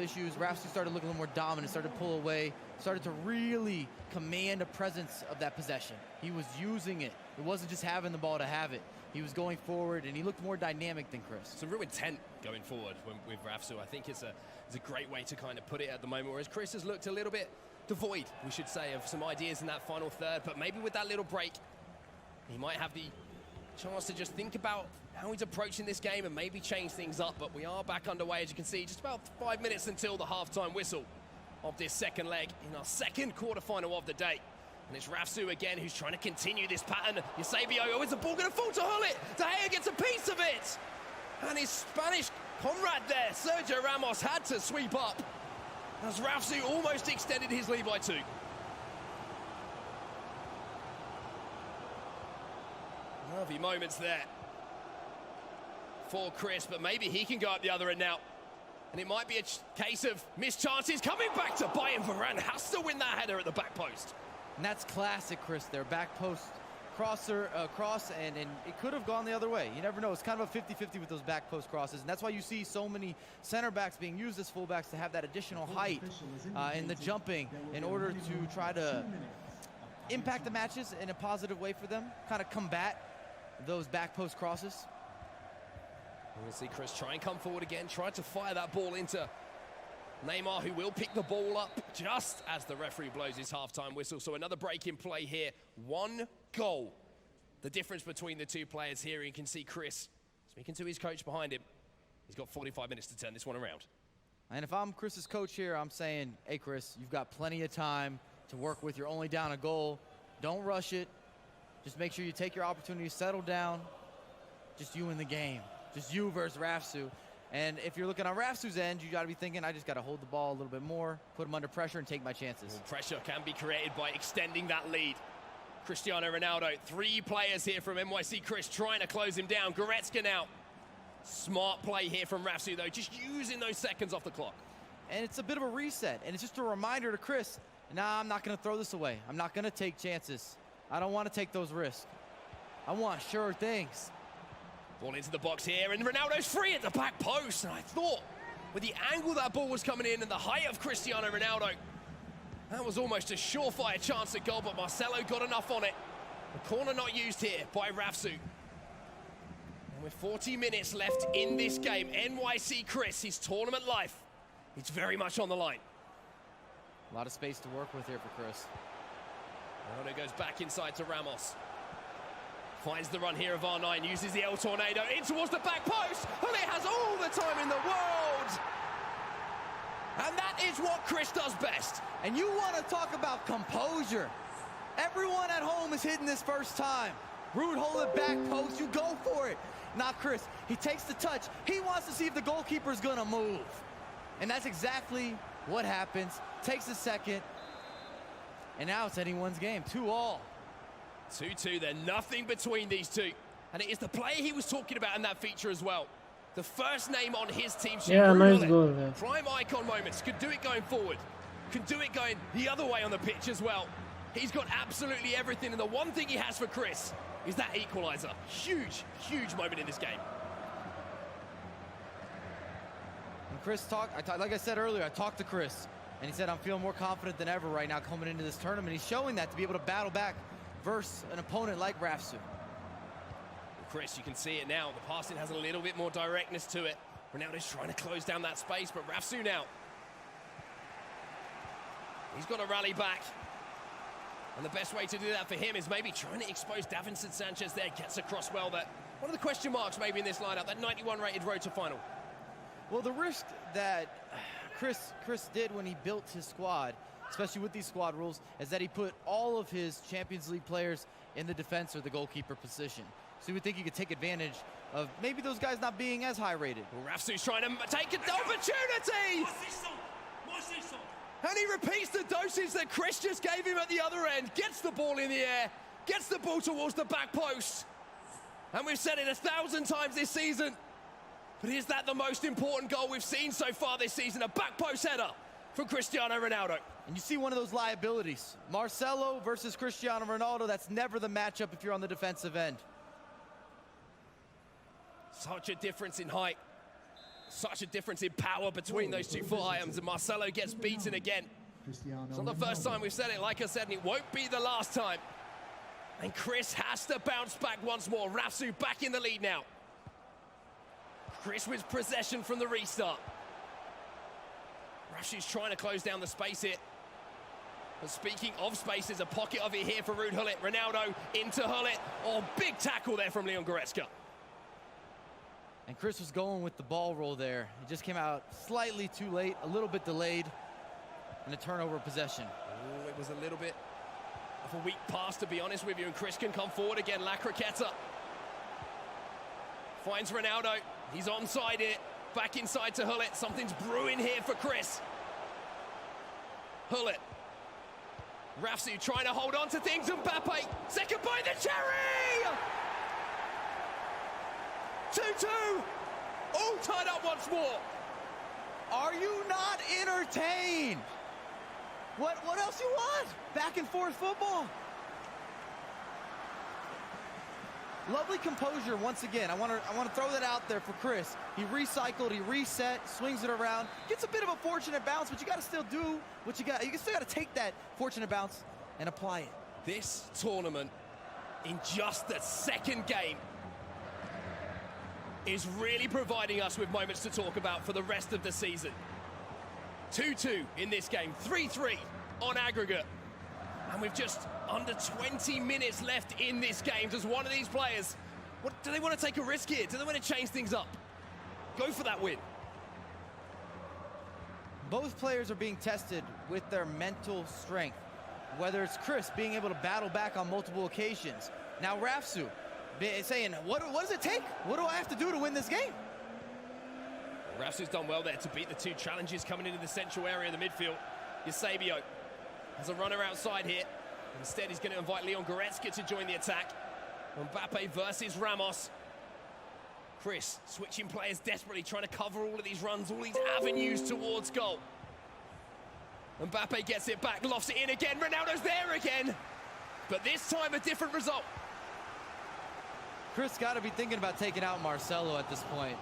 issues, Rafsou started looking a little more dominant, started to pull away, started to really command a presence of that possession. He was using it. It wasn't just having the ball to have it. He was going forward, and he looked more dynamic than Chris. Some real intent going forward with Rafsou. I think it's a great way to kind of put it at the moment, whereas Chris has looked a little bit devoid, we should say, of some ideas in that final third, but maybe with that little break, he might have the chance to just think about how he's approaching this game and maybe change things up. But we are back underway, as you can see, just about 5 minutes until the halftime whistle of this second leg in our second quarterfinal of the day. And it's Rafsou again who's trying to continue this pattern. Eusebio, oh, is the ball going to fall to Hullet? De Gea gets a piece of it. And his Spanish comrade there, Sergio Ramos, had to sweep up as Rafsou almost extended his lead by 2. Lovely moments there for Chris, but maybe he can go up the other end now. And it might be a case of missed chances coming back to Bayern. Varane has to win that header at the back post. And that's classic Chris there, back post cross, and it could have gone the other way. You never know. It's kind of a 50-50 with those back post crosses, and that's why you see so many center backs being used as fullbacks to have that additional height in the jumping in order to try to impact the matches in a positive way for them, kind of combat those back post crosses. We're going to see Chris try and come forward again, try to fire that ball into Neymar, who will pick the ball up just as the referee blows his halftime whistle. So another break in play here. 1 goal. The difference between the two players here. You can see Chris speaking to his coach behind him. He's got 45 minutes to turn this one around. And if I'm Chris's coach here, I'm saying, hey, Chris, you've got plenty of time to work with. You're only down a goal. Don't rush it. Just make sure you take your opportunity, settle down. Just you in the game. Just you versus Rafsou. And if you're looking on Rafsou's end, you got to be thinking, I just got to hold the ball a little bit more, put him under pressure, and take my chances. Well, pressure can be created by extending that lead. Cristiano Ronaldo, 3 players here from NYC Chris trying to close him down. Goretzka now. Smart play here from Rafsou, though, just using those seconds off the clock. And it's a bit of a reset, and it's just a reminder to Chris, nah, I'm not going to throw this away. I'm not going to take chances. I don't want to take those risks. I want sure things. Ball into the box here, and Ronaldo's free at the back post. And I thought, with the angle that ball was coming in and the height of Cristiano Ronaldo, that was almost a surefire chance at goal, but Marcelo got enough on it. The corner not used here by Rafsou. And with 40 minutes left in this game, NYC Chris, his tournament life, it's very much on the line. A lot of space to work with here for Chris. Ronaldo goes back inside to Ramos. Finds the run here of R9, uses the El Tornado in towards the back post, and it has all the time in the world. And that is what Chris does best. And you want to talk about composure. Everyone at home is hitting this first time. Rude hold it back post, you go for it. Not Chris, he takes the touch. He wants to see if the goalkeeper's gonna move. And that's exactly what happens. Takes a second, and now it's anyone's game, 2-2. 2-2, there's nothing between these two. And it is the player he was talking about in that feature as well. The first name on his team sheet. Yeah, nice goal, man. Prime icon moments, could do it going forward. Could do it going the other way on the pitch as well. He's got absolutely everything, and the one thing he has for Chris is that equalizer. Huge, huge moment in this game. And Chris like I said earlier, I talked to Chris, and he said, I'm feeling more confident than ever right now coming into this tournament. He's showing that to be able to battle back versus an opponent like Rafsou. Chris, you can see it now. The passing has a little bit more directness to it. Ronaldo's trying to close down that space, but Rafsou now. He's got to rally back. And the best way to do that for him is maybe trying to expose Davinson Sanchez there. Gets across well there. One of the question marks maybe in this lineup, that 91 rated road to final. Well, the risk that Chris did when he built his squad, especially with these squad rules, is that he put all of his Champions League players in the defense or the goalkeeper position. So you would think you could take advantage of maybe those guys not being as high rated. Well, Rafsou's trying to take an opportunity! And he repeats the dosage that Chris just gave him at the other end. Gets the ball in the air, gets the ball towards the back post. And we've said it 1,000 times this season. But is that the most important goal we've seen so far this season? A back post header from Cristiano Ronaldo. And you see one of those liabilities. Marcelo versus Cristiano Ronaldo, that's never the matchup if you're on the defensive end. Such a difference in height. Such a difference in power between those two foot items, and Marcelo gets beaten again. It's not the first time we've said it, like I said, and it won't be the last time. And Chris has to bounce back once more. Rafsou back in the lead now. Chris with possession from the restart. Rafsou's trying to close down the space here. But speaking of space, there's a pocket of it here for Ruud Gullit. Ronaldo into Gullit. Oh, big tackle there from Leon Goretzka. And Chris was going with the ball roll there. He just came out slightly too late, a little bit delayed, and a turnover possession. Oh, it was a little bit of a weak pass, to be honest with you, and Chris can come forward again. La Croqueta finds Ronaldo. He's onside it. Back inside to Gullit. Something's brewing here for Chris. Gullit. Rafsou trying to hold on to things. Mbappe, second by the cherry! 2-2. All tied up once more. Are you not entertained? What else you want? Back and forth football. Lovely composure once again. I want to throw that out there for Chris. He recycled, he reset, swings it around, gets a bit of a fortunate bounce, but you got to still do what you got. You still got to take that fortunate bounce and apply it. This tournament, in just the second game, is really providing us with moments to talk about for the rest of the season. 2-2 in this game, 3-3 on aggregate. And with just under 20 minutes left in this game, does one of these players, do they want to take a risk here? Do they want to change things up? Go for that win. Both players are being tested with their mental strength. Whether it's Chris being able to battle back on multiple occasions. Now Rafsou saying, what does it take? What do I have to do to win this game? Rafsou's done well there to beat the two challenges coming into the central area of the midfield. Eusebio has a runner outside here. Instead, he's going to invite Leon Goretzka to join the attack. Mbappe versus Ramos. Chris switching players desperately, trying to cover all of these runs, all these avenues towards goal. Mbappe gets it back, lofts it in again. Ronaldo's there again. But this time, a different result. Chris got to be thinking about taking out Marcelo at this point.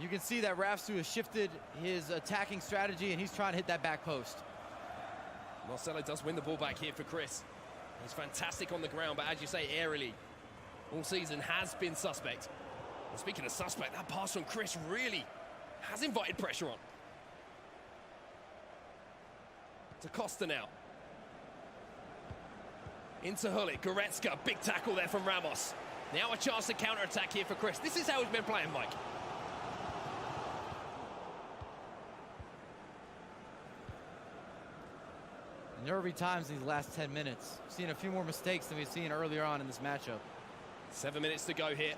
You can see that Rafsou has shifted his attacking strategy, and he's trying to hit that back post. Marcelo does win the ball back here for Chris. He's fantastic on the ground, but as you say, aerially, all season has been suspect. And speaking of suspect, that pass from Chris really has invited pressure on. To Costa now. Into Gullit, Goretzka, big tackle there from Ramos. Now a chance to counter-attack here for Chris. This is how he's been playing, Mike. Nervy times these last 10 minutes. We've seen a few more mistakes than we've seen earlier on in this matchup. 7 minutes to go here.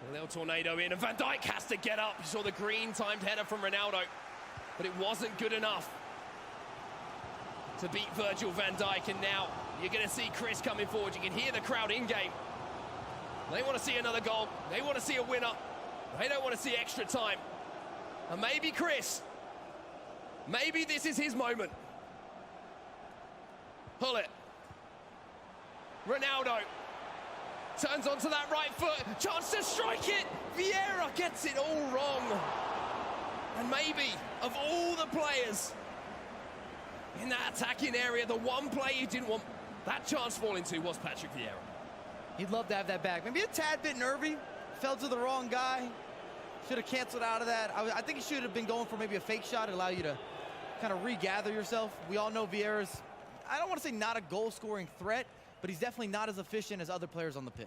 A little tornado in, and Van Dijk has to get up. You saw the green timed header from Ronaldo, but it wasn't good enough to beat Virgil van Dijk, and now you're going to see Chris coming forward. You can hear the crowd in-game. They want to see another goal. They want to see a winner. They don't want to see extra time. And maybe Chris, maybe this is his moment. Gullit. Ronaldo turns onto that right foot. Chance to strike it. Vieira gets it all wrong. And maybe, of all the players in that attacking area, the one player you didn't want that chance falling to was Patrick Vieira. He'd love to have that back. Maybe a tad bit nervy. Fell to the wrong guy. Should have canceled out of that. I think he should have been going for maybe a fake shot to allow you to kind of regather yourself. We all know Vieira's, I don't want to say not a goal-scoring threat, but he's definitely not as efficient as other players on the pitch.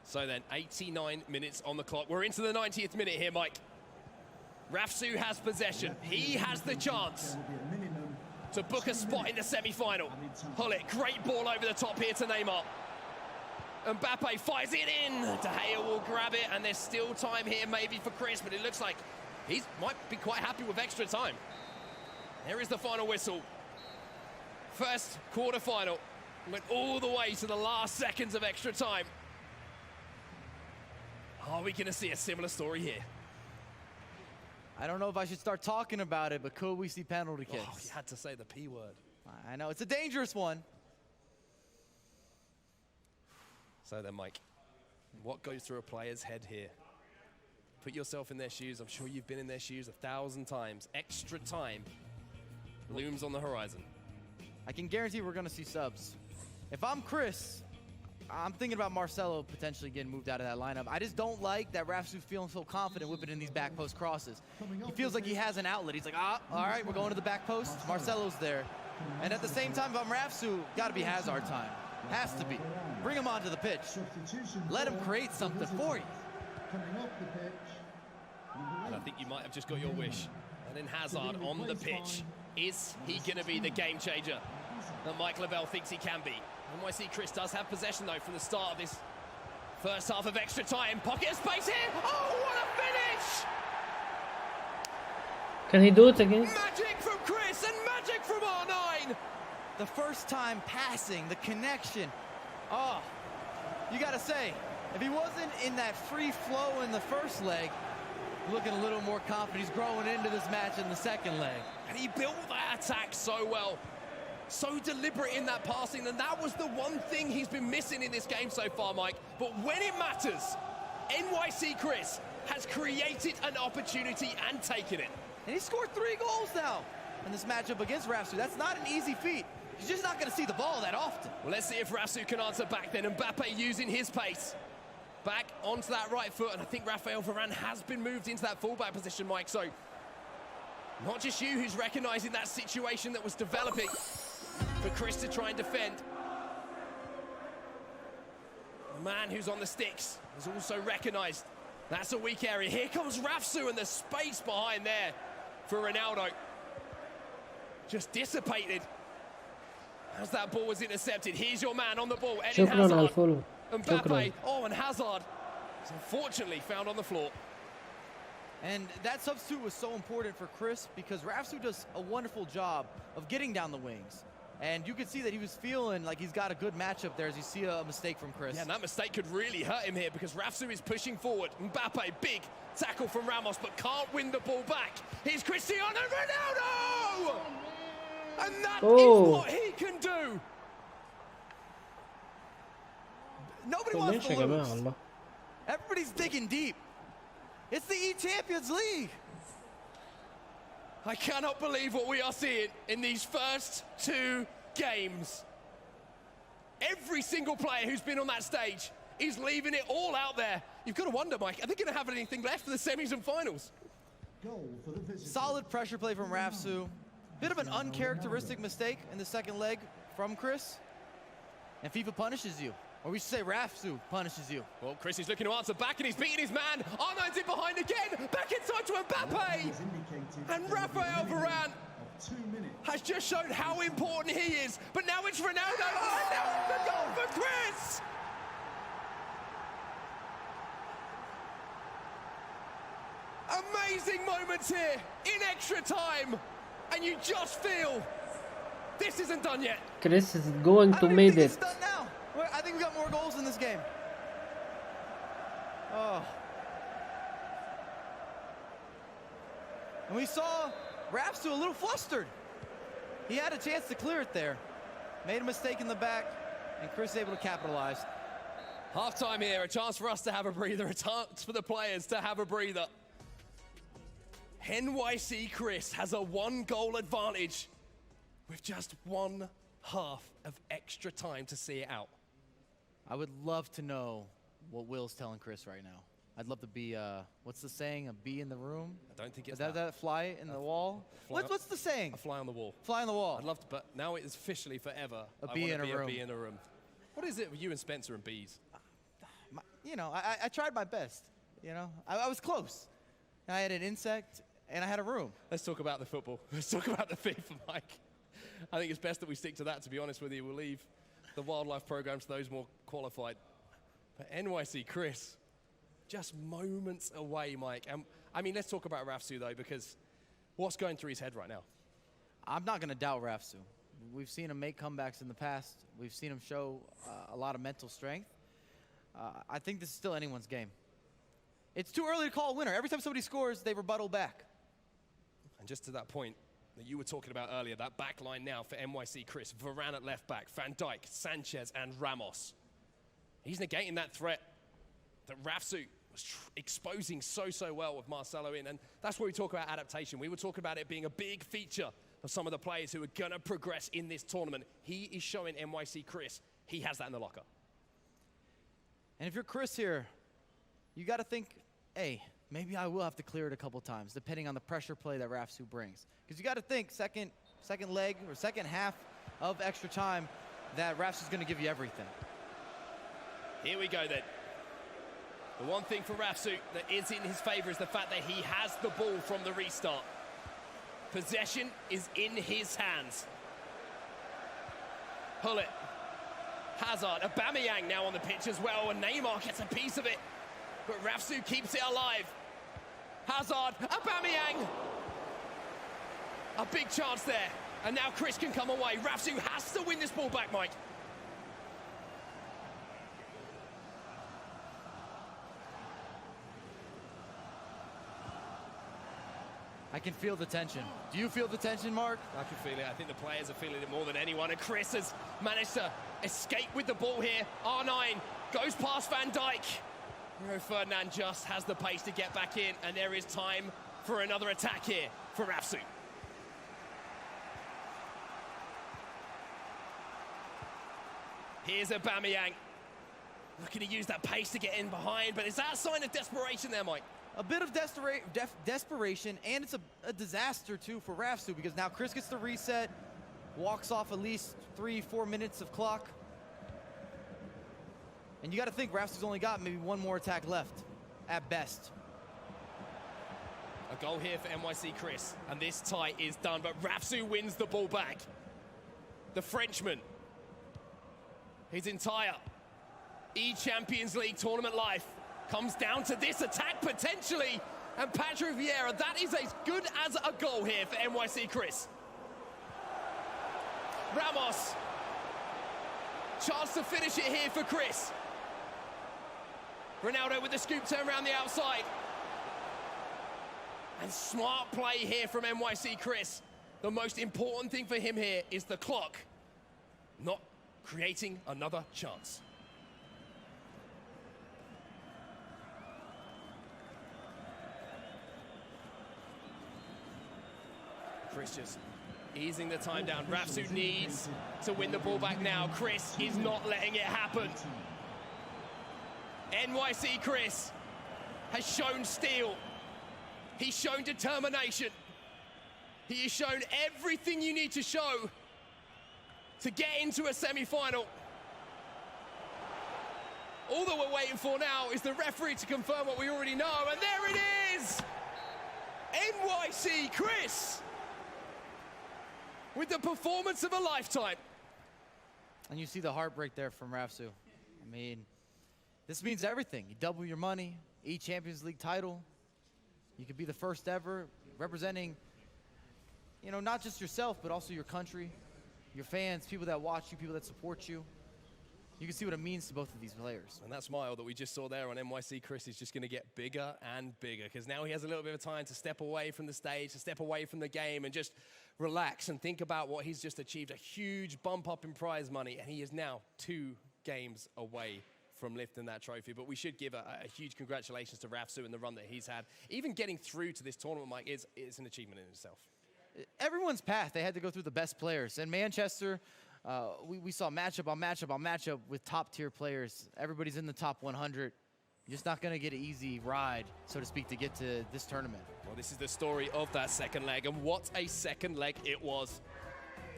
So then, 89 minutes on the clock. We're into the 90th minute here, Mike. Rafsou has possession. He has the chance to book a spot in the semi-final. Gullit, great ball over the top here to Neymar. Mbappe fires it in. De Gea will grab it, and there's still time here maybe for Chris, but it looks like he might be quite happy with extra time. There is the final whistle. First quarterfinal. Went all the way to the last seconds of extra time. Are we going to see a similar story here? I don't know if I should start talking about it, but could we see penalty kicks? Oh, you had to say the P word. I know, it's a dangerous one. So then, Mike, what goes through a player's head here Put yourself in their shoes. I'm sure you've been in their shoes 1,000 times. Extra time looms on the horizon. I can guarantee we're gonna see subs. If I'm Chris, I'm thinking about Marcelo potentially getting moved out of that lineup. I just don't like that Rafsou's feeling so confident whipping in these back post crosses. He feels like he has an outlet. He's like, all right, we're going to the back post. Marcelo's there. And at the same time, if I'm Rafsou, gotta be Hazard time. Has to be. Bring him onto the pitch. Let him create something for you. And I think you might have just got your wish. And then Hazard on the pitch. Is he going to be the game changer that Mike Lavelle thinks he can be? NYC Chris does have possession, though, from the start of this first half of extra time. Pocket of space here. Oh, what a finish! Can he do it again? Magic from Chris and magic from R9. The first time passing, the connection. Oh, you got to say, if he wasn't in that free flow in the first leg, looking a little more confident. He's growing into this match in the second leg. And he built that attack so well. So deliberate in that passing, and that was the one thing he's been missing in this game so far, Mike. But when it matters, NYC Chris has created an opportunity and taken it. And he scored 3 goals now in this matchup against Rafsou. That's not an easy feat. He's just not going to see the ball that often. Well, let's see if Rafsou can answer back then. Mbappe using his pace. Back onto that right foot, and I think Raphael Varane has been moved into that fullback position, Mike. So, not just you who's recognizing that situation that was developing for Chris to try and defend. The man who's on the sticks has also recognized that's a weak area. Here comes Rafsou, and the space behind there for Ronaldo. Just dissipated as that ball was intercepted. Here's your man on the ball, Eden شكرا على Hazard. الفولو. Mbappe, oh, and Hazard is unfortunately found on the floor. And that substitute was so important for Chris because Rafsou does a wonderful job of getting down the wings. And you could see that he was feeling like he's got a good matchup there as you see a mistake from Chris. Yeah, and that mistake could really hurt him here because Rafsou is pushing forward. Mbappe, big tackle from Ramos, but can't win the ball back. Here's Cristiano Ronaldo! And that is what he can do. Nobody wants to lose. Everybody's digging deep. It's the eChampions League. I cannot believe what we are seeing in these first 2 games. Every single player who's been on that stage is leaving it all out there. You've got to wonder, Mike, are they going to have anything left for the semis and finals? Solid pressure play from Rafsou. Bit of an uncharacteristic mistake in the second leg from Chris. And FIFA punishes you. Or we should say Rafsou punishes you. Well, Chris is looking to answer back, and he's beating his man. R9's in behind again. Back inside to Mbappe. And Raphael Varane has just shown how important he is. But now it's Ronaldo. And now the goal for Chris. Amazing moments here in extra time. And you just feel this isn't done yet. Chris is going to make it. It's done now. I think we got more goals in this game. Oh. And we saw Rafsou a little flustered. He had a chance to clear it there. Made a mistake in the back, and Chris able to capitalize. Half-time here, a chance for us to have a breather, a chance for the players to have a breather. NYC Chris has a 1-goal advantage with just 1 half of extra time to see it out. I would love to know what Will's telling Chris right now. I'd love to be, what's the saying, a bee in the room? I don't think it's that fly in the wall? What's the saying? A fly on the wall. Fly on the wall. I'd love to, but now it is officially forever. A bee in a room. A bee in a room. What is it with you and Spencer and bees? You know, I tried my best, you know. I was close. I had an insect, and I had a room. Let's talk about the football. Let's talk about the FIFA, Mike. I think it's best that we stick to that, to be honest with you. We'll leave the wildlife program to those more qualified. But NYC Chris, just moments away, Mike. And I mean, let's talk about Rafsou, though, because what's going through his head right now? I'm not going to doubt Rafsou. We've seen him make comebacks in the past. We've seen him show a lot of mental strength. I think this is still anyone's game. It's too early to call a winner. Every time somebody scores, they rebuttal back. And just to that point that you were talking about earlier, that back line now for NYC Chris. Varane at left back, Van Dijk, Sanchez, and Ramos. He's negating that threat that Rafsou was exposing so well with Marcelo in, and that's where we talk about adaptation. We were talking about it being a big feature of some of the players who are gonna progress in this tournament. He is showing NYC Chris he has that in the locker. And if you're Chris here, you got to think, hey, maybe I will have to clear it a couple times, depending on the pressure play that Rafsou brings. Because you got to think second leg or second half of extra time that Rafsou's going to give you everything. Here we go then. The one thing for Rafsou that is in his favor is the fact that he has the ball from the restart. Possession is in his hands. Pull it. Hazard, Aubameyang now on the pitch as well, and Neymar gets a piece of it. But Rafsou keeps it alive. Hazard, Aubameyang. A big chance there. And now Chris can come away. Rafsou has to win this ball back, Mike. I can feel the tension. Do you feel the tension, Mark? I can feel it. I think the players are feeling it more than anyone. And Chris has managed to escape with the ball here. R9 goes past Van Dijk. Rio Ferdinand just has the pace to get back in. And there is time for another attack here for Rafsou. Here's Aubameyang. Looking to use that pace to get in behind. But is that a sign of desperation there, Mike? A bit of desperation, and it's a disaster, too, for Rafsou, because now Chris gets the reset, walks off at least 3-4 minutes of clock. And you got to think Rafsou's only got maybe one more attack left, at best. A goal here for NYC Chris, and this tie is done, but Rafsou wins the ball back. The Frenchman, his entire eChampions League tournament life, comes down to this attack potentially, and Patrick Vieira, that is as good as a goal here for NYC Chris. Ramos, chance to finish it here for Chris. Ronaldo with the scoop turn around the outside. And smart play here from NYC Chris. The most important thing for him here is the clock, not creating another chance. Chris just easing the time down. Rafsou needs to win the ball back now. Chris is not letting it happen. NYC Chris has shown steel. He's shown determination. He has shown everything you need to show to get into a semi-final. All that we're waiting for now is the referee to confirm what we already know, and there it is! NYC Chris with the performance of a lifetime. And you see the heartbreak there from Rafsou. I mean, this means everything. You double your money, eChampions League title. You could be the first ever representing, you know, not just yourself, but also your country, your fans, people that watch you, people that support you. You can see what it means to both of these players. And that smile that we just saw there on NYC Chris is just going to get bigger and bigger, because now he has a little bit of time to step away from the stage, to step away from the game and just relax and think about what he's just achieved. A huge bump up in prize money, and he is now 2 games away from lifting that trophy. But we should give a huge congratulations to Rafsou and the run that he's had. Even getting through to this tournament, Mike, is an achievement in itself. Everyone's path, they had to go through the best players. In Manchester, we saw matchup on matchup on matchup with top-tier players. Everybody's in the top 100. You're just not going to get an easy ride, so to speak, to get to this tournament. Well, this is the story of that second leg, and what a second leg it was.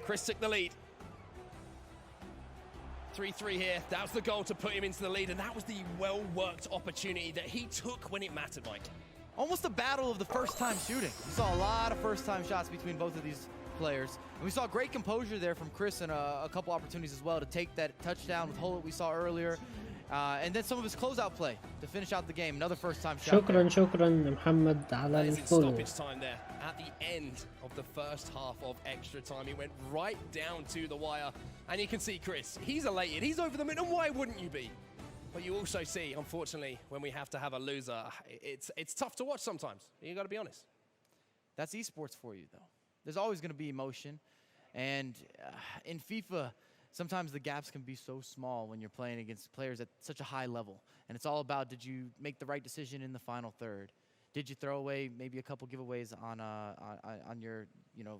Chris took the lead. 3-3 here. That was the goal to put him into the lead, and that was the well-worked opportunity that he took when it mattered, Mike. Almost a battle of the first-time shooting. We saw a lot of first-time shots between both of these players. And we saw great composure there from Chris and a couple opportunities as well to take that touchdown with Hullet we saw earlier. And then some of his closeout play to finish out the game. Another first-time shot. شكرا محمد على الفولو. Stoppage time there at the end of the first half of extra time. He went right down to the wire. And you can see Chris, he's elated. He's over the moon, and why wouldn't you be? But you also see, unfortunately, when we have to have a loser, it's tough to watch sometimes. You got to be honest. That's esports for you, though. There's always going to be emotion. And in FIFA, sometimes the gaps can be so small when you're playing against players at such a high level. And it's all about, did you make the right decision in the final third? Did you throw away maybe a couple giveaways on your,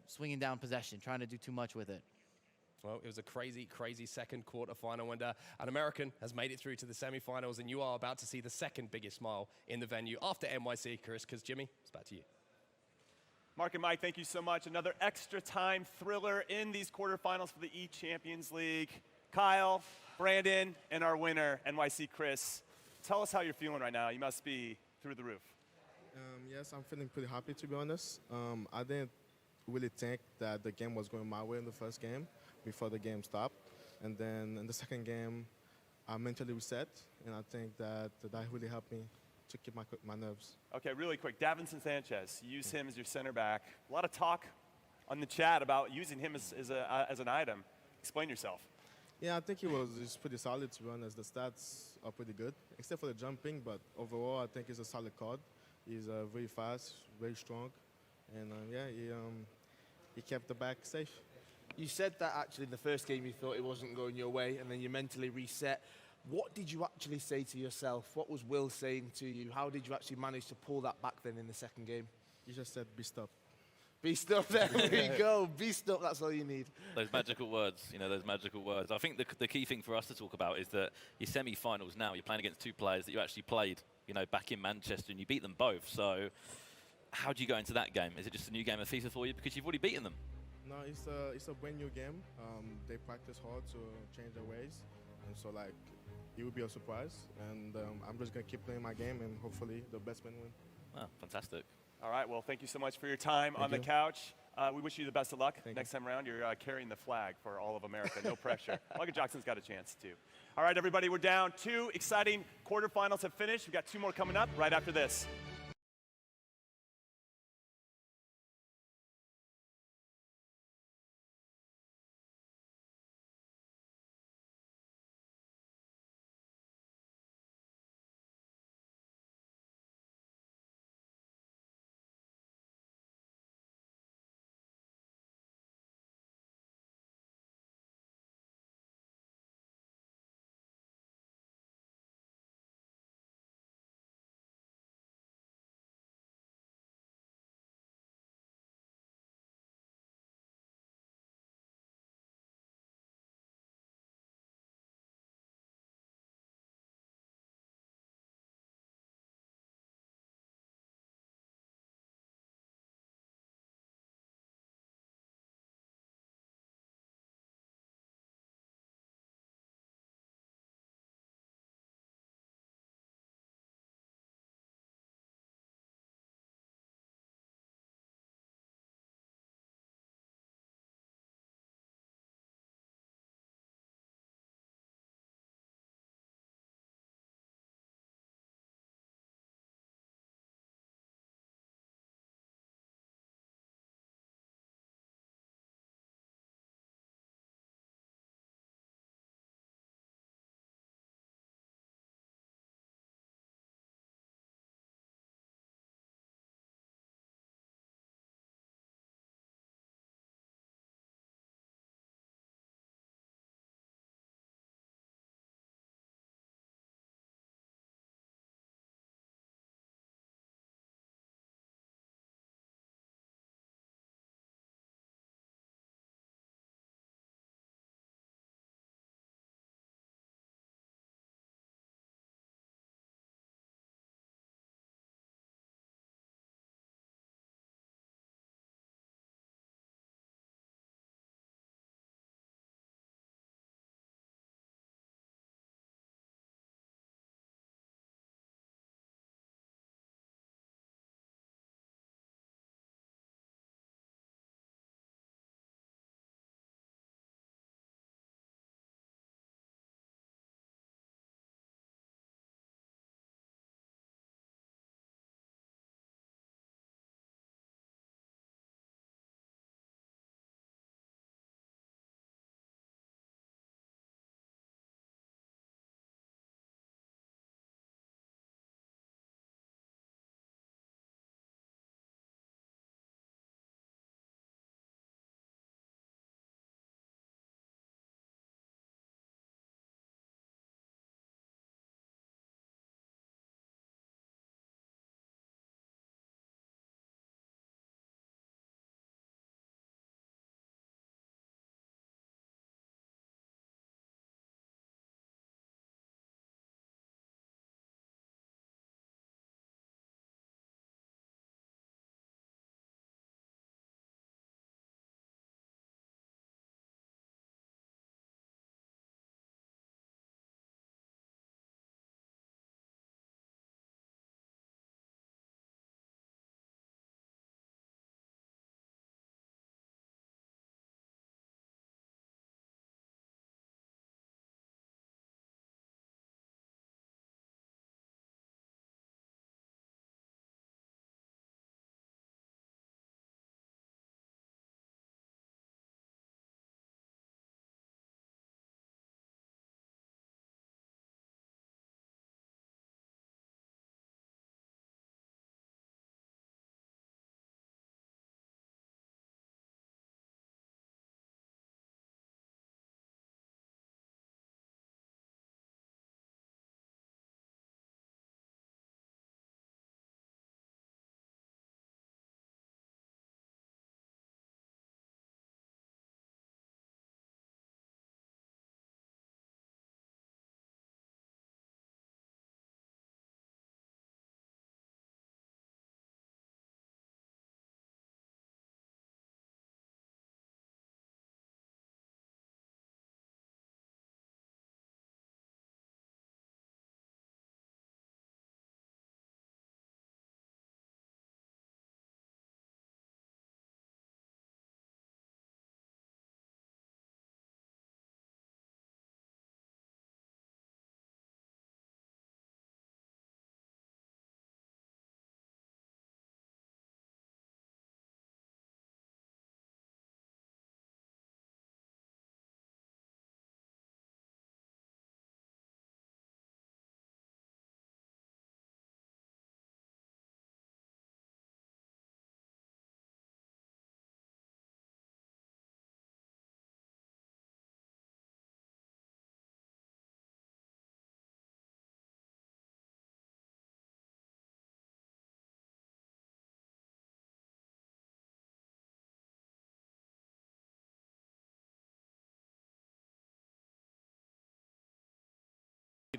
swinging down possession, trying to do too much with it? Well, it was a crazy, crazy second quarterfinal, and an American has made it through to the semifinals, and you are about to see the second biggest smile in the venue after NYC, Chris, because Jimmy, it's back to you. Mark and Mike, thank you so much. Another extra time thriller in these quarterfinals for the eChampions League. Kyle, Brandon, and our winner, NYC Chris. Tell us how you're feeling right now. You must be through the roof. Yes, I'm feeling pretty happy, to be honest. I didn't really think that the game was going my way in the first game before the game stopped. And then in the second game, I mentally reset, and I think that really helped me to keep my nerves. Okay, really quick. Davinson Sanchez, you use him as your center back. A lot of talk on the chat about using him as an item. Explain yourself. Yeah, I think he's pretty solid, to be honest. The stats are pretty good, except for the jumping, but overall I think he's a solid card. He's very fast, very strong, and he kept the back safe. You said that actually in the first game you thought it wasn't going your way, and then you mentally reset. What did you actually say to yourself? What was Will saying to you? How did you actually manage to pull that back then in the second game? He just said, "Be stopped." Be stopped, there we go. Be stopped, that's all you need. Those magical words, those magical words. I think the key thing for us to talk about is that your semi-finals now, you're playing against two players that you actually played, back in Manchester, and you beat them both. So how do you go into that game? Is it just a new game of FIFA for you because you've already beaten them? No, it's a brand new game. They practice hard to change their ways, and so it will be a surprise. And I'm just gonna keep playing my game, and hopefully the best man win. Wow, fantastic. All right, well, thank you so much for your time on the couch. We wish you the best of luck. Next time around, you're carrying the flag for all of America. No pressure. Look, Jokson's got a chance, too. All right, everybody, we're down. 2 exciting quarterfinals have finished. We've got 2 more coming up right after this.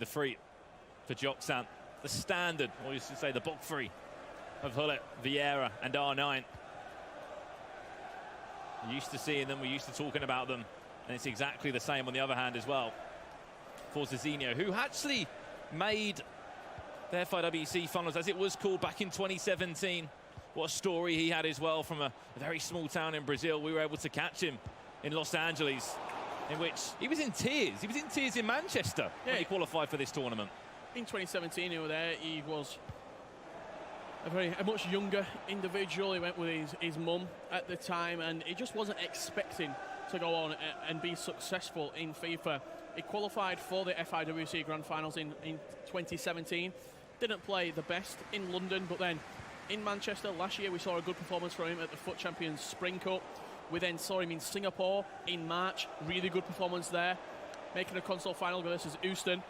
the free for Joksan. The standard, or you should say the book free of Hullet, Vieira and R9. We're used to seeing them, we're used to talking about them, and it's exactly the same on the other hand as well for Zezinho, who actually made the FIWC finals, as it was called, back in 2017. What a story he had as well, from a very small town in Brazil. We were able to catch him in Los Angeles, in which he was in tears. He was in tears in Manchester when he qualified for this tournament. In 2017, he was there. He was a much younger individual. He went with his mum at the time, and he just wasn't expecting to go on and be successful in FIFA. He qualified for the FIWC Grand Finals in 2017. Didn't play the best in London, but then in Manchester last year we saw a good performance from him at the FUT Champions Spring Cup. We then saw him in Singapore in March. Really good performance there, making a console final versus Houston.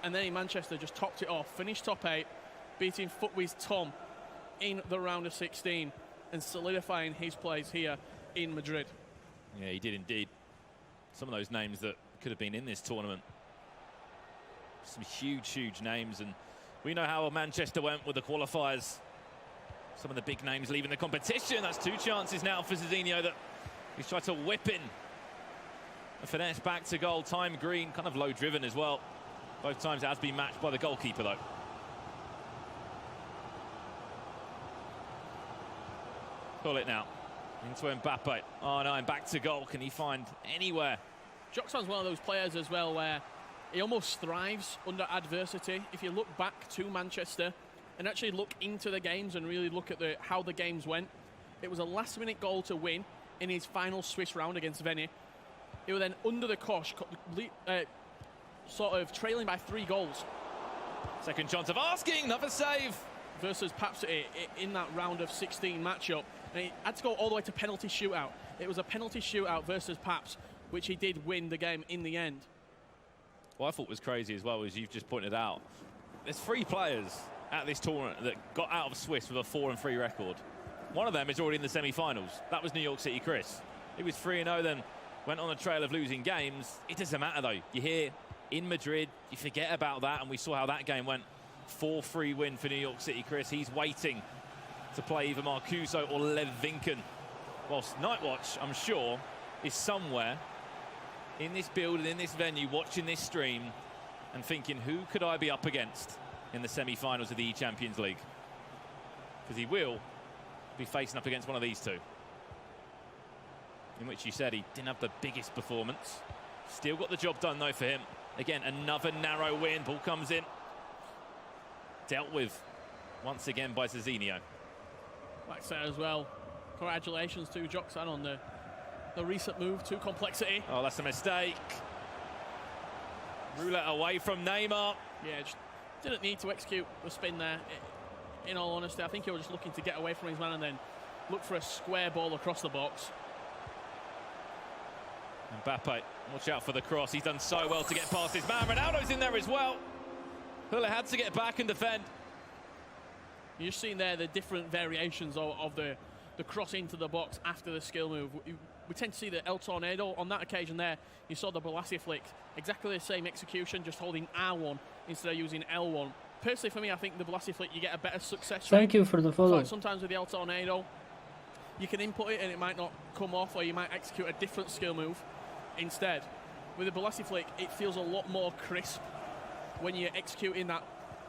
And then in Manchester just topped it off, finished top 8, beating Footwiz Tom in the round of 16 and solidifying his place here in Madrid. Yeah, he did indeed. Some of those names that could have been in this tournament. Some huge, huge names, and we know how Manchester went with the qualifiers. Some of the big names leaving the competition. That's 2 chances now for Zezinho that he's tried to whip in. A finesse back to goal. Time green, kind of low driven as well. Both times it has been matched by the goalkeeper though. Pull it now into Mbappe. Oh no, and back to goal. Can he find anywhere? Joksan's one of those players as well where he almost thrives under adversity. If you look back to Manchester and actually look into the games and really look at how the games went, it was a last-minute goal to win in his final Swiss round against Veni. He was then under the cosh, sort of trailing by 3 goals. Second chance of asking, another save. Versus Paps in that round of 16 matchup. And he had to go all the way to penalty shootout. It was a penalty shootout versus Paps, which he did win the game in the end. What I thought was crazy as well, as you've just pointed out, there's 3 players at this tournament that got out of Swiss with a 4-3 record. One of them is already in the semi-finals. That was New York City Chris. He was 3-0, then went on a trail of losing games. It doesn't matter though. You're here in Madrid, you forget about that, and we saw how that game went. 4-3 win for New York City Chris. He's waiting to play either Marcuzo or Lev Vinken. Whilst Nightwatch, I'm sure, is somewhere in this building, in this venue, watching this stream and thinking, who could I be up against in the semi-finals of the eChampions League? Because he will be facing up against one of these 2. In which you said he didn't have the biggest performance. Still got the job done though for him. Again, another narrow win. Ball comes in. Dealt with once again by Zezinho. Like I said as well, congratulations to Joksan on the recent move to complexity. Oh, that's a mistake. Roulette away from Neymar. Yeah, just didn't need to execute the spin there. In all honesty, I think he was just looking to get away from his man and then look for a square ball across the box. Mbappe, watch out for the cross. He's done so well to get past his man. Ronaldo's in there as well. Hullet had to get back and defend. You're just seeing there the different variations of the cross into the box after the skill move. We tend to see the El Tornado. On that occasion there, you saw the Balassi flick. Exactly the same execution, just holding R1 instead of using L1. Personally, for me, I think the Balassi flick, you get a better success rate. Thank you for the follow. Like sometimes with the El Tornado, you can input it and it might not come off, or you might execute a different skill move instead. With the Balassi flick, it feels a lot more crisp when you're executing that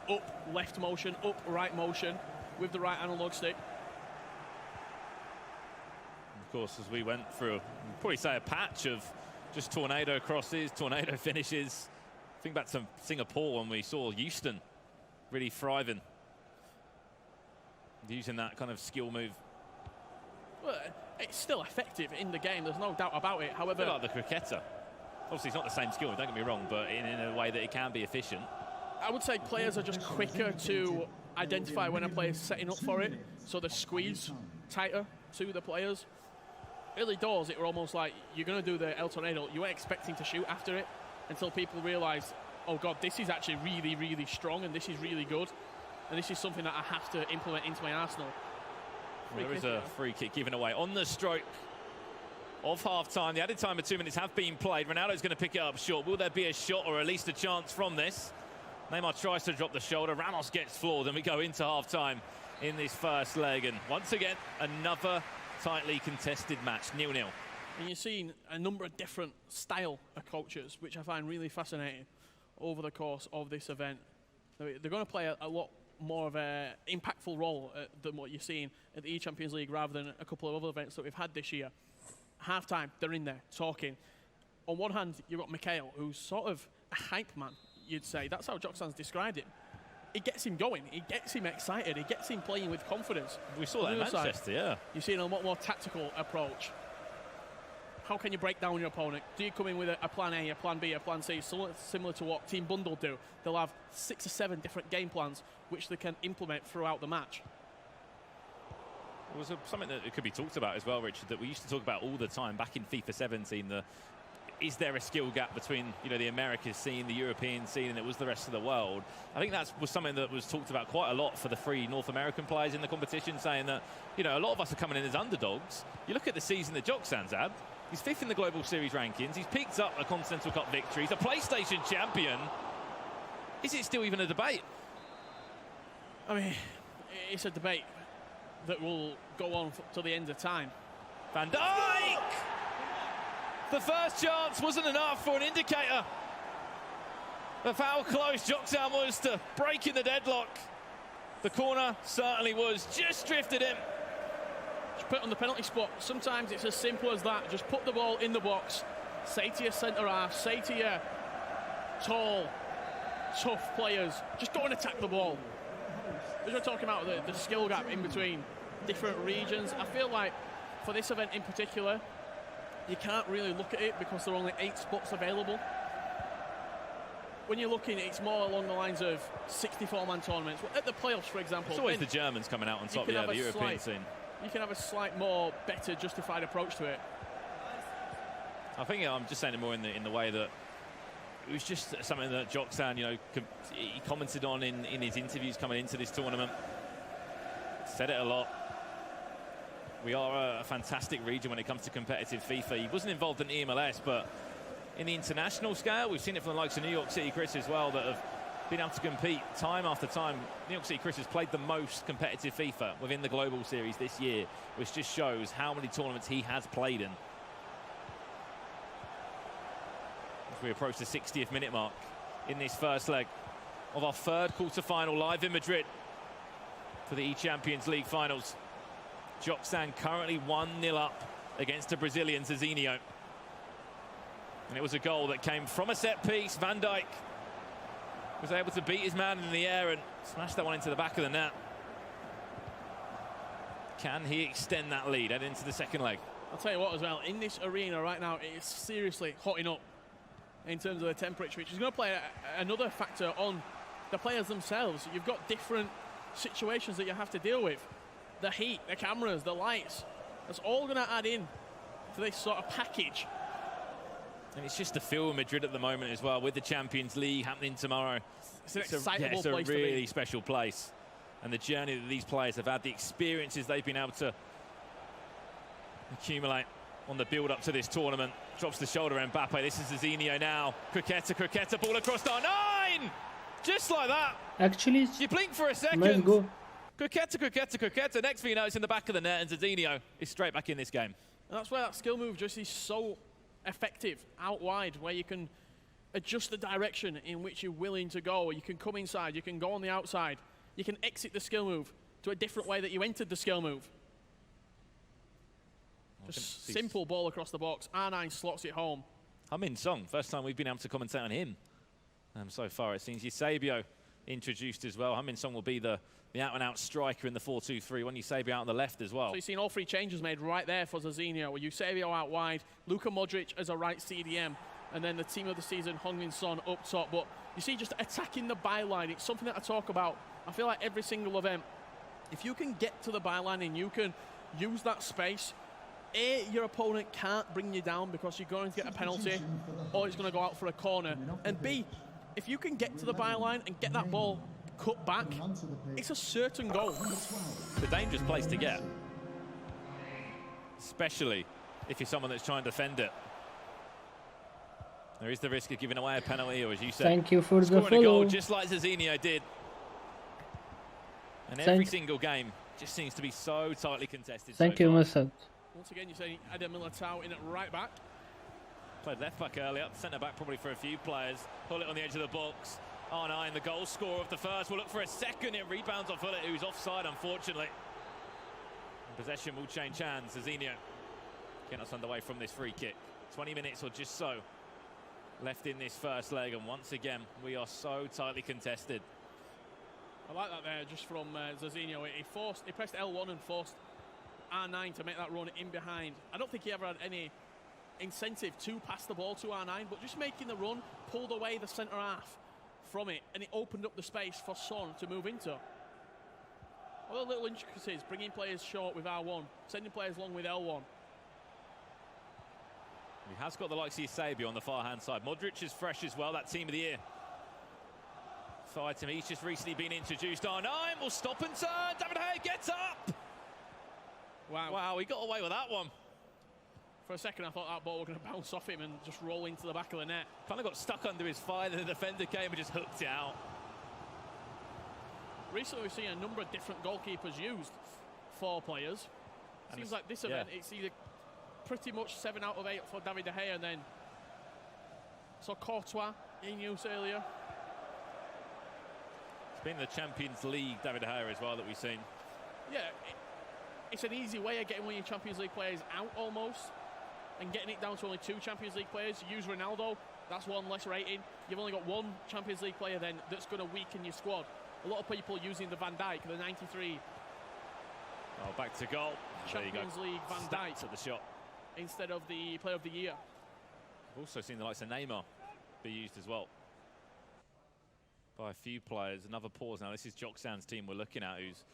up left motion, up right motion with the right analog stick. Of course, as we went through, we'd probably say a patch of just tornado crosses, tornado finishes. Think back to Singapore when we saw Houston really thriving, using that kind of skill move. Well, it's still effective in the game, there's no doubt about it. However, like the cricketer. Obviously, it's not the same skill, don't get me wrong, but in a way that it can be efficient. I would say players are just quicker to identify when a player's setting up for it, so they squeeze tighter to the players. Early doors, it were almost like you're going to do the El Tornado, you weren't expecting to shoot after it until people realised, oh God, this is actually really, really strong and this is really good. And this is something that I have to implement into my arsenal. There is a free kick given away on the stroke of half-time. The added time of 2 minutes have been played. Ronaldo's going to pick it up short. Will there be a shot or at least a chance from this? Neymar tries to drop the shoulder. Ramos gets floored, and we go into half-time in this first leg. And once again, another tightly contested match, 0-0. And you're seeing a number of different style of coaches, which I find really fascinating over the course of this event. They're going to play a lot more of an impactful role than what you're seeing at the eChampions League, rather than a couple of other events that we've had this year. Half-time, they're in there talking. On one hand, you've got Mikhail, who's sort of a hype man, you'd say. That's how Joksan's described him. It gets him going, it gets him excited, it gets him playing with confidence. We saw that in Manchester, yeah. You're seeing a lot more tactical approach. How can you break down your opponent? Do you come in with a plan A, a plan B, a plan C, similar to what Team Bundle do? They'll have 6 or 7 different game plans which they can implement throughout the match. It was something that could be talked about as well, Richard, that we used to talk about all the time back in FIFA 17. Is there a skill gap between, you know, the Americas scene, the European scene, and it was the rest of the world? I think that was something that was talked about quite a lot for the 3 North American players in the competition, saying that, you know, a lot of us are coming in as underdogs. You look at the season that Joksan's had. He's 5th in the Global Series rankings. He's picked up a Continental Cup victory. He's a PlayStation champion. Is it still even a debate? I mean, it's a debate that will go on till the end of time. Van Dijk! The first chance wasn't enough for an indicator of how close Joksan was to breaking the deadlock. The corner certainly was, just drifted in. Just put it on the penalty spot. Sometimes it's as simple as that. Just put the ball in the box. Say to your centre half, say to your tall, tough players, just go and attack the ball. As we're talking about the skill gap in between different regions, I feel like for this event in particular, you can't really look at it because there are only 8 spots available. When you're looking, it's more along the lines of 64-man tournaments. At the playoffs, for example, it's always the Germans coming out on top, yeah, the European scene. You can have a slight more better justified approach to it. I think I'm just saying it more in the way that it was just something that Joksan, you know, he commented on in his interviews coming into this tournament. Said it a lot. We are a fantastic region when it comes to competitive FIFA. He wasn't involved in EMLS, but in the international scale, we've seen it from the likes of New York City Chris as well, that have been able to compete time after time. New York City Chris has played the most competitive FIFA within the Global Series this year, which just shows how many tournaments he has played in. As we approach the 60th minute mark in this first leg of our 3rd quarter-final live in Madrid for the eChampions League Finals. Joksan currently 1-0 up against the Brazilian Zezinho. And it was a goal that came from a set piece. Van Dijk was able to beat his man in the air and smash that one into the back of the net. Can he extend that lead heading into the second leg? I'll tell you what as well, in this arena right now, it is seriously hotting up in terms of the temperature, which is going to play another factor on the players themselves. You've got different situations that you have to deal with. The heat, the cameras, the lights, that's all going to add in to this sort of package. And it's just the feel in Madrid at the moment as well, with the Champions League happening tomorrow. It's an excitable place to be. It's a really special place. And the journey that these players have had, the experiences they've been able to accumulate on the build-up to this tournament. Drops the shoulder, Mbappe. This is Zezinho now. Croqueta, ball across the 9! Just like that. Actually, You blink for a second. let's go. Croqueta. Next thing you know, it's in the back of the net, and Zezinho is straight back in this game. And that's where that skill move just is so effective out wide, where you can adjust the direction in which you're willing to go. You can come inside, you can go on the outside, you can exit the skill move to a different way that you entered the skill move. Just simple ball across the box. R9 slots it home. Min Song, first time we've been able to commentate on him so far. It seems Eusebio introduced as well. Min Song will be the out-and-out striker in the 4-2-3. When Eusebio out on the left as well. So you've seen all 3 changes made right there for Zezinho, with Eusebio out wide, Luka Modric as a right CDM, and then the team of the season, Min Song, up top. But you see, just attacking the byline, it's something that I talk about. I feel like every single event, if you can get to the byline and you can use that space, A, your opponent can't bring you down because you're going to get a penalty or it's going to go out for a corner. And B, if you can get to the byline and get that ball cut back, it's a certain goal. It's a dangerous place to get, especially if you're someone that's trying to defend it. There is the risk of giving away a penalty, or as you said, Thank you for the scoring a goal follow. just like Zezinho did. And every single game just seems to be so tightly contested. Thank you, Mossad. Once again, you're saying Adam Militao in at right back. Played left back earlier, centre back probably for a few players. Pull it on the edge of the box. R9, the goal scorer of the first, will look for a second. It rebounds off Hullet, who's offside, unfortunately. Possession will change hands. Zezinho getting us underway from this free kick. 20 minutes or just so left in this first leg, and once again we are so tightly contested. I like that there, just from Zezinho. He pressed L1 and forced R9 to make that run in behind. I don't think he ever had any incentive to pass the ball to R9, but just making the run pulled away the centre half from it, and it opened up the space for Son to move into. Other little intricacies, bringing players short with R1, sending players long with L1. He has got the likes of Eusebio on the far hand side. Modric is fresh as well, that team of the year. Fighting, he's just recently been introduced. R9 will stop and turn. David Hay gets up. Wow, he got away with that one. For a second, I thought that ball was going to bounce off him and just roll into the back of the net. Kind of got stuck under his thigh. The defender came and just hooked it out. Recently, we've seen a number of different goalkeepers used for players. Seems like this event, it's either pretty much 7 out of 8 for David De Gea, and then saw Courtois in use earlier. It's been the Champions League David De Gea as well that we've seen. Yeah, it's an easy way of getting one of your Champions League players out almost, and getting it down to only 2 Champions League players. You use Ronaldo, that's 1 less rating. You've only got 1 Champions League player then that's going to weaken your squad. A lot of people using the Van Dijk, the 93. Oh, back to goal. Champions League Van Dijk at the shot instead of the Player of the Year. Also seen the likes of Neymar be used as well by a few players. Another pause now. This is Joksan's team we're looking at, who's,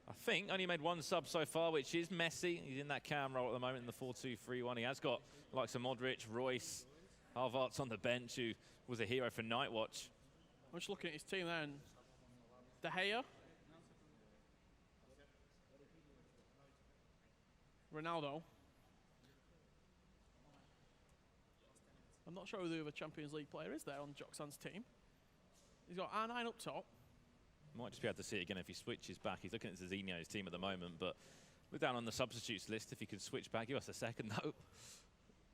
I think, only made 1 sub so far, which is Messi. He's in that cam role at the moment in the 4-2-3-1. He has got the likes of Modric, Royce, Harvart's on the bench, who was a hero for Nightwatch. I'm just looking at his team there, and De Gea, Ronaldo. I'm not sure who the other Champions League player is there on Joksan's team. He's got R9 up top. Might just be able to see it again if he switches back. He's looking at Zezinho's team at the moment, but we're down on the substitutes list. If he could switch back, give us a second though.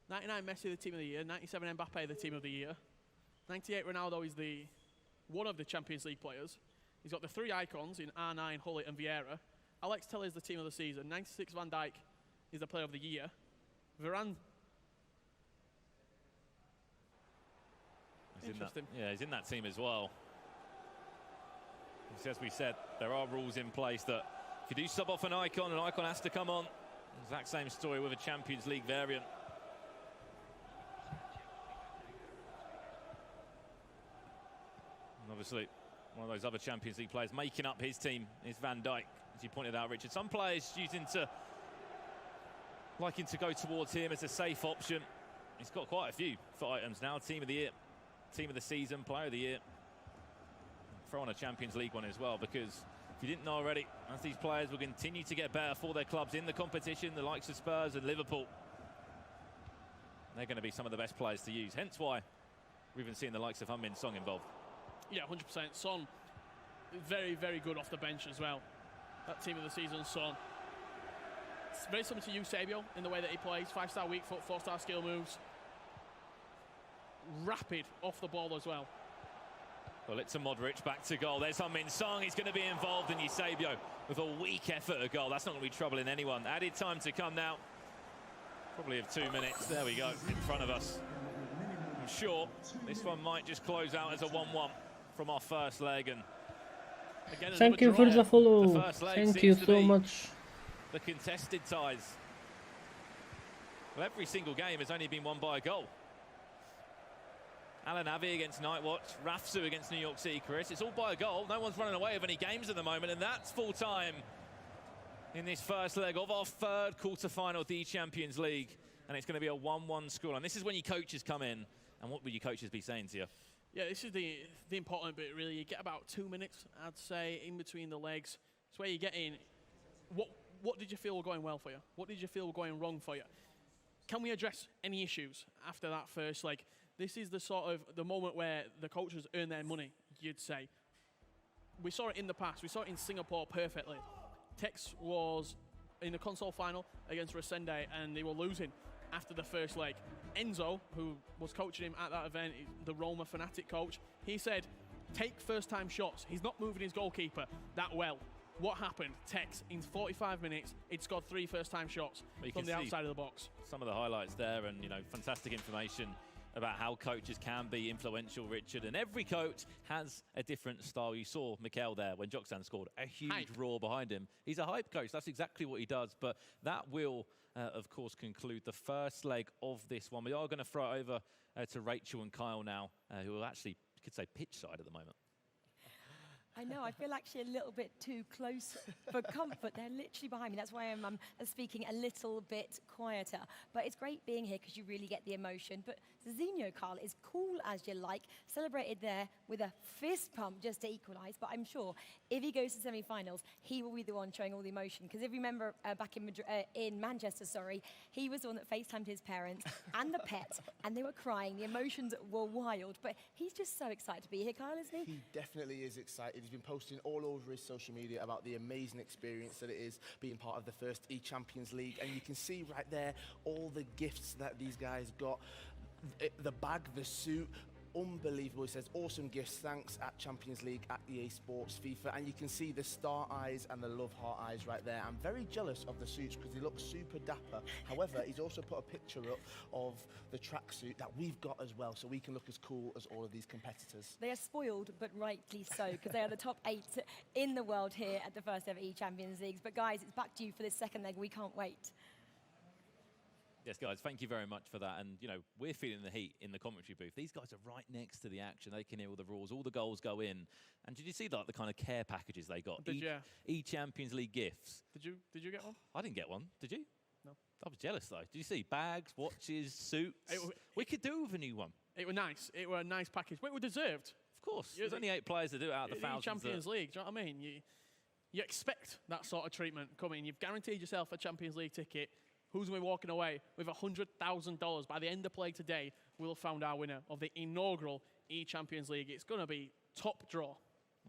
99 Messi, the team of the year. 97 Mbappe, the team of the year. 98 Ronaldo is one of the Champions League players. He's got the 3 icons in R9, Hullet and Vieira. Alex Telles is the team of the season. 96 Van Dijk is the player of the year. Varane. Interesting. He's in that team as well. As we said, there are rules in place that if you do sub off an icon has to come on. Exact same story with a Champions League variant. And obviously, one of those other Champions League players making up his team is Van Dijk, as you pointed out, Richard. Some players liking to go towards him as a safe option. He's got quite a few for items now. Team of the year, team of the season, player of the year. Throw on a Champions League one as well, because if you didn't know already, as these players will continue to get better for their clubs in the competition, the likes of Spurs and Liverpool, they're going to be some of the best players to use. Hence why we've been seeing the likes of Heung-min Son involved. Yeah, 100%. Son, very, very good off the bench as well. That team of the season, Son. It's very similar to Eusebio in the way that he plays. 5-star weak foot, 4-star skill moves. Rapid off the ball as well. Well, it's a Modric back to goal. There's Heung-min Son. He's going to be involved in Eusebio with a weak effort at goal. That's not going to be troubling anyone. Added time to come now. Probably of 2 minutes. There we go, in front of us. I'm sure this one might just close out as a 1-1 from our first leg. And again, thank you for the follow. Thank you so much. The contested ties. Well, every single game has only been won by a goal. AlanAvi against Nightwatch, Rafsou against New York City, Chris. It's all by a goal. No one's running away with any games at the moment, and that's full time in this first leg of our 3rd quarter-final eChampions League. And it's going to be a 1-1 scoreline. This is when your coaches come in. And what would your coaches be saying to you? Yeah, this is the important bit, really. You get about 2 minutes, I'd say, in between the legs. It's where you get in. What did you feel were going well for you? What did you feel were going wrong for you? Can we address any issues after that first leg? This is the sort of the moment where the coaches earn their money, you'd say. We saw it in the past. We saw it in Singapore perfectly. Tex was in the console final against Resende, and they were losing after the first leg. Enzo, who was coaching him at that event, the Roma Fnatic coach, he said, take first-time shots. He's not moving his goalkeeper that well. What happened? Tex, in 45 minutes, he'd scored 3 first-time shots from the outside of the box. Some of the highlights there, and fantastic information about how coaches can be influential, Richard. And every coach has a different style. You saw Mikel there when Joksan scored, a huge roar behind him. He's a hype coach. That's exactly what he does. But that will, of course, conclude the first leg of this one. We are going to throw it over to Rachel and Kyle now, who are actually, you could say, pitch side at the moment. I know, I feel actually a little bit too close for comfort. They're literally behind me. That's why I'm speaking a little bit quieter. But it's great being here because you really get the emotion. But Zezinho, Carl, is cool as you like. Celebrated there with a fist pump just to equalise. But I'm sure if he goes to semi-finals, he will be the one showing all the emotion. Because if you remember back in Manchester, he was the one that FaceTimed his parents and the pet, and they were crying. The emotions were wild. But he's just so excited to be here, Kyle, isn't he? He definitely is excited. He's been posting all over his social media about the amazing experience that it is being part of the first eChampions League. And you can see right there all the gifts that these guys got. The bag, the suit, unbelievable. He says, awesome gifts, thanks at Champions League, at EA Sports, FIFA. And you can see the star eyes and the love heart eyes right there. I'm very jealous of the suits because they look super dapper. However, he's also put a picture up of the tracksuit that we've got as well, so we can look as cool as all of these competitors. They are spoiled, but rightly so, because they are the top 8 in the world here at the first ever eChampions Leagues. But guys, it's back to you for this second leg. We can't wait. Yes, guys, thank you very much for that. And, we're feeling the heat in the commentary booth. These guys are right next to the action. They can hear all the rules, all the goals go in. And did you see the kind of care packages they got? eChampions League gifts. Did you get one? I didn't get one. Did you? No. I was jealous, though. Did you see bags, watches, suits? We could do with a new one. It was nice. It was a nice package. But it was deserved. Of course. There's only 8 players to do it out of the thousands. Champions League, do you know what I mean? You expect that sort of treatment coming. You've guaranteed yourself a Champions League ticket. Who's going to be walking away with $100,000? By the end of play today, we'll have found our winner of the inaugural eChampions League. It's going to be top draw.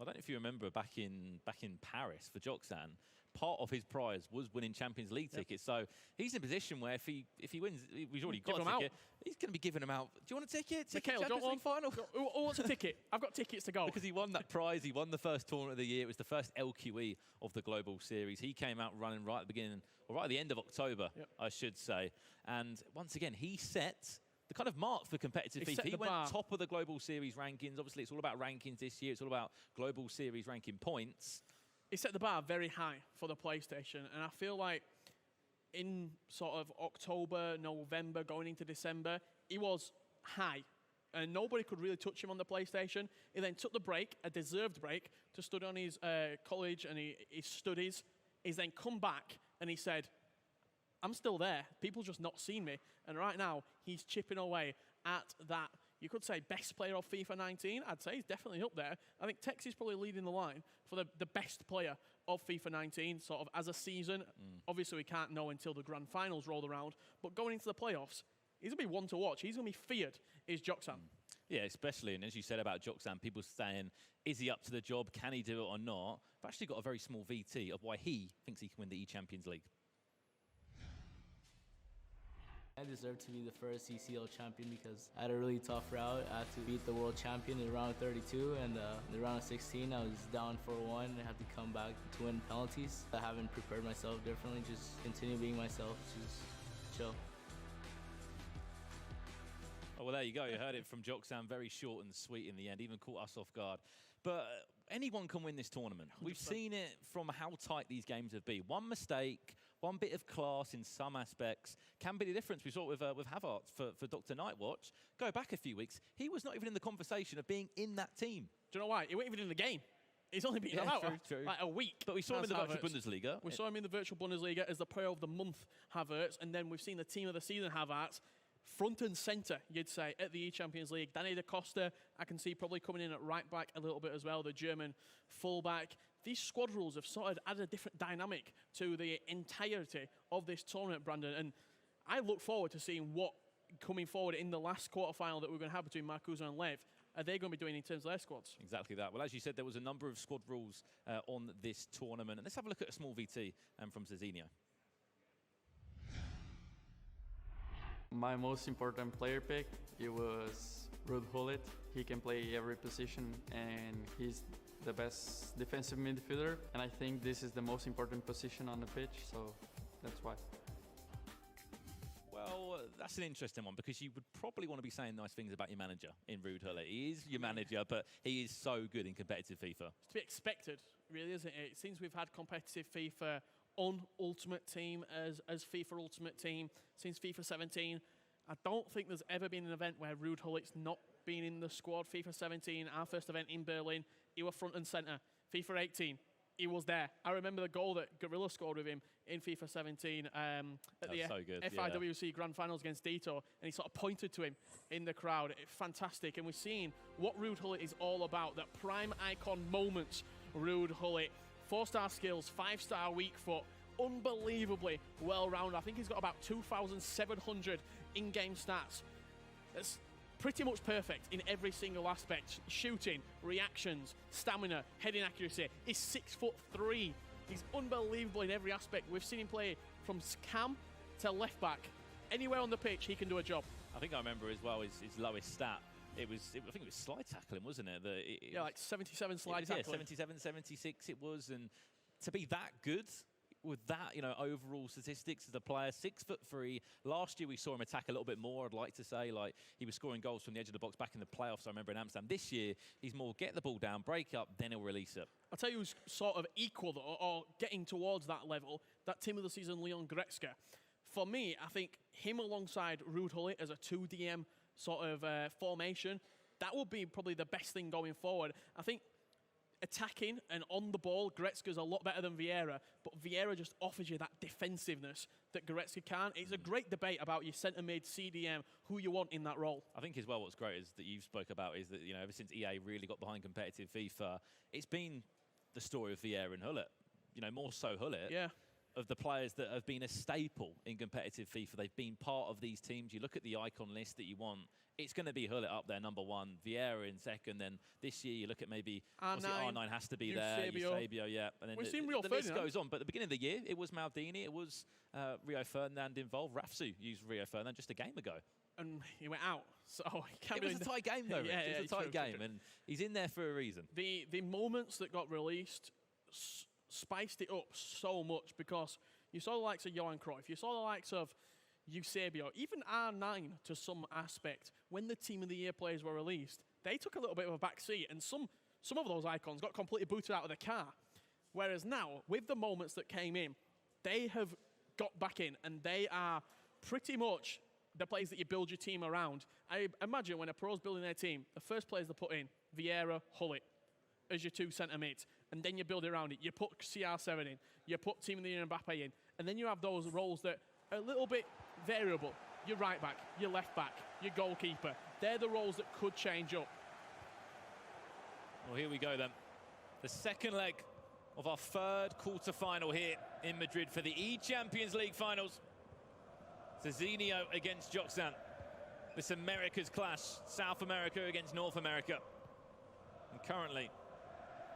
I don't know if you remember back in Paris for Joksan, part of his prize was winning Champions League tickets. So he's in a position where if he wins, he's already got a ticket. He's going to be giving them out. Do you want a ticket? Mikhail, Champions League final? Who wants a ticket? I've got tickets to go. Because he won that prize. He won the first tournament of the year. It was the first LQE of the Global Series. He came out running right at the beginning, or right at the end of October, I should say. And once again, he set the kind of mark for competitive FIFA. He went top of the Global Series rankings. Obviously, it's all about rankings this year. It's all about Global Series ranking points. He set the bar very high for the PlayStation, and I feel like in sort of October, November, going into December, he was high, and nobody could really touch him on the PlayStation. He then took the break, a deserved break, to study on his college and his studies. He's then come back, and he said, I'm still there. People just not seen me. And right now, he's chipping away at that, you could say, best player of FIFA 19. I'd say he's definitely up there. I think Tex is probably leading the line for the best player of FIFA 19, sort of as a season. Obviously, we can't know until the grand finals roll around. But going into the playoffs, he's going to be one to watch. He's going to be feared, is Joksan. Yeah, especially, and as you said about Joksan, people saying, is he up to the job? Can he do it or not? I've actually got a very small VT of why he thinks he can win the eChampions League. I deserve to be the first ECL champion because I had a really tough route. I had to beat the world champion in round 32, and in the round 16 I was down 4-1 and I had to come back to win penalties. I haven't prepared myself differently, just continue being myself, just chill. Oh, well, there you go. You heard it from Joksan. Very short and sweet in the end. Even caught us off guard. But anyone can win this tournament. 100%. We've seen it from how tight these games have been. One mistake, one bit of class in some aspects can be the difference. We saw it with Havertz for DrNightWatch. Go back a few weeks. He was not even in the conversation of being in that team. Do you know why? He wasn't even in the game. He's only been out like a week. But we saw him in the virtual Bundesliga. We saw him in the virtual Bundesliga as the player of the month, Havertz. And then we've seen the team of the season, Havertz. Front and centre, you'd say, at the eChampions League. Danny da Costa, I can see probably coming in at right back a little bit as well, the German fullback. These squad rules have sort of added a different dynamic to the entirety of this tournament, Brandon. And I look forward to seeing what coming forward in the last quarterfinal that we're going to have between Marcuzo and Lev, are they going to be doing in terms of their squads? Exactly that. Well, as you said, there was a number of squad rules on this tournament. And let's have a look at a small VT from Zezinho. My most important player pick, it was Hullet. He can play every position and he's the best defensive midfielder. And I think this is the most important position on the pitch, so that's why. Well, that's an interesting one because you would probably want to be saying nice things about your manager in Hullet. He is your manager, but he is so good in competitive FIFA. It's to be expected, really, isn't it? It seems we've had competitive FIFA on Ultimate Team as FIFA Ultimate Team since FIFA 17. I don't think there's ever been an event where Hullet's not been in the squad. FIFA 17, our first event in Berlin, he was front and centre. FIFA 18, he was there. I remember the goal that Gorilla scored with him in FIFA 17 at the so good, FIWC Grand Finals against Dito, and he sort of pointed to him in the crowd. Fantastic, and we're seeing what Hullet is all about, that prime icon moments. Hullet, 4-star skills, 5-star weak foot, unbelievably well-rounded. I think he's got about 2,700 in-game stats. That's pretty much perfect in every single aspect. Shooting, reactions, stamina, heading accuracy. He's 6'3". He's unbelievable in every aspect. We've seen him play from cam to left back. Anywhere on the pitch, he can do a job. I think I remember as well his lowest stat. I think it was slide tackling, wasn't it? Yeah, like 77 slide tackling. Yeah, 77, 76 it was. And to be that good with that, overall statistics as a player, 6'3". Last year we saw him attack a little bit more, I'd like to say. Like, he was scoring goals from the edge of the box back in the playoffs, I remember in Amsterdam. This year, he's more get the ball down, break up, then he'll release it. I'll tell you who's sort of equal or getting towards that level, that team of the season, Leon Goretzka. For me, I think him alongside Hullet as a 2DM sort of formation, that would be probably the best thing going forward. I think attacking and on the ball, Goretzka's a lot better than Vieira, but Vieira just offers you that defensiveness that Goretzka can't. It's a great debate about your centre mid, CDM, who you want in that role. I think as well what's great is that you've spoke about is that, ever since EA really got behind competitive FIFA, it's been the story of Vieira and Hullet. More so Hullet. Yeah. Of the players that have been a staple in competitive FIFA. They've been part of these teams. You look at the icon list that you want, it's going to be Hullet up there, number one, Vieira in second, then this year you look at maybe R9 has to be there, Eusebio, yeah. And then We've seen Rio the list goes on, but at the beginning of the year, it was Maldini, it was Rio Ferdinand involved. Rafsou used Rio Ferdinand just a game ago. And he went out, so he can't. It was a tight game though, Rich. Yeah, it was a tight game, and he's in there for a reason. The moments that got released spiced it up so much because you saw the likes of Johan Cruyff, you saw the likes of Eusebio, even R9 to some aspect. When the Team of the Year players were released, they took a little bit of a back seat, and some of those icons got completely booted out of the car. Whereas now, with the moments that came in, they have got back in, and they are pretty much the players that you build your team around. I imagine when a pro's building their team, the first players they put in, Vieira, Hullet, as your 2 centre mids, and then you build it around it. You put CR7 in, you put Team of the Year Mbappe in, and then you have those roles that are a little bit variable. Your right back, your left back, your goalkeeper. They're the roles that could change up. Well, here we go then. The second leg of our third quarter-final here in Madrid for the eChampions League Finals. Zezinho against Joksan. This America's clash, South America against North America. And currently,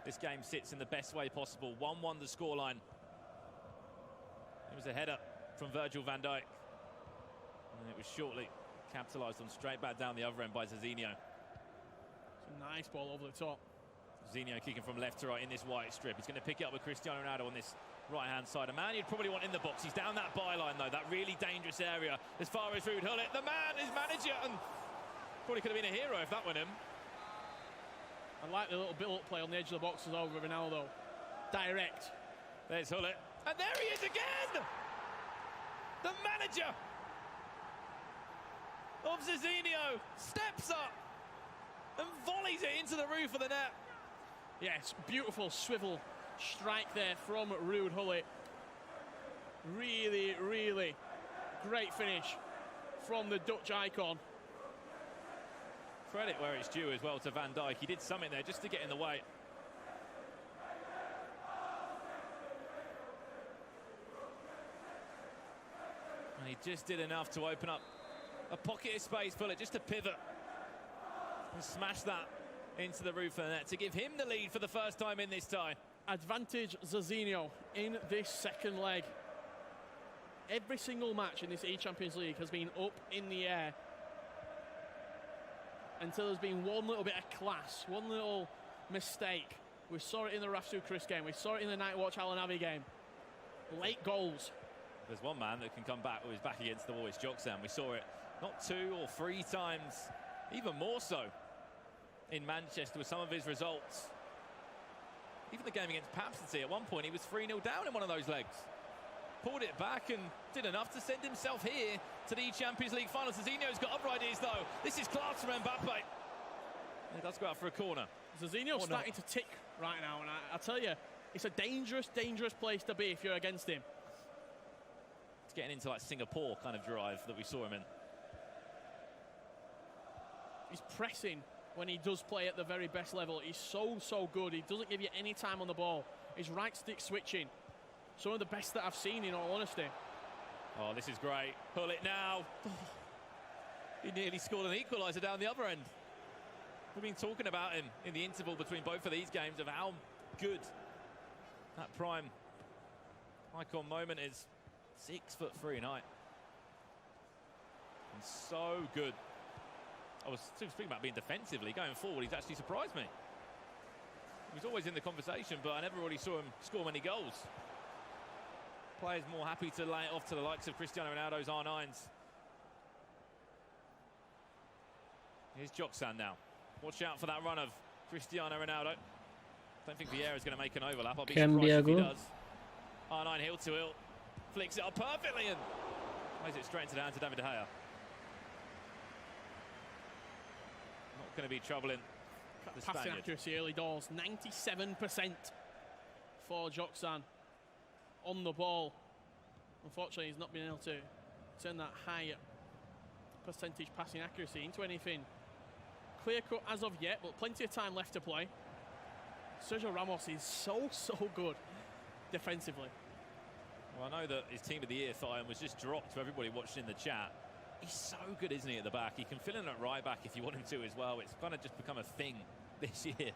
this game sits in the best way possible. 1-1 the scoreline. It was a header from Virgil van Dijk. And it was shortly capitalised on straight back down the other end by Zezinho. It's a nice ball over the top. Zezinho kicking from left to right in this white strip. He's going to pick it up with Cristiano Ronaldo on this right-hand side. A man you'd probably want in the box. He's down that byline, though, that really dangerous area as far as Ruud Hullet. The man is manager, and probably could have been a hero if that went him. I like the little build-up play on the edge of the box as over Ronaldo. Direct. There's Hullet. And there he is again! The manager of Zezinho steps up and volleys it into the roof of the net. Yes, beautiful swivel strike there from Ruud Hullet. Really, really great finish from the Dutch icon. Credit where it's due as well to Van Dijk. He did something there just to get in the way. And he just did enough to open up a pocket of space, Bullet, just to pivot and smash that into the roof of the net to give him the lead for the first time in this tie. Advantage Zezinho in this second leg. Every single match in this eChampions League has been up in the air until there's been one little bit of class, one little mistake. We saw it in the Rafsou Chris game. We saw it in the NightWatch AlanAvi game. Late goals. There's one man that can come back with his back against the wall. It's Joksan. We saw it not 2 or 3 times, even more so in Manchester with some of his results. Even the game against Papsity, at one point he was 3-0 down in one of those legs. Pulled it back and did enough to send himself here to the Champions League finals. Zezinho's got other ideas though. This is class from Mbappe. He does go out for a corner. Zezinho's starting to tick right now, and I tell you, it's a dangerous, dangerous place to be if you're against him. It's getting into like Singapore kind of drive that we saw him in. He's pressing when he does play at the very best level. He's so good. He doesn't give you any time on the ball. His right stick switching, some of the best that I've seen, in all honesty. Oh, this is great. Pull it now. He nearly scored an equaliser down the other end. We've been talking about him in the interval between both of these games of how good that prime icon moment is. 6'3" height. And so good. I was speaking about being defensively. Going forward, he's actually surprised me. He was always in the conversation, but I never really saw him score many goals. Players more happy to lay it off to the likes of Cristiano Ronaldo's R9s. Here's Joksan now. Watch out for that run of Cristiano Ronaldo. Don't think Vieira's going to make an overlap. I'll be surprised if he does. R9 heel to heel. Flicks it up perfectly and plays it straight into the hands of David De Gea. Not going to be troubling the Passing Spaniard. accuracy early doors, 97% for Joksan on the ball. Unfortunately, he's not been able to turn that high percentage passing accuracy into anything clear cut as of yet, but plenty of time left to play. Sergio Ramos is so good defensively. Well, I know that his team of the year thought was just dropped to everybody watching in the chat. He's so good, isn't he, at the back? He can fill in at right back if you want him to as well. It's kind of just become a thing this year.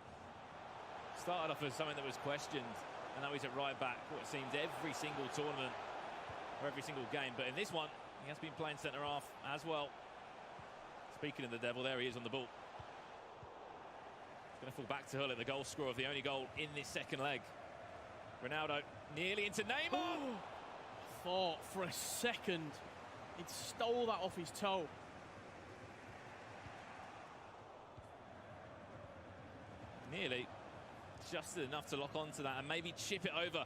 Started off as something that was questioned, and now he's at right back, what seems every single tournament or every single game. But in this one, he has been playing centre half as well. Speaking of the devil, there he is on the ball. He's going to fall back to Hullet, the goal scorer of the only goal in this second leg. Ronaldo nearly into Neymar. Thought for a second he'd stole that off his toe. Nearly just enough to lock onto that and maybe chip it over.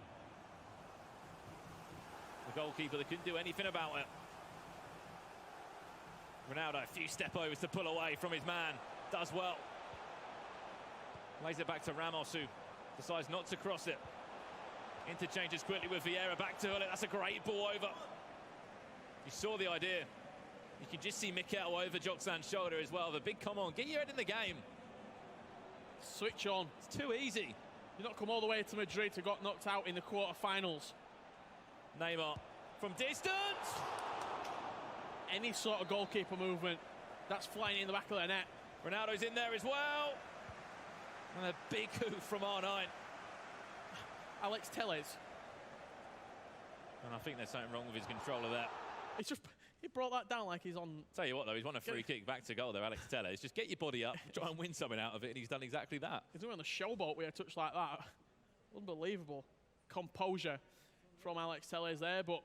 The goalkeeper that couldn't do anything about it. Ronaldo, a few step overs to pull away from his man. Does well. Lays it back to Ramos, who decides not to cross it. Interchanges quickly with Vieira, back to Hullet. That's a great ball over. You saw the idea. You can just see Mikel over Joksan's shoulder as well. The big come on, get your head in the game. Switch on. It's too easy. You've not come all the way to Madrid to got knocked out in the quarterfinals. Neymar from distance. Any sort of goalkeeper movement, that's flying in the back of the net. Ronaldo's in there as well. And a big coup from R9. Alex Telles. And I think there's something wrong with his control of that. It's just, he brought that down like he's on. Tell you what though, he's won a free kick back to goal there, Alex Telles. Just get your body up, try and win something out of it, and he's done exactly that. He's doing on the showboat with a touch like that. Unbelievable composure from Alex Telles there, but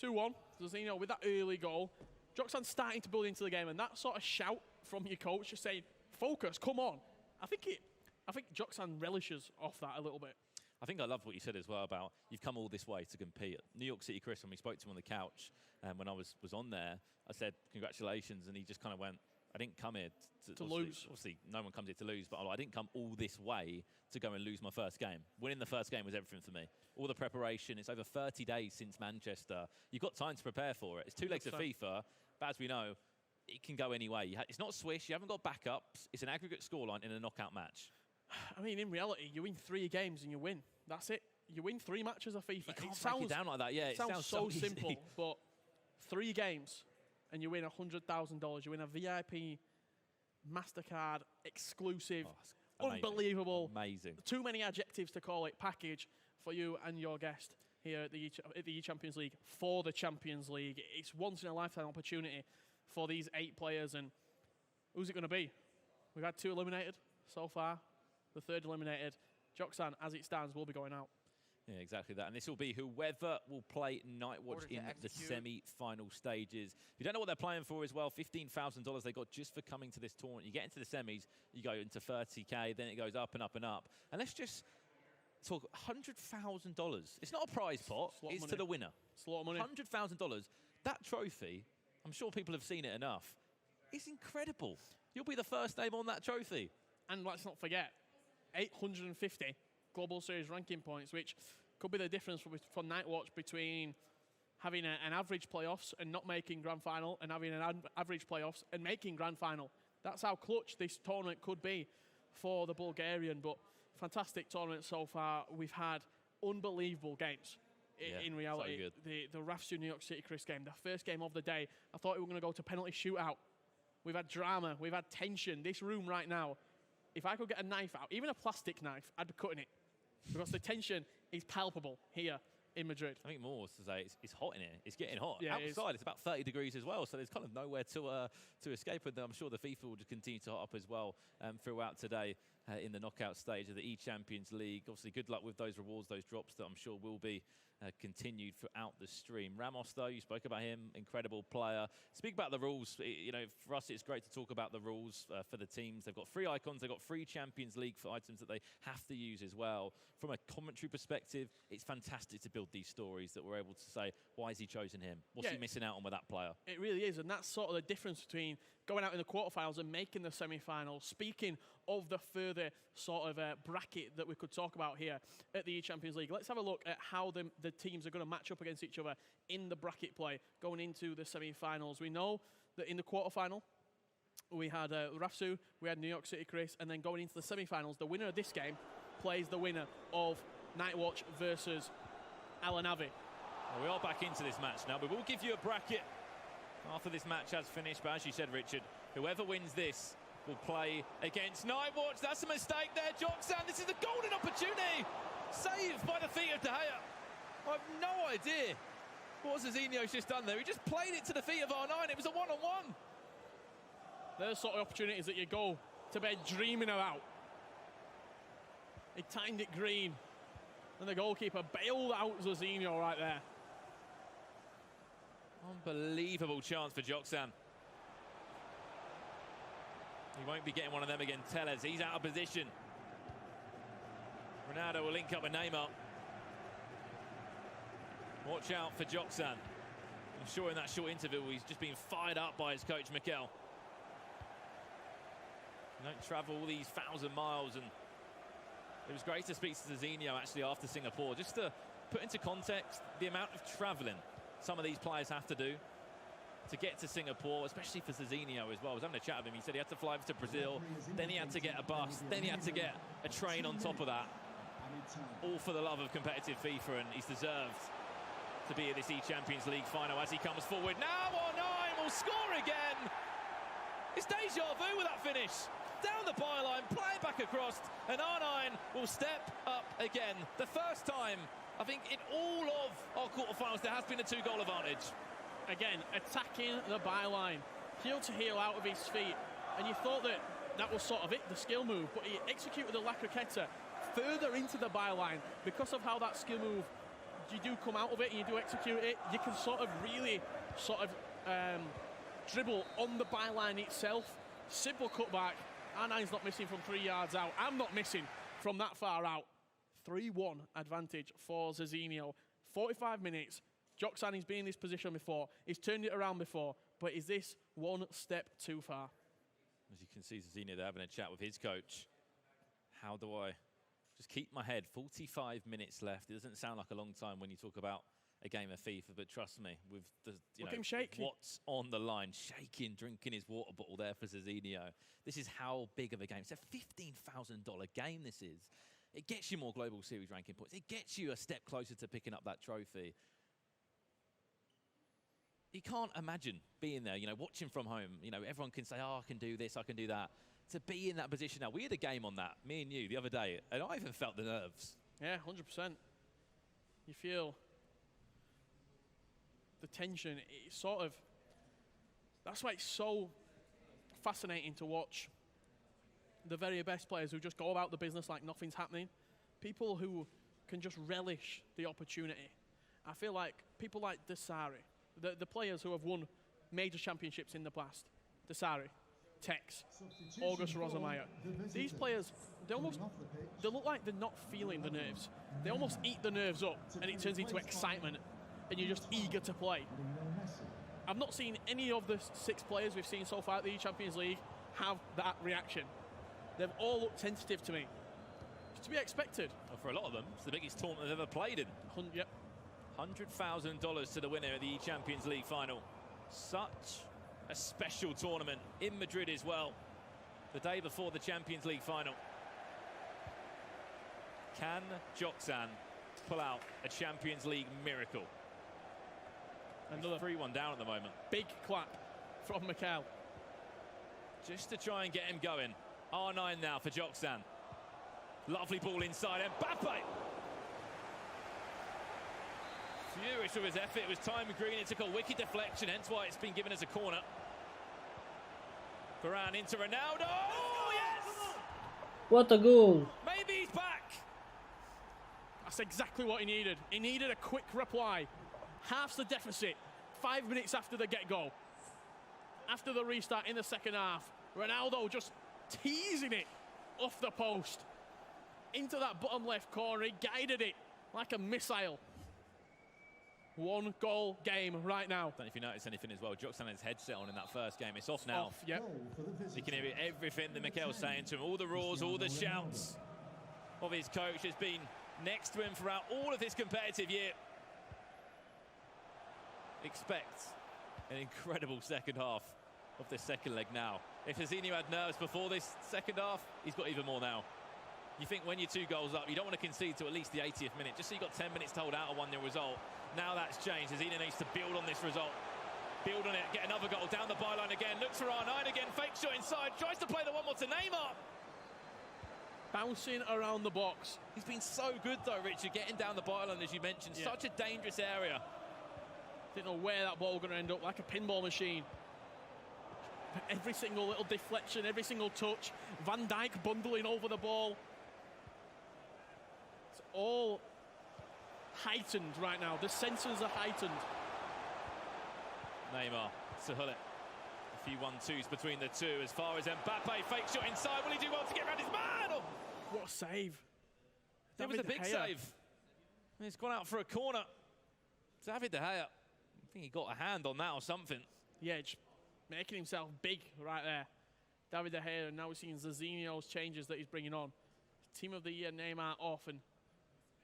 2-1. Zezinho with that early goal. Joksan's starting to build into the game, and that sort of shout from your coach just saying, focus, come on. I think Joksan relishes off that a little bit. I think I love what you said as well about you've come all this way to compete. New York City Chris, when we spoke to him on the couch, and when I was on there, I said, congratulations, and he just kind of went, I didn't come here to lose. Obviously, no one comes here to lose, but I didn't come all this way to go and lose my first game. Winning the first game was everything for me. All the preparation, it's over 30 days since Manchester. You've got time to prepare for it. It's 2 legs of FIFA, but as we know, it can go any way. It's not swish, you haven't got backups. It's an aggregate scoreline in a knockout match. I mean, in reality, you win 3 games and you win. That's it. You win 3 matches of FIFA. You can't break it down like that, yeah. It sounds so simple, but 3 games and you win $100,000. You win a VIP MasterCard exclusive, unbelievable, amazing. Too many adjectives to call it, package for you and your guest here at the eChampions League for the Champions League. It's once in a lifetime opportunity for these 8 players, and who's it going to be? We've had 2 eliminated so far. The 3rd eliminated, Joksan, as it stands, will be going out. Yeah, exactly that. And this will be whoever will play NightWatch in the semi-final stages. If you don't know what they're playing for as well, $15,000 they got just for coming to this tournament. You get into the semis, you go into 30K, then it goes up and up and up. And let's just talk $100,000. It's not a prize pot, it's to the winner. It's a lot of money. $100,000. That trophy, I'm sure people have seen it enough, it's incredible. You'll be the first name on that trophy. And let's not forget, 850 Global Series ranking points, which could be the difference for NightWatch between having an average playoffs and not making Grand Final, and having an average playoffs and making Grand Final. That's how clutch this tournament could be for the Bulgarian, but fantastic tournament so far. We've had unbelievable games. In reality, so good. The Rafsou New York City Chris game, the first game of the day, I thought we were going to go to penalty shootout. We've had drama, we've had tension. This room right now, if I could get a knife out, even a plastic knife, I'd be cutting it. Because the tension is palpable here in Madrid. I think more to say it's hot in here. It's getting hot. Yeah, outside, it's about 30 degrees as well, so there's kind of nowhere to escape. And I'm sure the FIFA will just continue to hot up as well throughout today in the knockout stage of the eChampions League. Obviously, good luck with those rewards, those drops that I'm sure will be continued throughout the stream. Ramos, though, you spoke about him, incredible player. Speak about the rules. You know, for us, it's great to talk about the rules for the teams. They've got 3 icons. They've got 3 Champions League for items that they have to use as well. From a commentary perspective, it's fantastic to build these stories that we're able to say, why has he chosen him? What's he missing out on with that player? It really is, and that's sort of the difference between going out in the quarterfinals and making the semi-finals. Speaking of the further sort of bracket that we could talk about here at the eChampions League, let's have a look at how the teams are going to match up against each other in the bracket play going into the semi-finals. We know that in the quarterfinal, we had Rafsou, we had New York City Chris, and then going into the semi-finals, the winner of this game plays the winner of NightWatch versus AlanAvi. Well, we are back into this match now, but we'll give you a bracket after this match has finished. But as you said, Richard, whoever wins this will play against NightWatch. That's a mistake there, Joksan. This is a golden opportunity. Saved by the feet of De Gea. I have no idea what Zezinho's just done there. He just played it to the feet of R9. It was a one-on-one. Those sort of opportunities that you go to bed dreaming about. He timed it green, and the goalkeeper bailed out Zezinho right there. Unbelievable chance for Joksan. He won't be getting one of them again. Tellez, he's out of position. Ronaldo will link up with Neymar. Watch out for Joksan. I'm sure in that short interval he's just being fired up by his coach, Mikel. You don't travel all these 1,000 miles, and it was great to speak to Zezinho actually after Singapore, just to put into context the amount of travelling some of these players have to do to get to Singapore, especially for Zezinho as well. I was having a chat with him. He said he had to fly over to Brazil, then he had to get a bus, then he had to get a train on top of that. All for the love of competitive FIFA, and he's deserved to be at this eChampions League final as he comes forward. Now R9 will score again. It's deja vu with that finish. Down the byline, play it back across, and R9 will step up again. The first time, I think, in all of our quarterfinals, there has been a 2-goal advantage. Again, attacking the byline, heel to heel out of his feet, and you thought that was sort of it, the skill move, but he executed the La Croqueta further into the byline. Because of how that skill move, you do come out of it and you do execute it, you can sort of really dribble on the byline itself. Simple cutback. R9's not missing from 3 yards out. I'm not missing from that far out. 3-1 advantage for Zezinho. 45 minutes. Joksan has been in this position before. He's turned it around before. But is this one step too far? As you can see, Zezinho, they're having a chat with his coach. How do I just keep my head? 45 minutes left. It doesn't sound like a long time when you talk about a game of FIFA, but trust me, with the what's on the line, shaking, drinking his water bottle there for Zezinho. This is how big of a game. It's a $15,000 game, this is. It gets you more Global Series ranking points. It gets you a step closer to picking up that trophy. you can't imagine being there, you know, watching from home. You know, everyone can say, oh, I can do this, I can do that. To be in that position now. We had a game on that, me and you, the other day, and I even felt the nerves. Yeah, 100%. You feel the tension. It's sort of, that's why it's so fascinating to watch the very best players who just go about the business like nothing's happening. People who can just relish the opportunity. I feel like people like Desari, the players who have won major championships in the past, Desari, Tex, August Rosemeyer. These players, they look like they're not feeling the nerves. They almost eat the nerves up and it turns into excitement and you're just eager to play. I've not seen any of the 6 players we've seen so far at the eChampions League have that reaction. They've all looked tentative to me. It's to be expected. Well, for a lot of them, it's the biggest tournament they've ever played in. Yep. $100,000 to the winner of the eChampions League final. Such a special tournament in Madrid as well, the day before the Champions League final. Can Joksan pull out a Champions League miracle? Another 3-1 down at the moment. Big clap from Mkers. Just to try and get him going. R9 now for Joksan. Lovely ball inside, Mbappe! Furious with his effort. It was time green. It took a wicked deflection, hence why it's been given as a corner. Varane into Ronaldo. Oh, yes! What a goal! Maybe he's back. That's exactly what he needed. He needed a quick reply. Halves the deficit. 5 minutes after the get-go. After the restart in the second half. Ronaldo just teasing it off the post. Into that bottom left corner. He guided it like a missile. 1 goal game right now. Don't know if you noticed anything as well. Joksan had his headset on in that first game. It's off now. Yep. You can hear everything that Mkers saying to him. All the roars, all the shouts of his coach has been next to him throughout all of this competitive year. Expect an incredible second half of this second leg now. If Zezinho had nerves before this second half, he's got even more now. You think when you're 2 goals up, you don't want to concede to at least the 80th minute, just so you've got 10 minutes to hold out a 1-0 result. Now that's changed. Zezinho needs to build on this result. Build on it, get another goal, down the byline again, looks for R9 again, fake shot inside, tries to play the one more to Neymar. Bouncing around the box. He's been so good though, Richard, getting down the byline, as you mentioned. Yeah. Such a dangerous area. Didn't know where that ball was going to end up, like a pinball machine. Every single little deflection, every single touch. Van Dijk bundling over the ball. It's all heightened right now. The sensors are heightened. Neymar, Sahullet. A few 1-2s between the two. As far as Mbappe, fake shot inside. Will he do well to get around his man? Oh. What a save. It was a big save. He's gone out for a corner. David De Gea. I think he got a hand on that or something. Yeah, just making himself big right there. David De Gea, and now we're seeing Zezinho's changes that he's bringing on. Team of the year, Neymar off, and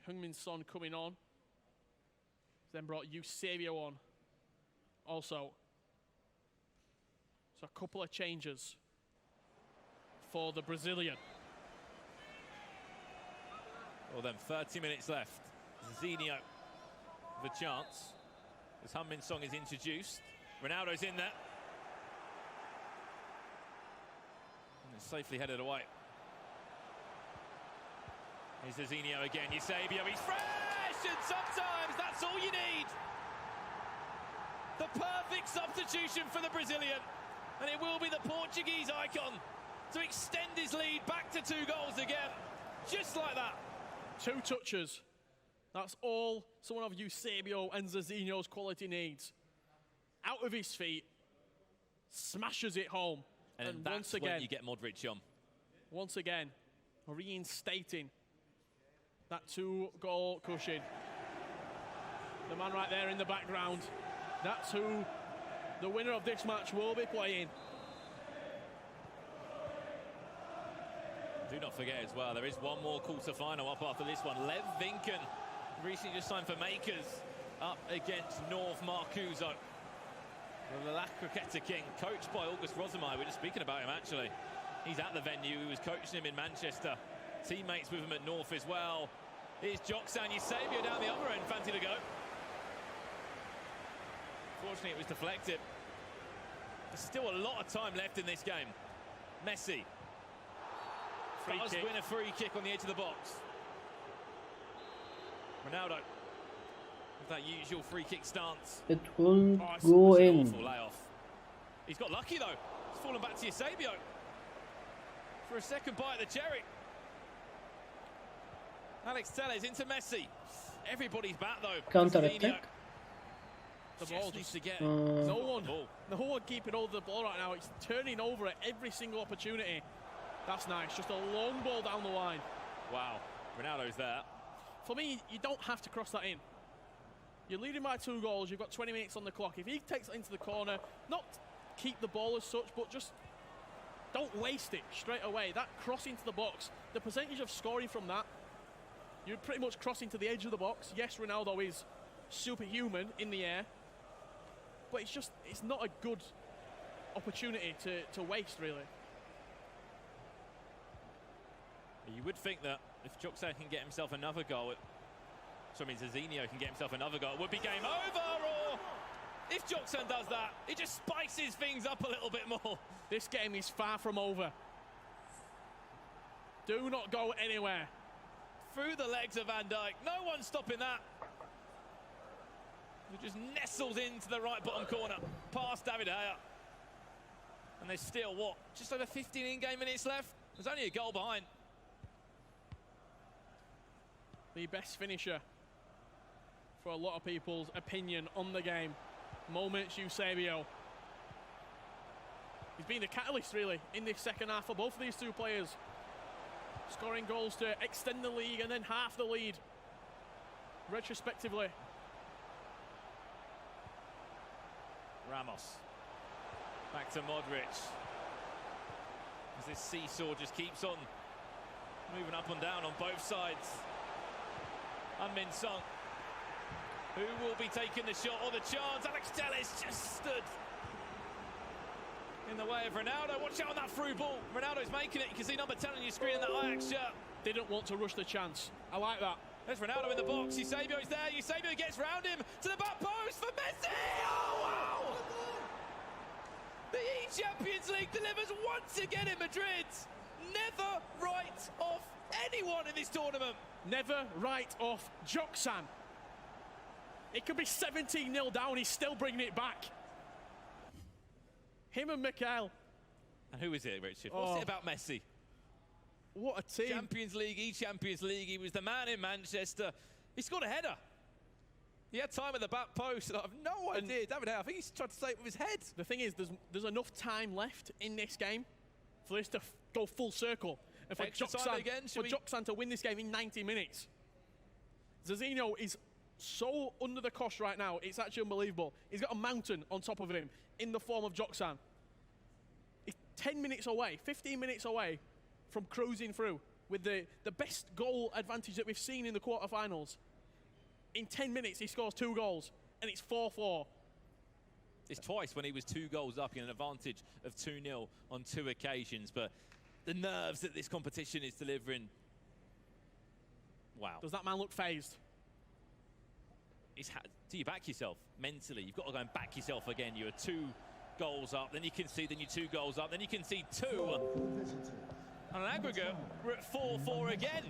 Heung-min Son coming on. Then brought Eusebio on also. So a couple of changes for the Brazilian. Well then, 30 minutes left. Zezinho with a chance. As Heung-min Son is introduced. Ronaldo's in there. And it's safely headed away. Here's Zezinho again. Eusebio, he's fresh! And sometimes that's all you need. The perfect substitution for the Brazilian. And it will be the Portuguese icon to extend his lead back to 2 goals again. Just like that. 2 touches. That's all someone of Eusebio and Zezinho's quality needs. Out of his feet, smashes it home. And that's once again, when you get Modric on. Once again, reinstating that 2-goal cushion. The man right there in the background, that's who the winner of this match will be playing. Do not forget as well, there is one more quarter-final up after this one. Lev Vinken, recently just signed for Mkers, up against North Marcuzo. The La Croqueta King, coached by August Rosemeyer. We were just speaking about him, actually. He's at the venue. He was coaching him in Manchester. Teammates with him at North as well. Here's Joksan, Eusebio down the other end. Fancy to go. Unfortunately, it was deflected. There's still a lot of time left in this game. Messi does win a free kick on the edge of the box. Ronaldo with that usual free kick stance. It won't it's go an in. awful layoff. He's got lucky though. It's fallen back to Eusebio for a second bite of the cherry. Alex Telles into Messi. Everybody's back though. Counter Zezinho. attack. The ball Just needs to get no one keeping hold of the ball right now. It's turning over at every single opportunity. That's nice. Just a long ball down the line. Wow, Ronaldo's there. For me, you don't have to cross that in. You're leading by 2 goals. You've got 20 minutes on the clock. If he takes it into the corner, not keep the ball as such, but just don't waste it straight away. That cross into the box, the percentage of scoring from that, you're pretty much crossing to the edge of the box. Yes, Ronaldo is superhuman in the air, but it's not a good opportunity to waste, really. You would think that if Joksan can get himself another goal, Zezinho can get himself another goal, it would be game over. Or if Joksan does that, it just spices things up a little bit more. This game is far from over. Do not go anywhere. Through the legs of Van Dijk. No one's stopping that. He just nestles into the right bottom corner, past David Gea. And there's still, what, just over 15 in-game minutes left? There's only a goal behind. The best finisher, for a lot of people's opinion, on the game. Moments Eusebio. He's been the catalyst, really, in this second half for both of these two players. Scoring goals to extend the league and then half the lead, retrospectively. Ramos. Back to Modric. As this seesaw just keeps on moving up and down on both sides. Min Sung, who will be taking the shot or the chance? Alex Telles just stood in the way of Ronaldo. Watch out on that through ball. Ronaldo's making it. You can see number 10 on your screen in that Ajax shirt. Didn't want to rush the chance. I like that. There's Ronaldo in the box. Eusebio's there. Eusebio gets round him to the back post for Messi. Oh, wow! The eChampions League delivers once again in Madrid. Never write off anyone in this tournament. Never write off Joksan. It could be 17-0 down. He's still bringing it back. Him and Mkers. And who is it, Richard? What's it about Messi? What a team. Champions League, eChampions League. He was the man in Manchester. He scored a header. He had time at the back post. I have no idea. David Gea, I think he's tried to save it with his head. The thing is, there's enough time left in this game for this to go full circle. And for Joksan to win this game in 90 minutes. Zezinho is so under the cosh right now. It's actually unbelievable. He's got a mountain on top of him in the form of Joksan. He's 10 minutes away, 15 minutes away from cruising through with the best goal advantage that we've seen in the quarterfinals. In 10 minutes, he scores 2 goals, and it's 4-4. It's twice when he was 2 goals up in an advantage of 2-0 on 2 occasions, but the nerves that this competition is delivering. Wow. Does that man look phased? Do you back yourself mentally? You've got to go and back yourself again. You are 2 goals up, then you concede, then you're 2 goals up, then you concede 2. On an aggregate, we're at 4-4 again.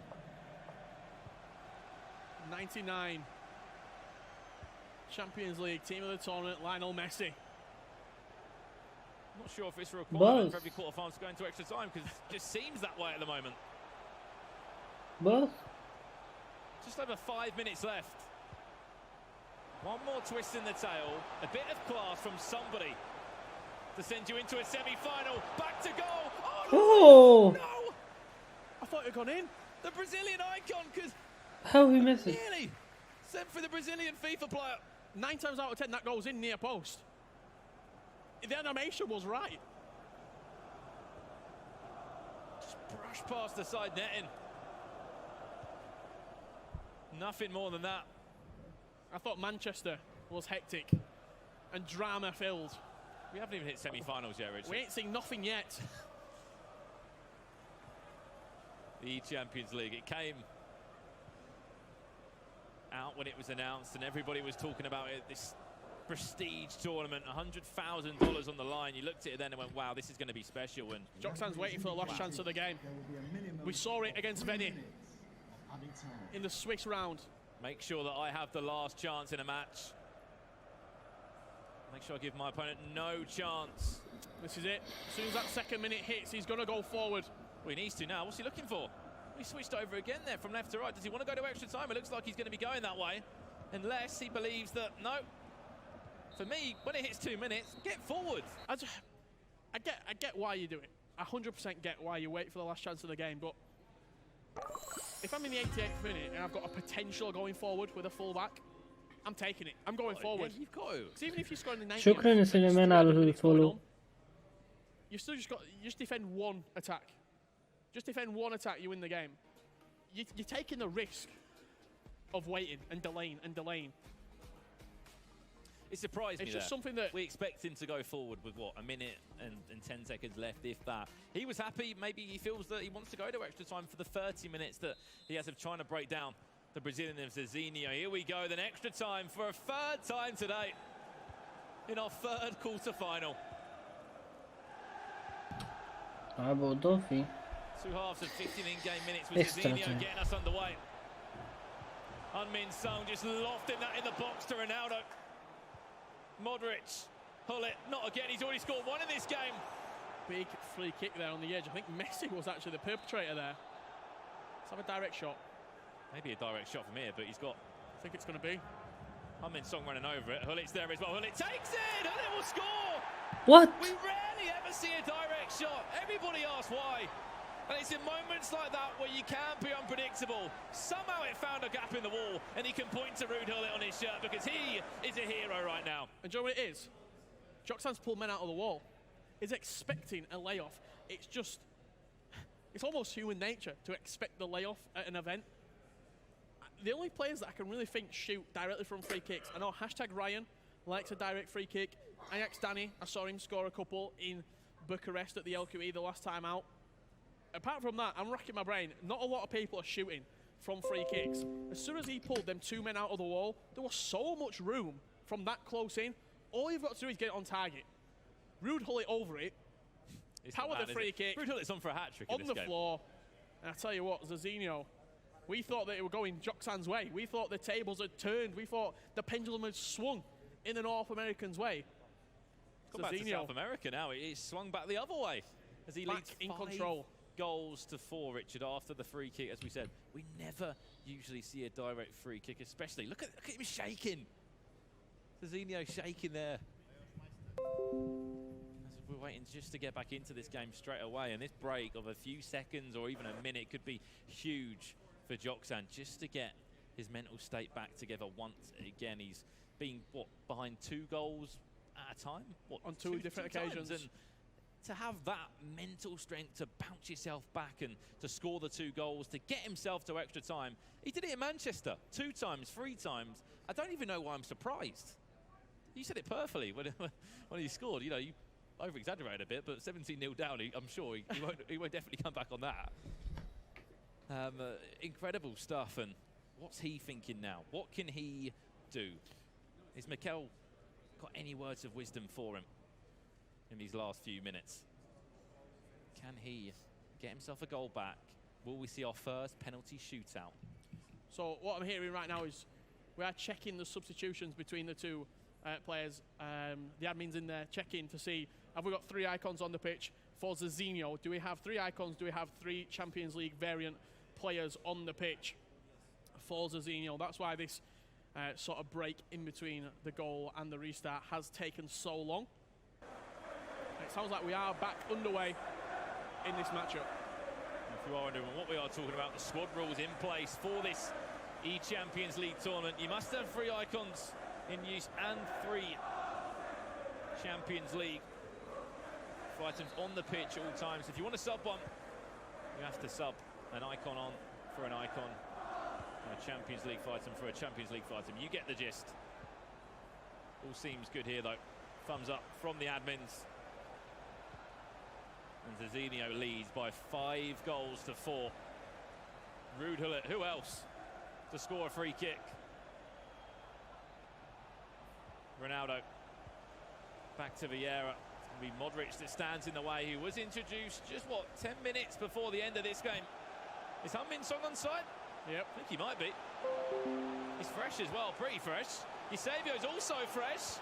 99. Champions League, team of the tournament, Lionel Messi. Not sure if it's a requirement for every quarterfinal to go into extra time, because it just seems that way at the moment. Both. Just over 5 minutes left. One more twist in the tail. A bit of class from somebody to send you into a semi-final. Back to goal. Oh, no! I thought it had gone in. The Brazilian icon could How he missed it? nearly sent for the Brazilian FIFA player. 9 times out of 10, that goes in near post. The animation was right. Just brushed past the side netting. Nothing more than that. I thought Manchester was hectic and drama-filled. We haven't even hit semi-finals yet, Richard. We ain't seen nothing yet. The Champions League, it came out when it was announced and everybody was talking about it. This prestige tournament, $100,000 on the line. You looked at it then and went, wow, this is going to be special. And Joksan's waiting for the last chance of the game. We saw it against Veni in the Swiss round. Make sure that I have the last chance in a match. Make sure I give my opponent no chance. This is it. As soon as that second minute hits, he's going to go forward. Well, he needs to now. What's he looking for? He switched over again there from left to right. Does he want to go to extra time? It looks like he's going to be going that way. Unless he believes that, no. For me, when it hits 2 minutes, get forward. I get why you do it. I 100% get why you wait for the last chance of the game, but if I'm in the 88th minute and I've got a potential going forward with a fullback, I'm taking it. I'm going forward. Yeah, you've got to. Because even if you score in the 90th, شكرا يا سليمان على الفولو. you still just defend one attack. Just defend one attack, you win the game. You're taking the risk of waiting and delaying and delaying. It surprised me. It's just something that we expect him to go forward with what, a minute and 10 seconds left, if that. He was happy. Maybe he feels that he wants to go to extra time for the 30 minutes that he has of trying to break down the Brazilian of Zezinho. Here we go, then extra time for a third time today in our third quarterfinal. عبودوفي. 2 halves of 15 in-game minutes with Zezinho getting us underway. Unmin Sung just lofting that in the box to Ronaldo. Modric, Hullet, not again, he's already scored one in this game. Big free kick there on the edge. I think Messi was actually the perpetrator there. Let's have a direct shot. Maybe a direct shot from here, but he's got... I think it's going to be. Unmin Sung running over it. Hullet's there as well. Hullet takes it! Hullet will score! What? We rarely ever see a direct shot. Everybody asks why. And it's in moments like that where you can be unpredictable. Somehow it found a gap in the wall, and he can point to Ruud Hullet on his shirt because he is a hero right now. And do you know what it is? Joksan's pulled men out of the wall. He's expecting a layoff. It's just, it's almost human nature to expect the layoff at an event. The only players that I can really think shoot directly from free kicks, I know #Ryan likes a direct free kick. Ajax Danny, I saw him score a couple in Bucharest at the LQE the last time out. Apart from that, I'm racking my brain. Not a lot of people are shooting from free kicks. As soon as he pulled them 2 men out of the wall, there was so much room from that close in. All you've got to do is get it on target. Ruud Hullet over it. Power the free kick. Ruud Hullet's on for a hat-trick on the floor. And I tell you what, Zezinho, we thought that it were going Joksan's way. We thought the tables had turned. We thought the pendulum had swung in the North Americans' way. Come back to South America now. It's swung back the other way as he leads in control. Goals to 4, Richard, after the free kick. As we said, we never usually see a direct free kick, especially. Look at him shaking. Zezinho shaking there. As we're waiting just to get back into this game straight away, and this break of a few seconds or even a minute could be huge for Joksan just to get his mental state back together once again. He's been, what, behind 2 goals at a time? What, on two different occasions. And to have that mental strength to bounce yourself back and to score the 2 goals, to get himself to extra time. He did it in Manchester 2 times, 3 times. I don't even know why I'm surprised. You said it perfectly when he scored. You know, you over-exaggerated a bit, but 17-0 down, I'm sure he won't definitely come back on that. Incredible stuff, and what's he thinking now? What can he do? Is Mikel got any words of wisdom for him in these last few minutes? Can he get himself a goal back? Will we see our first penalty shootout? So what I'm hearing right now is we are checking the substitutions between the 2 players. The admin's in there checking to see, have we got 3 icons on the pitch for Zezinho? Do we have 3 icons? Do we have 3 Champions League variant players on the pitch for Zezinho? That's why this sort of break in between the goal and the restart has taken so long. It sounds like we are back underway in this matchup. If you are wondering what we are talking about, the squad rules in place for this eChampions League tournament. You must have 3 icons in use and 3 Champions League items on the pitch at all times. If you want to sub one, you have to sub an icon on for an icon, and a Champions League item for a Champions League item. You get the gist. All seems good here, though. Thumbs up from the admins. And Zezinho leads by 5 goals to 4. Ruud Hullet, who else to score a free kick? Ronaldo. Back to Vieira. It's going to be Modric that stands in the way. He was introduced just, what, 10 minutes before the end of this game. Is Heung-min Son on side? Yep. I think he might be. He's fresh as well, pretty fresh. Eusebio's also fresh.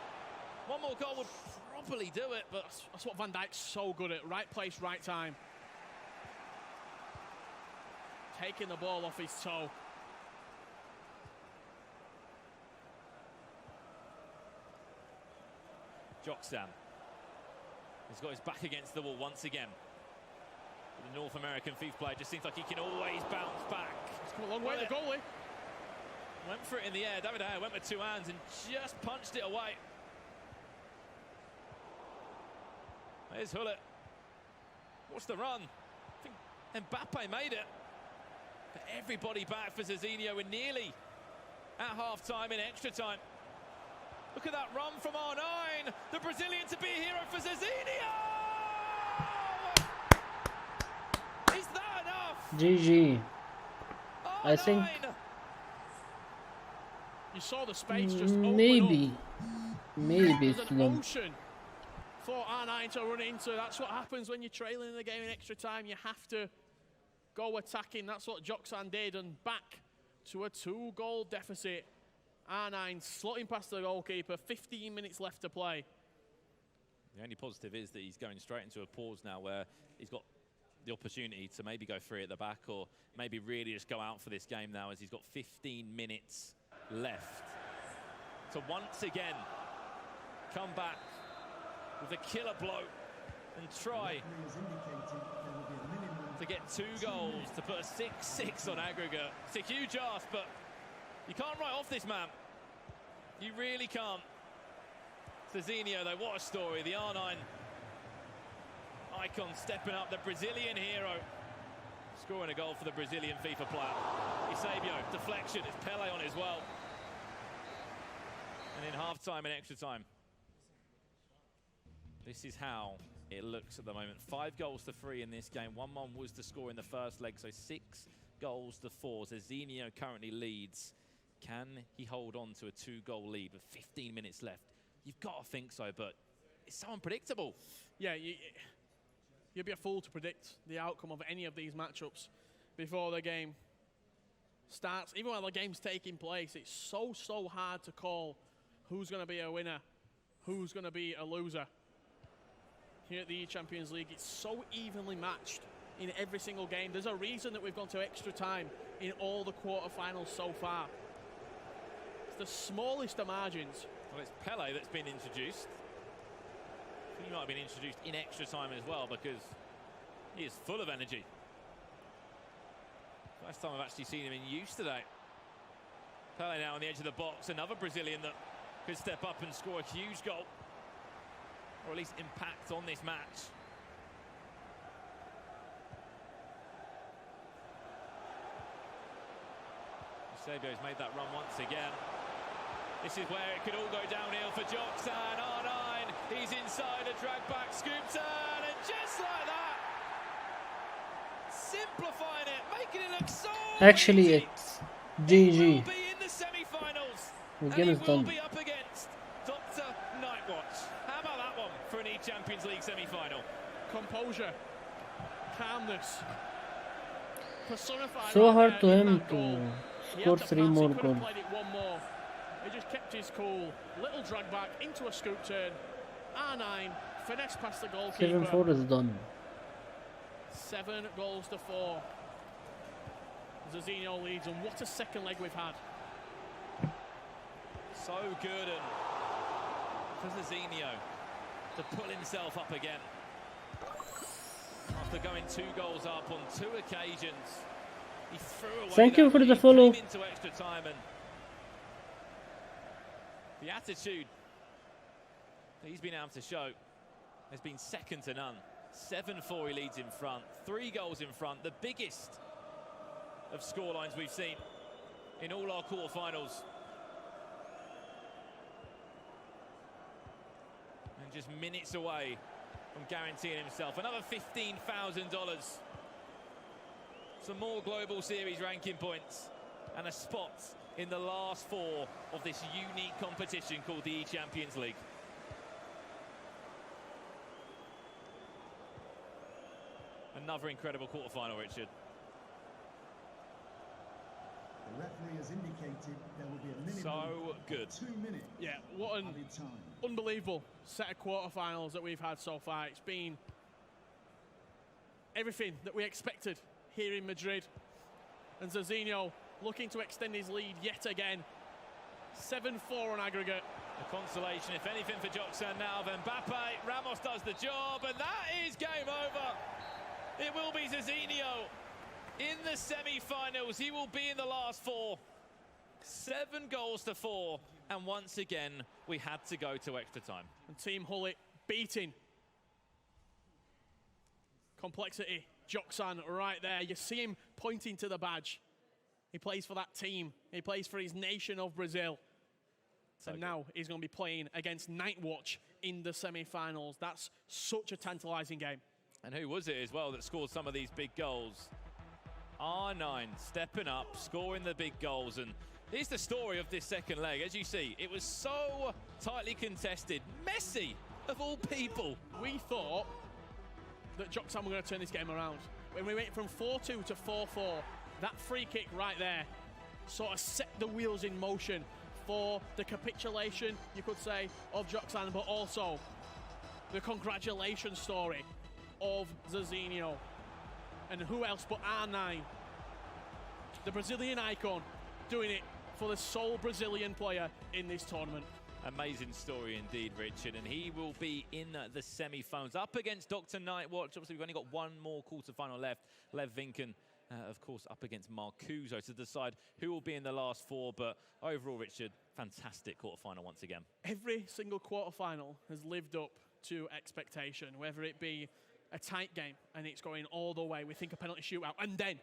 One more goal would probably do it, but that's what Van Dijk's so good at. Right place, right time. Taking the ball off his toe. Joksan. He's got his back against the wall once again. The North American FIFA player just seems like he can always bounce back. He's come a long way, the goalie. Went for it in the air. David Ayer went with two hands and just punched it away. There's Hullet. What's the run? I think Mbappe made it. But everybody back for Zezinho. We're nearly at half-time in extra time. Look at that run from R9. The Brazilian to be a hero for Zezinho! Is that enough? GG. I think you saw the space just open maybe There's it's an long. ocean for R9 to run into. That's what happens when you're trailing in the game in extra time. You have to go attacking. That's what Joksan did, and back to a 2-goal deficit. R9 slotting past the goalkeeper, 15 minutes left to play. The only positive is that he's going straight into a pause now where he's got the opportunity to maybe go free at the back or maybe really just go out for this game now as he's got 15 minutes left. To once again come back with a killer blow and try to get 2 goals to put a 6-6 on aggregate. It's a huge ask, but you can't write off this man. You really can't. Zezinho, though, what a story. The R9 icon stepping up, the Brazilian hero. Scoring a goal for the Brazilian FIFA player. Eusebio, deflection, it's Pele on as well. And in half-time and extra time. This is how it looks at the moment. 5 goals to 3 in this game. 1-1 was the score in the first leg, so 6 goals to 4. Zezinho currently leads. Can he hold on to a 2-goal lead with 15 minutes left? You've got to think so, but it's so unpredictable. Yeah, you'd be a fool to predict the outcome of any of these matchups before the game starts. Even while the game's taking place, it's so hard to call who's going to be a winner, who's going to be a loser. Here at the eChampions League, it's so evenly matched in every single game. There's a reason that we've gone to extra time in all the quarterfinals so far. It's the smallest of margins. Well, it's Pele that's been introduced. He might have been introduced in extra time as well because he is full of energy. First time I've actually seen him in use today. Pele now on the edge of the box, another Brazilian that could step up and score a huge goal, or at least impact on this match. Eusebio's made that run once again. This is where it could all go downhill for Joksan. R9, he's inside a drag back scoop turn, and just like that, simplifying it, making it look so Actually, easy. it's Will GG. be in the semi-finals, The and game he is will done. be up against DrNightWatch. How about that one for an eChampions League semi-final? Composure, calmness, personified. So right hard there to in him that goal. to He score had the 3 pass, he more could have goals. played it one more. He just kept his cool. Little drag back into a scoop turn. R9 finesse past the goalkeeper. 7-4 is done. 7 goals to 4. Zezinho leads, and what a second leg we've had. So good, and for Zezinho to pull himself up again after going 2 goals up on 2 occasions. He threw away Thank you that for the lead, follow. came into extra time, and the attitude that he's been able to show has been second to none. 7-4 he leads in front, 3 goals in front, the biggest of scorelines we've seen in all our quarterfinals. And just minutes away from guaranteeing himself another $15,000. Some more global series ranking points and a spot in the last 4 of this unique competition called the eChampions League. Another incredible quarterfinal, Richard. The referee has indicated there will be a minimum So good. of 2 minutes. Yeah, what an unbelievable set of quarterfinals that we've had so far. It's been everything that we expected here in Madrid. And Zezinho looking to extend his lead yet again. 7-4 on aggregate. A consolation, if anything, for Joksan now. Then Mbappe, Ramos does the job, and that is game over. It will be Zezinho in the semi-finals. He will be in the last 4. 7 goals to 4, and once again, we had to go to extra time. And Team Hullet beating Complexity. Joksan right there. You see him pointing to the badge. He plays for that team. He plays for his nation of Brazil. So and now he's going to be playing against DrNightWatch in the semi-finals. That's such a tantalizing game. And who was it as well that scored some of these big goals? R9 stepping up, scoring the big goals. And here's the story of this second leg. As you see, it was so tightly contested. Messi, of all people. We thought that Joksan were going to turn this game around. When we went from 4-2 to 4-4, that free kick right there sort of set the wheels in motion for the capitulation, you could say, of Joksan, but also the congratulations story of Zezinho. And who else but R9, the Brazilian icon, doing it for the sole Brazilian player in this tournament. Amazing story indeed, Richard, and he will be in the semi-finals up against DrNightWatch. Obviously, we've only got one more quarter-final left. Lev Vinken, of course, up against Marcuzo to decide who will be in the last 4. But overall, Richard, fantastic quarter-final once again. Every single quarter-final has lived up to expectation, whether it be a tight game and it's going all the way. We think a penalty shootout, and then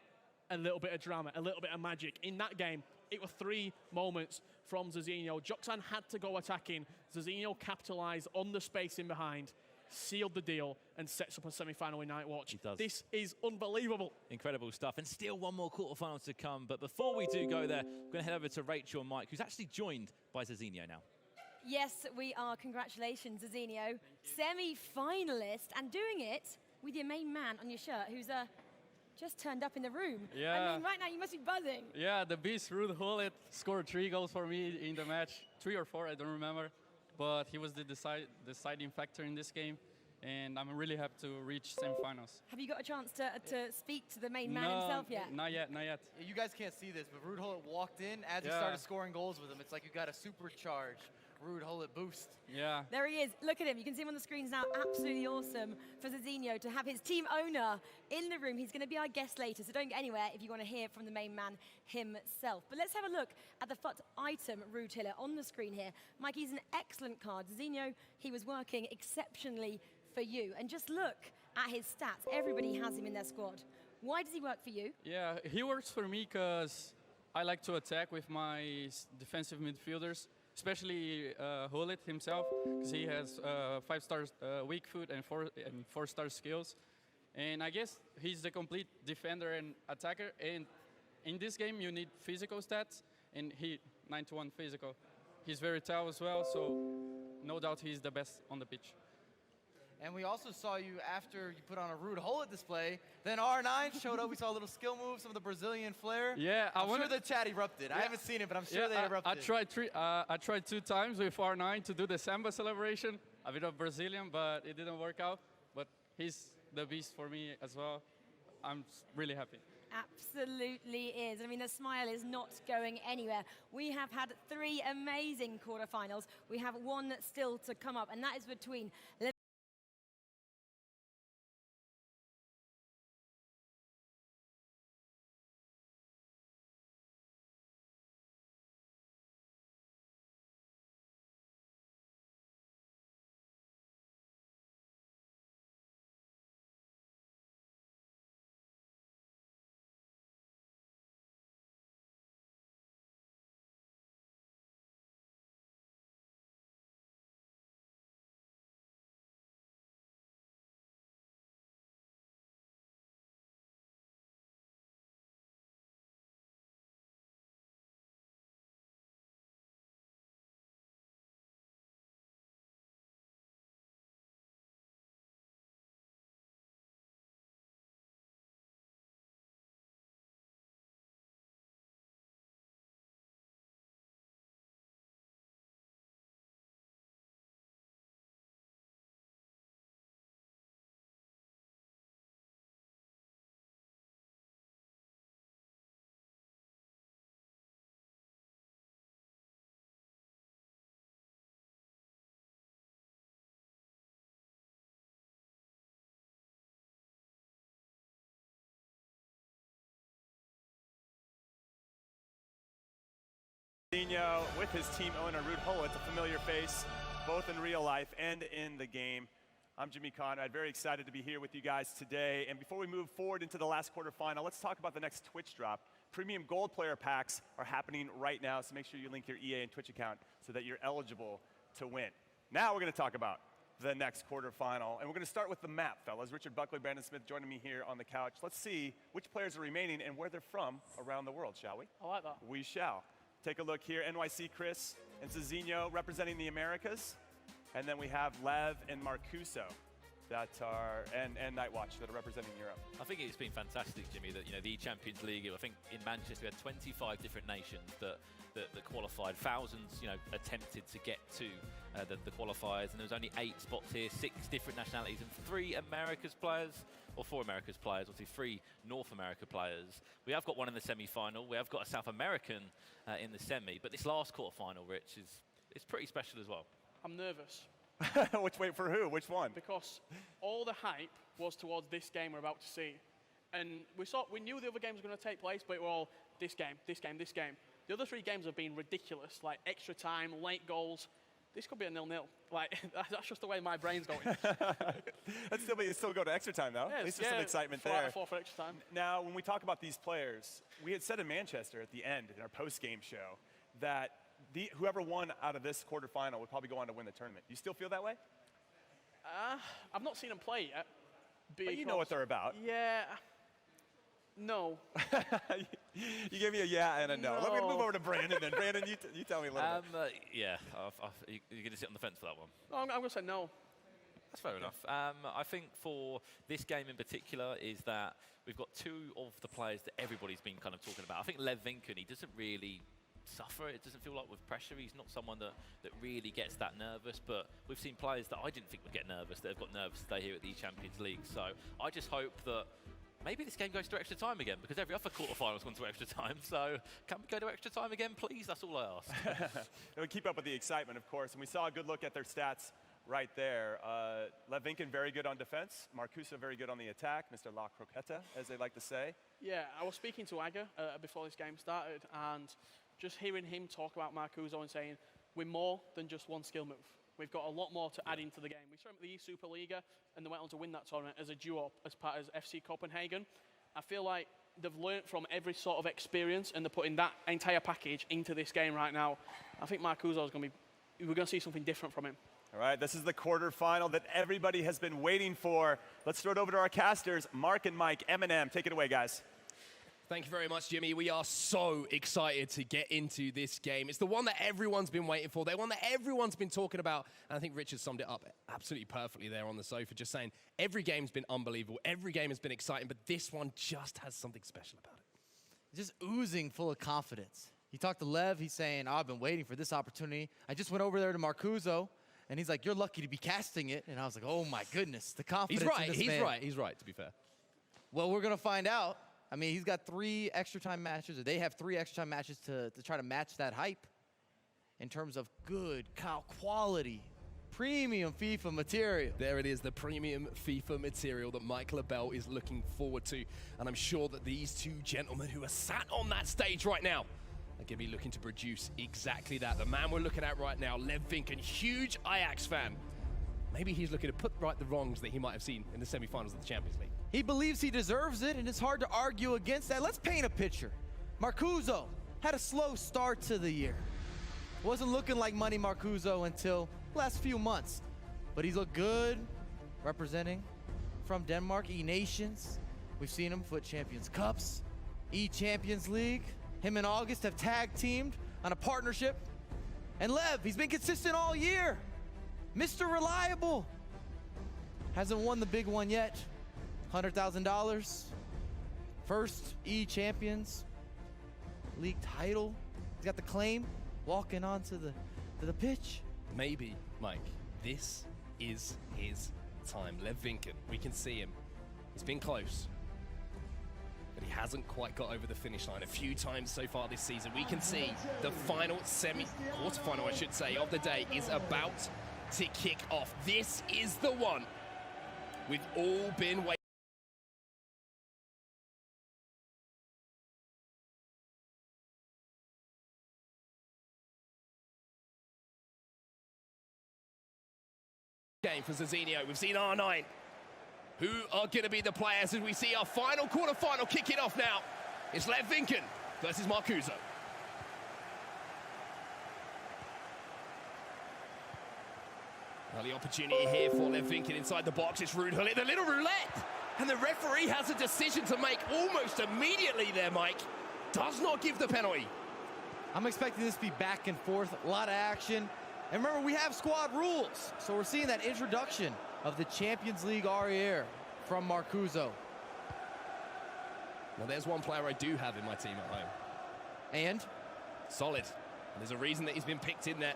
a little bit of drama, a little bit of magic. In that game, it were 3 moments from Zezinho. Joksan had to go attacking. Zezinho capitalised on the space in behind, sealed the deal, and sets up a semi-final in DrNightWatch. He does. This is unbelievable. Incredible stuff, and still one more quarterfinal to come. But before we do go there, we're going to head over to Rachel and Mike, who's actually joined by Zezinho now. Yes, we are. Congratulations, Zezinho. Semi-finalist, and doing it with your main man on your shirt, who's just turned up in the room. Yeah. I mean, right now you must be buzzing. Yeah, the beast Ruud Gullit scored 3 goals for me in the match. 3 or 4, I don't remember. But he was the deciding factor in this game. And I'm really happy to reach semifinals. Have you got a chance to speak to the main man himself yet? Not yet, not yet. You guys can't see this, but Ruud Gullit walked in as he started scoring goals with him. It's like you got a supercharged Ruud Gullit boost. Yeah. There he is. Look at him. You can see him on the screens now. Absolutely awesome for Zezinho to have his team owner in the room. He's going to be our guest later, so don't go anywhere if you want to hear from the main man himself. But let's have a look at the FUT item Ruud Gullit on the screen here. Mike, he's an excellent card. Zezinho, he was working exceptionally for you. And just look at his stats. Everybody has him in their squad. Why does he work for you? Yeah, he works for me because I like to attack with my defensive midfielders, especially Gullit himself, because he has 5-star weak foot and 4-star skills. And I guess he's the complete defender and attacker. And in this game, you need physical stats, and he 91 physical. He's very tall as well, so no doubt he's the best on the pitch. And we also saw you after you put on a Ruud Gullit display. Then R9 showed up. We saw a little skill move, some of the Brazilian flair. Yeah, I'm sure the chat erupted. Yeah. I haven't seen it, but I'm sure they erupted. I tried 2 times with R9 to do the samba celebration, a bit of Brazilian, but it didn't work out. But he's the beast for me as well. I'm really happy. Absolutely is. I mean, the smile is not going anywhere. We have had 3 amazing quarterfinals. We have 1 still to come up, and that is between Zezinho with his team owner, Ruud Gullit, a familiar face, both in real life and in the game. I'm Jimmy Conrad, very excited to be here with you guys today. And before we move forward into the last quarterfinal, let's talk about the next Twitch drop. Premium Gold player packs are happening right now, so make sure you link your EA and Twitch account so that you're eligible to win. Now we're going to talk about the next quarterfinal, and we're going to start with the map, fellas. Richard Buckley, Brandon Smith joining me here on the couch. Let's see which players are remaining and where they're from around the world, shall we? I like that. We shall. Take a look here. NYC Chris and Zezinho representing the Americas. And then we have Lev and Marcuzo that are, and DrNightWatch that are representing Europe. I think it's been fantastic, Jimmy, that the eChampions League, I think in Manchester we had 25 different nations that qualified. Thousands, attempted to get to the qualifiers, and there was only 8 spots here, 6 different nationalities, and 3 Americas players, or 4 Americas players, obviously 3 North America players. We have got one in the semi-final. We have got a South American in the semi, but this last quarter-final, Rich, is pretty special as well. I'm nervous. Wait, for who? Which one? Because all the hype was towards this game we're about to see. And we knew the other games were going to take place, but it were all this game, this game, this game. The other 3 games have been ridiculous, like extra time, late goals. This could be a 0-0. Like, that's just the way my brain's going. It'd still go to extra time, though. Yeah, at least there's some excitement there. For extra time. Now, when we talk about these players, we had said in Manchester at the end in our post-game show that whoever won out of this quarterfinal would probably go on to win the tournament. You still feel that way? I've not seen them play yet. But you know what they're about. Yeah. No. You gave me a yeah and a no. Let me move over to Brandon then. Brandon, you tell me a little bit. Yeah, you're going to sit on the fence for that one. No, I'm going to say no. That's fair enough. I think for this game in particular is that we've got 2 of the players that everybody's been kind of talking about. I think Lev Vinken, he doesn't really suffer. It doesn't feel like with pressure. He's not someone that really gets that nervous, but we've seen players that I didn't think would get nervous that have got nervous today here at the eChampions League. So I just hope that maybe this game goes to extra time again, because every other quarterfinal's gone to extra time. So can we go to extra time again, please? That's all I ask. We keep up with the excitement, of course, and we saw a good look at their stats right there. Lev Vinken, very good on defense. Marcuzo, very good on the attack. Mr. La Croqueta, as they like to say. Yeah, I was speaking to Aga before this game started, and just hearing him talk about Marcuzo and saying, we're more than just one skill move. We've got a lot more to add into the game. We saw him at the Superliga, and they went on to win that tournament as a duo, as part of FC Copenhagen. I feel like they've learnt from every sort of experience, and they're putting that entire package into this game right now. I think Marcuzo is going to be, we're going to see something different from him. All right, this is the quarterfinal that everybody has been waiting for. Let's throw it over to our casters, Mark and Mike. Eminem, take it away, guys. Thank you very much, Jimmy. We are so excited to get into this game. It's the one that everyone's been waiting for. The one that everyone's been talking about. And I think Richard summed it up absolutely perfectly there on the sofa, just saying every game's been unbelievable. Every game has been exciting, but this one just has something special about it. Just oozing full of confidence. He talked to Lev. He's saying, I've been waiting for this opportunity. I just went over there to Marcuzo, and he's like, you're lucky to be casting it. And I was like, oh, my goodness, the confidence in this man. He's right, to be fair. Well, we're going to find out. I mean, he's got 3 extra time matches, or they have 3 extra time matches to try to match that hype in terms of good, quality, premium FIFA material. There it is, the premium FIFA material that Mike LaBelle is looking forward to. And I'm sure that these 2 gentlemen who are sat on that stage right now are going to be looking to produce exactly that. The man we're looking at right now, Lev Vinken, huge Ajax fan. Maybe he's looking to put right the wrongs that he might have seen in the semi-finals of the Champions League. He believes he deserves it, and it's hard to argue against that. Let's paint a picture. Marcuzo had a slow start to the year. Wasn't looking like money Marcuzo until last few months. But he's looked good, representing from Denmark, E-Nations. We've seen him foot Champions Cups, eChampions League. Him and August have tag teamed on a partnership. And Lev, he's been consistent all year. Mr. Reliable. Hasn't won the big one yet. $100,000. First eChampions League title. He's got the claim. Walking onto the pitch. Maybe, Mike, this is his time. Lev Vinken, we can see him. He's been close, but he hasn't quite got over the finish line. A few times so far this season. We can see the final quarterfinal, I should say, of the day is about to kick off. This is the one we've all been waiting game for Zezinho. We've seen R9. Who are going to be the players as we see our final quarterfinal kicking off now? It's Lev Vinken versus Marcuzo. Well, the opportunity here for Lev Vinken inside the box. It's Ruud Gullit, the little roulette. And the referee has a decision to make almost immediately there, Mike. Does not give the penalty. I'm expecting this to be back and forth, a lot of action. And remember, we have squad rules. So we're seeing that introduction of the Champions League arrière from Marcuzo. Well, there's one player I do have in my team at home. And? Solid. And there's a reason that he's been picked in there.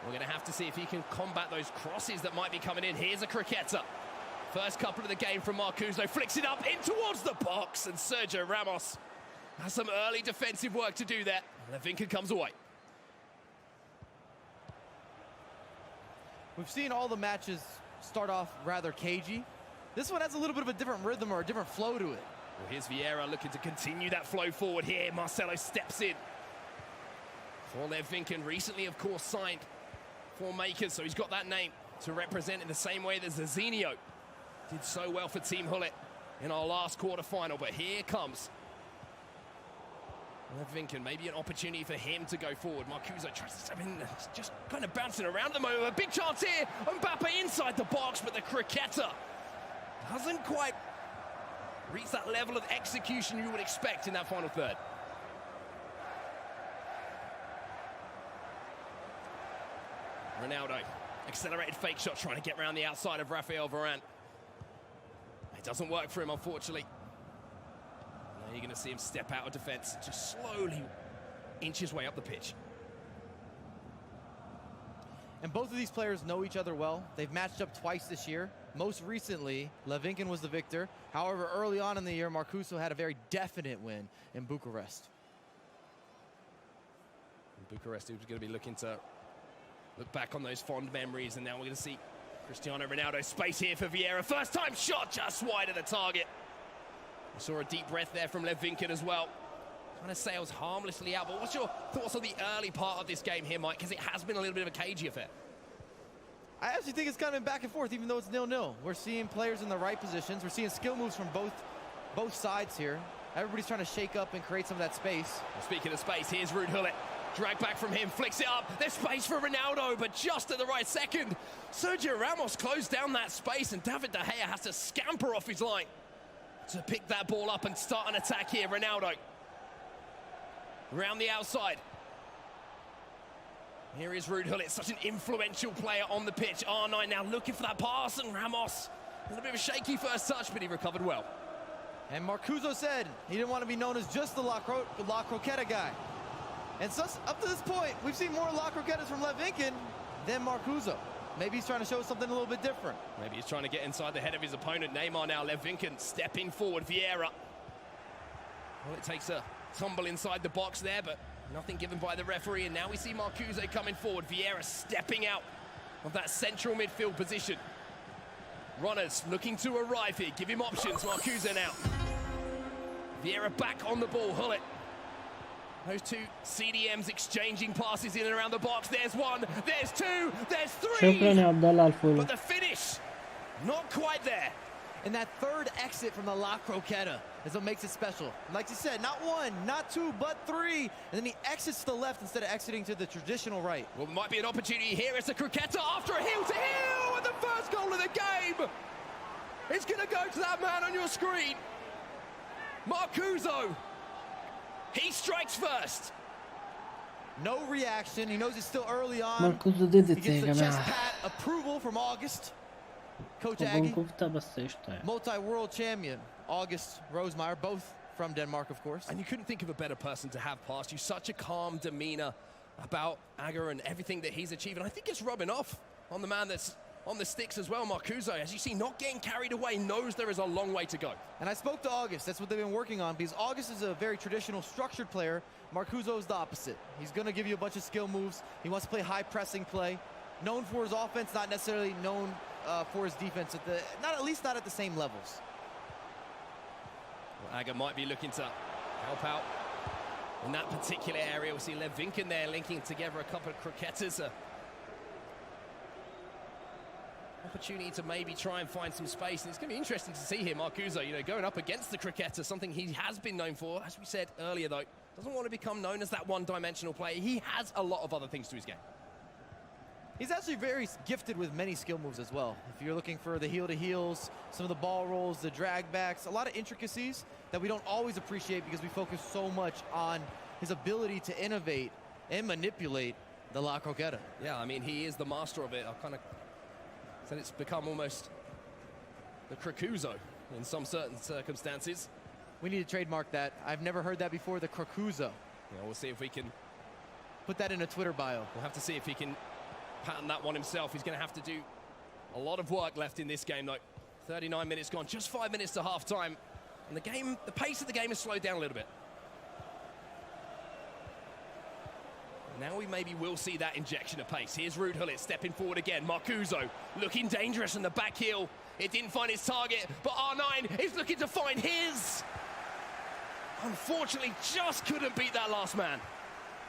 We're going to have to see if he can combat those crosses that might be coming in. Here's a cricketa. First couple of the game from Marcuzo. Flicks it up in towards the box. And Sergio Ramos has some early defensive work to do there. Lev Vinken comes away. We've seen all the matches start off rather cagey. This one has a little bit of a different rhythm or a different flow to it. Well, here's Vieira looking to continue that flow forward here. Marcelo steps in. For Lev Vinken, recently, of course, signed for Mkers, so he's got that name to represent in the same way that Zezinho did so well for Team Gullit in our last quarterfinal. But here comes Lev Vinken, maybe an opportunity for him to go forward. Marcuzo tries to step in, just kind of bouncing around at the moment. A big chance here. Mbappe inside the box, but the cricketa doesn't quite reach that level of execution you would expect in that final third. Ronaldo, accelerated fake shot, trying to get around the outside of Rafael Varane. It doesn't work for him, unfortunately. Now you're going to see him step out of defense, just slowly inch his way up the pitch. And both of these players know each other well. They've matched up twice this year. Most recently, Lev Vinken was the victor. However, early on in the year, Marcuzo had a very definite win in Bucharest. In Bucharest, he was going to be looking to look back on those fond memories, and now we're going to see Cristiano Ronaldo. Space here for Vieira. First time shot, just wide of the target. We saw a deep breath there from Lev Vinken as well. Trying to sails harmlessly out, but what's your thoughts on the early part of this game here, Mike? Because it has been a little bit of a cagey affair. I actually think it's kind of been back and forth, even though it's 0-0. We're seeing players in the right positions. We're seeing skill moves from both sides here. Everybody's trying to shake up and create some of that space. Well, speaking of space, here's Ruud Gullit. Drag back from him, flicks it up. There's space for Ronaldo, but just at the right second. Sergio Ramos closed down that space, and David De Gea has to scamper off his line to pick that ball up and start an attack here. Ronaldo around the outside. Here is Ruud Gullit, such an influential player on the pitch. R9 now looking for that pass, and Ramos, a little bit of a shaky first touch, but he recovered well. And Marcuzo said he didn't want to be known as just the La Croqueta guy. And so up to this point, we've seen more La Croquetas from Lev Vinken than Marcuzo. Maybe he's trying to show something a little bit different. Maybe he's trying to get inside the head of his opponent. Neymar now, Lev Vinken stepping forward. Vieira. Well, it takes a tumble inside the box there, but nothing given by the referee. And now we see Marcuzo coming forward. Vieira stepping out of that central midfield position. Runners looking to arrive here. Give him options. Marcuzo now. Vieira back on the ball. Gullit. Those two CDMs exchanging passes in and around the box. There's one, there's two, there's three. شكرا يا عبد الله الفولو. But the finish, not quite there. And that third exit from the La Croqueta is what makes it special. Like you said, not one, not two, but three. And then he exits to the left instead of exiting to the traditional right. Well, there might be an opportunity here. It's a Croqueta after a heel-to-heel, and the first goal of the game. It's going to go to that man on your screen. Marcuzo. He strikes first. No reaction. He knows it's still early on. Marcuzo did it He gets يا the chest جماعة. pat approval from August. Coach طبعاً Aggie, كفتة بس قشطة يعني. multi-world champion. August Rosemeyer, both from Denmark, of course. And you couldn't think of a better person to have past you. Such a calm demeanor about Aga and everything that he's achieved. And I think it's rubbing off on the man that's on the sticks as well. Marcuzo, as you see, not getting carried away, knows there is a long way to go. And I spoke to August. That's what they've been working on, because August is a very traditional, structured player. Marcuzo is the opposite. He's going to give you a bunch of skill moves. He wants to play high pressing play. Known for his offense, not necessarily known for his defense, at least not at the same levels. Well, Aga might be looking to help out in that particular area. We'll see Lev Vinken there linking together a couple of croquetas. opportunity to maybe try and find some space. And it's going to be interesting to see here, Marcuzo, you know, going up against the cricketer, something he has been known for. As we said earlier, though, doesn't want to become known as that one-dimensional player. He has a lot of other things to his game. He's actually very gifted with many skill moves as well. If you're looking for the heel-to-heels, some of the ball rolls, the drag backs, a lot of intricacies that we don't always appreciate because we focus so much on his ability to innovate and manipulate the La Croqueta. Yeah, I mean, he is the master of it. I kind of said it's become almost the Marcuzo in some certain circumstances. We need to trademark that. I've never heard that before, the Marcuzo. Yeah, we'll see if we can put that in a Twitter bio. We'll have to see if he can pattern that one himself. He's going to have to do a lot of work left in this game, though. 39 minutes gone, just 5 minutes to half-time. And the pace of the game has slowed down a little bit. Now we maybe will see that injection of pace. Here's Rudhulit stepping forward again. Marcuzo looking dangerous on the back heel. It didn't find its target, but R9 is looking to find his. Unfortunately, just couldn't beat that last man.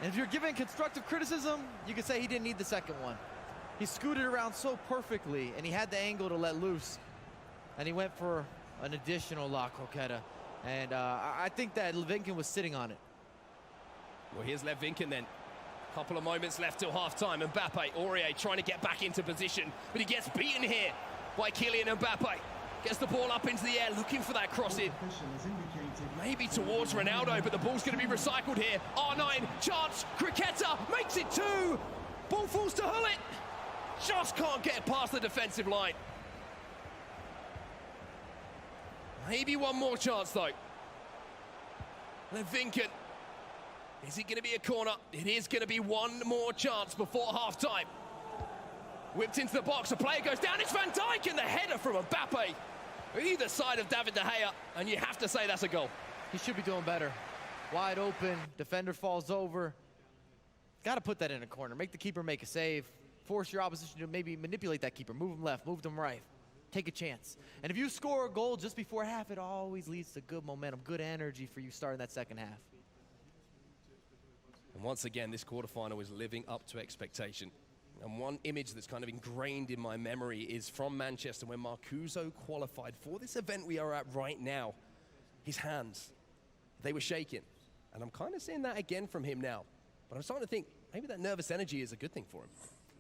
And if you're giving constructive criticism, you could say he didn't need the second one. He scooted around so perfectly, and he had the angle to let loose. And he went for an additional La Croqueta. And I think that Levinkin was sitting on it. Well, here's Levinkin then. Couple of moments left till half-time. Mbappe, Aurier trying to get back into position, but he gets beaten here by Kylian Mbappe. Gets the ball up into the air, looking for that cross in. Maybe towards Ronaldo, but the ball's going to be recycled here. R9, chance, Cricketta makes it 2. Ball falls to Hullet. Just can't get past the defensive line. Maybe one more chance, though. Levinkin. Is it going to be a corner? It is going to be one more chance before half-time. Whipped into the box, a player goes down, it's Van Dijk, and the header from Mbappe. Either side of David De Gea, and you have to say that's a goal. He should be doing better. Wide open, defender falls over. Got to put that in a corner. Make the keeper make a save. Force your opposition to maybe manipulate that keeper. Move him left, move him right. Take a chance. And if you score a goal just before half, it always leads to good momentum, good energy for you starting that second half. And once again, this quarterfinal is living up to expectation. And one image that's kind of ingrained in my memory is from Manchester when Marcuzo qualified for this event we are at right now. His hands, they were shaking. And I'm kind of seeing that again from him now. But I'm starting to think maybe that nervous energy is a good thing for him.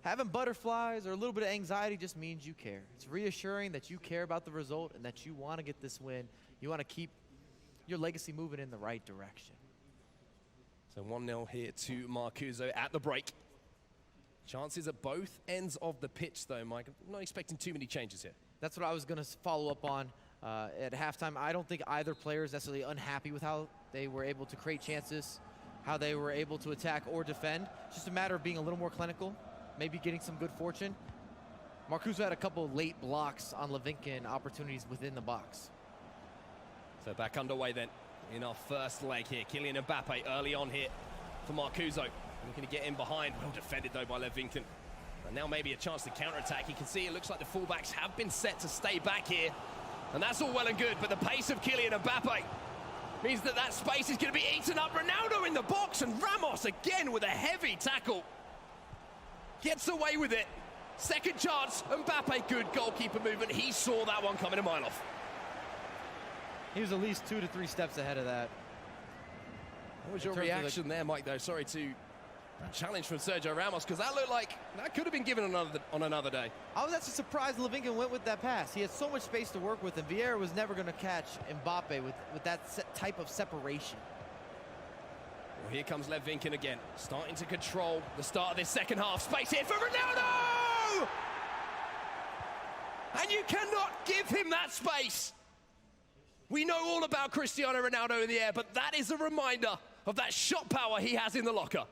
Having butterflies or a little bit of anxiety just means you care. It's reassuring that you care about the result and that you want to get this win. You want to keep your legacy moving in the right direction. So 1-0 here to Marcuzo at the break. Chances at both ends of the pitch, though, Mike. I'm not expecting too many changes here. That's what I was going to follow up on at halftime. I don't think either player is necessarily unhappy with how they were able to create chances, how they were able to attack or defend. It's just a matter of being a little more clinical, maybe getting some good fortune. Marcuzo had a couple of late blocks on Levinkin opportunities within the box. So back underway then in our first leg here. Kylian Mbappe early on here for Marcuzo. Looking to get in behind. Well defended, though, by Levinkin. And now maybe a chance to counter-attack. You can see it looks like the fullbacks have been set to stay back here. And that's all well and good, but the pace of Kylian Mbappe means that that space is going to be eaten up. Ronaldo in the box, and Ramos again with a heavy tackle. Gets away with it. Second chance, Mbappe, good goalkeeper movement. He saw that one coming a mile off. He was at least 2 to 3 steps ahead of that. What was your reaction there, Mike, though? Sorry to challenge from Sergio Ramos, because that looked like that could have been given on another day. I was actually surprised Levinkin went with that pass. He had so much space to work with, and Vieira was never going to catch Mbappe with that type of separation. Well, here comes Levinkin again, starting to control the start of this second half. Space here for Ronaldo! And you cannot give him that space. We know all about Cristiano Ronaldo in the air, but that is a reminder of that shot power he has in the locker.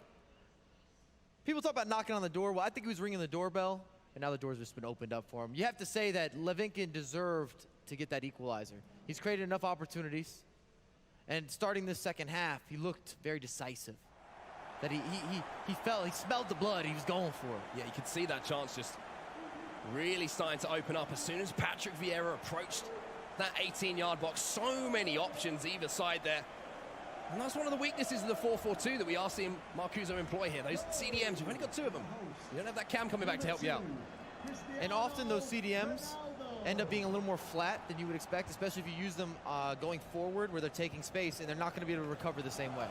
People talk about knocking on the door. Well, I think he was ringing the doorbell, and now the door's just been opened up for him. You have to say that Levinkin deserved to get that equalizer. He's created enough opportunities, and starting this second half, he looked very decisive. That he smelled the blood, he was going for it. Yeah, you could see that chance just really starting to open up as soon as Patrick Vieira approached that 18-yard box. So many options either side there. And that's one of the weaknesses of the 4-4-2 that we are seeing Marcuzo employ here. Those CDMs, you've only got 2 of them. You don't have that cam coming back to help you out. And often those CDMs end up being a little more flat than you would expect, especially if you use them going forward where they're taking space and they're not going to be able to recover the same way.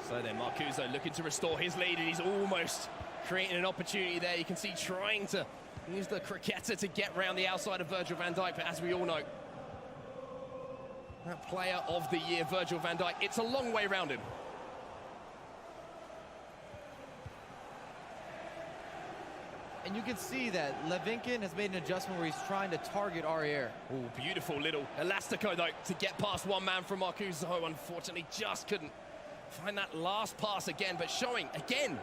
So then Marcuzo looking to restore his lead, and he's almost creating an opportunity there. You can see trying to use the cricketer to get round the outside of Virgil van Dijk, but as we all know, that player of the year, Virgil van Dijk, it's a long way round him. And you can see that Levinkin has made an adjustment where he's trying to target Arriere. Oh, beautiful little elastico, though, to get past one man from Marcuzo. Unfortunately, just couldn't find that last pass again, but showing, again,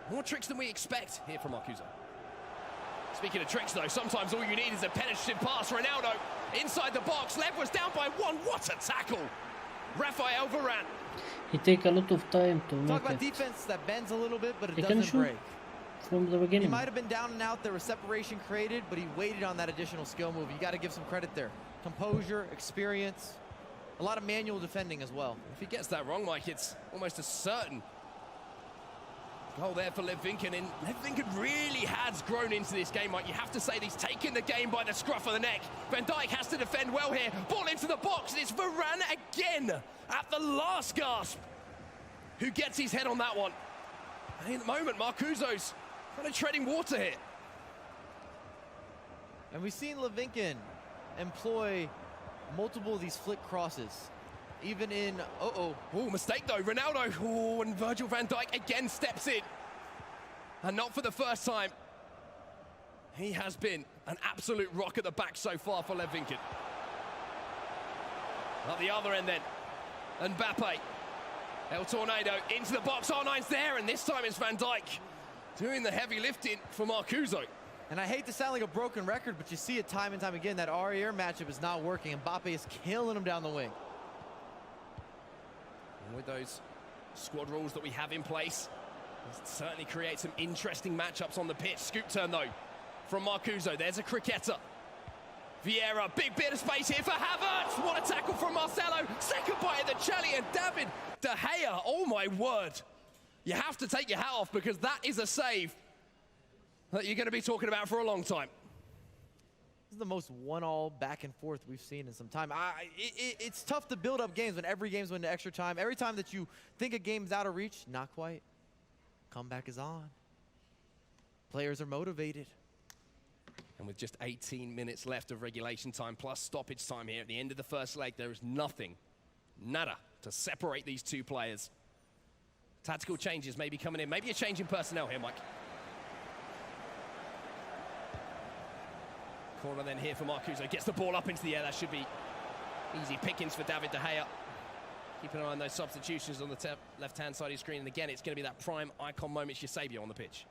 more tricks than we expect here from Marcuzo. Speaking of tricks, though, sometimes all you need is a penetrative pass. Ronaldo inside the box. Lev was down by one. What a tackle! Rafael Varane. He take a lot of time to Talk make about it. defense that bends a little bit, but it He can doesn't shoot break. from the He beginning. might have been down and out. There was separation created, but he waited on that additional skill move. You got to give some credit there. Composure, experience, a lot of manual defending as well. If he gets that wrong, Mike, it's almost a certain goal there for Levinkin, and Levinkin really has grown into this game, Mike. You have to say that he's taken the game by the scruff of the neck. Van Dijk has to defend well here. Ball into the box, and it's Varane again at the last gasp who gets his head on that one. And in the moment, Marcuzo's kind of treading water here. And we've seen Levinkin employ multiple of these flick crosses. Even in, oh, mistake though, Ronaldo, oh, and Virgil van Dijk again steps in. And not for the first time. He has been an absolute rock at the back so far for Levinkin. At the other end then, Mbappe. El Tornado into the box, R9's there, and this time it's Van Dijk doing the heavy lifting for Marcuzo. And I hate to sound like a broken record, but you see it time and time again, that Arriere matchup is not working. Mbappe is killing him down the wing. And with those squad rules that we have in place, it certainly creates some interesting matchups on the pitch. Scoop turn though from Marcuzo. There's a cricketer. Vieira, big bit of space here for Havertz. What a tackle from Marcelo. Second bite of the Chelly, and David De Gea. Oh my word. You have to take your hat off, because that is a save that you're going to be talking about for a long time. This is the most one-all back and forth we've seen in some time. It's tough to build up games when every game's went to extra time. Every time that you think a game's out of reach, not quite. Comeback is on. Players are motivated. And with just 18 minutes left of regulation time plus stoppage time here at the end of the first leg, there is nothing, nada, to separate these two players. Tactical changes may be coming in. Maybe a change in personnel here, Mike. Corner then here for Marcuzo. Gets the ball up into the air. That should be easy pickings for David De Gea. Keep an eye on those substitutions on the left-hand side of your screen. And again, it's going to be that prime icon moment, Eusebio on the pitch.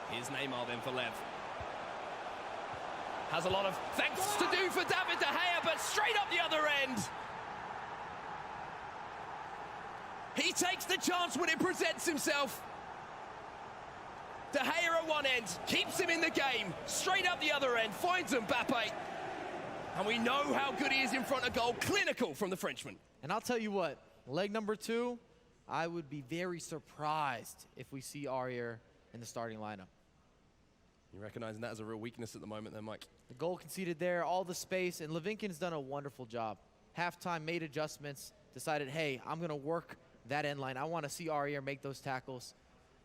Here's Neymar then for Lev. Has a lot of thanks to do for David De Gea, but straight up the other end. He takes the chance when it presents himself. De Gea at one end, keeps him in the game. Straight up the other end, finds Mbappe. And we know how good he is in front of goal. Clinical from the Frenchman. And I'll tell you what, leg number 2, I would be very surprised if we see Arriere in the starting lineup. You recognizing that as a real weakness at the moment then, Mike? The goal conceded there, all the space, and Levinkin's done a wonderful job. Halftime, made adjustments, decided, hey, I'm going to work that end line. I want to see Arriere make those tackles.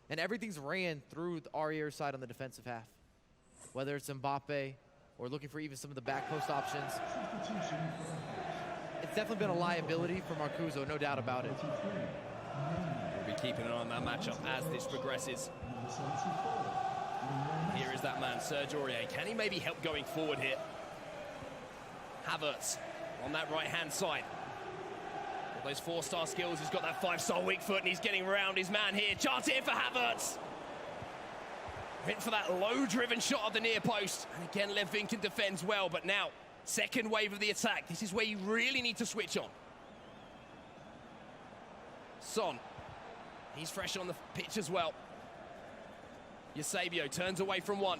And everything's ran through the Arriere side on the defensive half. Whether it's Mbappe or looking for even some of the back post options. It's definitely been a liability for Marcuzo, no doubt about it. We'll be keeping an eye on that matchup as this progresses. Here is that man, Serge Aurier. Can he maybe help going forward here? Havertz on that right-hand side. All those 4-star skills, he's got that 5-star weak foot, and he's getting around his man here. Chance here for Havertz. Went for that low-driven shot at the near post. And again, Levinkin defends well, but now, second wave of the attack. This is where you really need to switch on. Son, he's fresh on the pitch as well. Eusebio turns away from one.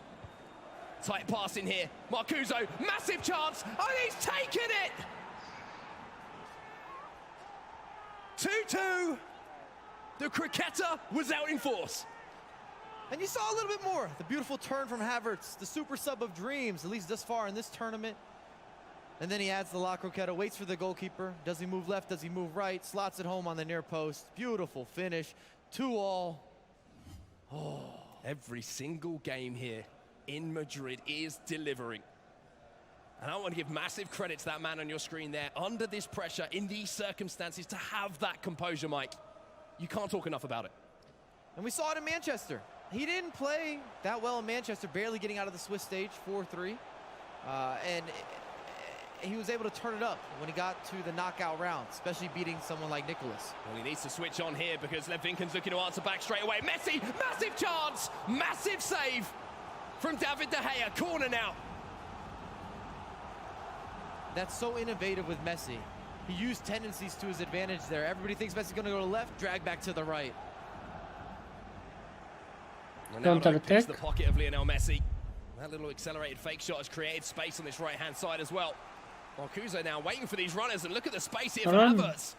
Tight pass in here. Marcuzo, massive chance, and he's taken it! 2-2. The cricketer was out in force. And you saw a little bit more. The beautiful turn from Havertz, the super sub of dreams, at least thus far in this tournament. And then he adds the La Croqueta, waits for the goalkeeper. Does he move left? Does he move right? Slots it home on the near post. Beautiful finish. 2-2. Oh, every single game here in Madrid is delivering. And I want to give massive credit to that man on your screen there. Under this pressure, in these circumstances, to have that composure, Mike. You can't talk enough about it. And we saw it in Manchester. He didn't play that well in Manchester, barely getting out of the Swiss stage, 4-3. And he was able to turn it up when he got to the knockout round, especially beating someone like Nicholas. Well, he needs to switch on here because Lev Vinken's looking to answer back straight away. Messi, massive chance, massive save from David De Gea. Corner now. That's so innovative with Messi. He used tendencies to his advantage there. Everybody thinks Messi's going to go to the left, drag back to the right. Ronaldo picks the pocket of Lionel Messi. That little accelerated fake shot has created space on this right-hand side as well. Marcuzo now waiting for these runners, and look at the space here for Havertz.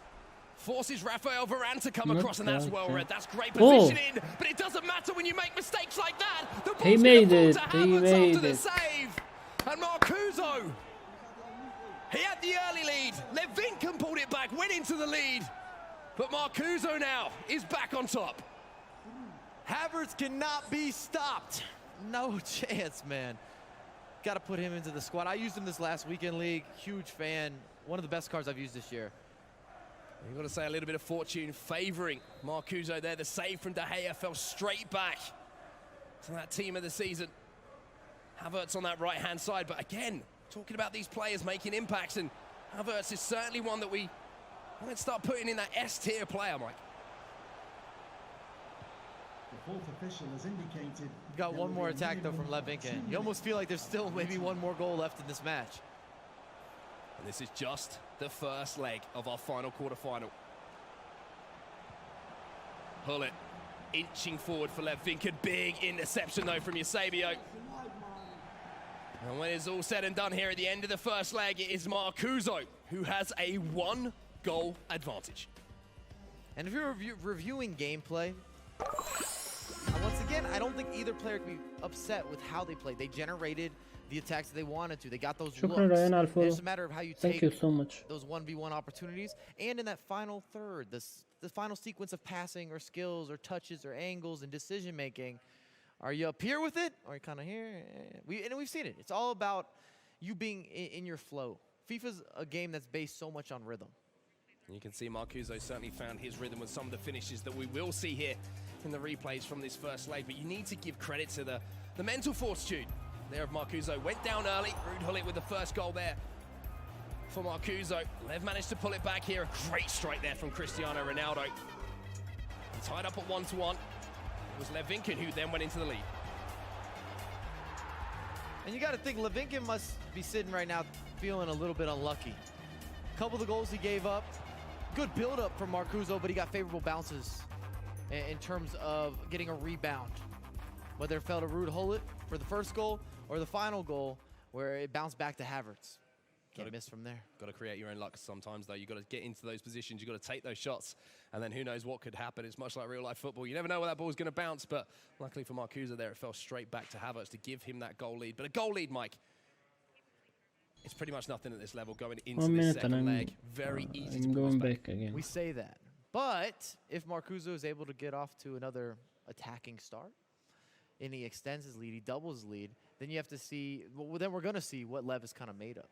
Forces Rafael Varane to come across, and that's well read. That's great positioning, but it doesn't matter when you make mistakes like that. The ball's going to fall to Havertz after the save. And Marcuzo, he had the early lead. Lev Vinken pulled it back, went into the lead. But Marcuzo now is back on top. Havertz cannot be stopped. No chance, man. Got to put him into the squad. I used him this last weekend league. Huge fan. One of the best cards I've used this year. You've got to say a little bit of fortune favoring Marcuzo there. The save from De Gea fell straight back to that team of the season. Havertz on that right-hand side. But again, talking about these players making impacts, and Havertz is certainly one that we want to start putting in that S-tier player, Mike. The fourth official has indicated. Got one more attack though from Lev Vinken. You almost feel like there's still maybe one more goal left in this match. And this is just the first leg of our final quarterfinal. Pull it, inching forward for Lev Vinken. Big interception though from Eusebio. And when it's all said and done here at the end of the first leg, it is Marcuzo who has a 1-goal advantage. And if you're reviewing gameplay, once again, I don't think either player can be upset with how they played. They generated the attacks that they wanted to. They got those looks. It's just a matter of how you take so much. Those 1v1 opportunities. And in that final third, the final sequence of passing or skills or touches or angles and decision making, are you up here with it? Or are you kind of here? And we've seen it. It's all about you being in your flow. FIFA's a game that's based so much on rhythm. You can see Marcuzo certainly found his rhythm with some of the finishes that we will see here in the replays from this first leg. But you need to give credit to the mental fortitude there of Marcuzo. Went down early. Ruud Gullit with the first goal there for Marcuzo. Lev managed to pull it back here. A great strike there from Cristiano Ronaldo. Tied up at 1-1. It was Lev Vinken who then went into the lead. And you got to think, Lev Vinken must be sitting right now feeling a little bit unlucky. A couple of the goals he gave up. Good build-up from Marcuzo, but he got favorable bounces in terms of getting a rebound. Whether it fell to Ruud Gullit for the first goal or the final goal where it bounced back to Havertz. Can't miss from there. Got to create your own luck sometimes, though. You've got to get into those positions. You've got to take those shots, and then who knows what could happen. It's much like real-life football. You never know where that ball's going to bounce, but luckily for Marcuzo there, it fell straight back to Havertz to give him that goal lead. But a goal lead, Mike, it's pretty much nothing at this level going into this second leg. Very easy to going back again. We say that. But if Marcuzo is able to get off to another attacking start, and he extends his lead, he doubles his lead, then you have to see, well, then we're going to see what Lev is kind of made of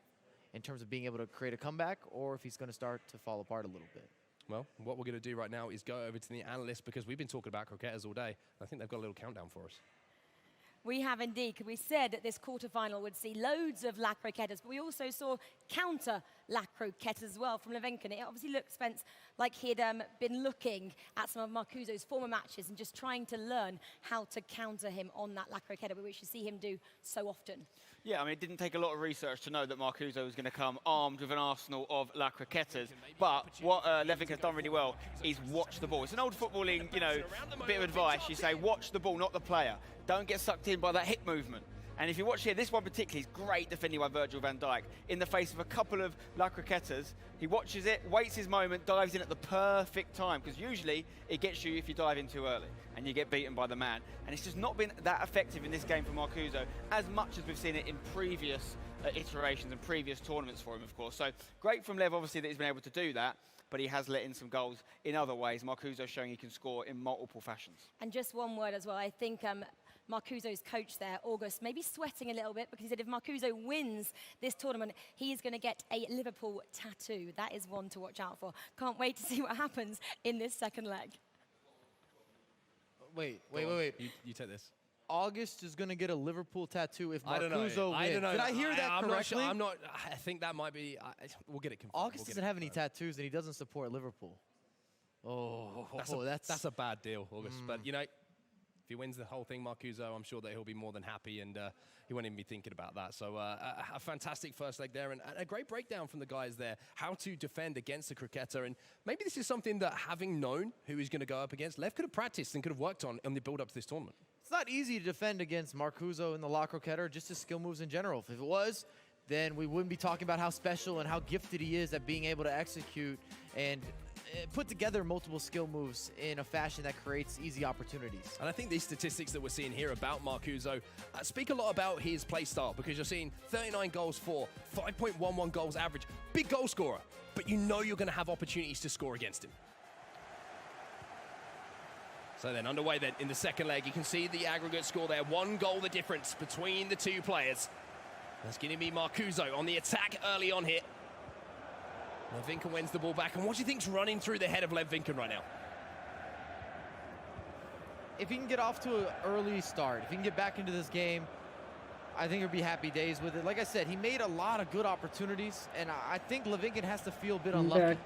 in terms of being able to create a comeback, or if he's going to start to fall apart a little bit. Well, what we're going to do right now is go over to the analyst, because we've been talking about croquetas all day. I think they've got a little countdown for us. We have indeed, because we said that this quarterfinal would see loads of La Croquetas, but we also saw counter La Croquetas as well from Lev Vinken. It obviously looked, Spence, like he'd been looking at some of Marcuzo's former matches and just trying to learn how to counter him on that La Croqueta, which you see him do so often. Yeah, I mean, it didn't take a lot of research to know that Marcuzo was going to come armed with an arsenal of La Croquetas. But what Lev Vinken has done really well is watch the ball. It's an old footballing, bit of advice. You say, watch the ball, not the player. Don't get sucked in by that hip movement. And if you watch here, this one particularly is great defending by Virgil van Dijk. In the face of a couple of La Croquetas, he watches it, waits his moment, dives in at the perfect time, because usually it gets you if you dive in too early and you get beaten by the man. And it's just not been that effective in this game for Marcuzo, as much as we've seen it in previous iterations and previous tournaments for him, of course. So great from Lev, obviously, that he's been able to do that, but he has let in some goals in other ways. Marcuzo showing he can score in multiple fashions. And just one word as well, I think Marcuzo's coach there, August, maybe sweating a little bit, because he said if Marcuzo wins this tournament, he is going to get a Liverpool tattoo. That is one to watch out for. Can't wait to see what happens in this second leg. Wait. You take this. August is going to get a Liverpool tattoo if Marcuzo wins. I don't know. Did I hear that correctly? I'm not sure. I think that might be. We'll get it confirmed. August doesn't have any tattoos, and he doesn't support Liverpool. That's a bad deal, August. But, you know, if he wins the whole thing, Marcuzo, I'm sure that he'll be more than happy, and he won't even be thinking about that. So a fantastic first leg there, and a great breakdown from the guys there, how to defend against the Croqueta. And maybe this is something that, having known who he's going to go up against, Lev could have practiced and could have worked on the build-up to this tournament. It's not easy to defend against Marcuzo in the La Croqueta, or just his skill moves in general. If it was, then we wouldn't be talking about how special and how gifted he is at being able to execute and put together multiple skill moves in a fashion that creates easy opportunities. And I think these statistics that we're seeing here about Marcuzo speak a lot about his play style, because you're seeing 39 goals for, 5.11 goals average, big goal scorer, but you know you're going to have opportunities to score against him. So then underway then in the second leg, you can see the aggregate score there. 1 goal the difference between the two players. That's going to be Marcuzo on the attack early on here. Lev Vinken wins the ball back. And what do you think's running through the head of Lev Vinken right now? If he can get off to an early start, if he can get back into this game, I think it'll be happy days with it. Like I said, he made a lot of good opportunities, and I think Lev Vinken has to feel a bit unlucky.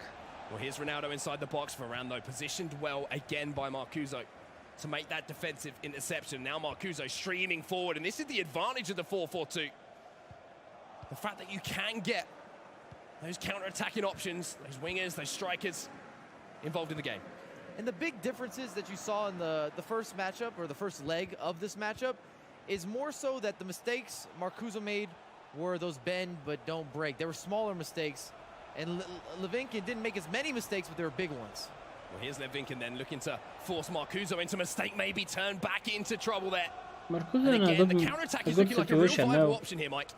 Well, here's Ronaldo inside the box for Rando, positioned well again by Marcuzo to make that defensive interception. Now Marcuzo streaming forward, and this is the advantage of the 4-4-2. The fact that you can get those counter-attacking options, those wingers, those strikers involved in the game. And the big differences that you saw in the first matchup, or the first leg of this matchup, is more so that the mistakes Marcuzo made were those bend but don't break. They were smaller mistakes, and Lev Vinken didn't make as many mistakes, but they were big ones. Well, here's Lev Vinken then looking to force Marcuzo into mistake, maybe turn back into trouble there. Marcuzo And again, the in counter-attack a is good looking like a real situation viable now. option here, Mike.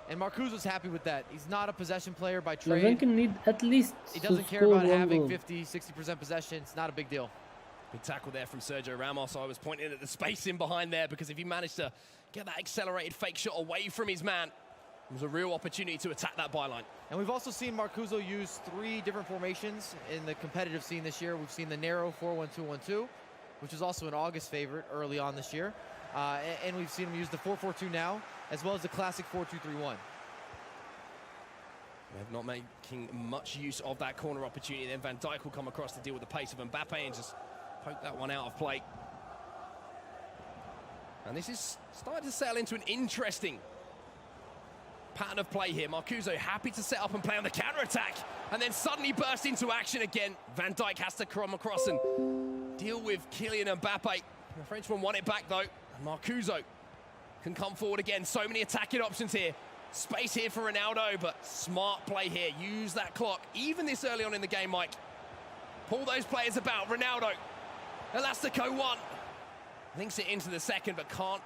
And Marcuzo's happy with that. He's not a possession player by Lev trade. Vinken need at least He to doesn't care score about one having goal. 50, 60% possession. It's not a big deal. Good tackle there from Sergio Ramos. I was pointing at the space in behind there, because if he managed to get that accelerated fake shot away from his man, it was a real opportunity to attack that byline. And we've also seen Marcuzo use 3 different formations in the competitive scene this year. We've seen the narrow 4-1-2-1-2, which is also an August favorite early on this year. And we've seen him use the 4-4-2 now, as well as the classic 4-2-3-1. They're not making much use of that corner opportunity. Then Van Dijk will come across to deal with the pace of Mbappe and just poke that one out of play. And this is starting to settle into an interesting pattern of play here. Marcuzo happy to set up and play on the counter-attack, and then suddenly burst into action again. Van Dijk has to come across and deal with Kylian Mbappe. The Frenchman won it back though, and Marcuzo can come forward again. So many attacking options here. Space here for Ronaldo, but smart play here. Use that clock, even this early on in the game, Mike. Pull those players about. Ronaldo, Elastico one. Links it into the second, but can't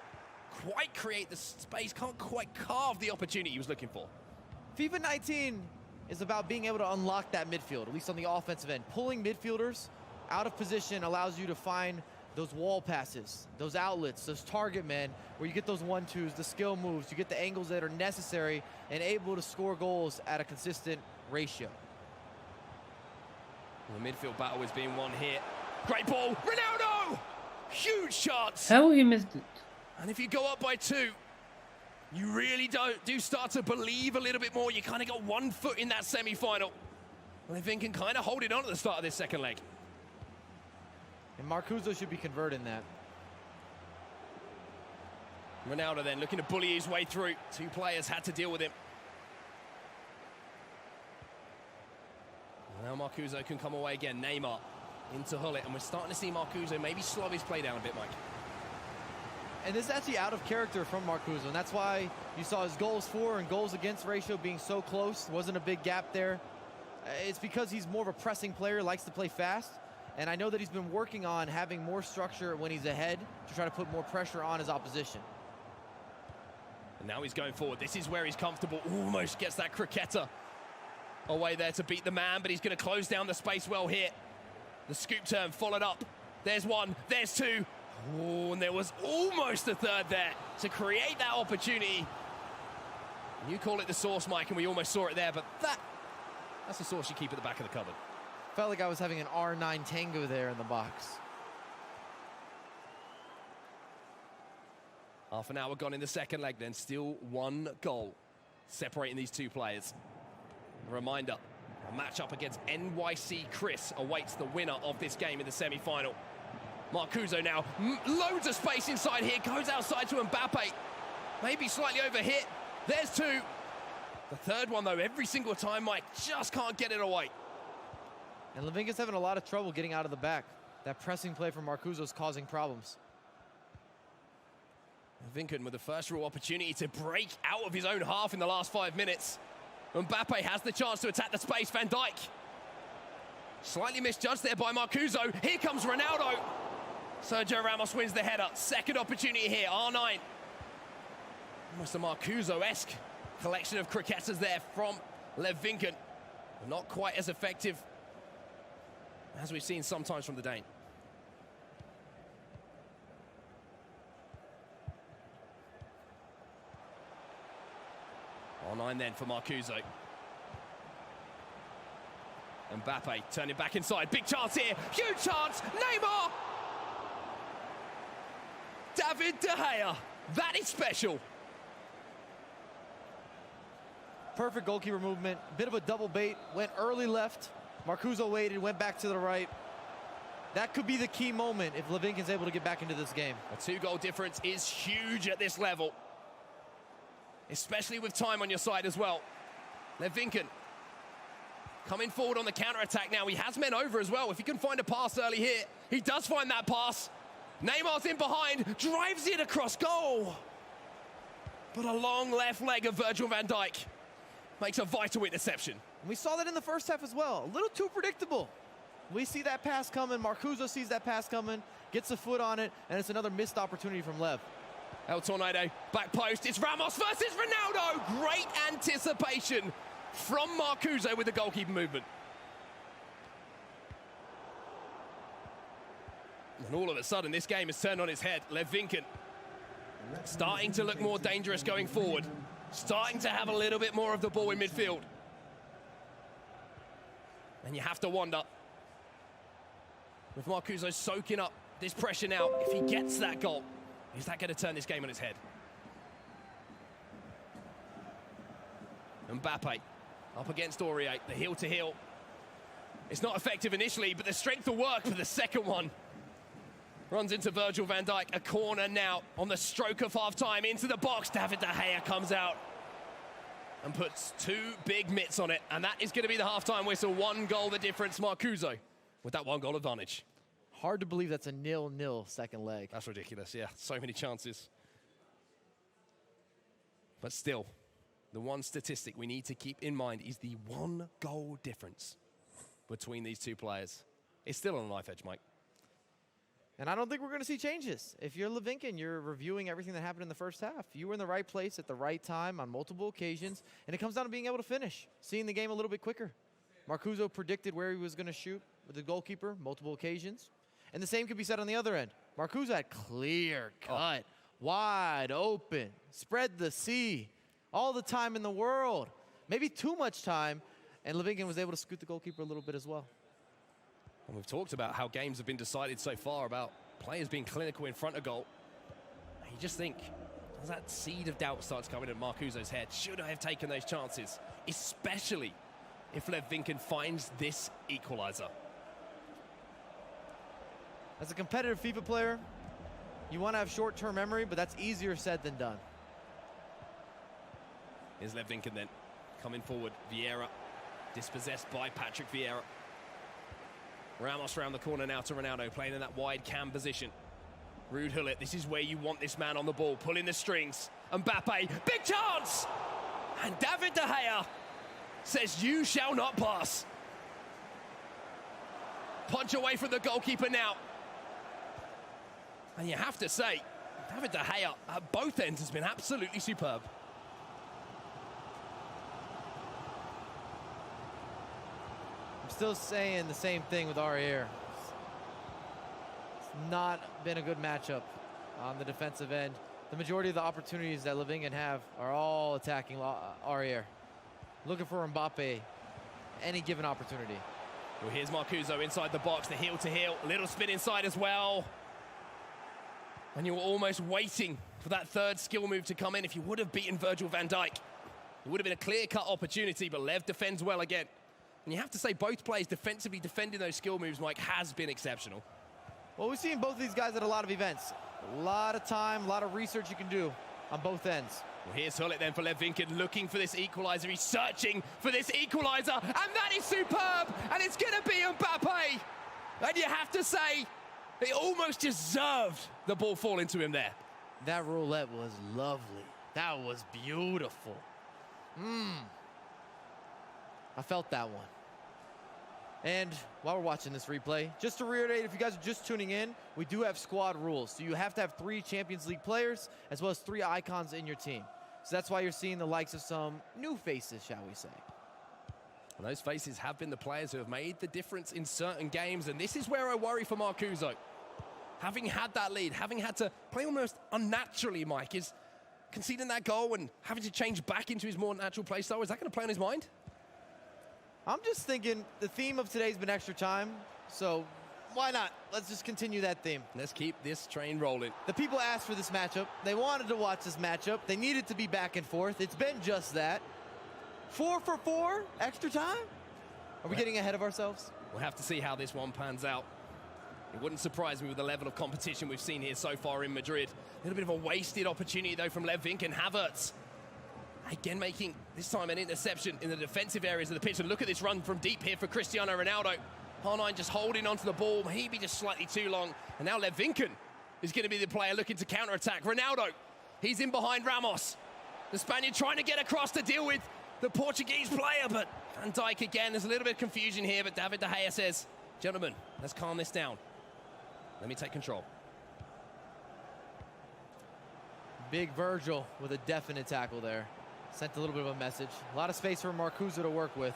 quite create the space, can't quite carve the opportunity he was looking for. FIFA 19 is about being able to unlock that midfield, at least on the offensive end. Pulling midfielders out of position allows you to find those wall passes, those outlets, those target men, where you get those 1-2s, the skill moves, you get the angles that are necessary and able to score goals at a consistent ratio. The midfield battle is being won here. Great ball, Ronaldo! Huge chance! How he missed it? And if you go up by 2, you really do start to believe a little bit more. You kind of got 1 foot in that semi-final. Lev Vinken kind of holding on at the start of this second leg. And Marcuzo should be converting that. Ronaldo then looking to bully his way through. 2 players had to deal with him. Now Marcuzo can come away again. Neymar into Hullet, and we're starting to see Marcuzo maybe slow his play down a bit, Mike. And this is actually out of character from Marcuzo, and that's why you saw his goals for and goals against ratio being so close. Wasn't a big gap there. It's because he's more of a pressing player, likes to play fast, and I know that he's been working on having more structure when he's ahead to try to put more pressure on his opposition. And now he's going forward. This is where he's comfortable. Almost gets that cricketer away there to beat the man, but he's going to close down the space well here. The scoop turn followed up. There's one, there's two. Oh, and there was almost a third there to create that opportunity. You call it the sauce, Mike, and we almost saw it there, but that's the sauce you keep at the back of the cupboard. Felt like I was having an R9 tango there in the box. Half an hour gone in the second leg, then still one goal separating these two players. A reminder, a matchup against NYC Chris awaits the winner of this game in the semi-final. Marcuzo now, loads of space inside here, goes outside to Mbappe. Maybe slightly overhit. There's two. The third one, though, every single time, Mike just can't get it away. And Levinkin's having a lot of trouble getting out of the back. That pressing play from Marcuzo is causing problems. Levinkin with the first real opportunity to break out of his own half in the last 5 minutes. Mbappe has the chance to attack the space. Van Dijk. Slightly misjudged there by Marcuzo. Here comes Ronaldo. Sergio Ramos wins the header. Second opportunity here, R9. Almost a Marcuzo-esque collection of cricketers there from Levinkin. Not quite as effective as we've seen sometimes from the Dane. R9 then for Marcuzo. Mbappe turning back inside. Big chance here. Huge chance. Neymar. David De Gea. That is special. Perfect goalkeeper movement. Bit of a double bait. Went early left. Marcuzo waited, went back to the right. That could be the key moment if Levinkin's able to get back into this game. A 2-goal difference is huge at this level, especially with time on your side as well. Levinkin coming forward on the counter-attack now. He has men over as well. If he can find a pass early here, he does find that pass. Neymar's in behind, drives it across goal. But a long left leg of Virgil van Dijk makes a vital interception. We saw that in the first half as well. A little too predictable. We see that pass coming. Marcuzo sees that pass coming, gets a foot on it, and it's another missed opportunity from Lev. El Tornado, back post. It's Ramos versus Ronaldo. Great anticipation from Marcuzo with the goalkeeper movement. And all of a sudden, this game has turned on its head. Levinkin starting to look more dangerous going forward. Starting to have a little bit more of the ball in midfield. And you have to wonder, with Marcuzo soaking up this pressure now, if he gets that goal, is that going to turn this game on its head? Mbappe up against Aurier, the heel to heel. It's not effective initially, but the strength will work for the second one. Runs into Virgil van Dijk, a corner now on the stroke of half-time into the box. David De Gea comes out and puts two big mitts on it, and that is going to be the half-time whistle. 1 goal the difference, Marcuzo with that 1-goal advantage. Hard to believe that's a 0-0 second leg. That's ridiculous, yeah. So many chances. But still, the one statistic we need to keep in mind is the 1-goal difference between these two players. It's still on a knife edge, Mike. And I don't think we're going to see changes. If you're Levinkin, you're reviewing everything that happened in the first half. You were in the right place at the right time on multiple occasions, and it comes down to being able to finish, seeing the game a little bit quicker. Marcuzo predicted where he was going to shoot with the goalkeeper multiple occasions. And the same could be said on the other end. Marcuzo had clear cut, wide open, spread the sea, all the time in the world. Maybe too much time, and Levinkin was able to scoot the goalkeeper a little bit as well. And we've talked about how games have been decided so far about players being clinical in front of goal. You just think, as that seed of doubt starts coming at Marcuzo's head, should I have taken those chances? Especially if Levinkin finds this equalizer. As a competitive FIFA player, you want to have short-term memory, but that's easier said than done. Here's Levinkin then, coming forward. Vieira, dispossessed by Patrick Vieira. Ramos round the corner now to Ronaldo, playing in that wide cam position. Ruud Gullit, this is where you want this man on the ball, pulling the strings. Mbappe, big chance! And David De Gea says, you shall not pass. Punch away from the goalkeeper now. And you have to say, David De Gea at both ends has been absolutely superb. I'm still saying the same thing with Aurier. It's not been a good matchup on the defensive end. The majority of the opportunities that Levingen have are all attacking Aurier. Looking for Mbappe any given opportunity. Well, here's Marcuzo inside the box, the heel to heel, a little spin inside as well. And you were almost waiting for that third skill move to come in. If you would have beaten Virgil van Dijk, it would have been a clear-cut opportunity, but Lev defends well again. And you have to say both players defensively defending those skill moves, Mike, has been exceptional. Well, we've seen both of these guys at a lot of events. A lot of time, a lot of research you can do on both ends. Well, here's Gullit then for Lev Vinken, looking for this equalizer. He's searching for this equalizer, and that is superb, and it's going to be Mbappe. And you have to say, he almost deserved the ball falling to him there. That roulette was lovely. That was beautiful. I felt that one. And while we're watching this replay, just to reiterate, if you guys are just tuning in, we do have squad rules. So you have to have 3 Champions League players as well as 3 icons in your team. So that's why you're seeing the likes of some new faces, shall we say. And those faces have been the players who have made the difference in certain games. And this is where I worry for Marcuzo. Having had that lead, having had to play almost unnaturally, Mike, is conceding that goal and having to change back into his more natural play style. Is that going to play on his mind? I'm just thinking the theme of today's been extra time, so why not? Let's just continue that theme. Let's keep this train rolling. The people asked for this matchup. They wanted to watch this matchup. They needed to be back and forth. It's been just that. 4 for 4, extra time? Are we getting ahead of ourselves? We'll have to see how this one pans out. It wouldn't surprise me with the level of competition we've seen here so far in Madrid. A little bit of a wasted opportunity, though, from Lev Vinken. Havertz, again, making this time an interception in the defensive areas of the pitch. And look at this run from deep here for Cristiano Ronaldo. R9 just holding onto the ball, maybe just slightly too long. And now Lev Vinken is going to be the player looking to counter-attack. Ronaldo, he's in behind Ramos. The Spaniard trying to get across to deal with the Portuguese player, but Van Dijk again, there's a little bit of confusion here, but David De Gea says, gentlemen, let's calm this down. Let me take control. Big Virgil with a definite tackle there. Sent a little bit of a message. A lot of space for Marcuzo to work with.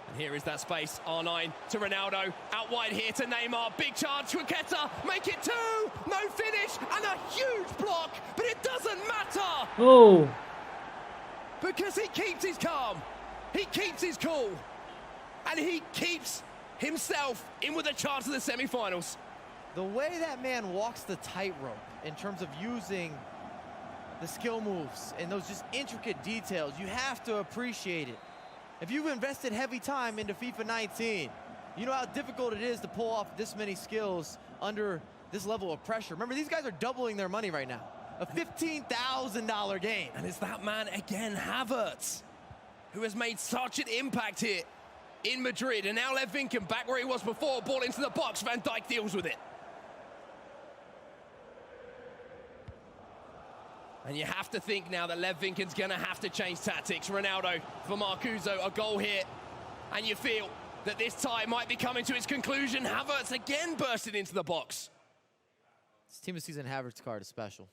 And here is that space. R9 to Ronaldo. Out wide here to Neymar. Big charge. Quiketa. Make it 2. No finish. And a huge block. But it doesn't matter. Oh. Because he keeps his calm. He keeps his cool. And he keeps himself in with a chance of the semi-finals. The way that man walks the tightrope in terms of using the skill moves and those just intricate details, you have to appreciate it. If you've invested heavy time into FIFA 19, you know how difficult it is to pull off this many skills under this level of pressure. Remember, these guys are doubling their money right now. A $15,000 game. And it's that man again, Havertz, who has made such an impact here in Madrid. And now Lev Vinken back where he was before. Ball into the box. Van Dijk deals with it. And you have to think now that Lev Vinken's going to have to change tactics. Ronaldo for Marcuzo, a goal here. And you feel that this tie might be coming to its conclusion. Havertz again bursting into the box. This Team of Season Havertz card is special.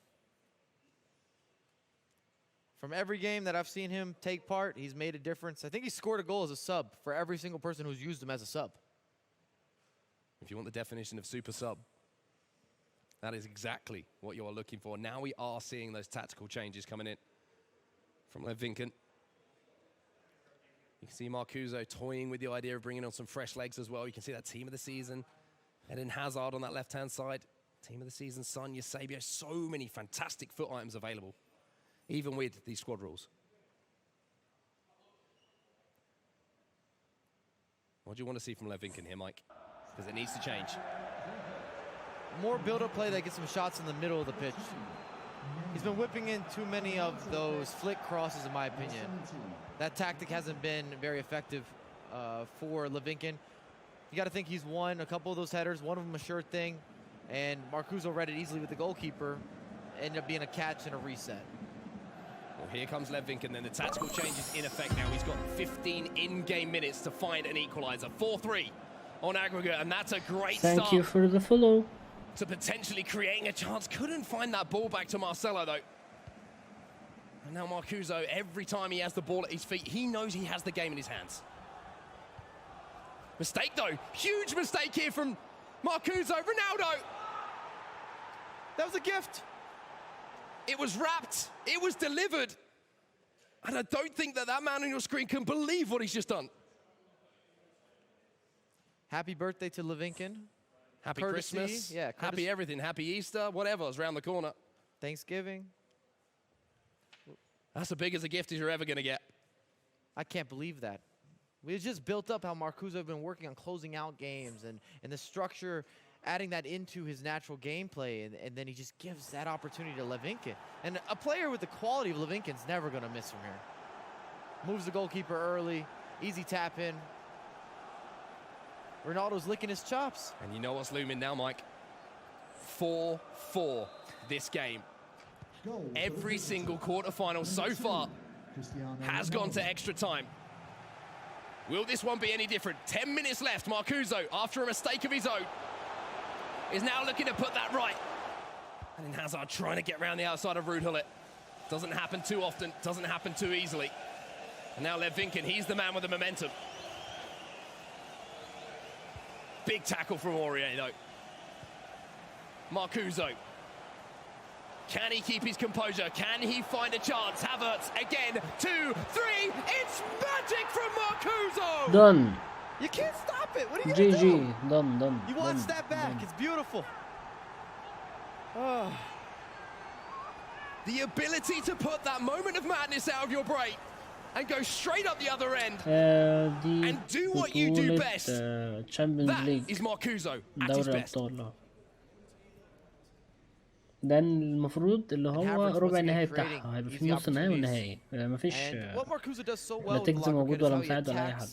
From every game that I've seen him take part, he's made a difference. I think he scored a goal as a sub for every single person who's used him as a sub. If you want the definition of super sub, that is exactly what you are looking for. Now we are seeing those tactical changes coming in from Lev Vinken. You can see Marcuzo toying with the idea of bringing on some fresh legs as well. You can see that team of the season. Eden Hazard on that left-hand side. Team of the season, Son, Eusebio. So many fantastic foot items available, even with these squad rules. What do you want to see from Lev Vinken here, Mike? Because it needs to change. More build-up play that gets some shots in the middle of the pitch. He's been whipping in too many of those flick crosses, in my opinion. That tactic hasn't been very effective for Lev Vinken. You got to think he's won a couple of those headers, one of them a sure thing. And Marcuzo read it easily with the goalkeeper. Ended up being a catch and a reset. Well, here comes Levinkin, then the tactical change is in effect now. He's got 15 in-game minutes to find an equalizer. 4-3 on aggregate, and that's a great start. Thank you for the follow. To potentially creating a chance. Couldn't find that ball back to Marcelo, though. And now Marcuzo, every time he has the ball at his feet, he knows he has the game in his hands. Mistake, though. Huge mistake here from Marcuzo. Ronaldo. That was a gift. It was wrapped. It was delivered. And I don't think that man on your screen can believe what he's just done. Happy birthday to Levinkin. Happy Courtesy, Christmas. Yeah, happy everything. Happy Easter. Whatever is around the corner. Thanksgiving. That's as big as a gift as you're ever going to get. I can't believe that. We just built up how Marcuzo had been working on closing out games and the structure, adding that into his natural gameplay, and then he just gives that opportunity to Levinkin. And a player with the quality of Levinkin's never going to miss from here. Moves the goalkeeper early, easy tap in. Ronaldo's licking his chops. And you know what's looming now, Mike? 4-4 this game. Every single quarterfinal so far has gone to extra time. Will this one be any different? 10 minutes left. Marcuzo, after a mistake of his own, is now looking to put that right. And then Hazard trying to get around the outside of Rudhulit. Doesn't happen too often, doesn't happen too easily. And now Levinkin, he's the man with the momentum. Big tackle from Aurier, though. Marcuzo. Can he keep his composure? Can he find a chance? Havertz again, 2, 3. It's magic from Marcuzo! Done. You can't stop it. What are you going to do? GG. Done. You want to step back. It's beautiful. Oh. The ability to put that moment of madness out of your brain and go straight up the other end and do what you do best. Champions League. That is Marcuzo at his best. ده المفروض اللي هو ربع النهائي بتاعها هيبقى في نص النهائي والنهائي مفيش نتيجة موجودة ولا مساعد ولا أي حد.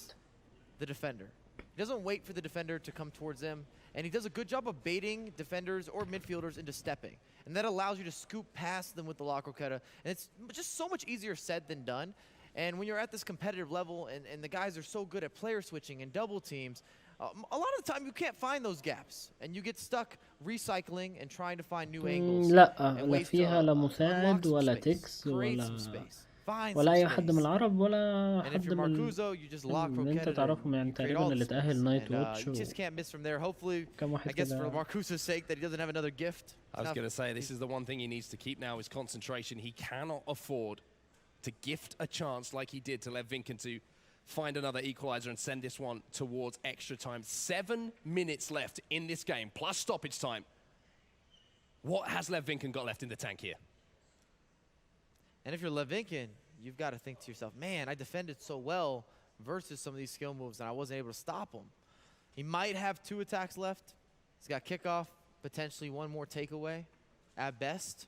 The defender. He doesn't wait for the defender to come towards him, and he does a good job of baiting defenders or midfielders into stepping. And that allows you to scoop past them with the La Croqueta. And it's just so much easier said than done. And when you're at this competitive level and the guys are so good at player switching and double teams, a lot of the time you can't find those gaps. And you get stuck recycling and trying to find new angles. لا فيها لا مساعد ولا تكس ولا أي حد من العرب ولا حد من اللي أنت تعرفهم يعني تقريبا اللي تأهل نايت واتش. You just can't miss from there. Hopefully, I guess for Marcuzo's sake that he doesn't have another gift. I was going to say, this is the one thing he needs to keep now is concentration. He cannot afford to gift a chance like he did to Levinkin to find another equalizer and send this one towards extra time. 7 minutes left in this game, plus stoppage time. What has Levinkin got left in the tank here? And if you're Levinkin, you've got to think to yourself, man, I defended so well versus some of these skill moves and I wasn't able to stop him. He might have 2 attacks left. He's got kickoff, potentially 1 more takeaway at best.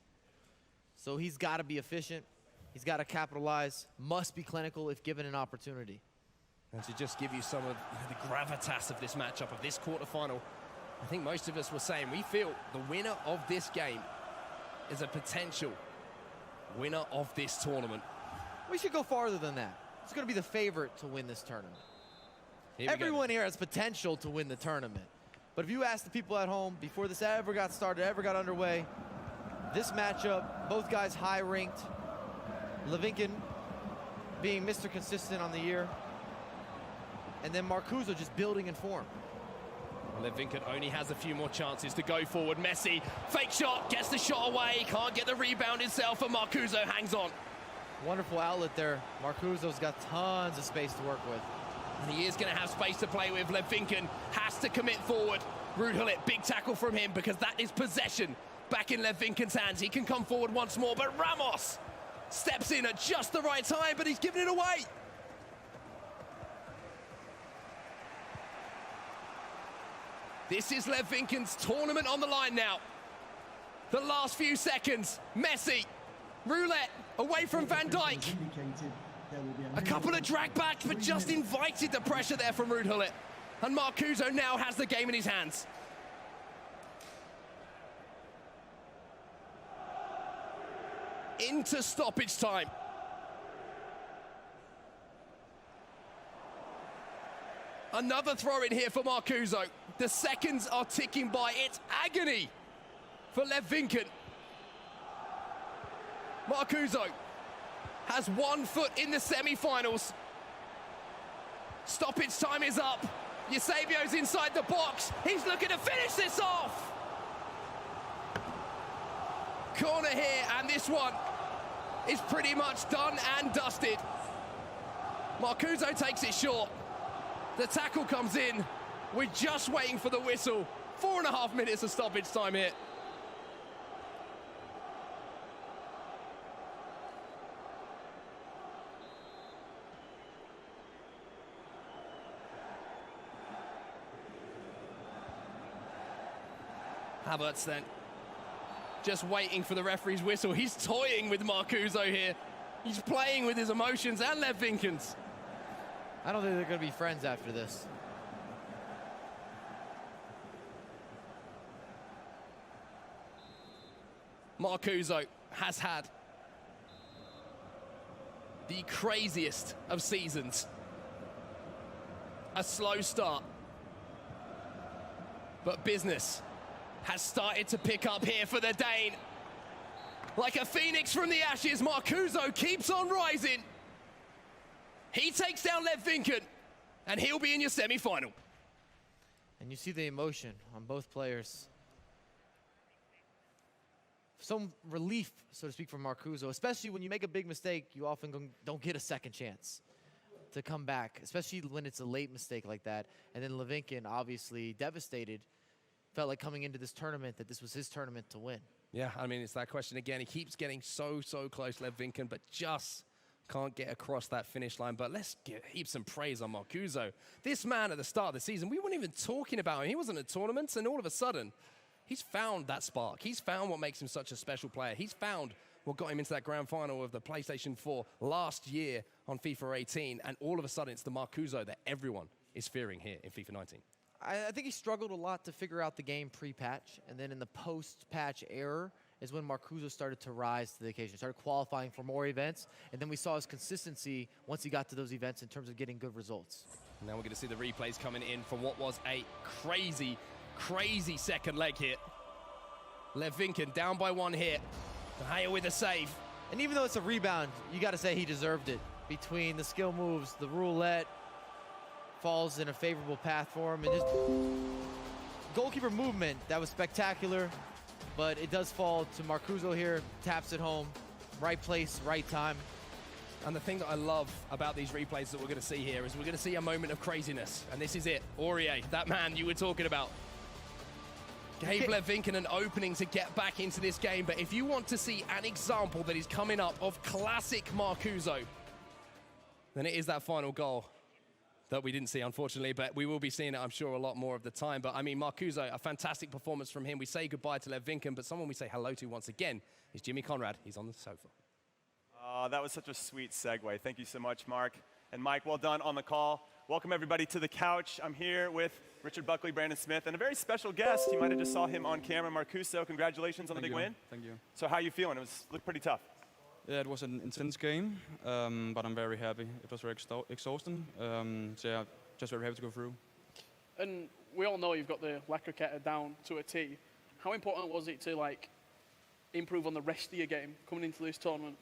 So he's got to be efficient. He's got to capitalize, must be clinical if given an opportunity. And to just give you some of the gravitas of this matchup, of this quarterfinal, I think most of us were saying we feel the winner of this game is a potential winner of this tournament. We should go farther than that. It's going to be the favorite to win this tournament. Everyone here has potential to win the tournament. But if you ask the people at home, before this ever got started, ever got underway, this matchup, both guys high-ranked, Levinkin being Mr. Consistent on the year, and then Marcuzo just building in form. Levinkin only has a few more chances to go forward. Messi, fake shot, gets the shot away, can't get the rebound himself, and Marcuzo hangs on. Wonderful outlet there. Marcuzo's got tons of space to work with. And he is going to have space to play with. Levinkin has to commit forward. Rudhulit, big tackle from him because that is possession back in Levinkin's hands. He can come forward once more, but Ramos steps in at just the right time, but he's given it away. This is Levinkin's tournament on the line now. The last few seconds, Messi, roulette, away from Van Dijk. A couple of drag backs, but just invited the pressure there from Rudhulit. And Marcuzo now has the game in his hands. into stoppage time. Another throw in here for Marcuzo. The seconds are ticking by. It's agony for Lev Vinken. Marcuzo has 1 foot in the semi-finals. Stoppage time is up. Eusebio's inside the box. He's looking to finish this off. Corner here, and this one is pretty much done and dusted. Marcuzo takes it short. The tackle comes in. We're just waiting for the whistle. 4.5 minutes of stoppage time here. Havertz then, just waiting for the referee's whistle. He's toying with Marcuzo here. He's playing with his emotions and Lev Vinken's. I don't think they're going to be friends after this. Marcuzo has had the craziest of seasons. A slow start, but business has started to pick up here for the Dane. Like a phoenix from the ashes, Marcuzo keeps on rising. He takes down Lev Vinken, and he'll be in your semi-final. And you see the emotion on both players. Some relief, so to speak, from Marcuzo, especially when you make a big mistake, you often don't get a second chance to come back, especially when it's a late mistake like that. And then Levinkin, obviously devastated, felt like coming into this tournament that this was his tournament to win. Yeah, I mean, it's that question again. He keeps getting so close, Lev Vinken, but just can't get across that finish line. But let's heap some praise on Marcuzo. This man at the start of the season, we weren't even talking about him. He wasn't at tournaments, and all of a sudden, he's found that spark. He's found what makes him such a special player. He's found what got him into that grand final of the PlayStation 4 last year on FIFA 18, and all of a sudden, it's the Marcuzo that everyone is fearing here in FIFA 19. I think he struggled a lot to figure out the game pre-patch, and then in the post-patch era is when Marcuzo started to rise to the occasion, started qualifying for more events, and then we saw his consistency once he got to those events in terms of getting good results. Now we're going to see the replays coming in from what was a crazy second leg hit. Lev Vinken down by 1 hit. Haya with a save. And even though it's a rebound, you got to say he deserved it. Between the skill moves, the roulette, falls in a favorable path for him, and just goalkeeper movement, that was spectacular, but it does fall to Marcuzo here, taps it home, right place, right time. And the thing that I love about these replays that we're going to see here is we're going to see a moment of craziness, and this is it. Aurier, that man you were talking about, gave Lev Vinken an opening to get back into this game, but if you want to see an example that is coming up of classic Marcuzo, then it is that final goal that we didn't see, unfortunately, but we will be seeing it, I'm sure, a lot more of the time. But, I mean, Marcuzo, a fantastic performance from him. We say goodbye to Lev Vinken, but someone we say hello to once again is Jimmy Conrad. He's on the sofa. That was such a sweet segue. Thank you so much, Mark. And Mike, well done on the call. Welcome, everybody, to the couch. I'm here with Richard Buckley, Brandon Smith, and a very special guest. You might have just saw him on camera, Marcuzo. Congratulations on the big win. Thank you. So how are you feeling? It looked pretty tough. Yeah, it was an intense game, but I'm very happy. It was very exhausting. So yeah, just very happy to go through. And we all know you've got the La Croqueta down to a T. How important was it to improve on the rest of your game coming into this tournament?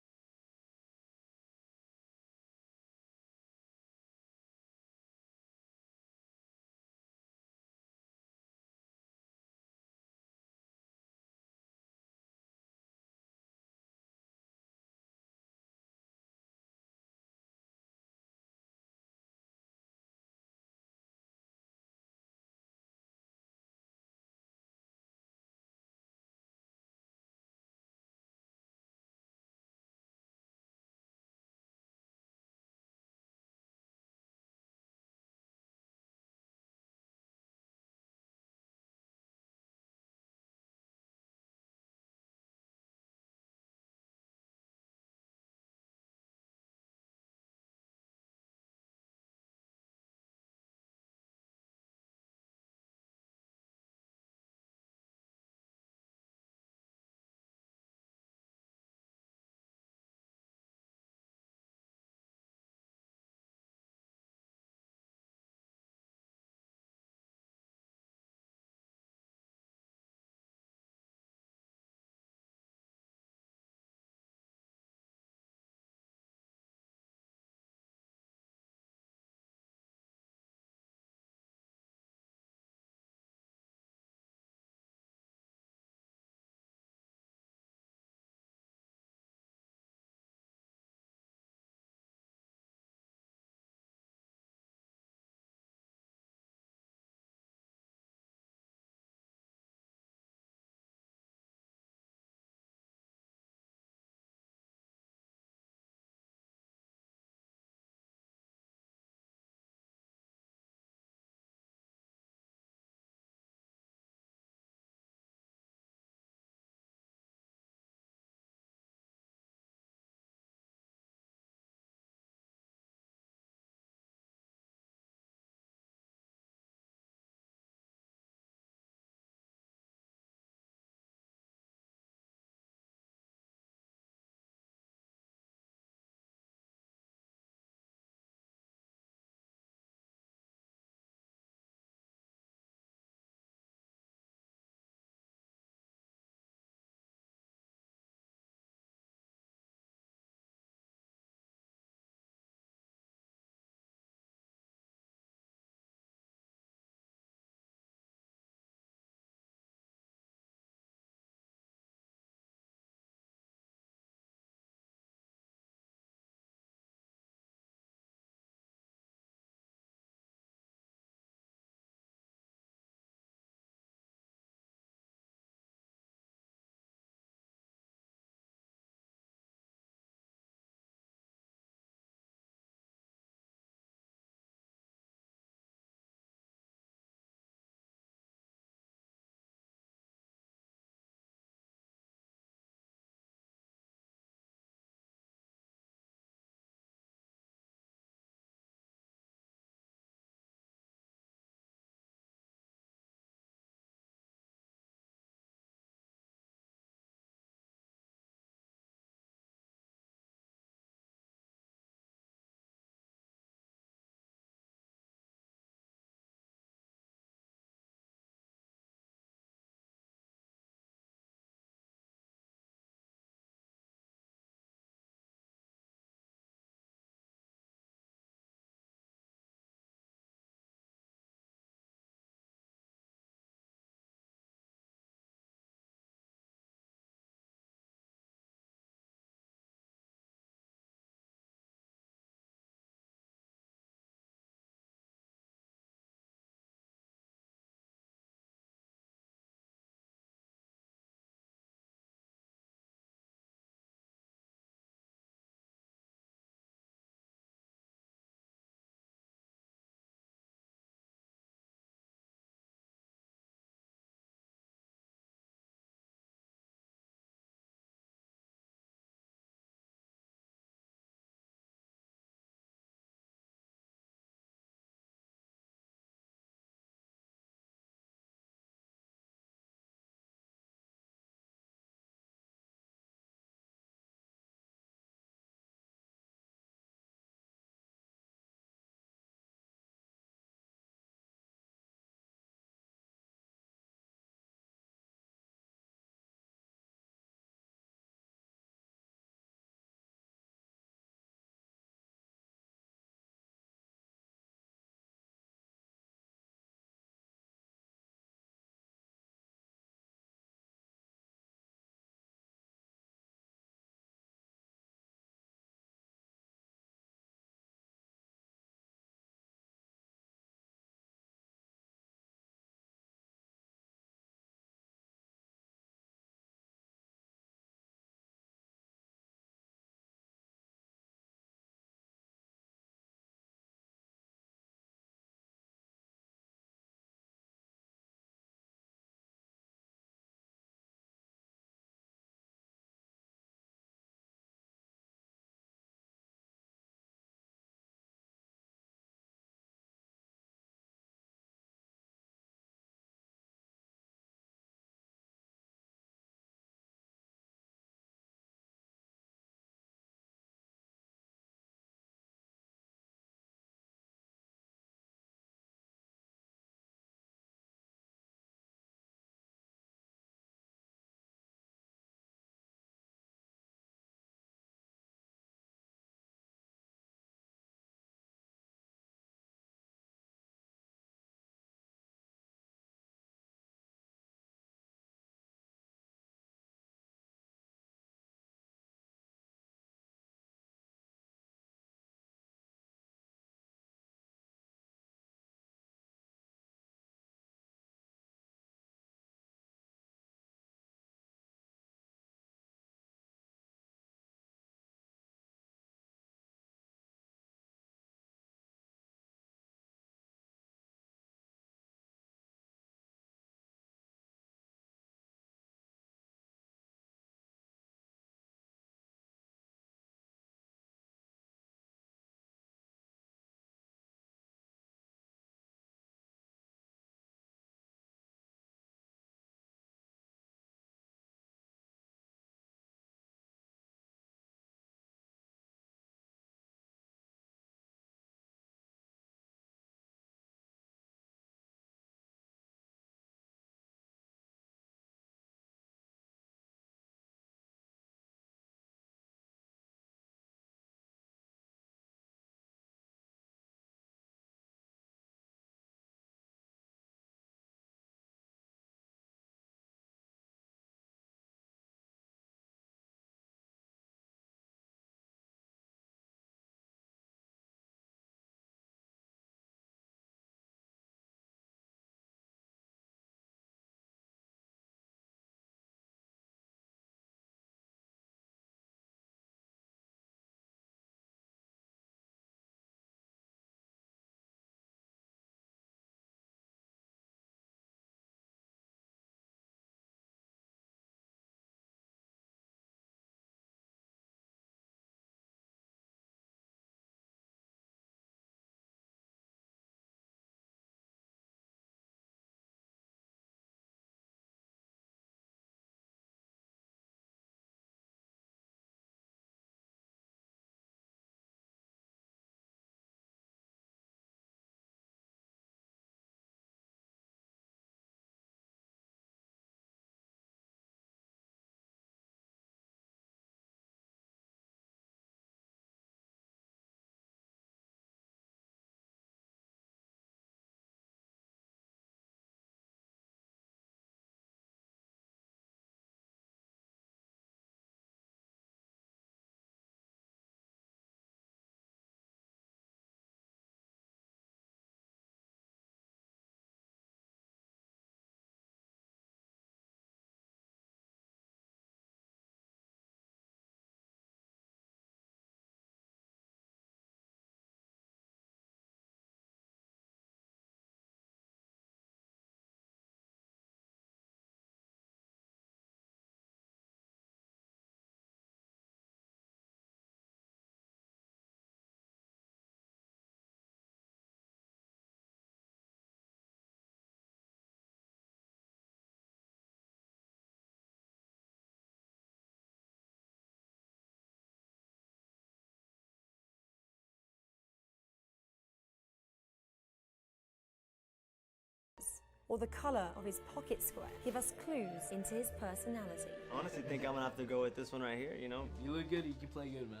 or the colour of his pocket square give us clues into his personality? I honestly think I'm gonna have to go with this one right here, you know? You look good, you can play good, man.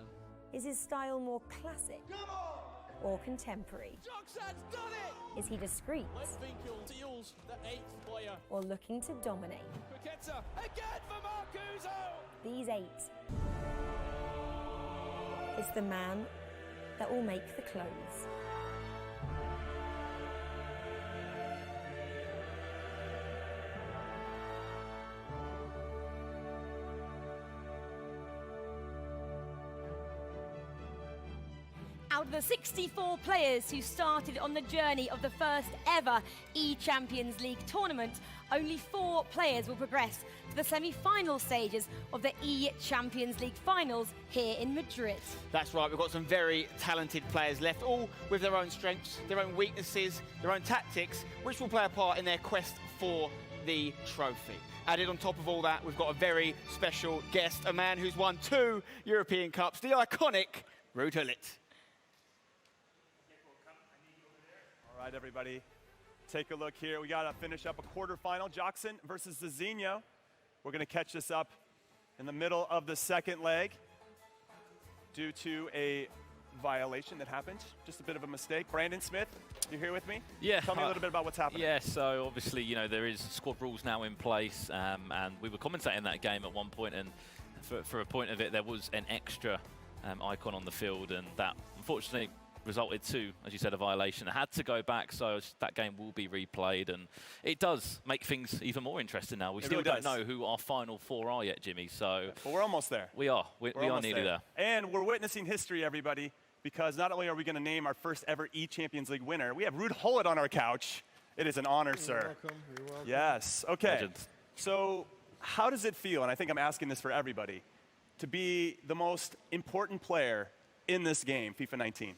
Is his style more classic or contemporary? Joksan's done it! Is he discreet Steals the 8th player. or looking to dominate? Paqueta again for Marcuzo! These 8 is the man that will make the close. Out of the 64 players who started on the journey of the first ever eChampions League tournament, only 4 players will progress to the semi-final stages of the eChampions League finals here in Madrid. That's right, we've got some very talented players left, all with their own strengths, their own weaknesses, their own tactics, which will play a part in their quest for the trophy. Added on top of all that, we've got a very special guest, a man who's won 2 European Cups, the iconic Rafsou. All right, everybody, take a look here. We got to finish up a quarterfinal, Joksan versus Zezinho. We're going to catch this up in the middle of the second leg due to a violation that happened. Just a bit of a mistake. Brandon Smith, you here with me? Yeah. Tell me a little bit about what's happening. Yeah, so obviously, you know, there is squad rules now in place, and we were commentating that game at one point, and for a point of it, there was an extra icon on the field, and that, unfortunately, resulted to, as you said, a violation. It had to go back, so that game will be replayed, and it does make things even more interesting now. We still don't know who our final 4 are yet, Jimmy, so... But we're almost there. We are. We are nearly there. And we're witnessing history, everybody, because not only are we going to name our first ever eChampions League winner, we have Rafsou on our couch. It is an honor, sir. You're welcome. You're welcome. Yes. Okay. Legend. So how does it feel, and I think I'm asking this for everybody, to be the most important player in this game, FIFA 19?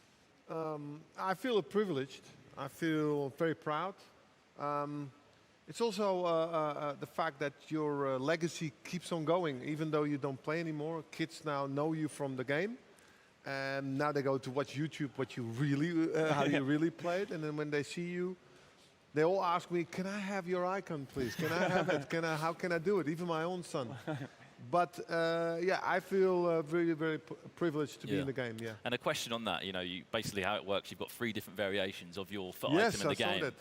I feel privileged. I feel very proud. It's also the fact that your legacy keeps on going, even though you don't play anymore. Kids now know you from the game, and now they go to watch YouTube what you really, how you really played. And then when they see you, they all ask me, "Can I have your icon, please? Can I have it? How can I do it?" Even my own son. But yeah, I feel very, very privileged to be in the game. Yeah. And a question on that, you know, basically how it works. You've got 3 different variations of your foot yes, item in the game. That.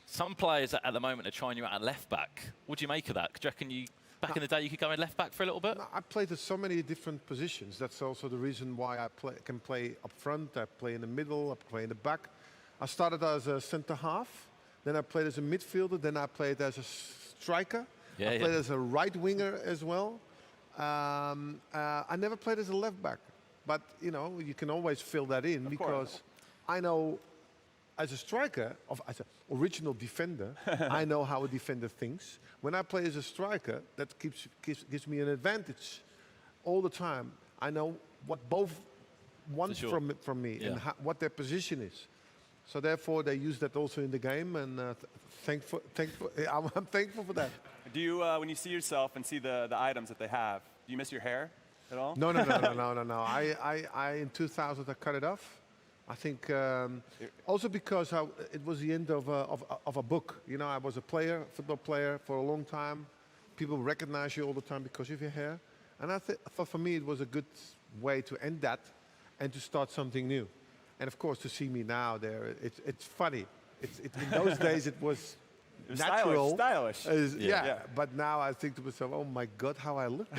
Some players at the moment are trying you out at left back. What do you make of that? Do you reckon back in the day you could go in left back for a little bit? I played at so many different positions. That's also the reason why I can play up front. I play in the middle. I play in the back. I started as a centre half. Then I played as a midfielder. Then I played as a striker. I played as a right winger as well. I never played as a left back, but you know, you can always fill that in because I know as a striker, as an original defender, I know how a defender thinks. When I play as a striker, that gives me an advantage all the time. I know what both want from me and what their position is. So therefore, they use that also in the game, and I'm thankful for that. Do you, when you see yourself and see the items that they have, do you miss your hair at all? No. I in 2000 I cut it off. I think also because it was the end of a book. You know, I was a football player for a long time. People recognize you all the time because of your hair, and I thought for me it was a good way to end that and to start something new. And of course, to see me now there, it's funny. In those days it was natural, stylish. Yeah, but now I think to myself, oh my God, how I look,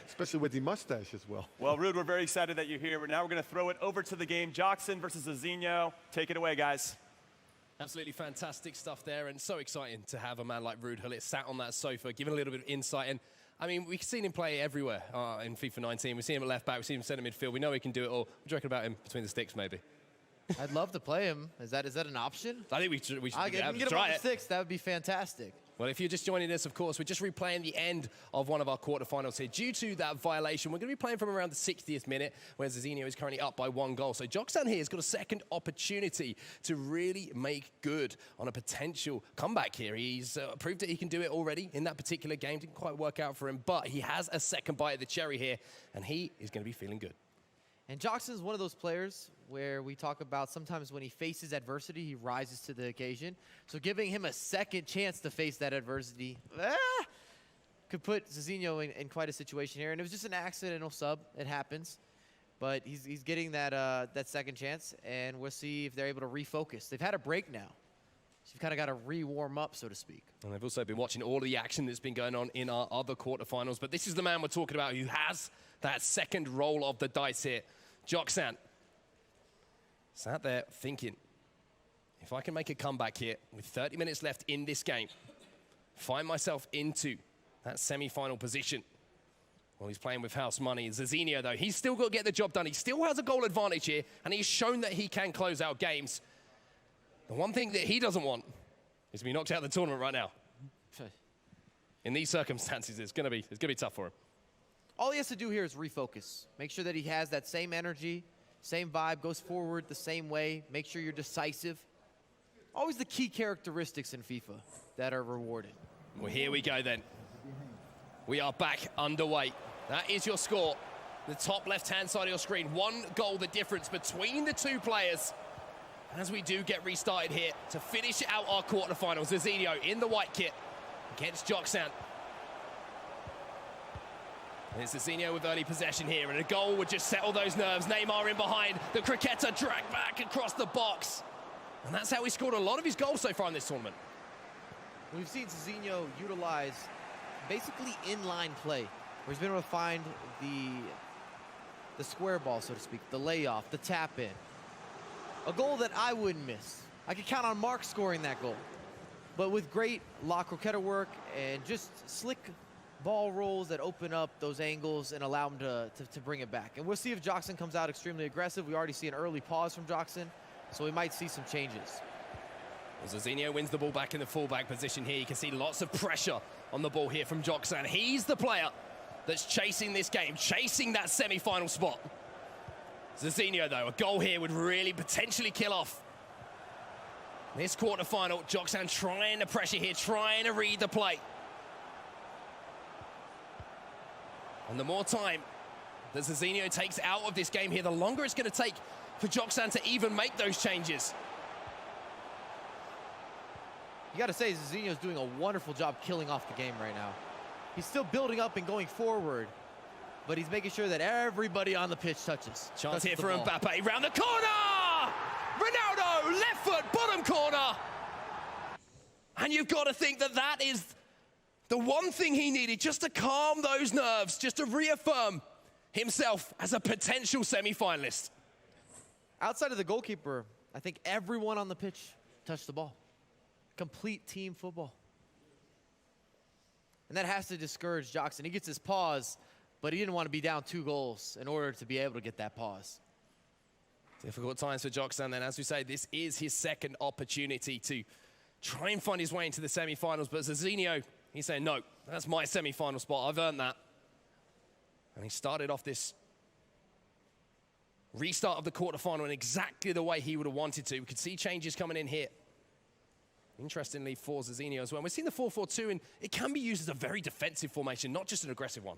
especially with the mustache as well. Well, Ruud, we're very excited that you're here. Now we're going to throw it over to the game. Joksan versus Zezinho. Take it away, guys. Absolutely fantastic stuff there, and so exciting to have a man like Rafsou sat on that sofa, giving a little bit of insight. And I mean, we've seen him play everywhere in FIFA 19. We've seen him at left back, we've seen him centre midfield. We know he can do it all. What do you reckon about him between the sticks, maybe? I'd love to play him. Is that an option? I think we should get him on the sticks. That would be fantastic. Well, if you're just joining us, of course, we're just replaying the end of one of our quarterfinals here. Due to that violation, we're going to be playing from around the 60th minute, where Zezinho is currently up by 1 goal. So Joksan here has got a second opportunity to really make good on a potential comeback here. He's proved that he can do it already in that particular game. Didn't quite work out for him, but he has a second bite of the cherry here, and he is going to be feeling good. And Joksan's one of those players where we talk about sometimes when he faces adversity, he rises to the occasion. So giving him a second chance to face that adversity could put Zezinho in quite a situation here. And it was just an accidental sub. It happens. But he's getting that second chance, and we'll see if they're able to refocus. They've had a break now. So you've kind of got to re-warm up, so to speak. And they've also been watching all of the action that's been going on in our other quarterfinals. But this is the man we're talking about who has that second roll of the dice here. Joksan sat there thinking, if I can make a comeback here with 30 minutes left in this game, find myself into that semi-final position. Well, he's playing with house money. Zezinho, though, he's still got to get the job done. He still has a goal advantage here, and he's shown that he can close out games. The one thing that he doesn't want is to be knocked out of the tournament right now. In these circumstances, it's going to be tough for him. All he has to do here is refocus. Make sure that he has that same energy, same vibe, goes forward the same way. Make sure you're decisive. Always the key characteristics in FIFA that are rewarded. Well, here we go then. We are back underway. That is your score. The top left-hand side of your screen. 1 goal the difference between the two players. As we do get restarted here to finish out our quarterfinals. Zezinho in the white kit against Joksan. It's Zezinho with early possession here, and a goal would just settle those nerves. Neymar in behind, the cricketer dragged back across the box. And that's how he scored a lot of his goals so far in this tournament. We've seen Zezinho utilize basically inline play, where he's been able to find the square ball, so to speak, the layoff, the tap in. A goal that I wouldn't miss. I could count on Mark scoring that goal. But with great La Croqueta work and just slick ball rolls that open up those angles and allow him to bring it back. And we'll see if Joksan comes out extremely aggressive. We already see an early pause from Joksan, so we might see some changes. Well, Zezinho wins the ball back in the fullback position here. You can see lots of pressure on the ball here from Joksan. He's the player that's chasing this game, chasing that semi-final spot. Zezinho, though, a goal here would really potentially kill off this quarterfinal. Joksan trying to pressure here, trying to read the play. And the more time that Zezinho takes out of this game here, the longer it's going to take for Joksan to even make those changes. You got to say, Zezinho's doing a wonderful job killing off the game right now. He's still building up and going forward, but he's making sure that everybody on the pitch touches. Chance here for Mbappe, round the corner! Ronaldo, left foot, bottom corner! And you've got to think that that is the one thing he needed, just to calm those nerves, just to reaffirm himself as a potential semi-finalist. Outside of the goalkeeper, I think everyone on the pitch touched the ball. Complete team football. And that has to discourage Joksan. He gets his pause, but he didn't want to be down 2 goals in order to be able to get that pause. Difficult times for Joksan then. As we say, this is his second opportunity to try and find his way into the semi-finals. But Zezinho, he's saying, no, that's my semi-final spot. I've earned that. And he started off this restart of the quarterfinal in exactly the way he would have wanted to. We could see changes coming in here. Interestingly, for Zezinho as well. We've seen the 4-4-2, and it can be used as a very defensive formation, not just an aggressive one.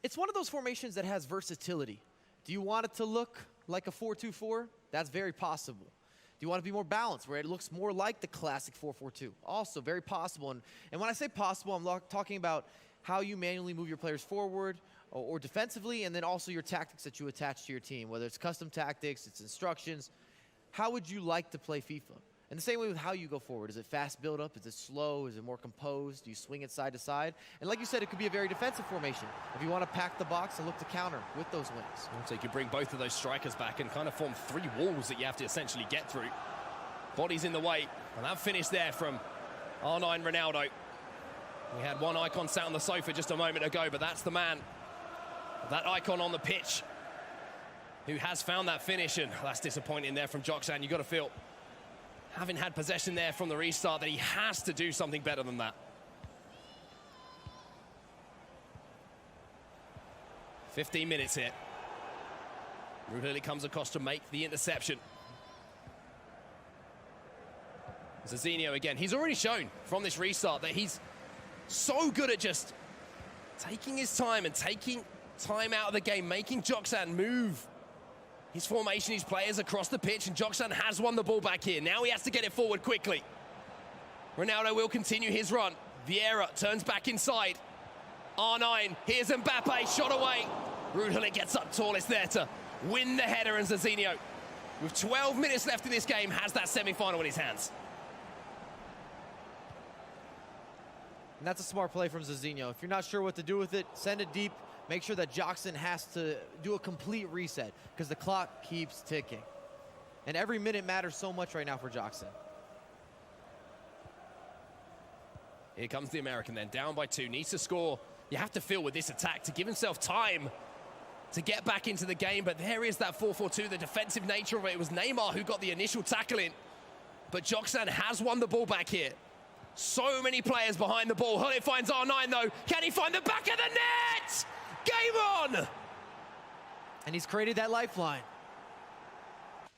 It's one of those formations that has versatility. Do you want it to look like a 4-2-4? That's very possible. Do you want to be more balanced, where it looks more like the classic 4-4-2? Also very possible. And when I say possible, I'm talking about how you manually move your players forward or defensively, and then also your tactics that you attach to your team, whether it's custom tactics, it's instructions. How would you like to play FIFA? And the same way with how you go forward. Is it fast build-up? Is it slow? Is it more composed? Do you swing it side to side? And like you said, it could be a very defensive formation if you want to pack the box and look to counter with those wings. So you could bring both of those strikers back and kind of form 3 walls that you have to essentially get through. Bodies in the way, and that finish there from R9 Ronaldo. We had one icon sat on the sofa just a moment ago, but that's the man, that icon on the pitch, who has found that finish, and that's disappointing there from Joksan. You've got to feel, having had possession there from the restart, that he has to do something better than that. 15 minutes here. Ruhili comes across to make the interception. Zezinho again. He's already shown from this restart that he's so good at just taking his time and taking time out of the game, making Joksan move His formation, his players across the pitch, and Joksan has won the ball back here. Now he has to get it forward quickly. Ronaldo will continue his run. Vieira turns back inside. R9, here's Mbappe, shot away. Rudhulit gets up tallest there to win the header, and Zezinho, with 12 minutes left in this game, has that semi-final in his hands. And that's a smart play from Zezinho. If you're not sure what to do with it, send it deep. Make sure that Joksan has to do a complete reset because the clock keeps ticking. And every minute matters so much right now for Joksan. Here comes the American then, down by 2, needs to score. You have to feel with this attack to give himself time to get back into the game, but there is that 4-4-2, the defensive nature of it. It was Neymar who got the initial tackle in, but Joksan has won the ball back here. So many players behind the ball. Hullet finds R9 though. Can he find the back of the net? Game on! And he's created that lifeline.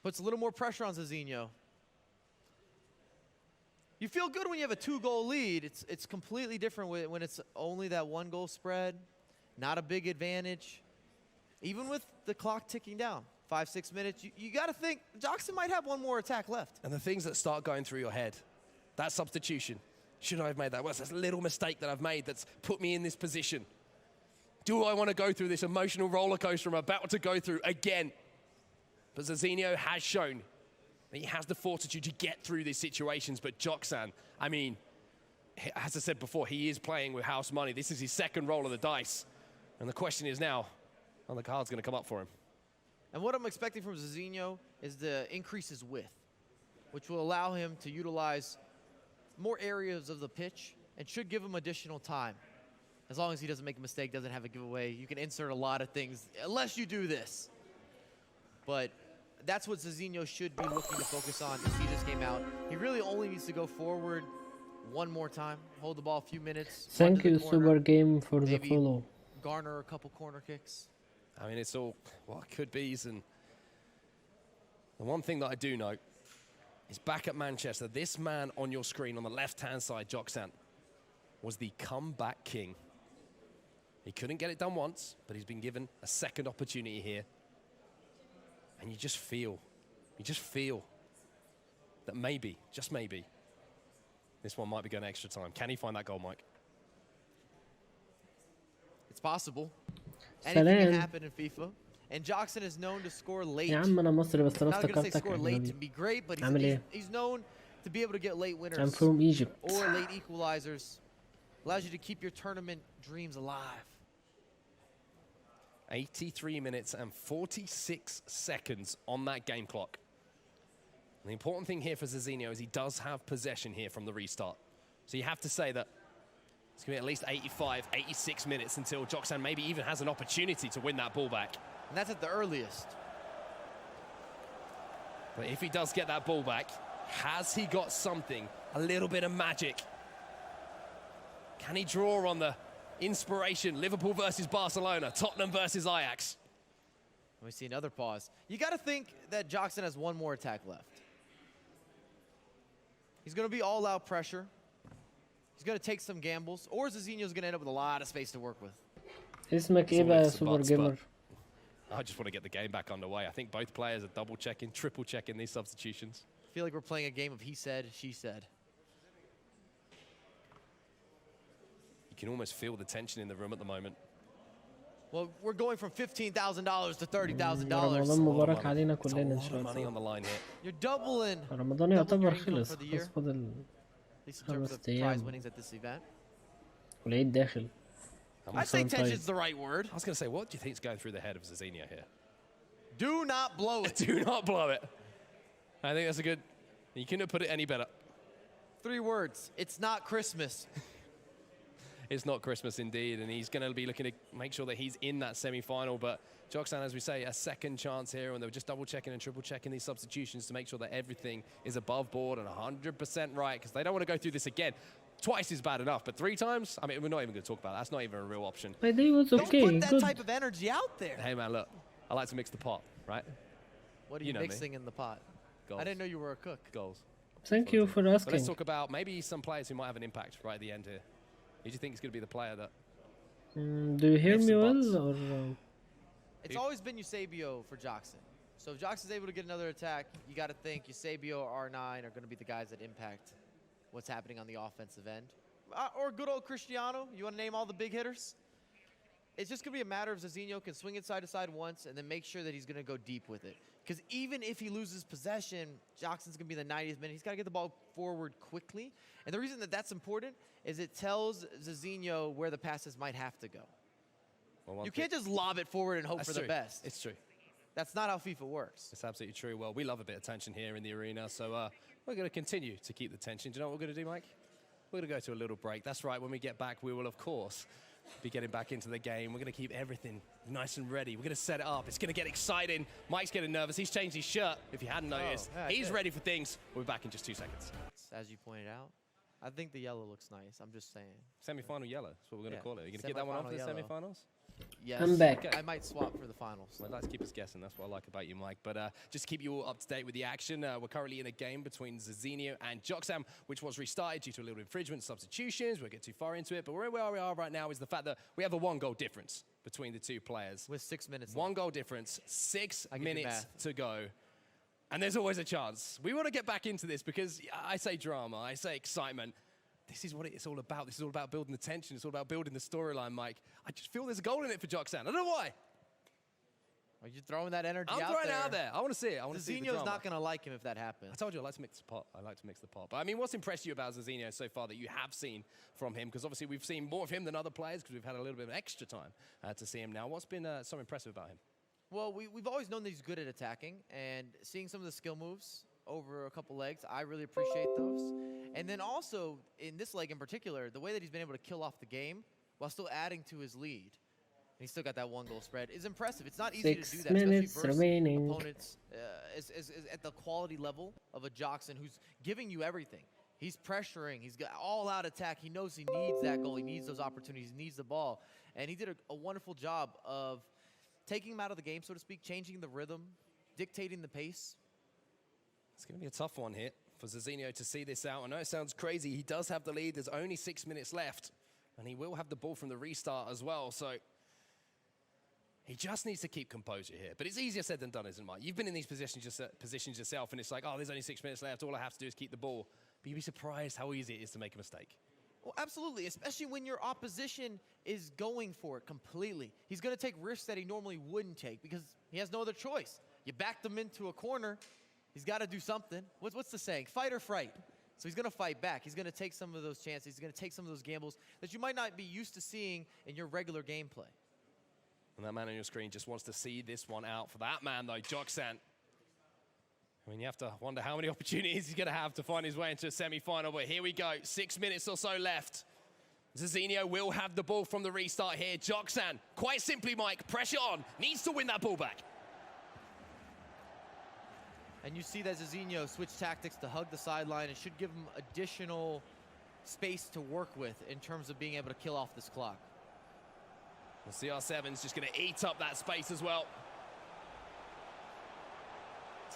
Puts a little more pressure on Zezinho. You feel good when you have a 2-goal lead. It's completely different when it's only that 1-goal spread, not a big advantage. Even with the clock ticking down, 5-6 minutes, you got to think Joksan might have one more attack left. And the things that start going through your head, that substitution, should I have made that? Well, that's a little mistake that I've made that's put me in this position. Do I want to go through this emotional roller coaster I'm about to go through again? But Zezinho has shown that he has the fortitude to get through these situations. But Joksan, I mean, as I said before, he is playing with house money. This is his second roll of the dice. And the question is now, well, the card's going to come up for him. And what I'm expecting from Zezinho is to increase his width, which will allow him to utilize more areas of the pitch and should give him additional time. As long as he doesn't make a mistake, doesn't have a giveaway, you can insert a lot of things, unless you do this. But that's what Zezinho should be looking to focus on to see this game out. He really only needs to go forward one more time, hold the ball a few minutes. Thank you, Super Game, for the follow. Garner a couple corner kicks. I mean, it's all, well, it could be. And the one thing that I do know is back at Manchester, this man on your screen on the left-hand side, Joksan, was the comeback king. He couldn't get it done once, but he's been given a second opportunity here. And you just feel that maybe, just maybe, this one might be going extra time. Can he find that goal, Mike? It's possible. Anything can happen in FIFA. And Joksan is known to score late. يا عم أنا مصري بس أنا I'm not going to say افتكرتك score late to أجنبي. be great, but عامل إيه؟ he's known to be able to get late winners. I'm from Egypt. Or late equalizers. Allows you to keep your tournament dreams alive. 83 minutes and 46 seconds on that game clock. And the important thing here for Zezinho is he does have possession here from the restart. So you have to say that it's going to be at least 85, 86 minutes until Joksan maybe even has an opportunity to win that ball back. And that's at the earliest. But if he does get that ball back, has he got something, a little bit of magic? Can he draw on the inspiration? Liverpool versus Barcelona, Tottenham versus Ajax. Let me see another pause. You got to think that Joksan has one more attack left. He's going to be all-out pressure. He's going to take some gambles, or Zezinho's going to end up with a lot of space to work with. اسمك إيه بقى يا سوبر جيمر؟ I just want to get the game back underway. I think both players are double-checking, triple-checking these substitutions. I feel like we're playing a game of he said, she said. You can almost feel the tension in the room at the moment. Well, we're going from $15,000 to $30,000. رمضان مبارك علينا كلنا إن شاء Money on the الله. line here. You're doubling رمضان يعتبر خلص خلاص فاضل at least in terms 5 of prize أيام winnings at this event. والعيد داخل. I say tension's the right word. I was going to say, what do you think is going through the head of Zezinho here? Do not blow it. Do not blow it. I think that's a good, you couldn't have put it any better. 3 words. It's not Christmas. It's not Christmas indeed, and he's going to be looking to make sure that he's in that semi-final. But Joksan, as we say, a second chance here, and they were just double-checking and triple-checking these substitutions to make sure that everything is above board and 100% right, because they don't want to go through this again. Twice is bad enough, but 3 times? I mean, we're not even going to talk about that. That's not even a real option. My day was okay. Don't put that Good. type of energy out there. Hey, man, look. I like to mix the pot, right? What are You you know me. mixing in the pot? Goals. I didn't know you were a cook. Goals. Thank you for But let's asking. talk about maybe some players who might have an impact right at the end here. Who do you think is going to be the player that... Do you hear Ifs me and buts. well or? It's always been Eusebio for Joksan. So if Joksan's able to get another attack, you got to think Eusebio or R9 are going to be the guys that impact what's happening on the offensive end. Or good old Cristiano. You want to name all the big hitters? It's just going to be a matter of Zezinho can swing it side to side once and then make sure that he's going to go deep with it. Because even if he loses possession, Joksan's going to be in the 90th minute. He's got to get the ball forward quickly. And the reason that that's important is it tells Zezinho where the passes might have to go. Well, you can't just lob it forward and hope That's for true. the best. It's true. That's not how FIFA works. It's absolutely true. Well, we love a bit of tension here in the arena, so we're going to continue to keep the tension. Do you know what we're going to do, Mike? We're going to go to a little break. That's right. When we get back, we will, of course, be getting back into the game. We're going to keep everything nice and ready. We're going to set it up. It's going to get exciting. Mike's getting nervous. He's changed his shirt, if you hadn't noticed. Yeah, He's ready for things. We'll be back in just 2 seconds. As you pointed out, I think the yellow looks nice. I'm just saying. Semi-final yellow. That's what we're going to call it. Are you going to get that one off for the Semi-final semi-finals? Yes. I'm back. I might swap for the finals. Well, let's keep us guessing. That's what I like about you, Mike. But just to keep you all up to date with the action, we're currently in a game between Zezinho and Joksan, which was restarted due to a little infringement substitutions. We won't get too far into it. But where we are right now is the fact that we have a 1-goal difference between the two players. With 6 minutes. 1-goal difference, 6 minutes to go. And there's always a chance. We want to get back into this because I say drama, I say excitement. This is what it's all about. This is all about building the tension. It's all about building the storyline, Mike. I just feel there's a goal in it for Joksan. I don't know why. Are you throwing that energy I'm out throwing there? it out there. I want to see it. I want to see the Zezinho's drama. not going to like him if that happens. I told you I like to mix the pot. I like to mix the pot. But I mean, what's impressed you about Zezinho so far that you have seen from him? Because obviously we've seen more of him than other players because we've had a little bit of extra time to see him now. What's been so impressive about him? Well, we've always known that he's good at attacking, and seeing some of the skill moves over a couple legs, I really appreciate those. And then also, in this leg in particular, the way that he's been able to kill off the game while still adding to his lead, and he's still got that 1-goal spread, is impressive. It's not easy to do 6 that, minutes especially versus remaining. opponents is at the quality level of a Joksan who's giving you everything. He's pressuring. He's got all-out attack. He knows he needs that goal. He needs those opportunities. He needs the ball. And he did a wonderful job of taking him out of the game, so to speak, changing the rhythm, dictating the pace. It's going to be a tough one here for Zezinho to see this out. I know it sounds crazy. He does have the lead. There's only 6 minutes left. And he will have the ball from the restart as well. So he just needs to keep composure here. But it's easier said than done, isn't it, Mike? You've been in these positions yourself, and it's like, oh, there's only 6 minutes left. All I have to do is keep the ball. But you'd be surprised how easy it is to make a mistake. Well, absolutely, especially when your opposition is going for it completely. He's going to take risks that he normally wouldn't take because he has no other choice. You backed him into a corner. He's got to do something. What's the saying? Fight or fright. So he's going to fight back. He's going to take some of those chances. He's going to take some of those gambles that you might not be used to seeing in your regular gameplay. And that man on your screen just wants to see this one out. For that man, though, Joksan. I mean, you have to wonder how many opportunities he's going to have to find his way into a semi-final. But here we go. 6 minutes or so left. Zezinho will have the ball from the restart here. Joksan, quite simply, Mike, pressure on. Needs to win that ball back. And you see that Zezinho switch tactics to hug the sideline. It should give him additional space to work with in terms of being able to kill off this clock. The CR7's just going to eat up that space as well.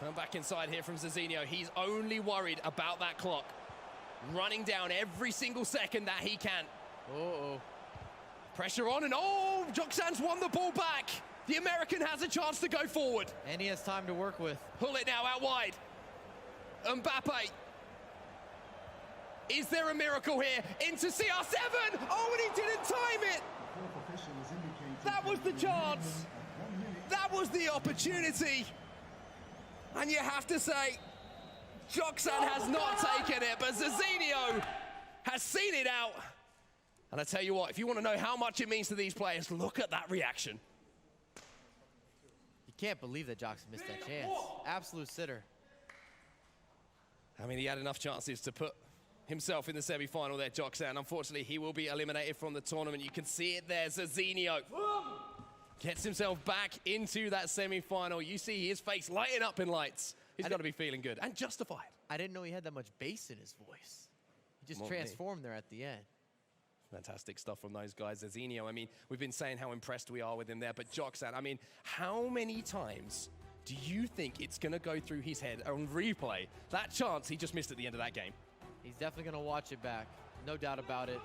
Turn back inside here from Zezinho. He's only worried about that clock. Running down every single second that he can. Uh-oh. Pressure on, and oh, Joksan's won the ball back. The American has a chance to go forward. And he has time to work with. Pull it now out wide. Mbappe. Is there a miracle here? Into CR7. Oh, and he didn't time it. That was the chance. That was the opportunity. And you have to say, Joksan has not taken it, but Zezinho has seen it out. And I tell you what, if you want to know how much it means to these players, look at that reaction. You can't believe that Joksan missed that chance. Absolute sitter. I mean, he had enough chances to put himself in the semi-final there, Joksan. Unfortunately, he will be eliminated from the tournament. You can see it there, Zezinho gets himself back into that semi-final. You see his face lighting up in lights. He's got to be feeling good, and justified. I didn't know he had that much bass in his voice. He just transformed there at the end. Fantastic stuff from those guys. Zezinho, I mean, we've been saying how impressed we are with him there, but Joksan, I mean, how many times do you think it's going to go through his head on replay, that chance he just missed at the end of that game? He's definitely going to watch it back, no doubt about it.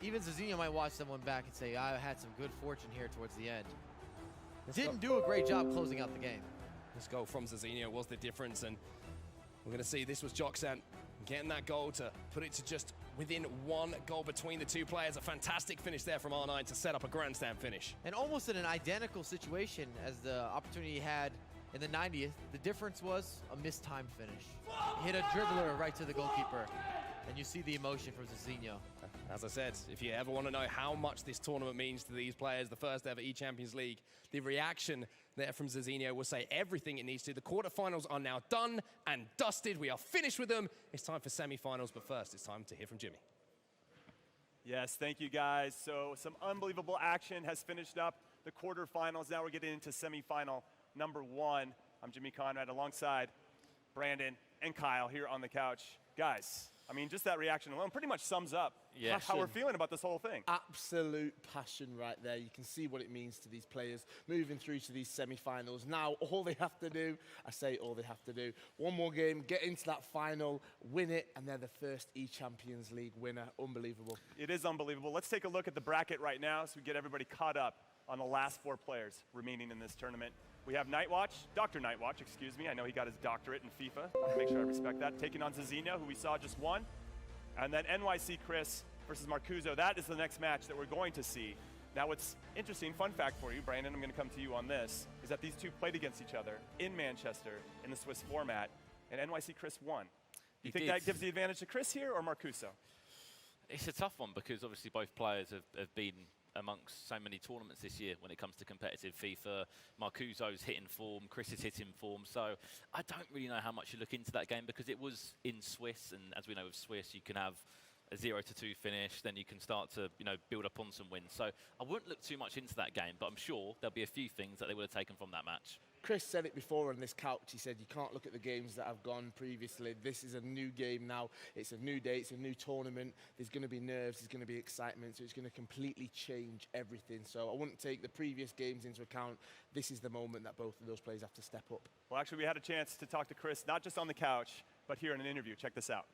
Even Zezinho might watch someone back and say, I had some good fortune here towards the end. Didn't do a great job closing out the game. This goal from Zezinho was the difference, and we're going to see this was Joksan getting that goal to put it to just within 1 goal between the two players. A fantastic finish there from R9 to set up a grandstand finish. And almost in an identical situation as the opportunity he had in the 90th, the difference was a mistimed finish. Hit a dribbler right to the goalkeeper, and you see the emotion from Zezinho. As I said, if you ever want to know how much this tournament means to these players, the first ever eChampions League, the reaction there from Zezinho will say everything it needs to. The quarterfinals are now done and dusted. We are finished with them. It's time for semifinals, but first it's time to hear from Jimmy. Yes, thank you guys. So some unbelievable action has finished up the quarterfinals. Now we're getting into semifinal number 1. I'm Jimmy Conrad alongside Brandon and Kyle here on the couch. Guys, I mean, just that reaction alone pretty much sums up how we're feeling about this whole thing. Absolute passion right there. You can see what it means to these players moving through to these semi-finals. Now, all they have to do, I say all they have to do, one more game, get into that final, win it, and they're the first eChampions League winner. Unbelievable. It is unbelievable. Let's take a look at the bracket right now so we get everybody caught up on the last 4 players remaining in this tournament. We have DrNightWatch, DrNightWatch, excuse me. I know he got his doctorate in FIFA. I'll make sure I respect that. Taking on Zezinho, who we saw just won. And then NYC Chris versus Marcuzo. That is the next match that we're going to see. Now what's interesting, fun fact for you, Brandon, I'm going to come to you on this, is that these two played against each other in Manchester in the Swiss format, and NYC Chris won. Do you think that gives the advantage to Chris here or Marcuzo? It's a tough one because obviously both players have been amongst so many tournaments this year when it comes to competitive FIFA. Marcuzo's hitting form, Chris is hitting form, so I don't really know how much you look into that game because it was in Swiss, and as we know with Swiss you can have a 0-2 finish, then you can start to build up on some wins. So I wouldn't look too much into that game, but I'm sure there'll be a few things that they would have taken from that match. Chris said it before on this couch. He said, you can't look at the games that have gone previously. This is a new game now. It's a new day. It's a new tournament. There's going to be nerves. There's going to be excitement. So it's going to completely change everything. So I wouldn't take the previous games into account. This is the moment that both of those players have to step up. Well, actually, we had a chance to talk to Chris, not just on the couch, but here in an interview. Check this out.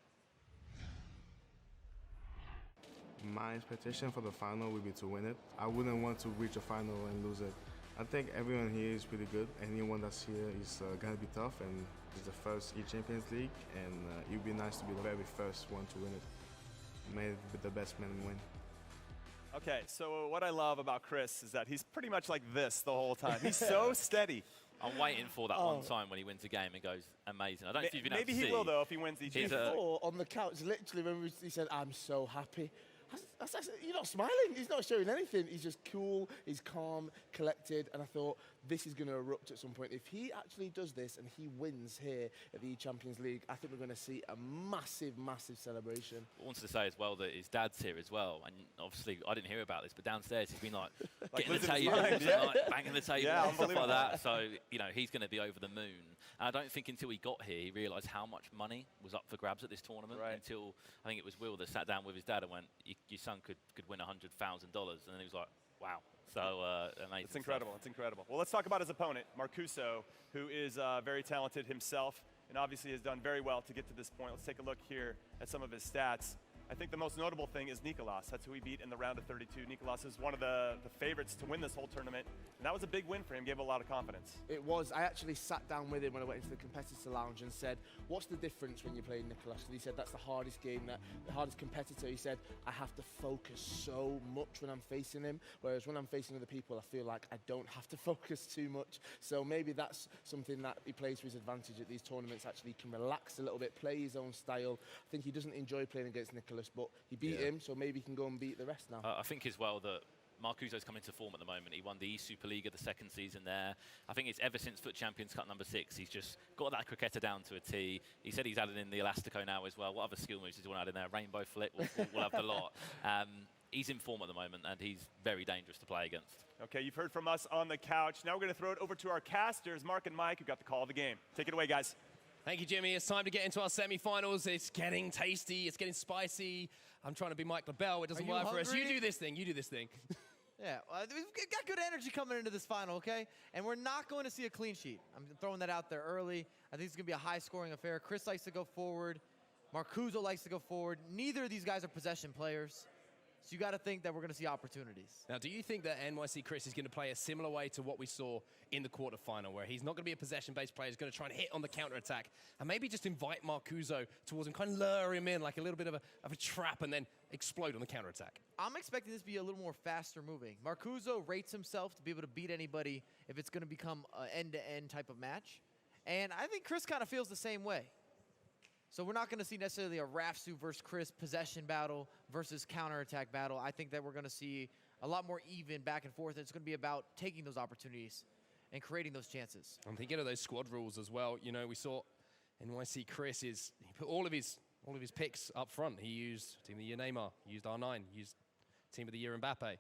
My expectation for the final would be to win it. I wouldn't want to reach a final and lose it. I think everyone here is pretty good. Anyone that's here is going to be tough, and it's the first eChampions League, and it would be nice to be the very first one to win it. May the best man win. Okay, so what I love about Chris is that he's pretty much like this the whole time. He's so steady. I'm waiting for that one time when he wins a game and goes amazing. I don't know if you've been able to see. Maybe he will, though, if he wins each game. Before, on the couch, literally, when he said, I'm so happy. You're not smiling. He's not showing anything. He's just cool. He's calm, collected. And I thought, this is going to erupt at some point. If he actually does this and he wins here at the eChampions League, I think we're going to see a massive, massive celebration. I wanted to say as well that his dad's here as well. And obviously, I didn't hear about this, but downstairs he's been like getting the table, like banging the table and stuff like that. So, he's going to be over the moon. And I don't think until he got here, he realised how much money was up for grabs at this tournament. Right. Until I think it was Will that sat down with his dad and went, your son could win $100,000. And then he was like, wow. So amazing. It's incredible. It's incredible. Well, let's talk about his opponent, Marcuzo, who is very talented himself and obviously has done very well to get to this point. Let's take a look here at some of his stats. I think the most notable thing is Nicolas. That's who he beat in the round of 32. Nicolas is one of the favorites to win this whole tournament, and that was a big win for him, gave a lot of confidence. It was. I actually sat down with him when I went into the competitor lounge and said, what's the difference when you're playing Nicolas? And he said, that's the hardest game, the hardest competitor. He said, I have to focus so much when I'm facing him, whereas when I'm facing other people, I feel like I don't have to focus too much. So maybe that's something that he plays to his advantage at these tournaments, actually can relax a little bit, play his own style. I think he doesn't enjoy playing against Nicolas, but he beat him, so maybe he can go and beat the rest now. I think as well that Marcuzo's come into form at the moment. He won the E-Superliga the second season there. I think it's ever since Foot Champions Cup number 6, he's just got that cricketer down to a T. He said he's added in the Elastico now as well. What other skill moves does he want to add in there? Rainbow Flip, we'll have the lot. He's in form at the moment, and he's very dangerous to play against. Okay, you've heard from us on the couch. Now we're going to throw it over to our casters, Mark and Mike, who got the call of the game. Take it away, guys. Thank you, Jimmy. It's time to get into our semi-finals. It's getting tasty. It's getting spicy. I'm trying to be Mike LaBelle. It doesn't work for us. You do this thing. You do this thing. Yeah, we've got good energy coming into this final, okay? And we're not going to see a clean sheet. I'm throwing that out there early. I think it's going to be a high-scoring affair. Chris likes to go forward. Marcuzo likes to go forward. Neither of these guys are possession players. So you got to think that we're going to see opportunities. Now, do you think that NYC Chris is going to play a similar way to what we saw in the quarterfinal, where he's not going to be a possession-based player, he's going to try and hit on the counter-attack, and maybe just invite Marcuzo towards him, kind of lure him in like a little bit of a trap, and then explode on the counter-attack? I'm expecting this to be a little more faster moving. Marcuzo rates himself to be able to beat anybody if it's going to become an end-to-end type of match. And I think Chris kind of feels the same way. So we're not going to see necessarily a Rafsou versus Chris possession battle versus counterattack battle. I think that we're going to see a lot more even back and forth. It's going to be about taking those opportunities and creating those chances. I'm thinking of those squad rules as well. You know, we saw NYC Chris he put all of his picks up front. He used Team of the Year Neymar, he used R9, he used Team of the Year Mbappe.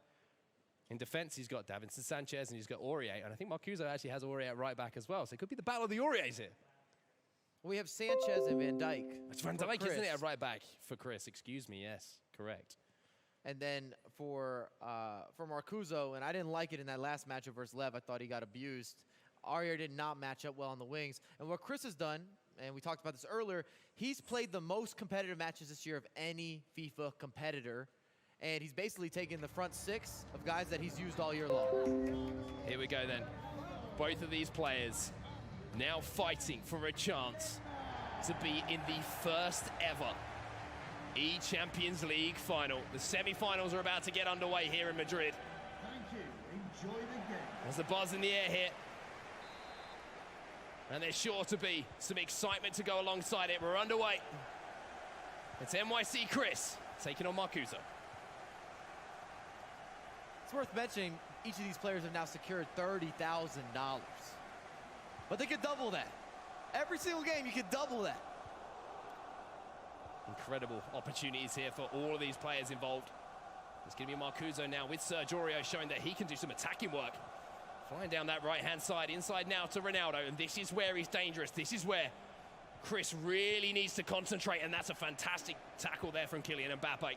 In defense, he's got Davinson Sanchez and he's got Aurier. And I think Marcuzo actually has Aurier at right back as well. So it could be the battle of the Auriers here. We have Sanchez and Van Dijk. It's Van Dijk, isn't it? At right back for Chris. Excuse me. Yes, correct. And then for Marcuzo, and I didn't like it in that last matchup versus Lev. I thought he got abused. Aurier did not match up well on the wings. And what Chris has done, and we talked about this earlier, he's played the most competitive matches this year of any FIFA competitor. And he's basically taken the front six of guys that he's used all year long. Here we go then. Both of these players now fighting for a chance to be in the first ever eChampions League final. The semi-finals are about to get underway here in Madrid. Thank you. Enjoy the game. There's a buzz in the air here. And there's sure to be some excitement to go alongside it. We're underway. It's NYC Chris taking on Marcuzo. It's worth mentioning each of these players have now secured $30,000. But they could double that. Every single game, you could double that. Incredible opportunities here for all of these players involved. It's going to be Marcuzo now with Serge Aurier showing that he can do some attacking work. Flying down that right-hand side, inside now to Ronaldo, and this is where he's dangerous. This is where Chris really needs to concentrate, and that's a fantastic tackle there from Kylian Mbappe.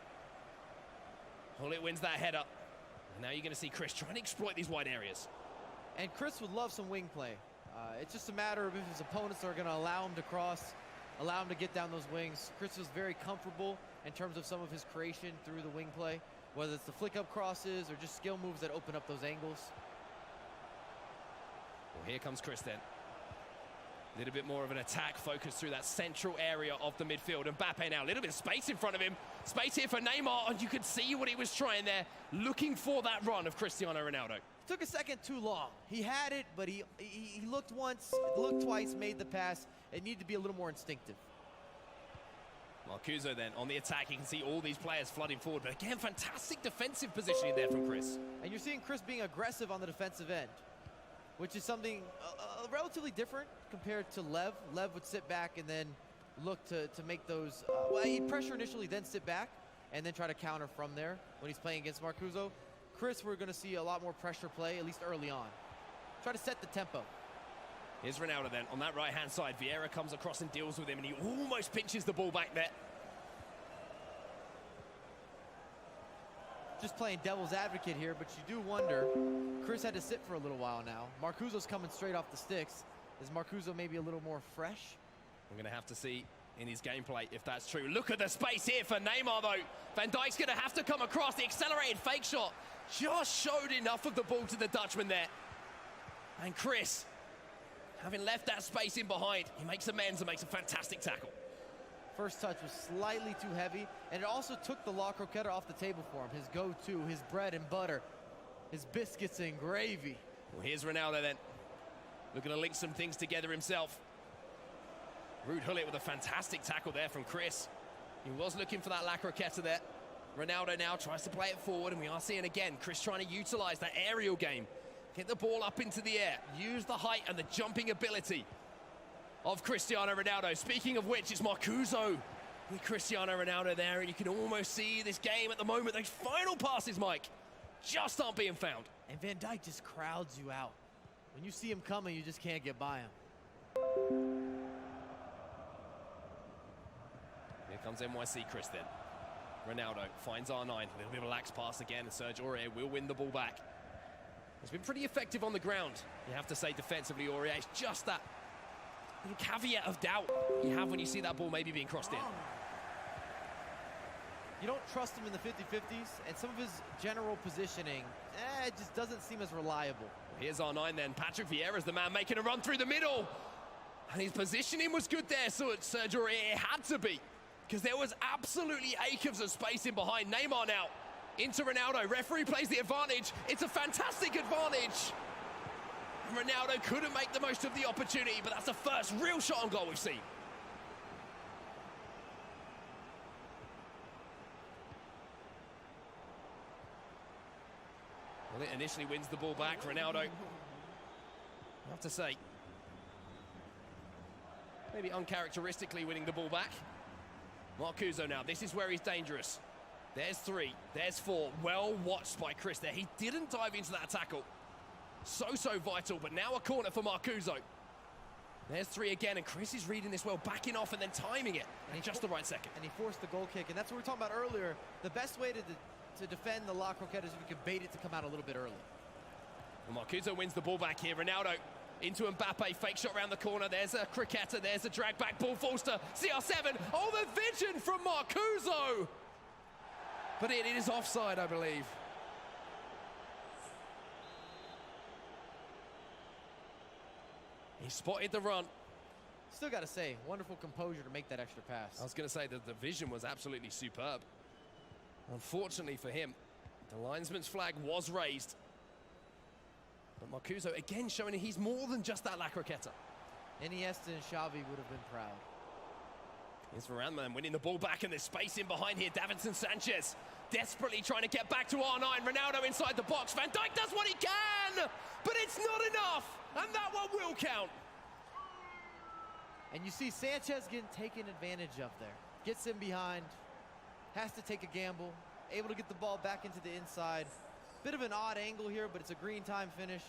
Hullet wins that header. And now you're going to see Chris trying to exploit these wide areas. And Chris would love some wing play. It's just a matter of if his opponents are going to allow him to cross, allow him to get down those wings. Chris was very comfortable in terms of some of his creation through the wing play, whether it's the flick-up crosses or just skill moves that open up those angles. Well, here comes Chris then. A little bit more of an attack focus through that central area of the midfield. Mbappe now, a little bit of space in front of him. Space here for Neymar, and you could see what he was trying there, looking for that run of Cristiano Ronaldo. Took a second too long. He had it, but he looked once, looked twice, made the pass. It needed to be a little more instinctive. Marcuzo then on the attack. You can see all these players flooding forward, but again, fantastic defensive positioning there from Chris. And you're seeing Chris being aggressive on the defensive end, which is something relatively different compared to Lev. Lev would sit back and then look to make those, well, he'd pressure initially, then sit back, and then try to counter from there when he's playing against Marcuzo. Chris, we're going to see a lot more pressure play, at least early on. Try to set the tempo. Here's Ronaldo then on that right-hand side. Vieira comes across and deals with him, and he almost pinches the ball back there. Just playing devil's advocate here, but you do wonder, Chris had to sit for a little while now. Marcuzo's coming straight off the sticks. Is Marcuzo maybe a little more fresh? We're going to have to see in his gameplay if that's true. Look at the space here for Neymar, though. Van Dijk's going to have to come across. The accelerated fake shot just showed enough of the ball to the Dutchman there. And Chris, having left that space in behind, he makes amends and makes a fantastic tackle. First touch was slightly too heavy, and it also took the La Croqueta off the table for him. His go-to, his bread and butter, his biscuits and gravy. Well, here's Ronaldo then, looking to link some things together himself. Ruud Hullet with a fantastic tackle there from Chris. He was looking for that La Croqueta there. Ronaldo now tries to play it forward, and we are seeing again Chris trying to utilize that aerial game. Get the ball up into the air, use the height and the jumping ability of Cristiano Ronaldo. Speaking of which, it's Marcuzo with Cristiano Ronaldo there, and you can almost see this game at the moment. Those final passes, Mike, just aren't being found. And Van Dijk just crowds you out. When you see him coming, you just can't get by him. Here comes NYC Chris then. Ronaldo finds R9, a little bit of a lax pass again, and Serge Aurier will win the ball back. He's been pretty effective on the ground, you have to say, defensively. Aurier, it's just that little caveat of doubt you have when you see that ball maybe being crossed in. you don't trust him in the 50-50s, and some of his general positioning, it just doesn't seem as reliable. Here's R9 then. Patrick Vieira's the man making a run through the middle. And his positioning was good there, so Sergio, it had to be. Because there was absolutely acres of space in behind. Neymar now into Ronaldo. Referee plays the advantage. It's a fantastic advantage. Ronaldo couldn't make the most of the opportunity, but that's the first real shot on goal we've seen. Well, it initially wins the ball back. Ronaldo, I have to say, maybe uncharacteristically winning the ball back. Marcuzo now, this is where he's dangerous. There's 3, there's 4. Well watched by Chris there. He didn't dive into that tackle. So vital, but now a corner for Marcuzo. There's 3 again, and Chris is reading this well, backing off and then timing it in just the right second. And he forced the goal kick, and that's what we were talking about earlier. The best way to defend the La Croquette is if you can bait it to come out a little bit early. Well, Marcuzo wins the ball back here. Ronaldo into Mbappe, fake shot around the corner. There's a Croqueta, there's a drag back, ball falls to CR7. Oh, the vision from Marcuzo! But it is offside, I believe. He spotted the run. Still got to say, wonderful composure to make that extra pass. I was going to say that the vision was absolutely superb. Unfortunately for him, the linesman's flag was raised. But Marcuzo again showing he's more than just that La Croqueta. Iniesta and Xavi would have been proud. Here's Varane winning the ball back, and there's space in behind here. Davinson Sanchez desperately trying to get back to R9. Ronaldo inside the box. Van Dijk does what he can, but it's not enough, and that one will count. And you see Sanchez getting taken advantage of there. Gets in behind, has to take a gamble, able to get the ball back into the inside. Bit of an odd angle here, but it's a green time finish.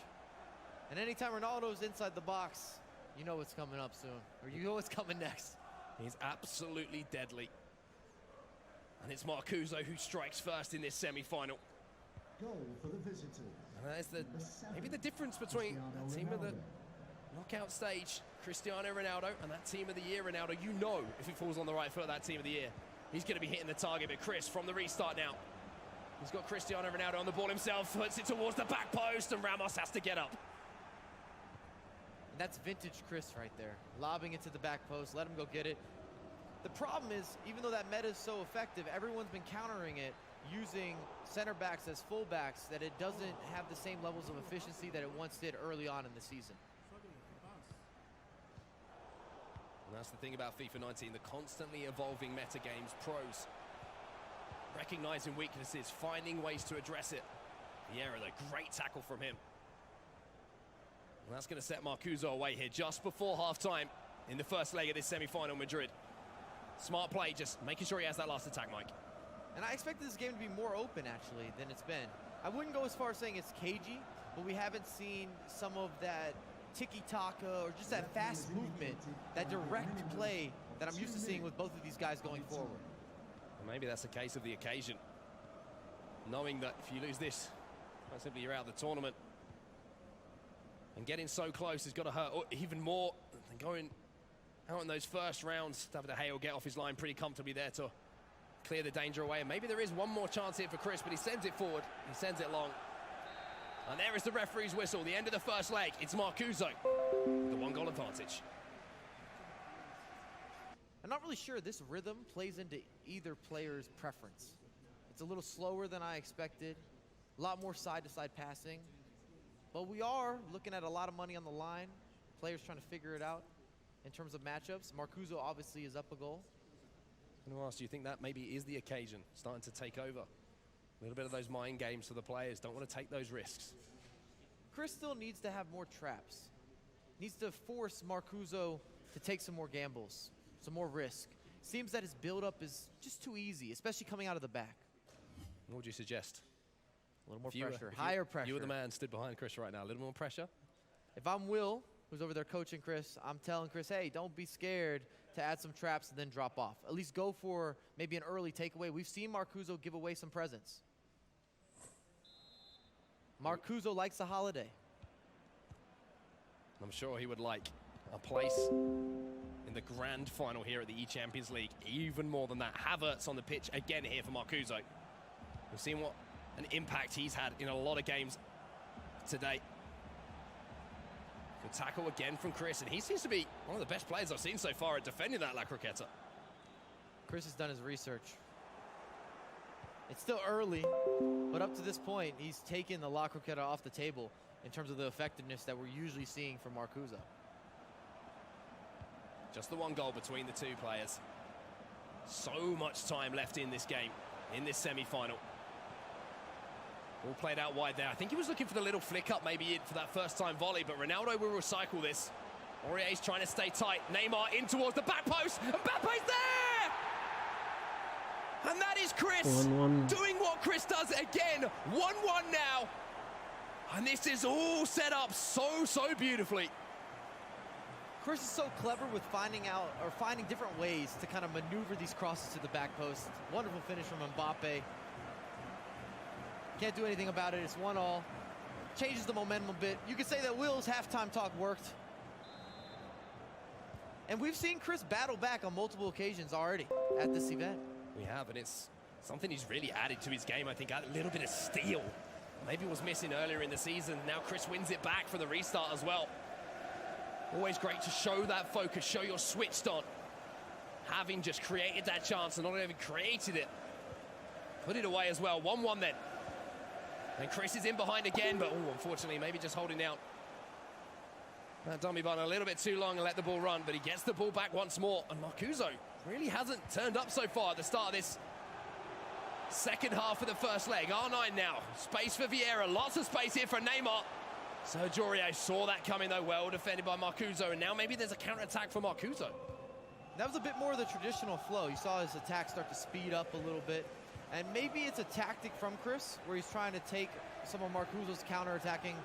And anytime Ronaldo's inside the box, you know what's coming up soon, or you know what's coming next. He's absolutely deadly. And it's Marcuzo who strikes first in this semi-final. Goal for the visitors. And that's maybe the difference between that team of the knockout stage, Cristiano Ronaldo, and that team of the year, Ronaldo. You know if it falls on the right foot, that team of the year, he's going to be hitting the target. But Chris, from the restart now, he's got Cristiano Ronaldo on the ball himself, puts it towards the back post, and Ramos has to get up. And that's vintage Chris right there. Lobbing it to the back post, let him go get it. The problem is, even though that meta is so effective, everyone's been countering it using center backs as fullbacks, that it doesn't have the same levels of efficiency that it once did early on in the season. And that's the thing about FIFA 19, the constantly evolving meta games, pros recognizing weaknesses, finding ways to address it. Vieira, the great tackle from him. And that's going to set Marcuzo away here just before half-time in the first leg of this semi-final Madrid. Smart play, just making sure he has that last attack, Mike. And I expected this game to be more open, actually, than it's been. I wouldn't go as far as saying it's cagey, but we haven't seen some of that tiki-taka or just that fast movement, that direct play that I'm used to seeing with both of these guys going forward. And maybe that's a case of the occasion. Knowing that if you lose this, quite simply you're out of the tournament. And getting so close has got to hurt even more than going out in those first rounds. David De Gea will get off his line pretty comfortably there to clear the danger away. And maybe there is one more chance here for Chris, but he sends it forward. He sends it long. And there is the referee's whistle, the end of the first leg. It's Marcuzo, the 1-goal advantage. I'm not really sure this rhythm plays into either player's preference. It's a little slower than I expected, a lot more side-to-side passing. But we are looking at a lot of money on the line. Players trying to figure it out in terms of matchups. Marcuzo obviously is up a goal. I'm going to ask, do you think that maybe is the occasion starting to take over? A little bit of those mind games for the players. Don't want to take those risks. Chris still needs to have more traps. Needs to force Marcuzo to take some more gambles, some more risk. Seems that his build-up is just too easy, especially coming out of the back. What would you suggest? A little more pressure, higher pressure. You were the man stood behind Chris right now. A little more pressure? If I'm Will, who's over there coaching Chris, I'm telling Chris, hey, don't be scared to add some traps and then drop off. At least go for maybe an early takeaway. We've seen Marcuzo give away some presents. Marcuzo likes a holiday. I'm sure he would like a place in the grand final here at the eChampions League. Even more than that, Havertz on the pitch again here for Marcuzo. We've seen what an impact he's had in a lot of games today. Good tackle again from Chris, and he seems to be one of the best players I've seen so far at defending that La Croqueta. Chris has done his research. It's still early, but up to this point, he's taken the La Croqueta off the table in terms of the effectiveness that we're usually seeing from Marcuzo. Just the one goal between the two players. So much time left in this game, in this semi-final. All played out wide there. I think he was looking for the little flick up maybe in for that first time volley, but Ronaldo will recycle this. Aurier's trying to stay tight. Neymar in towards the back post. Mbappe's there! And that is Chris 1-1. doing what Chris does again. 1-1 now. And this is all set up so beautifully. Chris is so clever with finding different ways to kind of maneuver these crosses to the back post. Wonderful finish from Mbappe. Can't do anything about it. It's 1-1. Changes the momentum a bit. You could say that Will's halftime talk worked. And we've seen Chris battle back on multiple occasions already at this event. We have, and it's something he's really added to his game. I think a little bit of steel. Maybe was missing earlier in the season. Now Chris wins it back for the restart as well. Always great to show that focus, show you're switched on. Having just created that chance and not even created it. Put it away as well. 1-1 then. And Chris is in behind again, but unfortunately, maybe just holding out that dummy button a little bit too long and let the ball run, but he gets the ball back once more. And Marcuzo really hasn't turned up so far at the start of this second half of the first leg. R9 now. Space for Vieira. Lots of space here for Neymar. Sergio Aurier saw that coming, though. Well defended by Marcuzo. And now maybe there's a counter-attack for Marcuzo. That was a bit more of the traditional flow. You saw his attack start to speed up a little bit. And maybe it's a tactic from Chris where he's trying to take some of Marcuzo's counter-attacking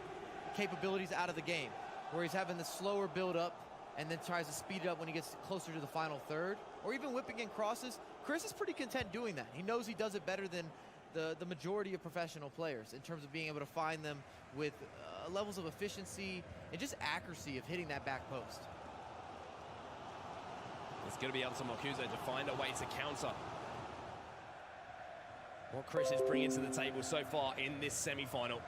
capabilities out of the game, where he's having the slower build-up and then tries to speed it up when he gets closer to the final third, or even whipping in crosses. Chris is pretty content doing that. He knows he does it better than the majority of professional players in terms of being able to find them with levels of efficiency and just accuracy of hitting that back post. It's going to be up to Marcuzo to find a way to counter what Chris is bringing to the table so far in this semi-final.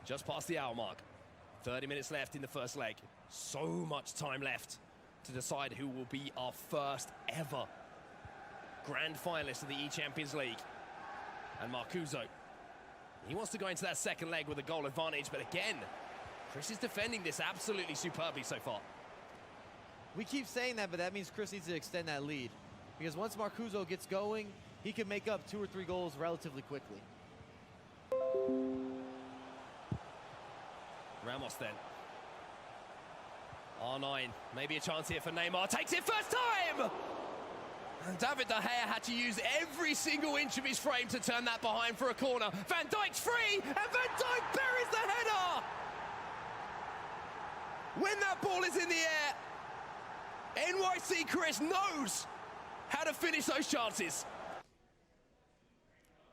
Just past the hour mark. 30 minutes left in the first leg. So much time left to decide who will be our first ever grand finalist of the eChampions League. And Marcuzo, he wants to go into that second leg with a goal advantage, but again, Chris is defending this absolutely superbly so far. We keep saying that, but that means Chris needs to extend that lead. Because once Marcuzo gets going, he can make up 2 or 3 goals relatively quickly. Ramos then. R9, maybe a chance here for Neymar. Takes it first time! And David De Gea had to use every single inch of his frame to turn that behind for a corner. Van Dijk's free, and Van Dijk buries the header! When that ball is in the air, NYC Chris knows how to finish those chances.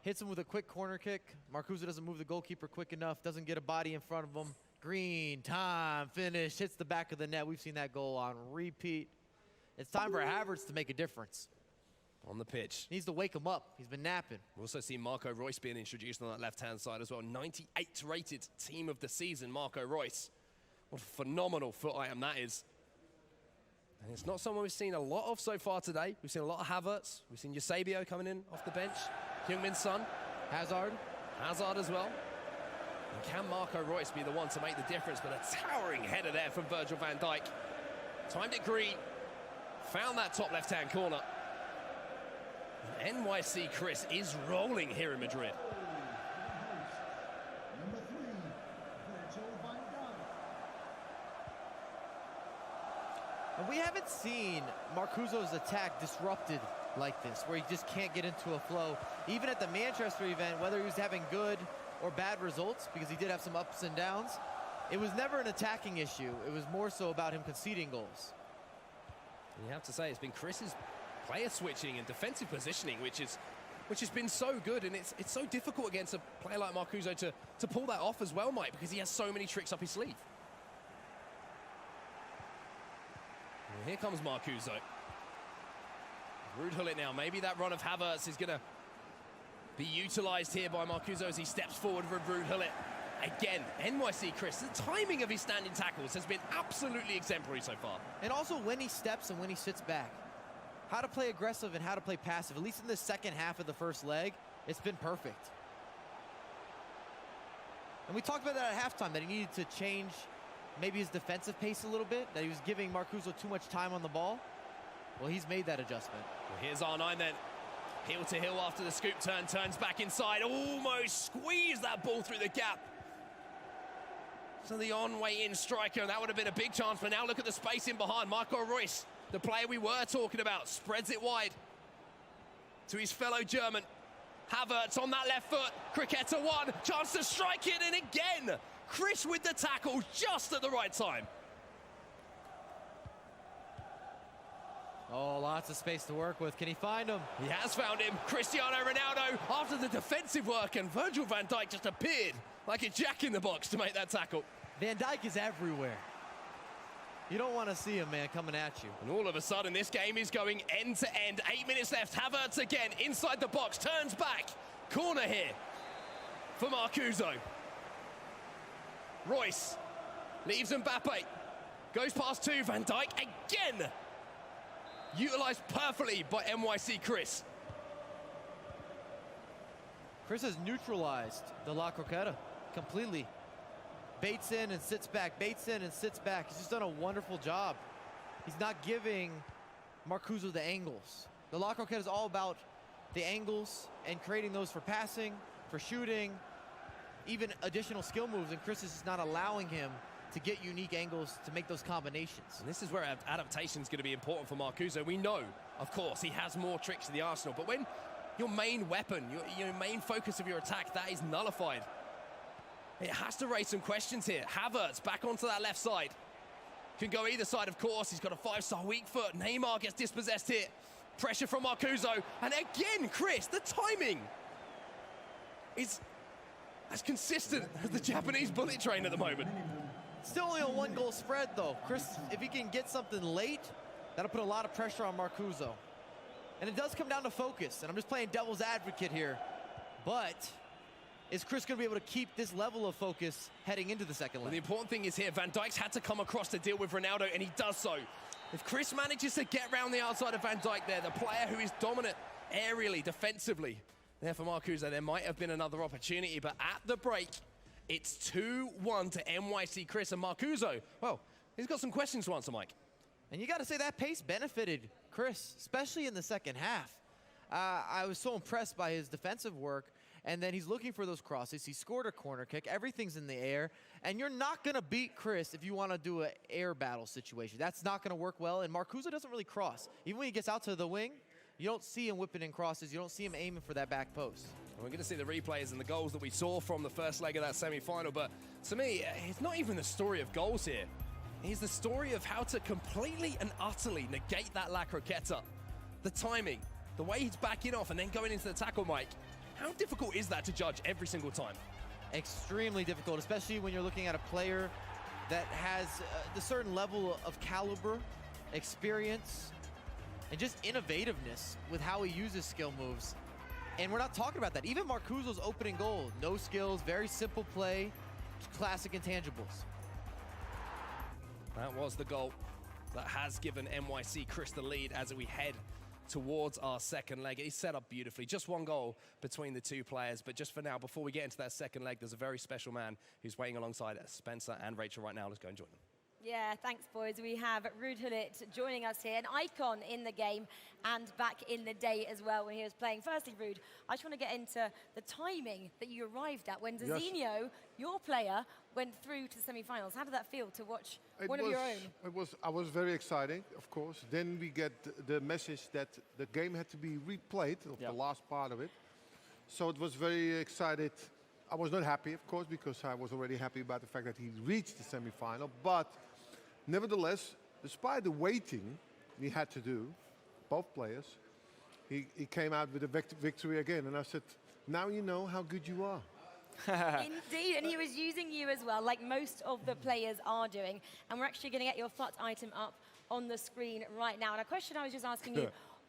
Hits him with a quick corner kick. Marcuzo doesn't move the goalkeeper quick enough, doesn't get a body in front of him. Green, time, finish, hits the back of the net. We've seen that goal on repeat. It's time for Havertz to make a difference. On the pitch. Needs to wake him up. He's been napping. We've also seen Marco Reus being introduced on that left-hand side as well. 98 rated team of the season, Marco Reus. What a phenomenal foot item that is. And it's not someone we've seen a lot of so far today. We've seen a lot of Havertz. We've seen Eusebio coming in off the bench. Heung-Min Son. Hazard as well. And can Marco Reus be the one to make the difference? But a towering header there from Virgil van Dijk. Timed it green. Found that top left-hand corner. And NYC Chris is rolling here in Madrid. And we haven't seen Marcuzo's attack disrupted like this, where he just can't get into a flow. Even at the Manchester event, whether he was having good or bad results, because he did have some ups and downs, it was never an attacking issue. It was more so about him conceding goals. And you have to say, it's been Chris's player switching and defensive positioning, which has been so good, and it's so difficult against a player like Marcuzo to pull that off as well, Mike, because he has so many tricks up his sleeve. Here comes Marcuzo. Rude Hullet now. Maybe that run of Havertz is going to be utilized here by Marcuzo as he steps forward with Rude Hullet. Again, NYC Chris, the timing of his standing tackles has been absolutely exemplary so far. And also when he steps and when he sits back. How to play aggressive and how to play passive, at least in the second half of the first leg, it's been perfect. And we talked about that at halftime, that he needed to change maybe his defensive pace a little bit, that he was giving Marcuzo too much time on the ball. Well, he's made that adjustment. Well, here's R9 then. Heel to heel after the scoop turn, turns back inside, almost squeezed that ball through the gap. So the on-way in striker, that would have been a big chance, but now look at the space in behind. Marco Reus, the player we were talking about, spreads it wide to his fellow German. Havertz on that left foot, Cricketta one, chance to strike it, and again, Chris with the tackle just at the right time. Oh, lots of space to work with. Can he find him? He has found him. Cristiano Ronaldo after the defensive work, and Virgil van Dijk just appeared like a jack-in-the-box to make that tackle. Van Dijk is everywhere. You don't want to see him, man, coming at you. And all of a sudden, this game is going end to end. 8 minutes left. Havertz again inside the box, turns back. Corner here for Marcuzo. Royce leaves Mbappe. Goes past two. Van Dijk again. Utilized perfectly by NYC Chris. Chris has neutralized the La Croqueta completely. Baits in and sits back, baits in and sits back. He's just done a wonderful job. He's not giving Marcuzo the angles. The La Croqueta is all about the angles and creating those for passing, for shooting, even additional skill moves, and Chris is just not allowing him to get unique angles to make those combinations. And this is where adaptation is going to be important for Marcuzo. We know, of course, he has more tricks in the arsenal, but when your main weapon, your main focus of your attack, that is nullified, it has to raise some questions here. Havertz back onto that left side. Can go either side, of course. He's got a 5-star weak foot. Neymar gets dispossessed here. Pressure from Marcuzo. And again, Chris, the timing is as consistent as the Japanese bullet train at the moment. Still only a 1-goal spread, though. Chris, if he can get something late, that'll put a lot of pressure on Marcuzo. And it does come down to focus. And I'm just playing devil's advocate here. But is Chris going to be able to keep this level of focus heading into the second leg? Well, the important thing is here, Van Dijk's had to come across to deal with Ronaldo, and he does so. If Chris manages to get around the outside of Van Dijk there, the player who is dominant aerially, defensively, there for Marcuzo, there might have been another opportunity, but at the break, it's 2-1 to NYC Chris, and Marcuzo, well, he's got some questions to answer, Mike. And you got to say that pace benefited Chris, especially in the second half. I was so impressed by his defensive work, and then he's looking for those crosses. He scored a corner kick. Everything's in the air, and you're not going to beat Chris if you want to do an air battle situation. That's not going to work well, and Marcuzo doesn't really cross. Even when he gets out to the wing, you don't see him whipping in crosses. You don't see him aiming for that back post. We're going to see the replays and the goals that we saw from the first leg of that semi-final, but to me, it's not even the story of goals here. It's the story of how to completely and utterly negate that La Croqueta. The timing, the way he's backing off and then going into the tackle, Mike. How difficult is that to judge every single time? Extremely difficult, especially when you're looking at a player that has a certain level of caliber, experience, and just innovativeness with how he uses skill moves. And we're not talking about that. Even Marcuzo's opening goal, no skills, very simple play, classic intangibles. That was the goal that has given NYC Chris the lead as we head towards our second leg. He's set up beautifully. Just one goal between the two players. But just for now, before we get into that second leg, there's a very special man who's waiting alongside Spencer and Rachel right now. Let's go and join them. Yeah, thanks, boys. We have Ruud Hullet joining us here, an icon in the game and back in the day as well when he was playing. Firstly, Ruud, I just want to get into the timing that you arrived at when Zezinho, your player, went through to the semi-finals. How did that feel to watch one of your own? I was very exciting, of course. Then we get the message that the game had to be replayed, the last part of it. So it was very excited. I was not happy, of course, because I was already happy about the fact that he reached the semi-final. But nevertheless, despite the waiting we had to do, both players, he came out with a victory again. And I said, now you know how good you are. Indeed, and he was using you as well, like most of the players are doing. And we're actually going to get your FUT item up on the screen right now. And a question I was just asking you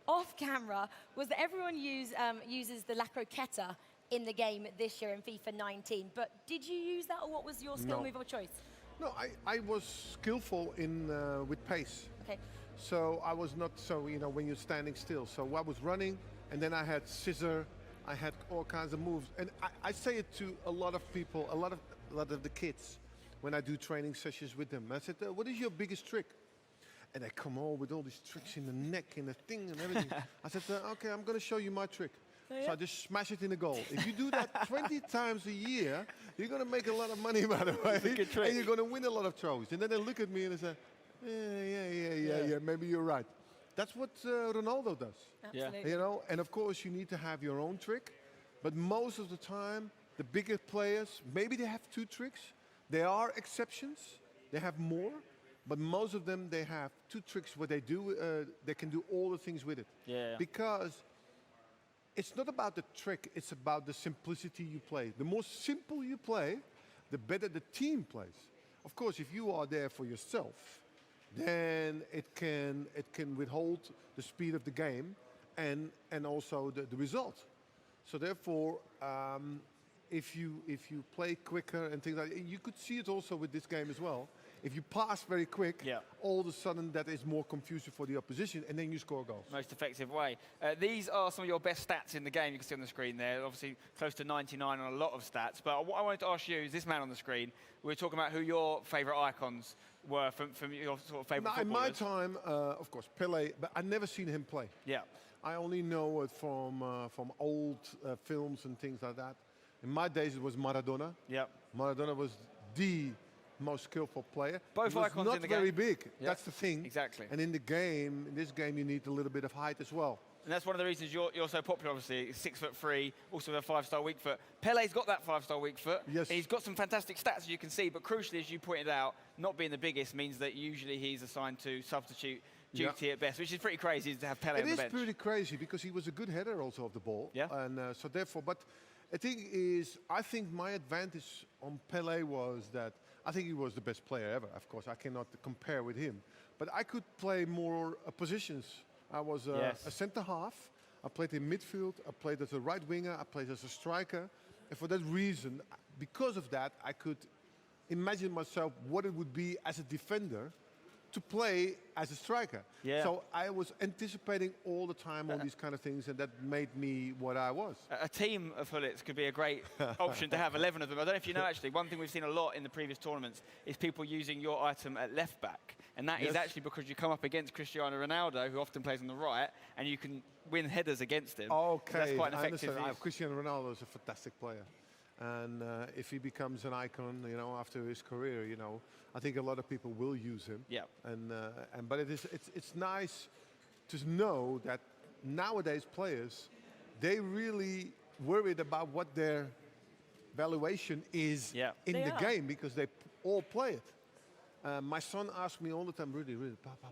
off camera was that everyone uses the La Croqueta in the game this year in FIFA 19. But did you use that, or what was your skill move of choice? No, I was skillful in with pace. Okay. So I was not so, you know, when you're standing still. So I was running, and then I had scissor, I had all kinds of moves. And I say it to a lot of people, a lot of the kids, when I do training sessions with them. I said, what is your biggest trick? And they come all with all these tricks in the neck and the thing and everything. I said, okay, I'm going to show you my trick. So I just smash it in the goal. If you do that 20 times a year, you're going to make a lot of money, by the way. And you're going to win a lot of trophies. And then they look at me and they say, yeah, maybe you're right. That's what Ronaldo does. Absolutely. You know, and of course you need to have your own trick. But most of the time, the bigger players, maybe they have 2 tricks. There are exceptions. They have more. But most of them, they have 2 tricks where they do. They can do all the things with it. Yeah. Because it's not about the trick, it's about the simplicity you play. The more simple you play, the better the team plays. Of course, if you are there for yourself, then it can withhold the speed of the game and also the result. So therefore, if you play quicker and things like that, you could see it also with this game as well. If you pass very quick, all of a sudden that is more confusing for the opposition, and then you score goals. Most effective way. These are some of your best stats in the game. You can see on the screen there. Obviously, close to 99 on a lot of stats. But what I wanted to ask you is this man on the screen. We were talking about who your favourite icons were from your sort of favourite footballers. In my time, of course, Pelé, but I've never seen him play. Yeah. I only know it from old films and things like that. In my days, it was Maradona. Yeah. Maradona was the most skillful player. Both icons not in the very game. big. Yeah. That's the thing. Exactly. And in this game, you need a little bit of height as well. And that's one of the reasons you're so popular, obviously. 6'3", also with a 5-star weak foot. Pele's got that 5-star weak foot. Yes. And he's got some fantastic stats, as you can see. But crucially, as you pointed out, not being the biggest means that usually he's assigned to substitute duty at best, which is pretty crazy to have Pelé on the bench. It is pretty crazy because he was a good header also of the ball. Yeah. And so therefore, but the thing is, I think my advantage on Pelé was that I think he was the best player ever. Of course, I cannot compare with him. But I could play more positions. I was a centre half. I played in midfield. I played as a right winger. I played as a striker. And for that reason, because of that, I could imagine myself what it would be as a defender to play as a striker. Yeah. So I was anticipating all the time all these kind of things, and that made me what I was. A team of Hullets could be a great option to have 11 of them. I don't know if you know, actually, one thing we've seen a lot in the previous tournaments is people using your item at left back. And that is actually because you come up against Cristiano Ronaldo, who often plays on the right, and you can win headers against him. Okay, so that's quite an effective use. Cristiano Ronaldo is a fantastic player. And if he becomes an icon, you know, after his career, you know, I think a lot of people will use him. Yeah. But it's nice to know that nowadays players, they really worried about what their valuation is in the game because they all play it. My son asks me all the time, really,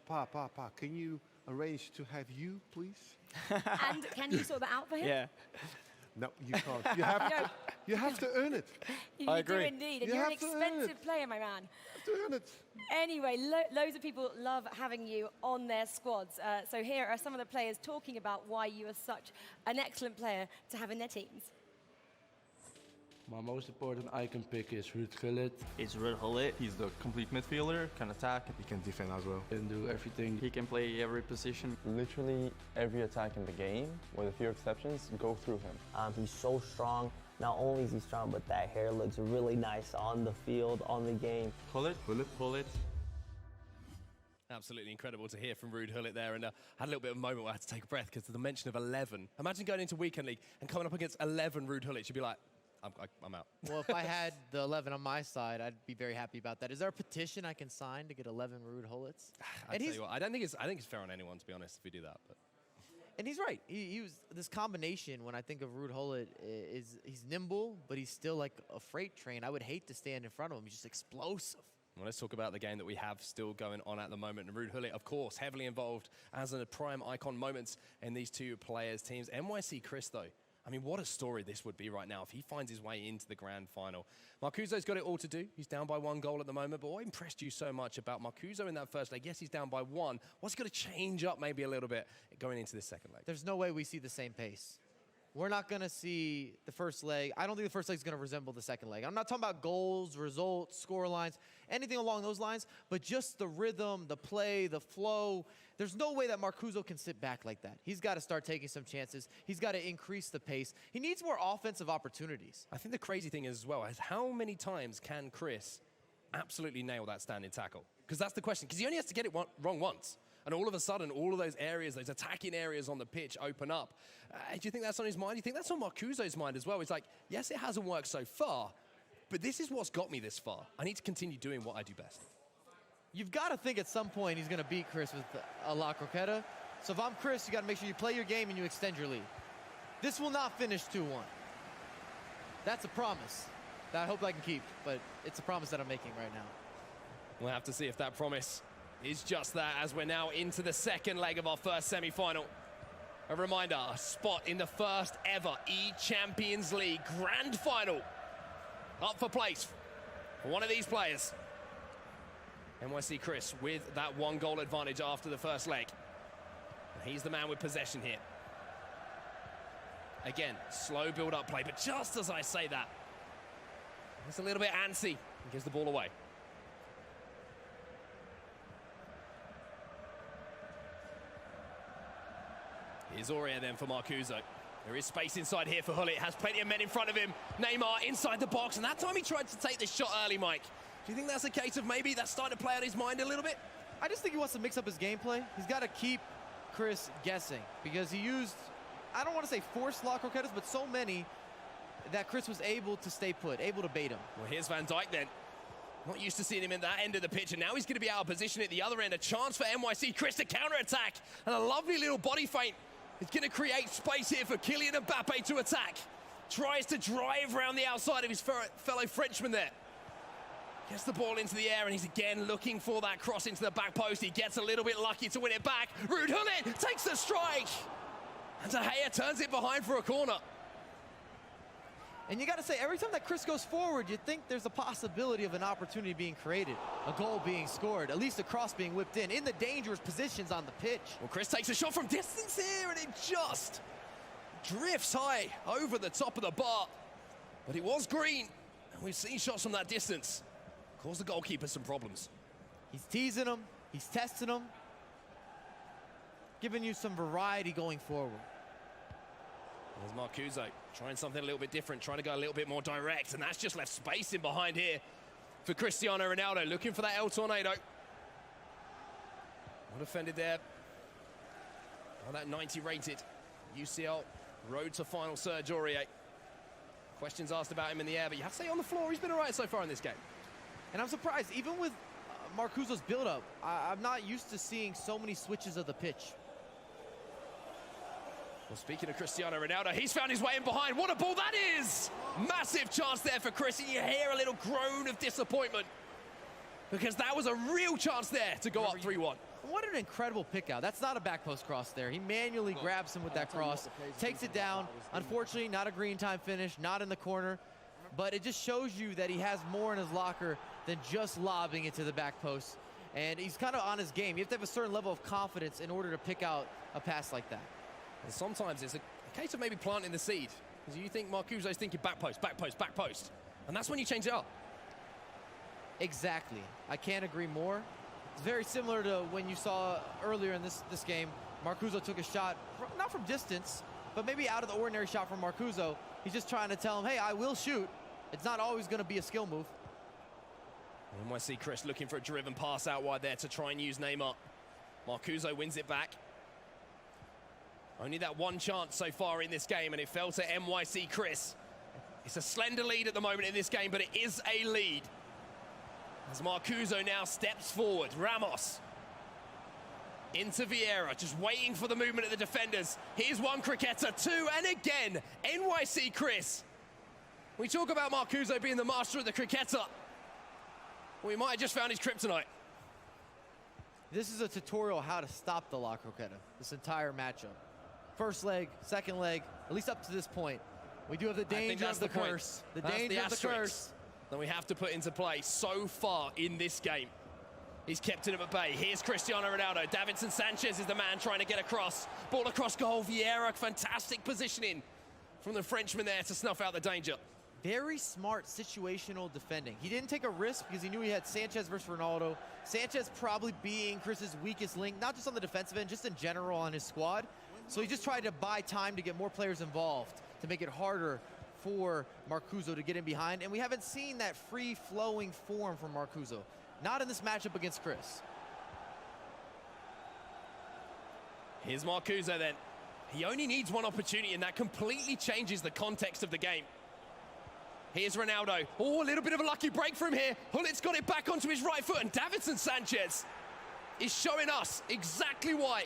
Papa, can you arrange to have you, please? And can you sort that out for him? Yeah. No, you can't. You have to earn it. You I agree. do indeed, and You you're an have to earn expensive player, my man. You have to earn it. Anyway, loads of people love having you on their squads. So here are some of the players talking about why you are such an excellent player to have in their teams. My most important icon pick is Ruud Gullit. It's Ruud Gullit. He's the complete midfielder, can attack. He can defend as well. He can do everything. He can play every position. Literally every attack in the game, with a few exceptions, go through him. He's so strong. Not only is he strong, but that hair looks really nice on the field, on the game. Gullit. Absolutely incredible to hear from Ruud Gullit there. And I had a little bit of a moment where I had to take a breath because of the mention of 11. Imagine going into Weekend League and coming up against 11 Ruud Gullits. You'd be like, I'm out. Well, if I had the 11 on my side, I'd be very happy about that. Is there a petition I can sign to get 11 Ruud Gullits? I tell you what, I think it's fair on anyone, to be honest, if we do that. But. And he's right. He was this combination. When I think of Ruud Gullit, he's nimble, but he's still like a freight train. I would hate to stand in front of him. He's just explosive. Well, let's talk about the game that we have still going on at the moment. And Ruud Gullit, of course, heavily involved as a prime icon moments in these two players' teams. NYC Chris, though, I mean, what a story this would be right now if he finds his way into the grand final. Marcuzo's got it all to do. He's down by 1 goal at the moment, but what impressed you so much about Marcuzo in that first leg? Yes, he's down by 1. What's going to change up maybe a little bit going into this second leg? There's no way we see the same pace. We're not going to see the first leg. I don't think the first leg is going to resemble the second leg. I'm not talking about goals, results, score lines, anything along those lines, but just the rhythm, the play, the flow. There's no way that Marcuzo can sit back like that. He's got to start taking some chances. He's got to increase the pace. He needs more offensive opportunities. I think the crazy thing is as well is how many times can Chris absolutely nail that standing tackle? Because that's the question. Because he only has to get it wrong once. And all of a sudden, all of those areas, those attacking areas on the pitch open up. Do you think that's on his mind? Do you think that's on Marcuzo's mind as well? It's like, yes, it hasn't worked so far, but this is what's got me this far. I need to continue doing what I do best. You've got to think at some point he's going to beat Chris with a La Croqueta. So if I'm Chris, you got to make sure you play your game and you extend your lead. This will not finish 2-1. That's a promise that I hope I can keep, but it's a promise that I'm making right now. We'll have to see if that promise is just that as we're now into the second leg of our first semi-final. A reminder, a spot in the first ever eChampions League Grand Final. Up for place for one of these players. NYC Chris with that 1 goal advantage after the first leg. And he's the man with possession here. Again, slow build-up play, but just as I say that, it's a little bit antsy and gives the ball away. Here's Aurea then for Marcuzo. There is space inside here for Hullet. Has plenty of men in front of him. Neymar inside the box, and that time he tried to take this shot early, Mike. Do you think that's a case of maybe that's starting to play on his mind a little bit? I just think he wants to mix up his gameplay. He's got to keep Chris guessing because he used, I don't want to say forced La Croquetas, but so many that Chris was able to stay put, able to bait him. Well, here's Van Dijk then. Not used to seeing him in that end of the pitch, and now he's going to be out of position at the other end. A chance for NYC Chris to counter-attack, and a lovely little body feint. It's going to create space here for Kylian Mbappe to attack. Tries to drive around the outside of his fellow Frenchman there. Gets the ball into the air, and he's again looking for that cross into the back post. He gets a little bit lucky to win it back. Ruud Gullit takes the strike. And De Gea turns it behind for a corner. And you got to say, every time that Chris goes forward, you think there's a possibility of an opportunity being created, a goal being scored, at least a cross being whipped in the dangerous positions on the pitch. Well, Chris takes a shot from distance here, and it just drifts high over the top of the bar. But it was green, and we've seen shots from that distance cause the goalkeeper some problems. He's teasing him, he's testing him, giving you some variety going forward. There's Marcuzo trying something a little bit different, trying to go a little bit more direct, and that's just left space in behind here for Cristiano Ronaldo, looking for that El Tornado. Well defended there. Oh, that 90 rated UCL road to final Serge Aurier. Questions asked about him in the air, but you have to say on the floor, he's been all right so far in this game. And I'm surprised, even with Marcuzo's build-up, I'm not used to seeing so many switches of the pitch. Well, speaking of Cristiano Ronaldo, he's found his way in behind. What a ball that is! Massive chance there for Chris, and you hear a little groan of disappointment because that was a real chance there to go up 3-1. What an incredible pick out. That's not a back post cross there. He manually grabs him with that cross, takes it down. Unfortunately, not a green time finish, not in the corner, but it just shows you that he has more in his locker than just lobbing it to the back post. And he's kind of on his game. You have to have a certain level of confidence in order to pick out a pass like that. And sometimes it's a case of maybe planting the seed. Because you think Marcuzo's thinking back post, back post, back post. And that's when you change it up. Exactly. I can't agree more. It's very similar to when you saw earlier in this game, Marcuzo took a shot, not from distance, but maybe out of the ordinary shot from Marcuzo. He's just trying to tell him, hey, I will shoot. It's not always going to be a skill move. And we see Chris looking for a driven pass out wide there to try and use Neymar. Marcuzo wins it back. Only that one chance so far in this game, and it fell to NYC Chris. It's a slender lead at the moment in this game, but it is a lead. As Marcuzo now steps forward, Ramos into Vieira, just waiting for the movement of the defenders. Here's one Croqueta, two, and again, NYC Chris. We talk about Marcuzo being the master of the Croqueta. We might have just found his kryptonite. This is a tutorial how to stop the La Croqueta, this entire matchup. first leg, second leg, at least up to this point. We do have the danger of the curse. The danger of the curse. That we have to put into play so far in this game. He's kept him at bay. Here's Cristiano Ronaldo. Davinson Sanchez is the man trying to get across. Ball across goal. Vieira, fantastic positioning from the Frenchman there to snuff out the danger. Very smart situational defending. He didn't take a risk because he knew he had Sanchez versus Ronaldo. Sanchez probably being Chris's weakest link, not just on the defensive end, just in general on his squad. So he just tried to buy time to get more players involved, to make it harder for Marcuzo to get in behind. And we haven't seen that free-flowing form from Marcuzo. Not in this matchup against Chris. Here's Marcuzo then. He only needs one opportunity, and that completely changes the context of the game. Here's Ronaldo. Oh, a little bit of a lucky break from here. Hullit's got it back onto his right foot, and Davinson Sanchez is showing us exactly why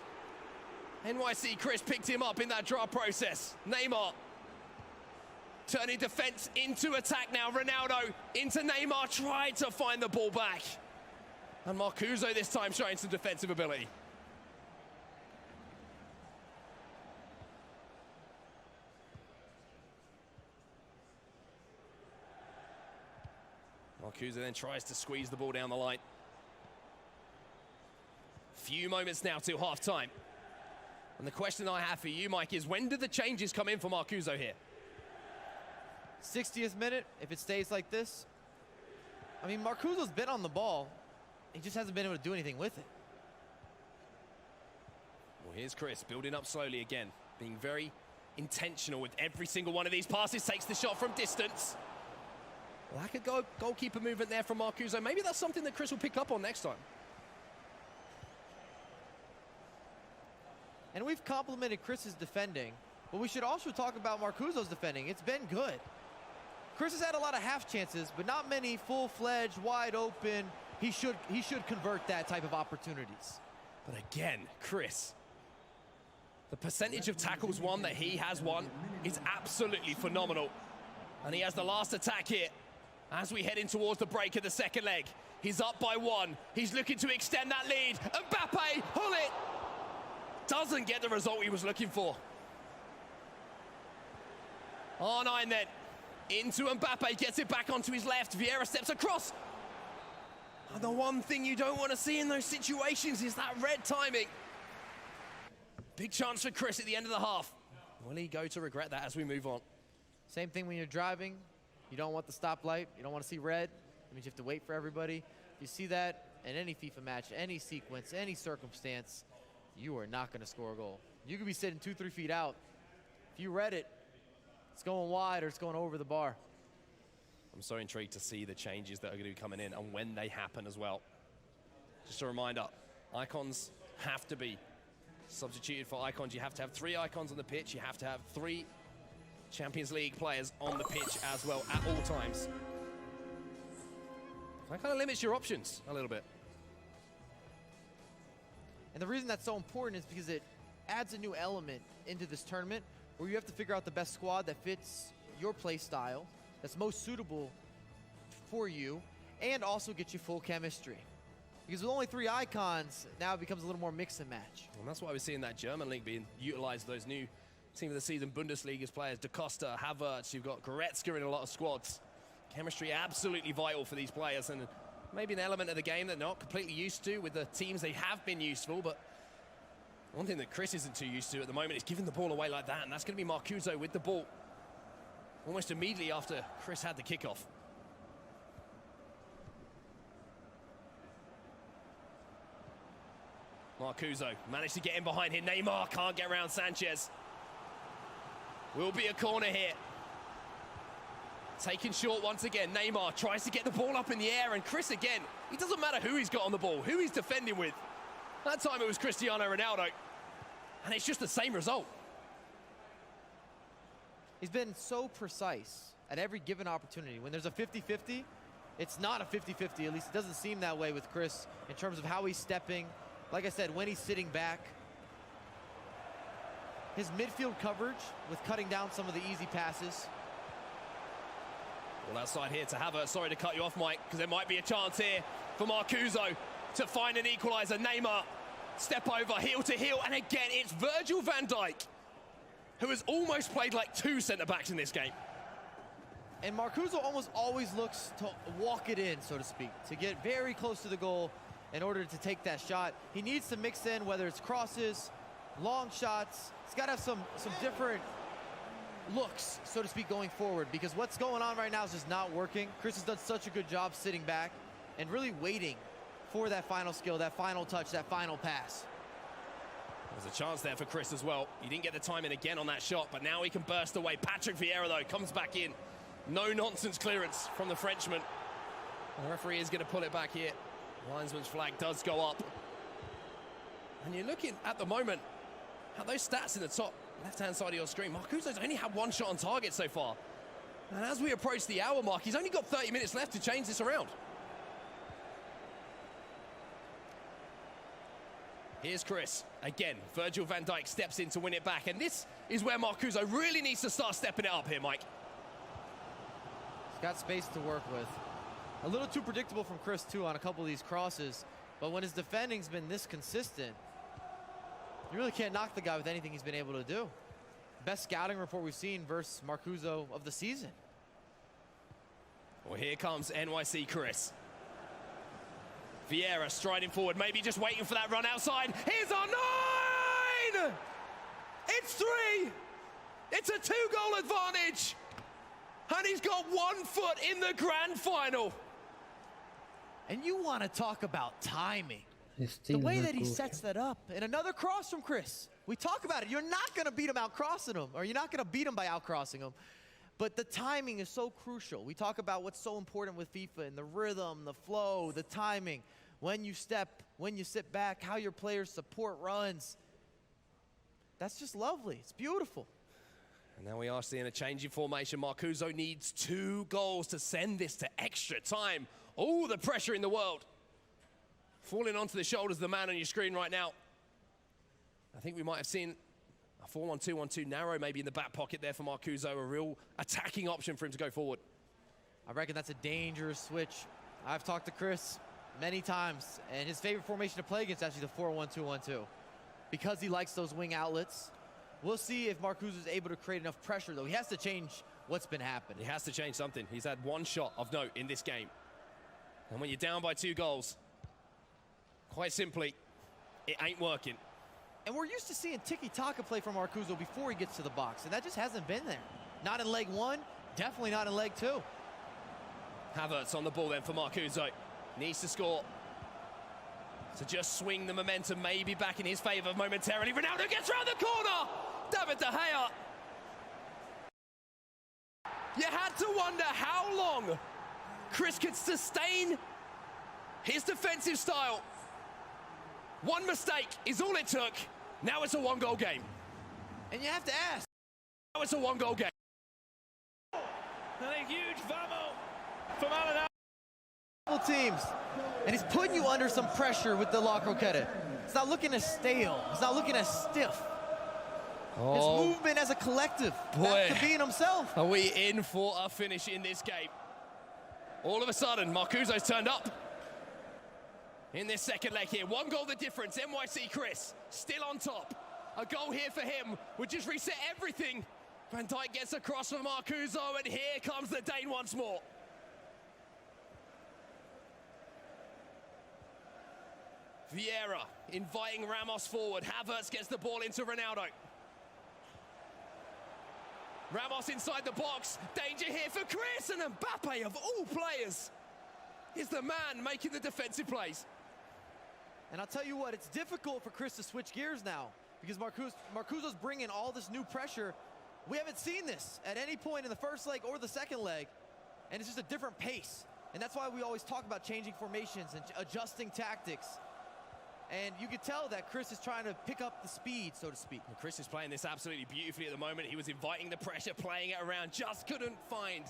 NYC Chris picked him up in that draw process. Neymar turning defense into attack now. Ronaldo into Neymar, tried to find the ball back. And Marcuzo this time showing some defensive ability. Marcuzo then tries to squeeze the ball down the line. Few moments now till half time. And the question I have for you, Mike, is when do the changes come in for Marcuzo here? 60th minute, if it stays like this. I mean, Marcuzo's been on the ball. He just hasn't been able to do anything with it. Well, here's Chris building up slowly again, being very intentional with every single one of these passes. Takes the shot from distance. Lack of goalkeeper movement there from Marcuzo. Maybe that's something that Chris will pick up on next time. And we've complimented Chris's defending, but we should also talk about Marcuzo's defending. It's been good. Chris has had a lot of half chances, but not many full-fledged, wide open. He should convert that type of opportunities. But again, Chris, the percentage of tackles won that he has won is absolutely phenomenal. And he has the last attack here as we head in towards the break of the second leg. He's up by 1. He's looking to extend that lead. Mbappe, Hullit doesn't get the result he was looking for. R9 then into Mbappe, gets it back onto his left. Vieira steps across. And the one thing you don't want to see in those situations is that red timing. Big chance for Chris at the end of the half. Will he go to regret that as we move on? Same thing when you're driving. You don't want the stoplight. You don't want to see red. That means you have to wait for everybody. If you see that in any FIFA match, any sequence, any circumstance, you are not going to score a goal. You could be sitting 2-3 feet out. If you read it, it's going wide or it's going over the bar. I'm so intrigued to see the changes that are going to be coming in and when they happen as well. Just a reminder, icons have to be substituted for icons. You have to have 3 icons on the pitch. You have to have 3 Champions League players on the pitch as well at all times. That kind of limits your options a little bit. And the reason that's so important is because it adds a new element into this tournament where you have to figure out the best squad that fits your play style, that's most suitable for you, and also get you full chemistry. Because with only 3 icons, now it becomes a little more mix and match. And that's why we're seeing that German league being utilized, those new Team of the Season Bundesliga players, Da Costa, Havertz, you've got Goretzka in a lot of squads. Chemistry absolutely vital for these players, and maybe an element of the game they're not completely used to with the teams they have been useful, but one thing that Chris isn't too used to at the moment is giving the ball away like that, and that's going to be Marcuzo with the ball almost immediately after Chris had the kickoff. Marcuzo managed to get in behind him. Neymar can't get around Sanchez. Will be a corner here. Taken short once again. Neymar tries to get the ball up in the air, and Chris again, it doesn't matter who he's got on the ball, who he's defending with. That time it was Cristiano Ronaldo, and it's just the same result. He's been so precise at every given opportunity. When there's a 50-50, it's not a 50-50, at least it doesn't seem that way with Chris in terms of how he's stepping. Like I said, when he's sitting back, his midfield coverage with cutting down some of the easy passes. Well, outside here to Havertz. Sorry to cut you off, Mike, because there might be a chance here for Marcuzo to find an equalizer. Neymar, step over, heel to heel, and again, it's Virgil van Dijk who has almost played like 2 centre-backs in this game. And Marcuzo almost always looks to walk it in, so to speak, to get very close to the goal in order to take that shot. He needs to mix in, whether it's crosses, long shots. He's got to have some different looks, so to speak, going forward, because what's going on right now is just not working. Chris has done such a good job sitting back and really waiting for that final skill, that final touch, that final pass. There's a chance there for Chris as well. He didn't get the time in again on that shot, but now he can burst away. Patrick Vieira, though, comes back in. No nonsense clearance from the Frenchman. The referee is going to pull it back here. Linesman's flag does go up. And you're looking at the moment at those stats in the top left-hand side of your screen. Marcuzo's only had 1 shot on target so far. And as we approach the hour mark, he's only got 30 minutes left to change this around. Here's Chris. Again, Virgil van Dijk steps in to win it back. And this is where Marcuzo really needs to start stepping it up here, Mike. He's got space to work with. A little too predictable from Chris, too, on a couple of these crosses. But when his defending's been this consistent, you really can't knock the guy with anything he's been able to do. Best scouting report we've seen versus Marcuzo of the season. Well, here comes NYC Chris. Vieira striding forward, maybe just waiting for that run outside. Here's our 9! It's 3! It's a 2-goal advantage! And he's got 1 foot in the grand final. And you want to talk about timing. The way that he sets that up. And another cross from Chris. We talk about it. You're not going to beat him out crossing him, or you're not going to beat him by out crossing him. But the timing is so crucial. We talk about what's so important with FIFA and the rhythm, the flow, the timing. When you step, when you sit back, how your players support runs. That's just lovely. It's beautiful. And now we are seeing a change in formation. Marcuzo needs 2 goals to send this to extra time. All the pressure in the world falling onto the shoulders of the man on your screen right now. I think we might have seen a 4-1-2-1-2 narrow maybe in the back pocket there for Marcuzo, a real attacking option for him to go forward. I reckon that's a dangerous switch. I've talked to Chris many times, and his favorite formation to play against is actually the 4-1-2-1-2 because he likes those wing outlets. We'll see if Marcuzo is able to create enough pressure, though. He has to change what's been happening. He has to change something. He's had 1 shot of note in this game. And when you're down by 2 goals, quite simply, it ain't working. And we're used to seeing tiki-taka play from Marcuzo before he gets to the box, and that just hasn't been there. Not in leg 1, definitely not in leg 2. Havertz on the ball then for Marcuzo. Needs to score. To just swing the momentum maybe back in his favour momentarily. Ronaldo gets round the corner! David De Gea. You had to wonder how long Chris could sustain his defensive style. 1 mistake is all it took. Now it's a 1-goal game. And you have to ask. Now it's a 1-goal game. And a huge vamo from AlanAvi. Teams. And he's putting you under some pressure with the La Croqueta. It's not looking as stale. It's not looking as stiff. His movement as a collective. Boy, back to being himself. Are we in for a finish in this game? All of a sudden, Marcuzo's turned up in this second leg here. 1 goal the difference. NYC Chris still on top. A goal here for him would just reset everything. Van Dijk gets across from Marcuzo, and here comes the Dane once more. Vieira inviting Ramos forward. Havertz gets the ball into Ronaldo. Ramos inside the box. Danger here for Chris, and Mbappe, of all players, is the man making the defensive plays. And I'll tell you what, it's difficult for Chris to switch gears now because Marcuzo's bringing all this new pressure. We haven't seen this at any point in the first leg or the second leg, and it's just a different pace. And that's why we always talk about changing formations and adjusting tactics. And you can tell that Chris is trying to pick up the speed, so to speak. Well, Chris is playing this absolutely beautifully at the moment. He was inviting the pressure, playing it around, just couldn't find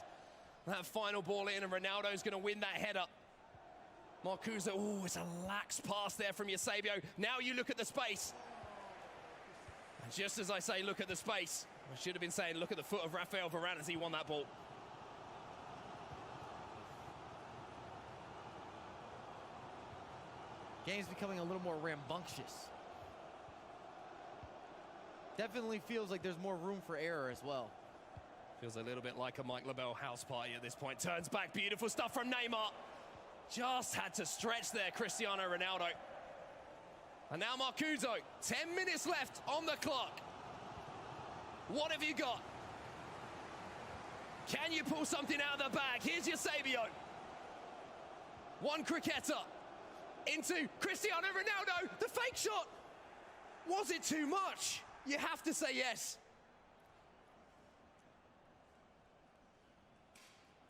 that final ball in, and Ronaldo's going to win that header. Marcuzo, oh, it's a lax pass there from Eusebio. Now you look at the space. And just as I say, look at the space, I should have been saying, look at the foot of Rafael Varane as he won that ball. Game's becoming a little more rambunctious. Definitely feels like there's more room for error as well. Feels a little bit like a Mike LaBelle house party at this point. Turns back, beautiful stuff from Neymar. Just had to stretch there, Cristiano Ronaldo. And now Marcuzo, 10 minutes left on the clock. What have you got? Can you pull something out of the bag? Here's your Eusebio. One cricketer into Cristiano Ronaldo. The fake shot. Was it too much? You have to say yes.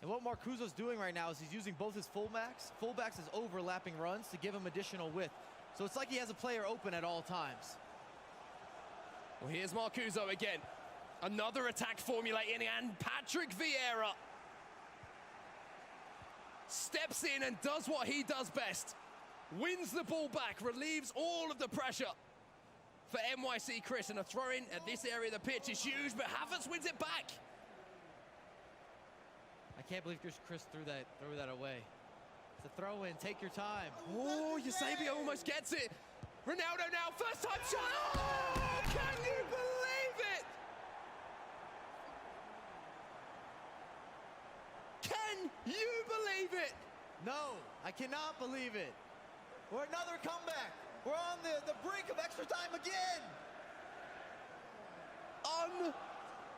And what Marcuzo's doing right now is he's using both his fullbacks as overlapping runs to give him additional width. So it's like he has a player open at all times. Well, here's Marcuzo again. Another attack formulating, and Patrick Vieira steps in and does what he does best. Wins the ball back, relieves all of the pressure for NYC Chris, and a throw-in at this area of the pitch is huge, but Havertz wins it back. I can't believe Chris threw that away. It's a throw-in, take your time. Oh, Eusebio almost gets it. Ronaldo now, first time shot. Oh, can you believe it? Can you believe it? No, I cannot believe it. We're another comeback. We're on the brink of extra time again.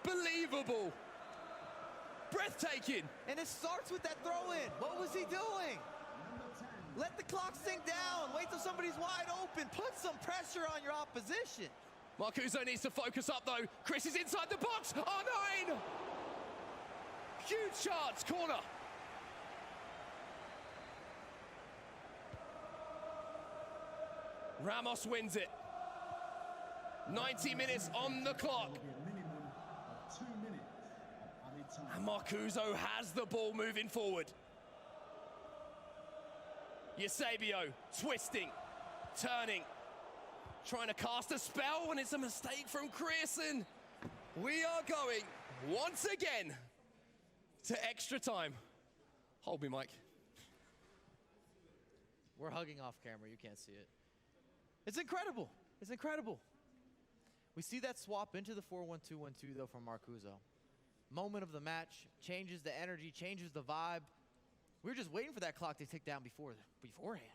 Unbelievable. Breathtaking. And it starts with that throw-in. What was he doing? Let the clock sink down. Wait till somebody's wide open. Put some pressure on your opposition. Marcuzo needs to focus up though. Chris is inside the box. Oh, 9. Huge chance, corner. Ramos wins it. 90 minutes on the clock. And Marcuzo has the ball moving forward. Eusebio twisting, turning, trying to cast a spell, and it's a mistake from Chris, and we are going once again to extra time. Hold me, Mike. We're hugging off camera, you can't see it. It's incredible, it's incredible. We see that swap into the 4-1-2-1-2 though from Marcuzo. Moment of the match, changes the energy, changes the vibe. We were just waiting for that clock to tick down beforehand.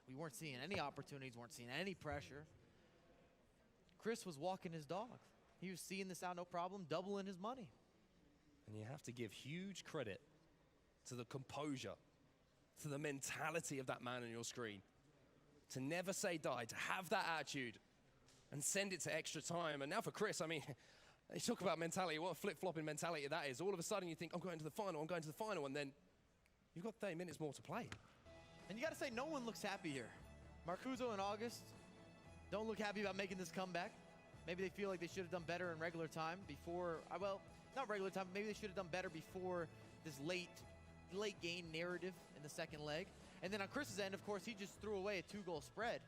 We weren't seeing any opportunities, weren't seeing any pressure. Chris was walking his dog. He was seeing this out no problem, doubling his money. And you have to give huge credit to the composure, to the mentality of that man on your screen. To never say die, to have that attitude and send it to extra time. And now for Chris, I mean, you talk about mentality, what a flip-flopping mentality that is. All of a sudden you think, I'm going to the final, and then you've got 30 minutes more to play. And you got to say, no one looks happy here. Marcuzo and August don't look happy about making this comeback. Maybe they feel like they should have done better in regular time before, well, not regular time, maybe they should have done better before this late gain narrative in the second leg. And then on Chris's end, of course, he just threw away a 2-goal spread.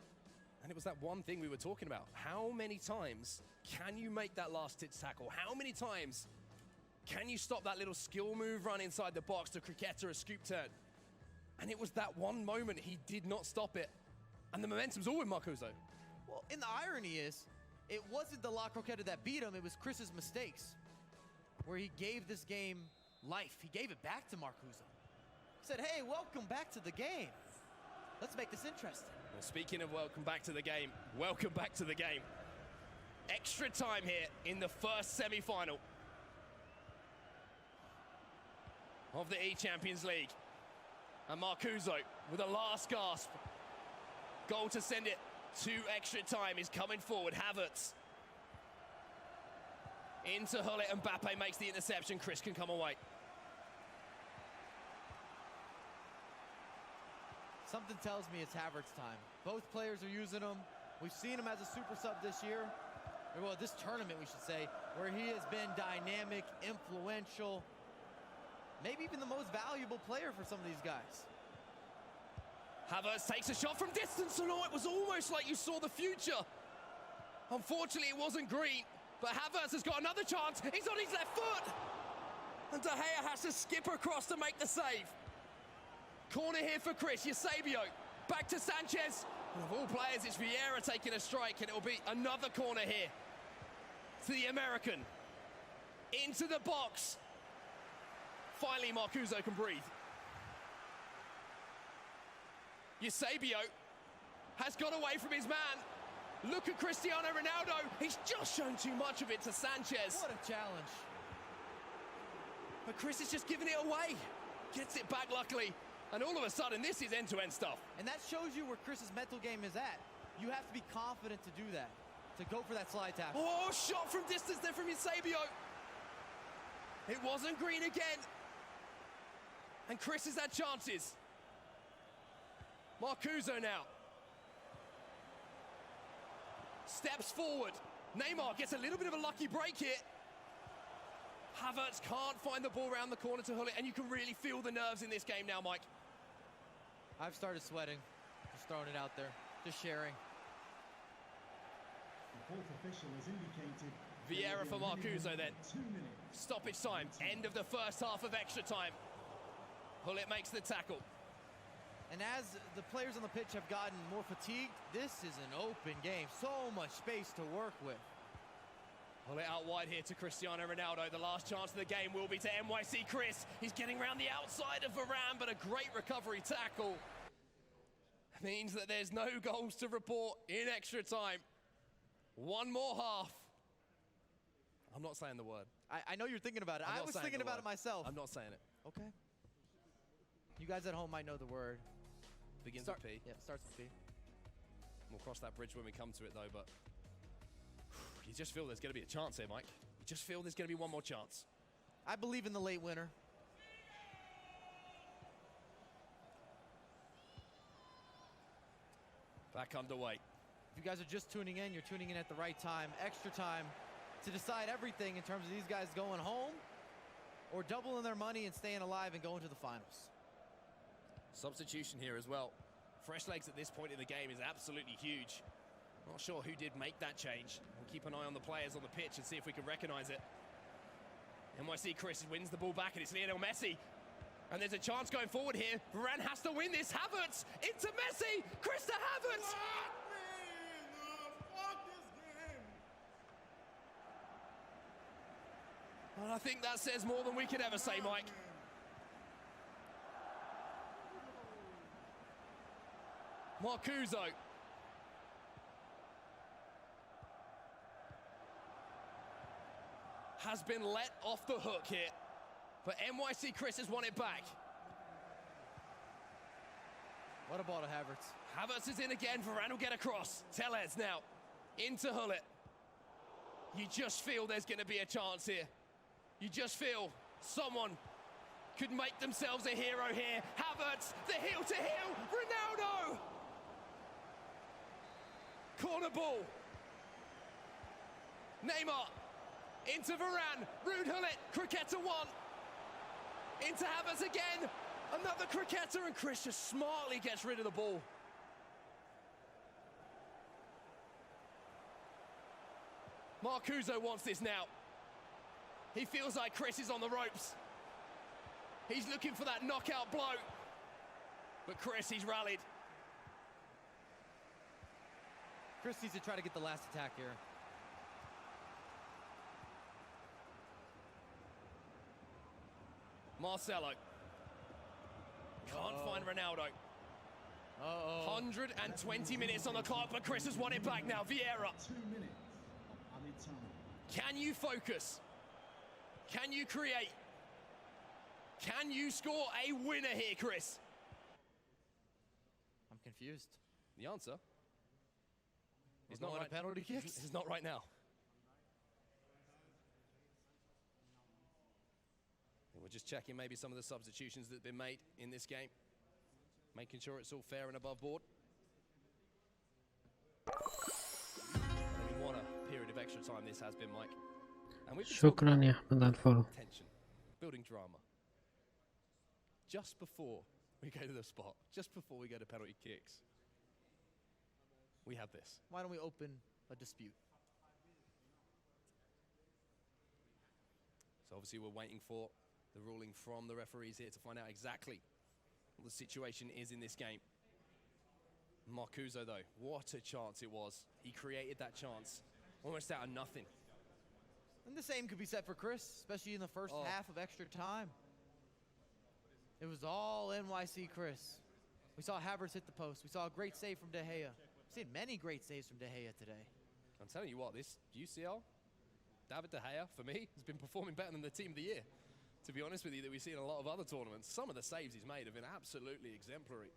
And it was that one thing we were talking about. How many times can you make that last-ditch tackle? How many times can you stop that little skill move run inside the box to cricketer a scoop turn? And it was that one moment he did not stop it. And the momentum's all with Marcuzo. Well, and the irony is, it wasn't the La Croqueta that beat him, it was Chris's mistakes, where he gave this game life. He gave it back to Marcuzo. He said, hey, welcome back to the game. Let's make this interesting. Well, speaking of welcome back to the game, welcome back to the game. Extra time here in the first semi-final of the eChampions League. And Marcuzo with a last gasp. Goal to send it to extra time is coming forward. Havertz into Hullet, and Mbappe makes the interception. Chris can come away. Something tells me it's Havertz time. Both players are using him. We've seen him as a super sub this year. Well, this tournament, we should say, where he has been dynamic, influential, maybe even the most valuable player for some of these guys. Havertz takes a shot from distance, and oh, it was almost like you saw the future. Unfortunately, it wasn't green, but Havertz has got another chance. He's on his left foot. And De Gea has to skip across to make the save. Corner here for Chris. Eusebio back to Sanchez. And of all players, it's Vieira taking a strike, and it will be another corner here to the American. Into the box. Finally, Marcuzo can breathe. Eusebio has got away from his man. Look at Cristiano Ronaldo. He's just shown too much of it to Sanchez. What a challenge. But Chris is just giving it away. Gets it back, luckily. And all of a sudden, this is end-to-end stuff. And that shows you where Chris's mental game is at. You have to be confident to do that, to go for that slide tackle. Oh, shot from distance there from Eusebio. It wasn't green again. And Chris has had chances. Marcuzo now. Steps forward. Neymar gets a little bit of a lucky break here. Havertz can't find the ball around the corner to Hullet, and you can really feel the nerves in this game now, Mike. I've started sweating. Just throwing it out there. Just sharing. The fourth official has indicated Vieira for Marcuzo then. Stoppage time. End of the first half of extra time. Hullet makes the tackle. And as the players on the pitch have gotten more fatigued, this is an open game. So much space to work with. Hullet out wide here to Cristiano Ronaldo. The last chance of the game will be to NYC Chris. He's getting around the outside of Varane, but a great recovery tackle. Means that there's no goals to report in extra time. One more half. I'm not saying the word. I know you're thinking about it. I was thinking about it myself. I'm not saying it. Okay. You guys at home might know the word. Begins with P. Yeah, starts with P. We'll cross that bridge when we come to it, though, but you just feel there's going to be a chance here, Mike. You just feel there's going to be one more chance. I believe in the late winner. Back underway. If you guys are just tuning in, you're tuning in at the right time. Extra time to decide everything in terms of these guys going home or doubling their money and staying alive and going to the finals. Substitution here as well. Fresh legs at this point in the game is absolutely huge. Not sure who did make that change. We'll keep an eye on the players on the pitch and see if we can recognize it. NYC Chris wins the ball back, and it's Lionel Messi. And there's a chance going forward here. Varane has to win this. Havertz into Messi. Chris to Havertz. And I think that says more than we could ever say, Mike. Marcuzo. Has been let off the hook here. But NYC Chris has won it back. What a ball to Havertz. Havertz is in again. Varane will get across. Tellez now into Hullet. You just feel there's going to be a chance here. You just feel someone could make themselves a hero here. Havertz, the heel to heel. Ronaldo. Corner ball. Neymar into Varane. Rude Hullet. Cricketta one. Into Havertz again. Another Cricketta, and Chris just smartly gets rid of the ball. Marcuzo wants this now. He feels like Chris is on the ropes. He's looking for that knockout blow. But Chris, he's rallied. Chris needs to try to get the last attack here. Marcelo. Can't find Ronaldo. 120 minutes on the clock, but Chris has won it back now. Vieira. 2 minutes of added time. Can you focus? Can you create? Can you score a winner here, Chris? I'm confused. The answer is not right. Penalty kicks? It's not right now. We're just checking maybe some of the substitutions that have been made in this game. Making sure it's all fair and above board. I mean, what a period of extra time this has been, Mike. And we've been شكرا يا أحمد على الفولو. tension, building drama. Just before we go to the spot, just before we go to penalty kicks, we have this. Why don't we open a dispute? So obviously we're waiting for the ruling from the referees here to find out exactly what the situation is in this game. Marcuzo, though, what a chance it was. He created that chance almost out of nothing. And the same could be said for Chris, especially in the first half of extra time. It was all NYC Chris. We saw Havertz hit the post. We saw a great save from De Gea. We've seen many great saves from De Gea today. I'm telling you what, this UCL, David De Gea, for me, has been performing better than the team of the year. To be honest with you, that we've seen in a lot of other tournaments. Some of the saves he's made have been absolutely exemplary.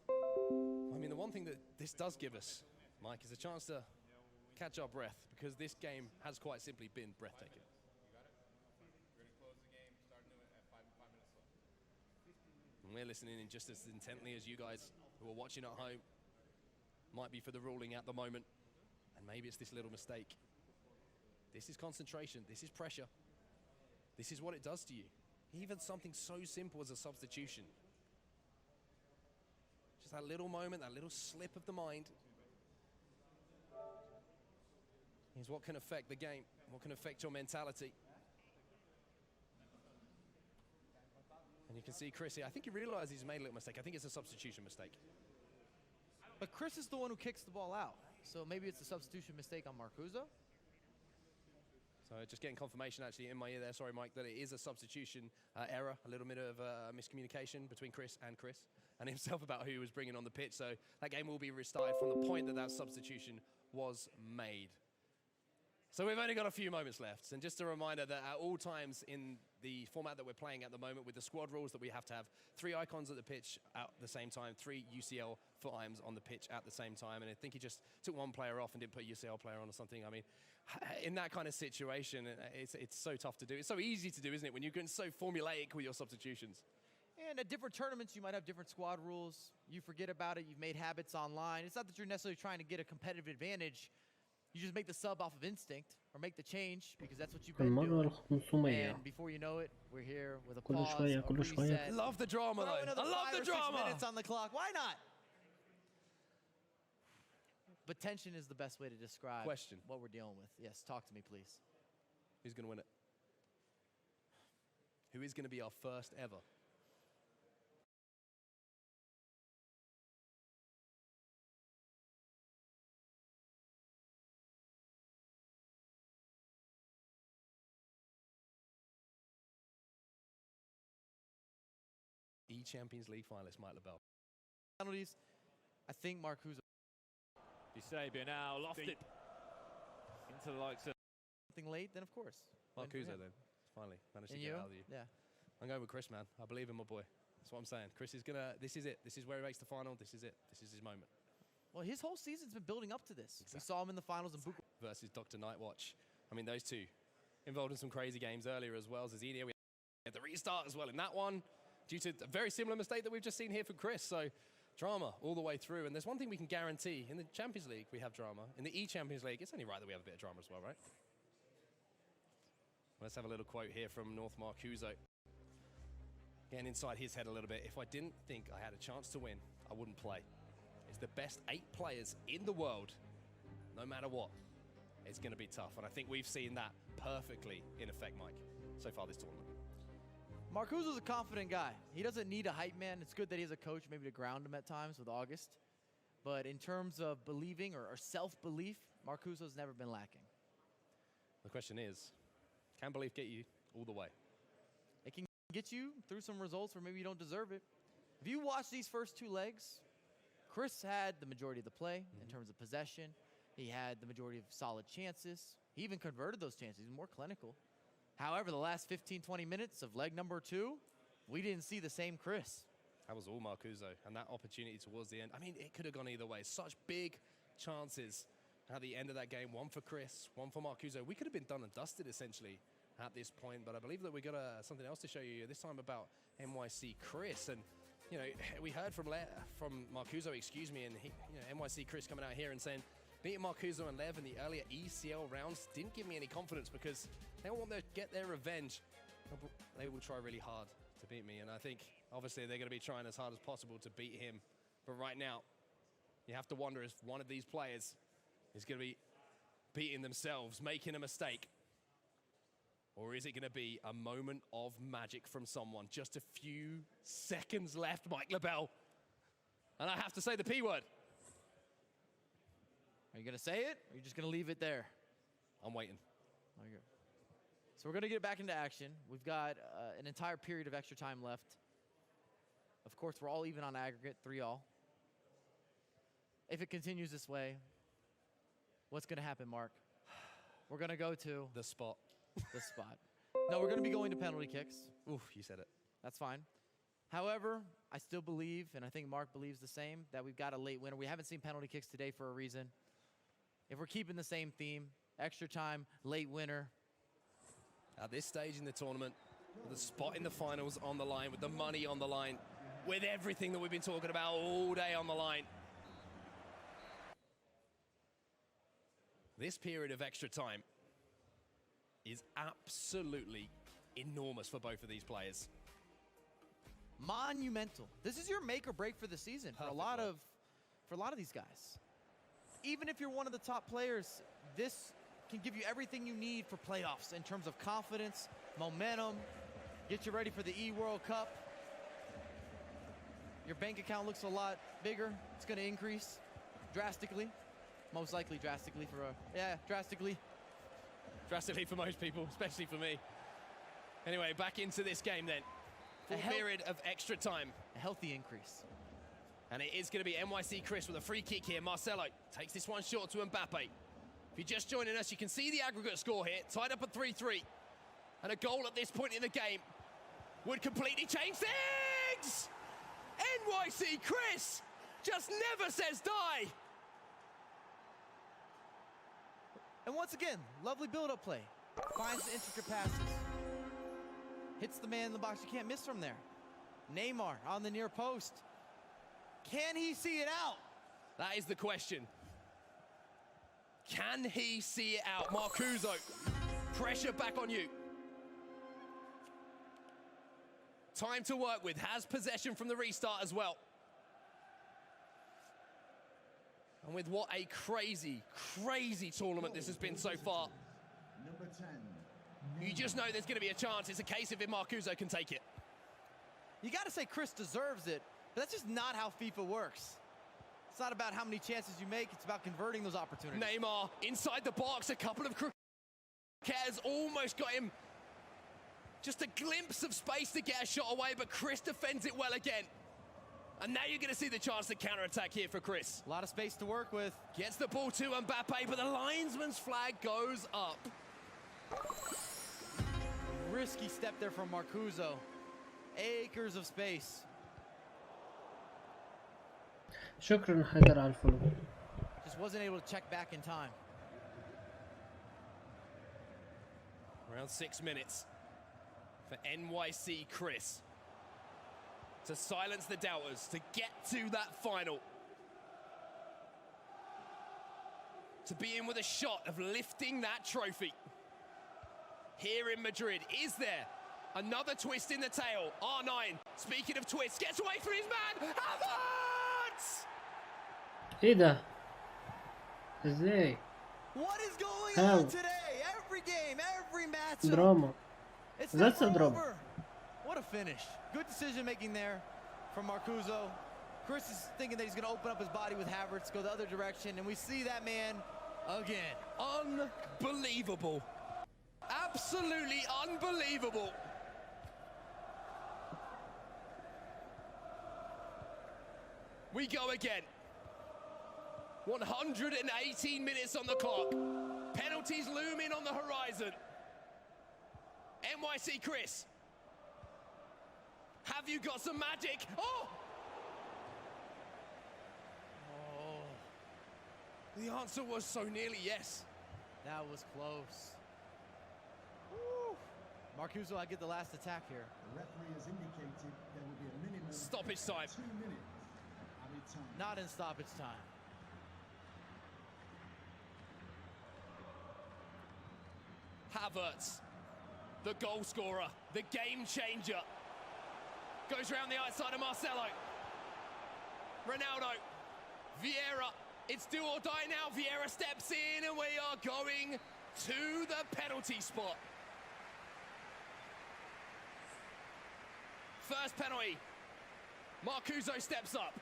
I mean, the one thing that this does give us, Mike, is a chance to catch our breath, because this game has quite simply been breathtaking. And we're listening in just as intently as you guys who are watching at home. Might be for the ruling at the moment, and maybe it's this little mistake. This is concentration, this is pressure. This is what it does to you. Even something so simple as a substitution. Just that little moment, that little slip of the mind is what can affect the game, what can affect your mentality. And you can see Chris here. I think he realizes he's made a little mistake. I think it's a substitution mistake. But Chris is the one who kicks the ball out. So maybe it's a substitution mistake on Marcuzo. So just getting confirmation actually in my ear there, sorry Mike, that it is a substitution error, a little bit of miscommunication between Chris and himself about who he was bringing on the pitch. So that game will be restarted from the point that that substitution was made. So we've only got a few moments left. And just a reminder that at all times in the format that we're playing at the moment with the squad rules, that we have to have 3 icons at the pitch at the same time, 3 UCL foot items on the pitch at the same time. And I think he just took one player off and didn't put a UCL player on or something. I mean, in that kind of situation, it's so tough to do. It's so easy to do, isn't it, when you're getting so formulaic with your substitutions. And at different tournaments, you might have different squad rules. You forget about it. You've made habits online. It's not that you're necessarily trying to get a competitive advantage. You just make the sub off of instinct or make the change because that's what you've been doing. And before you know it, we're here with a pause, a reset. Love the drama, though. I love the drama. 6 minutes on the clock. Why not? But tension is the best way to describe what we're dealing with. Yes, talk to me, please. Who's going to win it? Who is going to be our first ever? eChampions League finalist, Mike LaBelle. Penalties, I think Marcuzo. Eusebio now lofted into the likes of something late, then of course. Marcuzo then, finally managed to get out of you. Yeah. I'm going with Chris, man. I believe in my boy. That's what I'm saying. Chris is gonna, this is it. This is where he makes the final. This is it. This is his moment. Well, his whole season's been building up to this. Exactly. We saw him in the finals in Bucharest. Versus DrNightWatch. I mean, those two involved in some crazy games earlier as well. Zezinho, we had the restart as well in that one, due to a very similar mistake that we've just seen here from Chris. So drama all the way through. And there's one thing we can guarantee. In the Champions League, we have drama. In the eChampions League, it's only right that we have a bit of drama as well, right? Let's have a little quote here from North Marcuzo. Getting inside his head a little bit. If I didn't think I had a chance to win, I wouldn't play. It's the best 8 players in the world, no matter what. It's going to be tough. And I think we've seen that perfectly in effect, Mike, so far this tournament. Marcuzo's a confident guy. He doesn't need a hype man. It's good that he has a coach maybe to ground him at times with August. But in terms of believing or self-belief, Marcuzo's never been lacking. The question is, can belief get you all the way? It can get you through some results where maybe you don't deserve it. If you watch these first 2 legs, Chris had the majority of the play in terms of possession. He had the majority of solid chances. He even converted those chances. He was more clinical. However, the last 15, 20 minutes of leg number 2, we didn't see the same Chris. That was all Marcuzo, and that opportunity towards the end. I mean, it could have gone either way. Such big chances at the end of that game. One for Chris, one for Marcuzo. We could have been done and dusted, essentially, at this point, but I believe that we got something else to show you this time about NYC Chris. And, you know, we heard from Marcuzo, and he, NYC Chris coming out here and saying, beating Marcuzo and Lev in the earlier ECL rounds didn't give me any confidence because they want to get their revenge. They will try really hard to beat me, and I think obviously they're going to be trying as hard as possible to beat him. But right now, you have to wonder if one of these players is going to be beating themselves, making a mistake, or is it going to be a moment of magic from someone? Just a few seconds left, Mike LaBelle. And I have to say the P word. Are you going to say it, or are you just going to leave it there? I'm waiting. Okay. So we're going to get back into action. We've got an entire period of extra time left. Of course, we're all even on aggregate, 3-all. If it continues this way, what's going to happen, Mark? We're going to go to... The spot. The spot. No, we're going to be going to penalty kicks. Oof, you said it. That's fine. However, I still believe, and I think Mark believes the same, that we've got a late winner. We haven't seen penalty kicks today for a reason. If we're keeping the same theme, extra time, late winner. At this stage in the tournament, with the spot in the finals on the line, with the money on the line, with everything that we've been talking about all day on the line. This period of extra time is absolutely enormous for both of these players. Monumental. This is your make or break for the season for a lot of these guys. Even if you're one of the top players, this can give you everything you need for playoffs in terms of confidence, momentum, get you ready for the E-World Cup. Your bank account looks a lot bigger. It's going to increase drastically. Most likely drastically for drastically. Drastically for most people, especially for me. Anyway, back into this game then. Full period of extra time. A healthy increase. And it is going to be NYC Chris with a free kick here. Marcelo takes this one short to Mbappe. If you're just joining us, you can see the aggregate score here, tied up at 3-3. And a goal at this point in the game would completely change things! NYC Chris just never says die! And once again, lovely build-up play. Finds the intricate passes. Hits the man in the box. You can't miss from there. Neymar on the near post. Can he see it out? That is the question. Can he see it out? Marcuzo, pressure back on you. Time to work with. Has possession from the restart as well. And with what a crazy, crazy tournament this has been so far. Number 10. You just know there's going to be a chance. It's a case of if Marcuzo can take it. You got to say Chris deserves it, but that's just not how FIFA works. It's not about how many chances you make. It's about converting those opportunities. Neymar inside the box. A couple of cricketers almost got him just a glimpse of space to get a shot away, but Chris defends it well again. And now you're going to see the chance to counter-attack here for Chris. A lot of space to work with. Gets the ball to Mbappe, but the linesman's flag goes up. Risky step there from Marcuzo. Acres of space. شكرا حيدر على الفولو. Just wasn't able to check back in time. Around 6 minutes for NYC Chris to silence the doubters, to get to that final. To be in with a shot of lifting that trophy. Here in Madrid, is there another twist in the tail? R9, speaking of twists, gets away from his man, Havertz! ايه ده؟ ازاي؟ What is going on today? Every game, every match. Drama. That's a drama. What a finish. Good decision making there from Marcuzo. Chris is thinking that he's going to open up his body with Havertz, go the other direction, and we see that man again. Unbelievable. Absolutely unbelievable. We go again. 118 minutes on the clock. Penalties looming on the horizon. NYC Chris. Have you got some magic? Oh! The answer was so nearly yes. That was close. Woo. Marcuzo, I get the last attack here. The referee has indicated there will be a minimum stoppage time. 2 minutes. Added time. Not in stoppage time. Havertz, the goal scorer, the game changer. Goes around the outside of Marcelo. Ronaldo, Vieira. It's do or die now. Vieira steps in and we are going to the penalty spot. First penalty. Marcuzo steps up.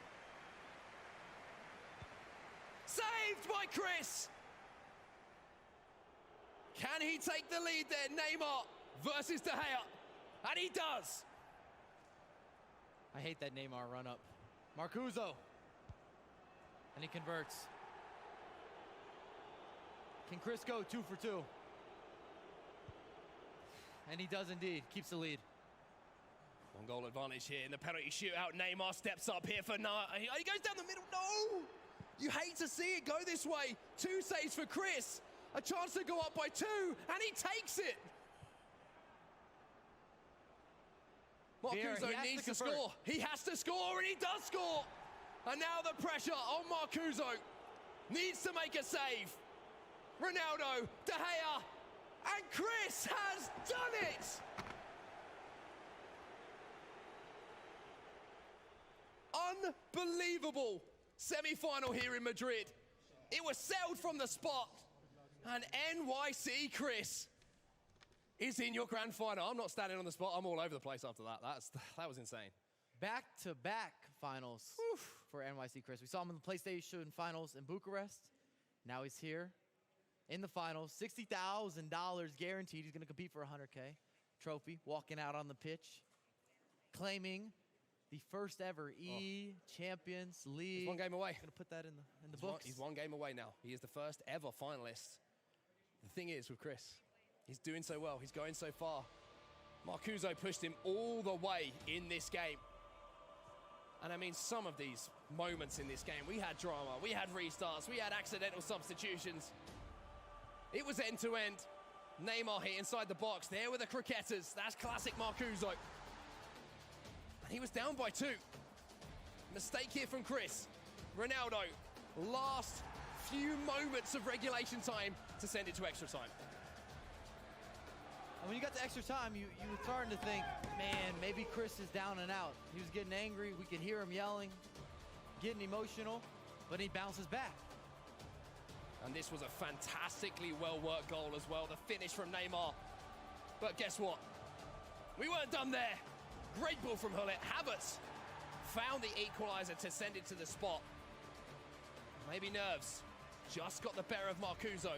Saved by Chris. Can he take the lead there? Neymar versus De Gea. And he does. I hate that Neymar run up. Marcuzo. And he converts. Can Chris go 2 for 2? And he does indeed. Keeps the lead. 1 goal advantage here in the penalty shootout. Neymar steps up here for he goes down the middle. No! You hate to see it go this way. 2 saves for Chris. A chance to go up by 2, and he takes it. Marcuzo needs to score. He has to score, and he does score. And now the pressure on Marcuzo. Needs to make a save. Ronaldo, De Gea, and Chris has done it. Unbelievable semi-final here in Madrid. It was sailed from the spot. And NYC Chris is in your grand final. I'm not standing on the spot. I'm all over the place after that. That was insane. Back-to-back finals for NYC Chris. We saw him in the PlayStation finals in Bucharest. Now he's here in the finals. $60,000 guaranteed. He's going to compete for a $100K trophy, walking out on the pitch, claiming the first ever eChampions League. He's 1 game away. Going to put that in the books. He's 1 game away now. He is the first ever finalist. The thing is with Chris, he's doing so well. He's going so far. Marcuzo pushed him all the way in this game. And I mean, some of these moments in this game, we had drama, we had restarts, we had accidental substitutions. It was end-to-end. Neymar hit inside the box. There were the cricketers. That's classic Marcuzo. He was down by 2. Mistake here from Chris. Ronaldo, last few moments of regulation time to send it to extra time. And when you got to extra time, you were starting to think, man, maybe Chris is down and out. He was getting angry. We could hear him yelling, getting emotional, but he bounces back. And this was a fantastically well-worked goal as well. The finish from Neymar. But guess what? We weren't done there. Great ball from Hullet. Havertz found the equalizer to send it to the spot. Maybe nerves just got the better of Marcuzo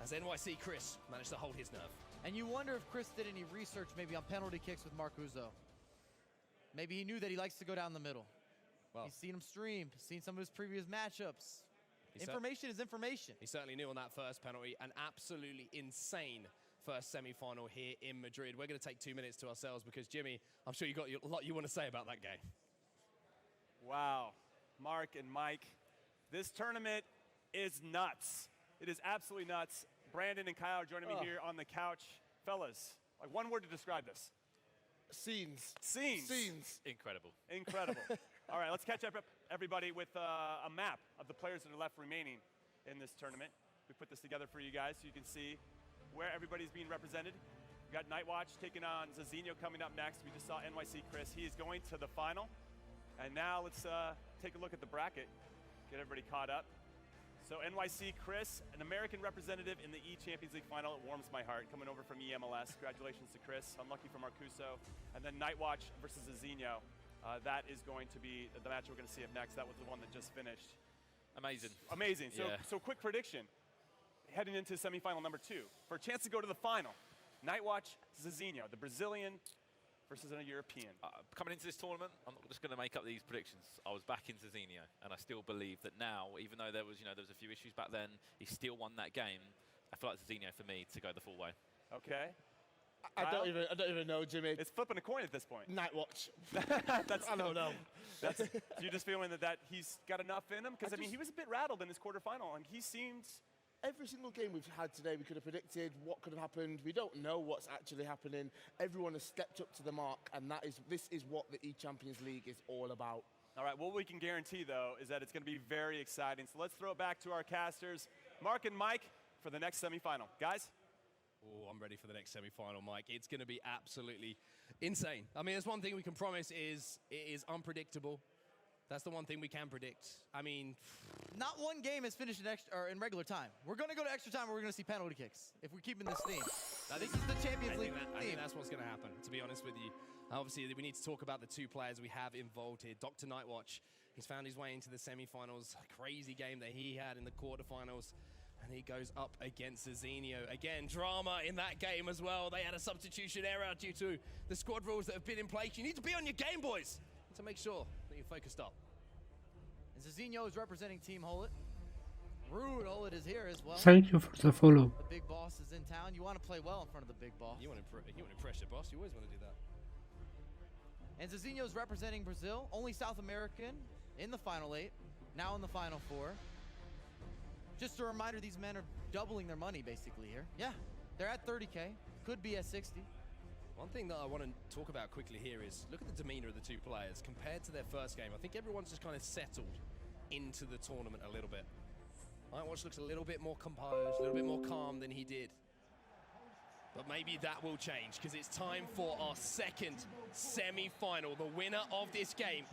as NYC Chris managed to hold his nerve. And you wonder if Chris did any research maybe on penalty kicks with Marcuzo. Maybe he knew that he likes to go down the middle. Well, he's seen him stream, seen some of his previous matchups. Information is information. He certainly knew on that first penalty. An absolutely insane first semi-final here in Madrid. We're going to take 2 minutes to ourselves because, Jimmy, I'm sure you got a lot you want to say about that game. Wow. Mark and Mike, this tournament is nuts. It is absolutely nuts. Brandon and Kyle are joining me here on the couch. Fellas, like 1 word to describe this. Scenes. Scenes. Scenes. Incredible. Incredible. All right, let's catch up everybody with a map of the players that are left remaining in this tournament. We put this together for you guys so you can see where everybody's being represented. We got NightWatch taking on Zezinho coming up next. We just saw NYC Chris. He is going to the final. And now let's take a look at the bracket, get everybody caught up. So NYC Chris, an American representative in the eChampions League final. It warms my heart, coming over from EMLS. Congratulations to Chris. Unlucky for Marcuzo. And then NightWatch versus Zezinho. That is going to be the match we're going to see up next. That was the one that just finished. Amazing. Amazing. So, yeah. So quick prediction. Heading into semifinal number 2. For a chance to go to the final, NightWatch, Zezinho, the Brazilian versus a European. Coming into this tournament, I'm not just going to make up these predictions. I was back in Zezinho, and I still believe that now, even though there was a few issues back then, he still won that game. I feel like Zezinho for me to go the full way. Okay. I don't even know, Jimmy. It's flipping a coin at this point. NightWatch. I don't know. You're just feeling that he's got enough in him? Because, I mean, he was a bit rattled in his quarterfinal, and he seemed... Every single game we've had today, we could have predicted what could have happened. We don't know what's actually happening. Everyone has stepped up to the mark, and this is what the eChampions League is all about. All right, what we can guarantee, though, is that it's going to be very exciting. So let's throw it back to our casters, Mark and Mike, for the next semifinal. Guys? Oh, I'm ready for the next semi-final, Mike. It's going to be absolutely insane. I mean, there's one thing we can promise is it is unpredictable. That's the one thing we can predict. I mean, not one game is finished in regular time. We're going to go to extra time where we're going to see penalty kicks if we're keeping this theme. This is the Champions League theme. I think that's what's going to happen, to be honest with you. Obviously, we need to talk about the 2 players we have involved here. DrNightWatch, he's found his way into the semifinals. A crazy game that he had in the quarterfinals. And he goes up against Zezinho. Again, drama in that game as well. They had a substitution error due to the squad rules that have been in place. You need to be on your game, boys, to make sure that you're focused up. And Zezinho is representing Team Hullet. Rude Hullet is here as well. Thank you for the follow. The big boss is in town. You want to play well in front of the big boss. You want to impress your boss. You always want to do that. And Zezinho is representing Brazil, only South American in the Final 8, now in the Final 4. Just a reminder, these men are doubling their money basically here. Yeah, they're at 30K, could be at 60. One thing that I want to talk about quickly here is look at the demeanor of the two players compared to their first game. I think everyone's just kind of settled into the tournament a little bit. NightWatch looks a little bit more composed, a little bit more calm than he did. But maybe that will change because it's time for our second semi-final. The winner of this game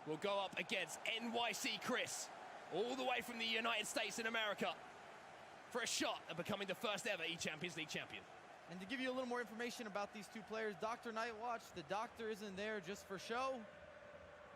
will go up against NYC Chris, all the way from the United States in America, for a shot at becoming the first ever eChampions League champion. And to give you a little more information about these two players, DrNightWatch, the doctor isn't there just for show.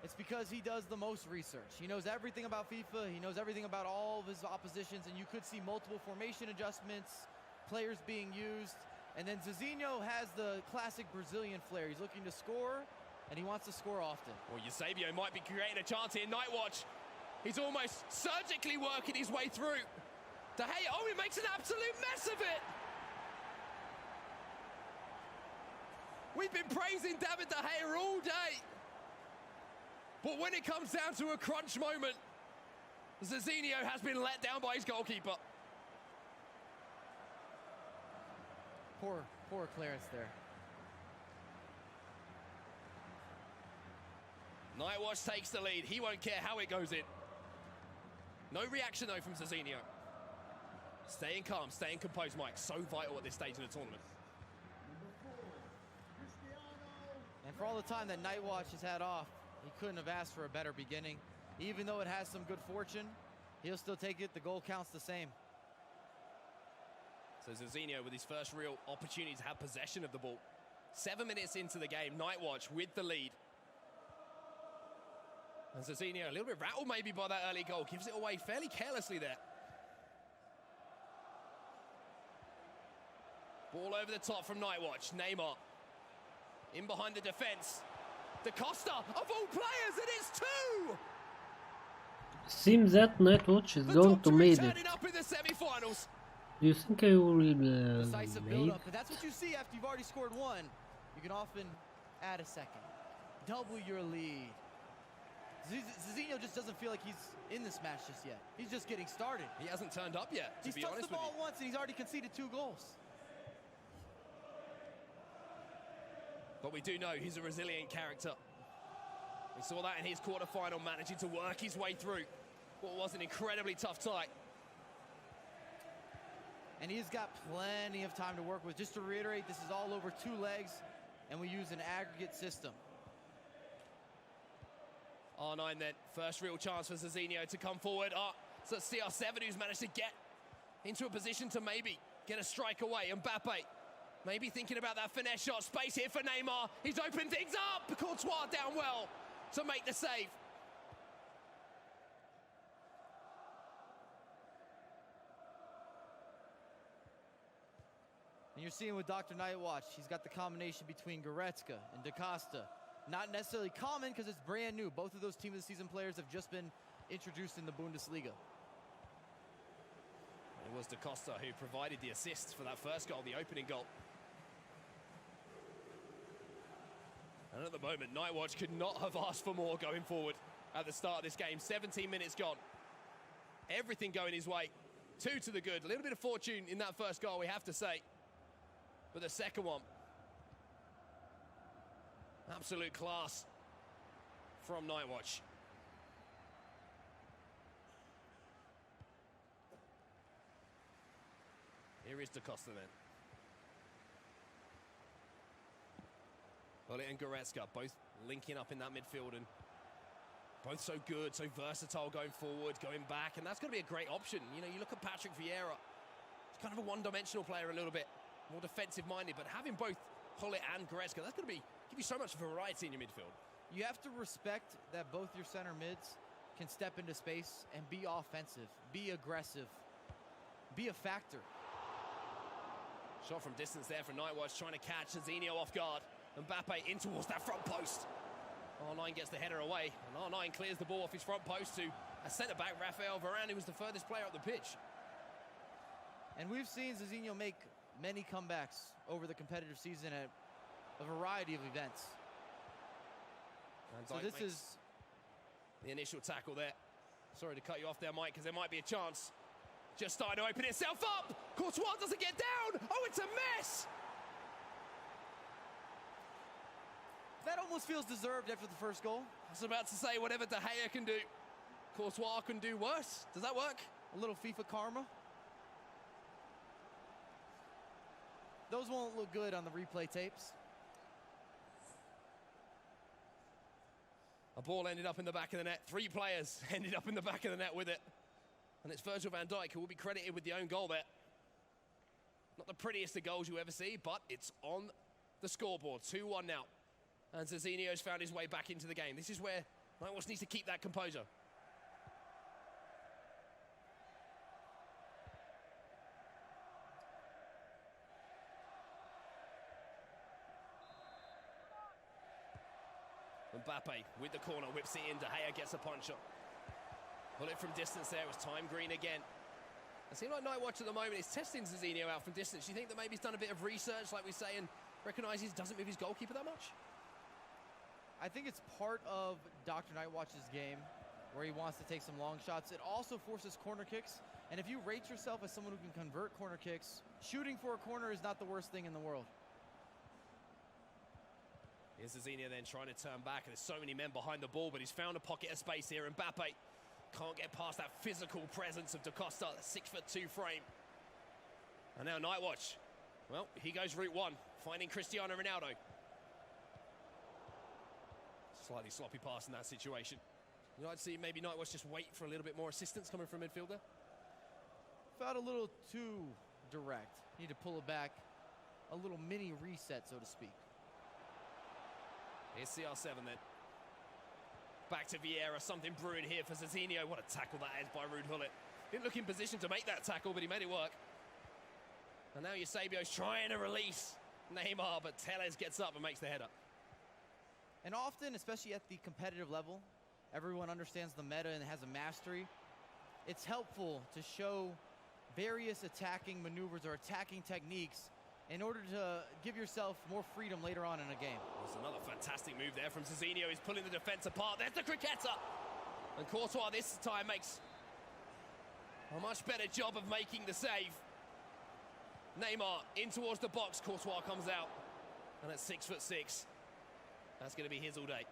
It's because he does the most research. He knows everything about FIFA, he knows everything about all of his oppositions, and you could see multiple formation adjustments, players being used. And then Zezinho has the classic Brazilian flair. He's looking to score, and he wants to score often. Well, Eusebio might be creating a chance here. NightWatch, he's almost surgically working his way through. De Gea, oh, he makes an absolute mess of it. We've been praising David De Gea all day. But when it comes down to a crunch moment, Zezinho has been let down by his goalkeeper. Poor clearance there. NightWatch takes the lead. He won't care how it goes in. No reaction, though, from Zezinho. Staying calm, staying composed, Mike. So vital at this stage in the tournament. And for all the time that NightWatch has had off, he couldn't have asked for a better beginning. Even though it has some good fortune, he'll still take it. The goal counts the same. So Zezinho with his first real opportunity to have possession of the ball. 7 minutes into the game, NightWatch with the lead. And Zezinho a little bit rattled maybe by that early goal. Gives it away fairly carelessly there. Ball over the top from NightWatch. Neymar in behind the defense. Da Costa, of all players, and it's two! Seems that NightWatch is going to make it. Up in the semi-finals. Do you think I will Decisive make build-up, but that's what you see after you've already scored one. You can often add a second. Double your lead. Zezinho just doesn't feel like he's in this match just yet. He's just getting started. He hasn't turned up yet, to he's be touched honest the ball with you. once and he's already conceded 2 goals. But we do know he's a resilient character. We saw that in his quarterfinal, managing to work his way through what was an incredibly tough tie. And he's got plenty of time to work with. Just to reiterate, this is all over 2 legs, and we use an aggregate system. R9 then, first real chance for Zezinho to come forward. So it's CR7 who's managed to get into a position to maybe get a strike away. Mbappe maybe thinking about that finesse shot. Space here for Neymar. He's opened things up. Courtois down well to make the save. And you're seeing with DrNightWatch, he's got the combination between Goretzka and Da Costa. Not necessarily common because it's brand new. Both of those team of the season players have just been introduced in the Bundesliga. It was Da Costa who provided the assist for that first goal, the opening goal. And at the moment, NightWatch could not have asked for more going forward at the start of this game. 17 minutes gone. Everything going his way. 2 to the good. A little bit of fortune in that first goal, we have to say. But the second one, absolute class from NightWatch. Here is Da Costa then. Bullet and Goretzka both linking up in that midfield, and both so good, so versatile going forward, going back, and that's going to be a great option. You know, you look at Patrick Vieira, he's kind of a one-dimensional player a little bit, more defensive-minded, but having both Hullet and Goretzka, that's going to give you so much variety in your midfield. You have to respect that both your center mids can step into space and be offensive, be aggressive. be a factor. Shot from distance there for Nightwatch, trying to catch Zezinho off guard. Mbappe in towards that front post. R9 gets the header away, and R9 clears the ball off his front post to a centre-back, Rafael Varane, who was the furthest player up the pitch. And we've seen Zezinho make many comebacks over the competitive season at a variety of events. And so this is the initial tackle there. Sorry to cut you off there, Mike, because there might be a chance. Just starting to open itself up. Courtois doesn't get down. Oh, it's a mess. That almost feels deserved after the first goal. I was about to say, whatever De Gea can do, Courtois can do worse. Does that work? A little FIFA karma. Those won't look good on the replay tapes. A ball ended up in the back of the net. 3 players ended up in the back of the net with it. And it's Virgil van Dijk who will be credited with the own goal there. Not the prettiest of goals you ever see, but it's on the scoreboard. 2-1 now. And Zezinho's found his way back into the game. This is where Nightwatch needs to keep that composure. Mbappe with the corner, whips it in. De Gea gets a punch up. Pull it from distance there. It was time green again. It seems like Nightwatch at the moment is testing Zezinho out from distance. You think that maybe he's done a bit of research, like we say, and recognises he doesn't move his goalkeeper that much? I think it's part of DrNightWatch's game where he wants to take some long shots. It also forces corner kicks. And if you rate yourself as someone who can convert corner kicks, shooting for a corner is not the worst thing in the world. Here's Zezinho then trying to turn back. There's so many men behind the ball, but he's found a pocket of space here. Mbappe can't get past that physical presence of Da Costa, 6'2" frame. And now Nightwatch. Well, he goes route 1, finding Cristiano Ronaldo. Slightly sloppy pass in that situation. You'd like to see maybe Nightwatch just wait for a little bit more assistance coming from midfielder. Felt a little too direct. Need to pull it back. A little mini reset, so to speak. Here's CR7 then. Back to Vieira, something brewing here for Zezinho. What a tackle that is by Ruud Gullit. Didn't look in position to make that tackle, but he made it work. And now Eusebio's trying to release Neymar, but Telles gets up and makes the header. And often, especially at the competitive level, everyone understands the meta and has a mastery. It's helpful to show various attacking maneuvers or attacking techniques in order to give yourself more freedom later on in a game. There's another fantastic move there from Zezinho. He's pulling the defense apart. There's the cricketer. And Courtois this time makes a much better job of making the save. Neymar in towards the box. Courtois comes out. And at 6'6", that's going to be his all day.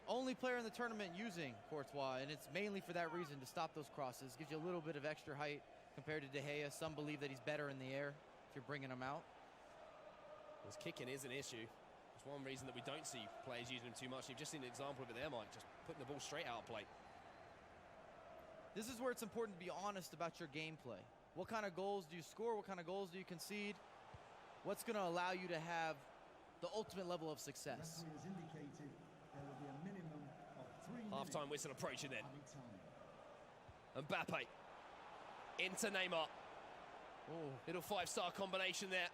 Only player in the tournament using Courtois, and it's mainly for that reason, to stop those crosses. Gives you a little bit of extra height compared to De Gea. Some believe that he's better in the air if you're bringing him out. His kicking is an issue. It's one reason that we don't see players using him too much. You've just seen an example of it there, Mike, just putting the ball straight out of play. This is where it's important to be honest about your gameplay. What kind of goals do you score? What kind of goals do you concede? What's going to allow you to have the ultimate level of success? Half-time whistle approaching then. Mbappe into Neymar. Oh, little 5-star combination there.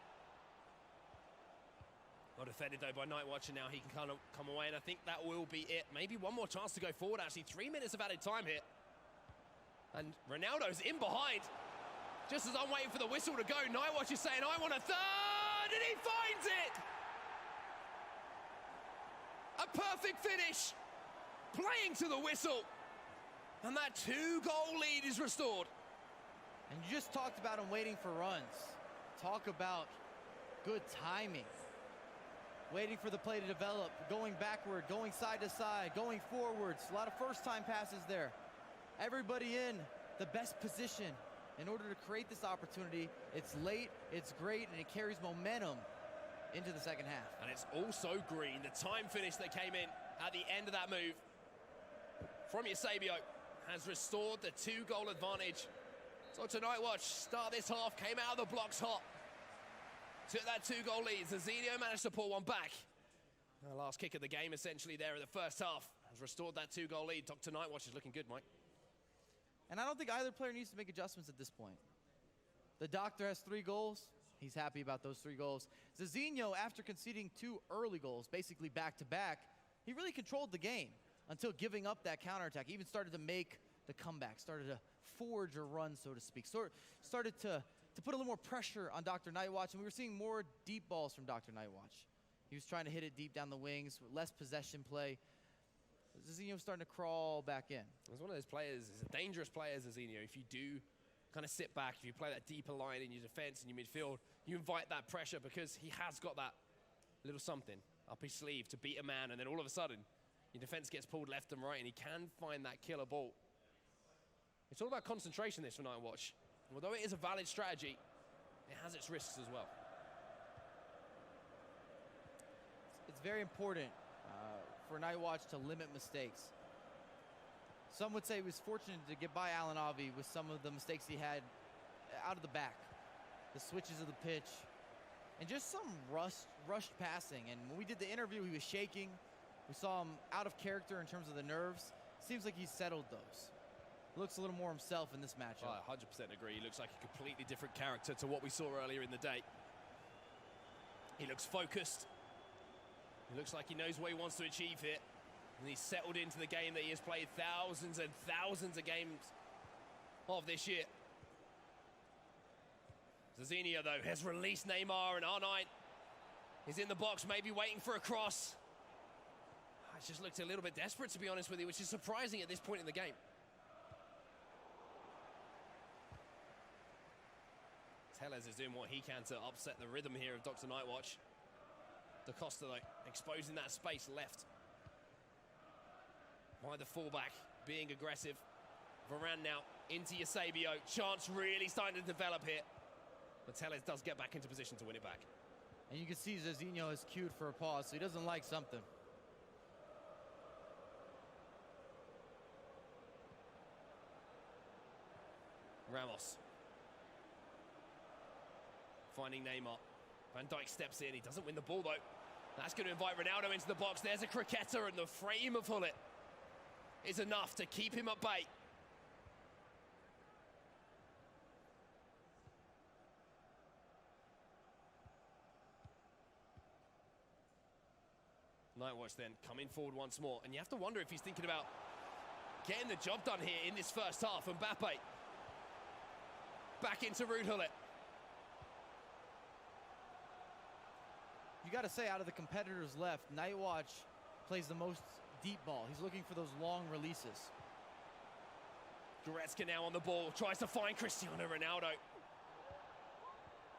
Well defended though by Nightwatch, and now he can kind of come away, and I think that will be it. Maybe one more chance to go forward, actually. 3 minutes of added time here. And Ronaldo's in behind. Just as I'm waiting for the whistle to go, Nightwatch is saying, I want a third, and he finds it! A perfect finish, playing to the whistle. And that 2-goal lead is restored. And you just talked about him waiting for runs. Talk about good timing. Waiting for the play to develop, going backward, going side to side, going forwards. A lot of first-time passes there. Everybody in the best position in order to create this opportunity. It's late, it's great, and it carries momentum into the second half. And it's also green. The time finish that came in at the end of that move from Eusebio has restored the 2-goal advantage. So Nightwatch start this half, came out of the blocks hot. Took that 2-goal lead. Zezinho managed to pull one back. The last kick of the game, essentially, there in the first half, has restored that 2-goal lead. Nightwatch is looking good, Mike. And I don't think either player needs to make adjustments at this point. The Doctor has 3 goals. He's happy about those 3 goals. Zezinho, after conceding 2 early goals, basically back-to-back, he really controlled the game until giving up that counterattack. He even started to make the comeback, started to forge a run, so to speak. Started to put a little more pressure on DrNightWatch, and we were seeing more deep balls from DrNightWatch. He was trying to hit it deep down the wings, less possession play. Zezinho was starting to crawl back in. He's one of those players, he's a dangerous player, Zezinho. If you do kind of sit back, if you play that deeper line in your defense and your midfield, you invite that pressure because he has got that little something up his sleeve to beat a man, and then all of a sudden, your defense gets pulled left and right, and he can find that killer ball. It's all about concentration, this for Nightwatch. Although it is a valid strategy, it has its risks as well. It's very important for Nightwatch to limit mistakes. Some would say he was fortunate to get by AlanAvi with some of the mistakes he had out of the back. The switches of the pitch, and just some rushed passing. And when we did the interview, he was shaking. We saw him out of character in terms of the nerves. Seems like he's settled those. Looks a little more himself in this matchup. I 100% agree. He looks like a completely different character to what we saw earlier in the day. He looks focused. He looks like he knows what he wants to achieve here. And he's settled into the game that he has played thousands and thousands of games of this year. Zezinho, though, has released Neymar, and R9 is in the box, maybe waiting for a cross. It's just looked a little bit desperate, to be honest with you, which is surprising at this point in the game. Tellez is doing what he can to upset the rhythm here of DrNightWatch. Da Costa, though, exposing that space left by the fullback, being aggressive. Varane now into Eusebio. Chance really starting to develop here. But Tellez does get back into position to win it back. And you can see Zezinho is cued for a pause, so he doesn't like something. Ramos. Finding Neymar. Van Dijk steps in. He doesn't win the ball, though. That's going to invite Ronaldo into the box. There's a cricketer, and the frame of Hullet is enough to keep him at bay. Nightwatch then coming forward once more, and you have to wonder if he's thinking about getting the job done here in this first half. Mbappe back into Ruud Hullet. You got to say, out of the competitors left, Nightwatch plays the most deep ball. He's looking for those long releases. Goretzka now on the ball, tries to find Cristiano Ronaldo.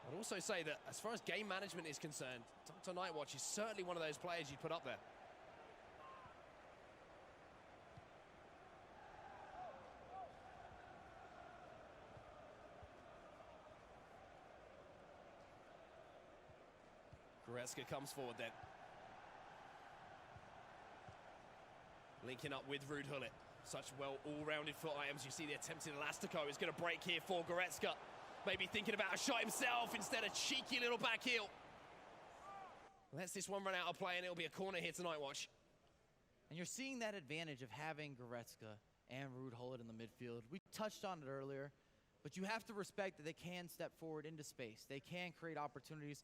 I'd also say that as far as game management is concerned, DrNightWatch is certainly one of those players you'd put up there. Goretzka comes forward then. Linking up with Ruud Hullet. Such well all-rounded foot items. You see the attempted elastico is going to break here for Goretzka. Maybe thinking about a shot himself instead of cheeky little back heel. Lets this one run out of play, and it'll be a corner here to Nightwatch. And you're seeing that advantage of having Goretzka and Ruud Hullet in the midfield. We touched on it earlier, but you have to respect that they can step forward into space. They can create opportunities.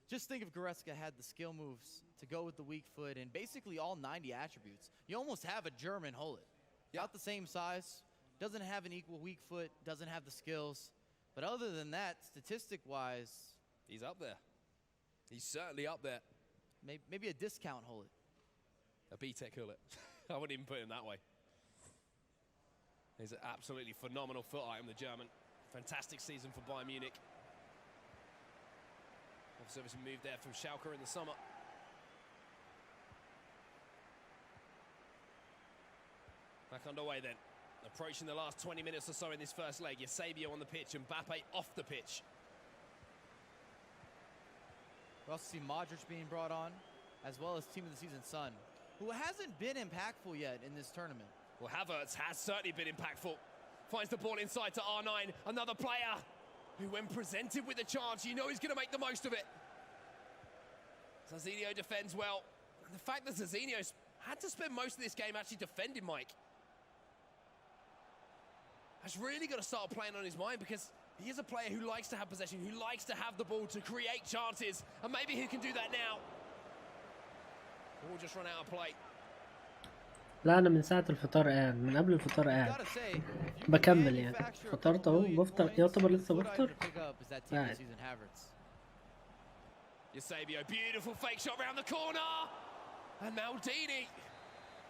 Just think if Goretzka had the skill moves to go with the weak foot and basically all 90 attributes. You almost have a German Hullet. About the same size, doesn't have an equal weak foot, doesn't have the skills. But other than that, statistic-wise, he's up there. He's certainly up there. Maybe a discount Hullet. A B-Tech Hullet. I wouldn't even put him that way. He's an absolutely phenomenal foot item, the German. Fantastic season for Bayern Munich. Obviously moved there from Schalke in the summer. Back underway then. Approaching the last 20 minutes or so in this first leg. Eusebio on the pitch and Mbappe off the pitch. We also see Modric being brought on, as well as Team of the Season Son, who hasn't been impactful yet in this tournament. Well, Havertz has certainly been impactful. Finds the ball inside to R9, another player who, when presented with a chance, you know he's going to make the most of it. Zezinho defends well. And the fact that Zezinho's had to spend most of this game actually defending Mike has really got to start playing on his mind, because He is a player who likes to have possession, who likes to have the ball to create chances, and maybe he can do that now. We'll just run out of play. لا انا من ساعة الفطار قاعد، من قبل الفطار قاعد بكمل يعني. فطرت اهو، بفطر يعتبر لسه بفطر قاعد. Eusebio, beautiful fake shot around the corner. And Maldini,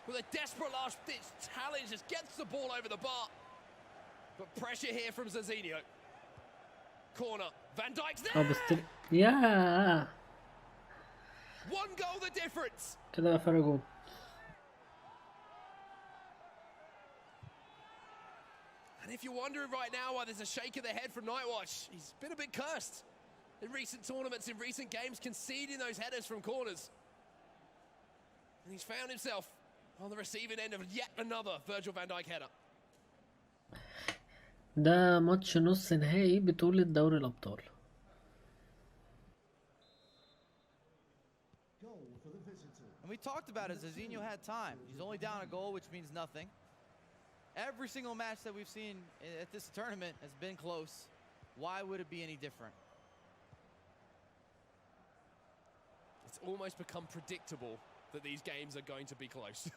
with a desperate last-ditch challenge, just gets the ball over the bar. But pressure here from Zezinho. Corner, Van Dijk's there! يا One goal the difference. كده فرق جول. And if you're wondering right now why there's a shake of the head from Nightwatch, he's been a bit cursed in recent tournaments, in recent games, conceding those headers from corners. And he's found himself on the receiving end of yet another Virgil van Dijk header. ده ماتش نص نهائي بطولة دوري الأبطال. And we talked about it, Zezinho had time. He's only down a goal, which means nothing. Every single match that we've seen at this tournament has been close. Why would it be any different? It's almost become predictable that these games are going to be close.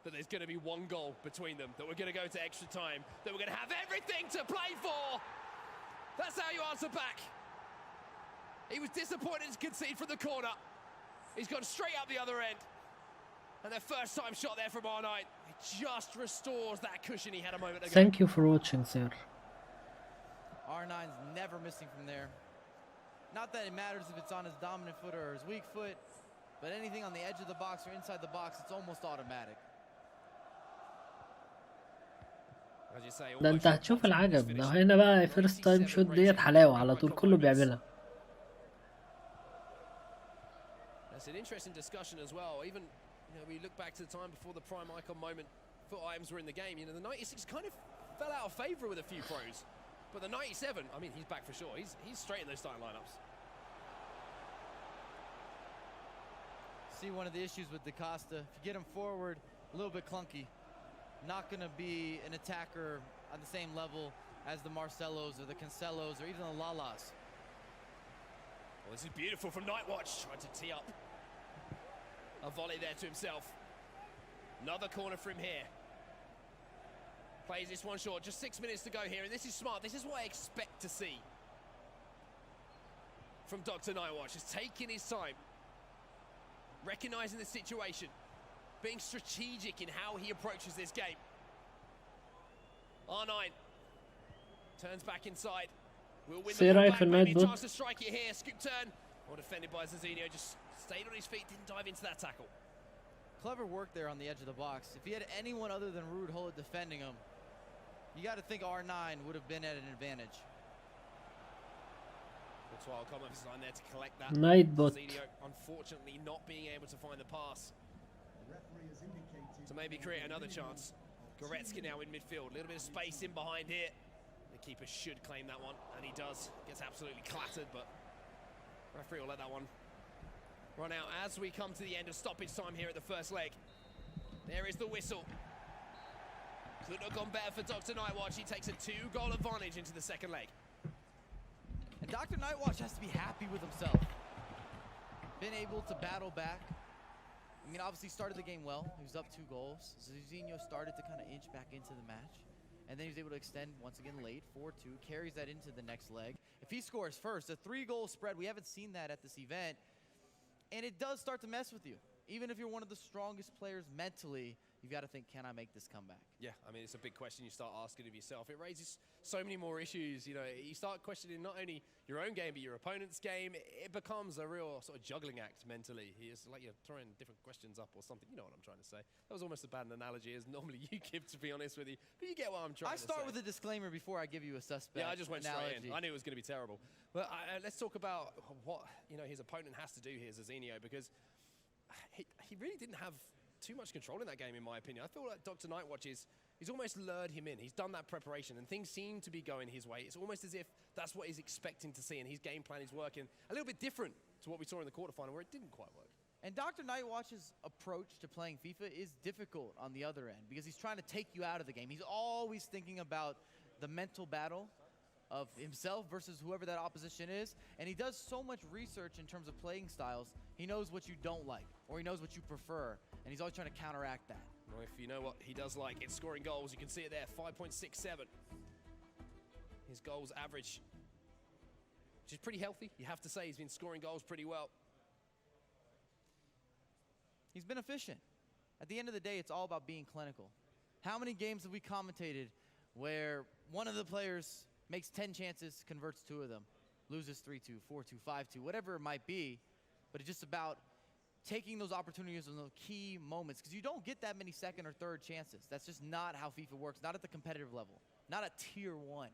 That there's going to be one goal between them, that we're going to go to extra time, that we're going to have everything to play for. That's how you answer back. He was disappointed to concede from the corner. He's gone straight up the other end. And their first time shot there from R9. It just restores that cushion he had a moment ago. Thank you for watching, sir. R9's never missing from there. Not that it matters if it's on his dominant foot or his weak foot, but anything on the edge of the box or inside the box, it's almost automatic. ده انت هتشوف العجب ده هنا بقى. فيرست تايم شوت ديت حلاوة على طول كله بيعملها. That's an interesting discussion as well. Even we look back to the time before the prime icon moment, foot items were in the game. The 96 kind of fell out of favour with a few pros, but the 97, I mean, he's back for sure. He's straight in those starting lineups. See one of the issues with Da Costa, if you get him forward, a little bit clunky. Not going to be an attacker on the same level as the Marcelos or the Cancelos or even the Lalas. Well, this is beautiful from Nightwatch, trying to tee up a volley there to himself. Another corner for him here. Plays this one short, just 6 minutes to go here, and this is smart. This is what I expect to see from Dr. Nightwatch, is taking his time, recognizing the situation, being strategic in how he approaches this game. R9 turns back inside. Will win the ball back, maybe a chance to strike it here. Scoop turn. Well defended by Zezinho, just stayed on his feet, didn't dive into that tackle. Clever work there on the edge of the box. If he had anyone other than Ruud Gullit defending him, you got to think R9 would have been at an advantage. Courtois come up his line there to collect that. Nightbot. Zezinho, unfortunately, not being able to find the pass to maybe create another chance. Goretzka now in midfield, a little bit of space in behind here. The keeper should claim that one, and he does. Gets absolutely clattered, but referee will let that one run out as we come to the end of stoppage time here at the first leg. There is the whistle. Couldn't have gone better for Dr. Nightwatch. He takes a 2-goal advantage into the second leg. And Dr. Nightwatch has to be happy with himself. Been able to battle back. I mean, obviously started the game well. He was up 2 goals. Zezinho started to kind of inch back into the match. And then he was able to extend once again late, 4-2, carries that into the next leg. If he scores first, a 3-goal spread, we haven't seen that at this event. And it does start to mess with you. Even if you're one of the strongest players mentally, you've got to think, can I make this comeback? Yeah, I mean, it's a big question you start asking of yourself. It raises so many more issues. You start questioning not only your own game, but your opponent's game. It becomes a real sort of juggling act mentally. It's like you're throwing different questions up or something. You know what I'm trying to say. That was almost as bad an analogy as normally you give, to be honest with you. But you get what I'm trying to say. I start with a disclaimer before I give you a suspect. Yeah, I just went straight in. I knew it was going to be terrible. But let's talk about what his opponent has to do here, Zezinho, because he really didn't have too much control in that game, in my opinion. I feel like Dr. Nightwatch he's almost lured him in. He's done that preparation, and things seem to be going his way. It's almost as if that's what he's expecting to see, and his game plan is working a little bit different to what we saw in the quarterfinal, where it didn't quite work. And Dr. Nightwatch's approach to playing FIFA is difficult on the other end, because he's trying to take you out of the game. He's always thinking about the mental battle of himself versus whoever that opposition is. And he does so much research in terms of playing styles. He knows what you don't like, or he knows what you prefer, and he's always trying to counteract that. Well, if you know what he does like, it's scoring goals. You can see it there, 5.67. His goals average, which is pretty healthy. You have to say he's been scoring goals pretty well. He's been efficient. At the end of the day, it's all about being clinical. How many games have we commentated where one of the players makes 10 chances, converts 2 of them, loses 3-2, 4-2, 5-2, whatever it might be, but it's just about taking those opportunities in those key moments, because you don't get that many second or third chances. That's just not how FIFA works, not at the competitive level, not at tier 1.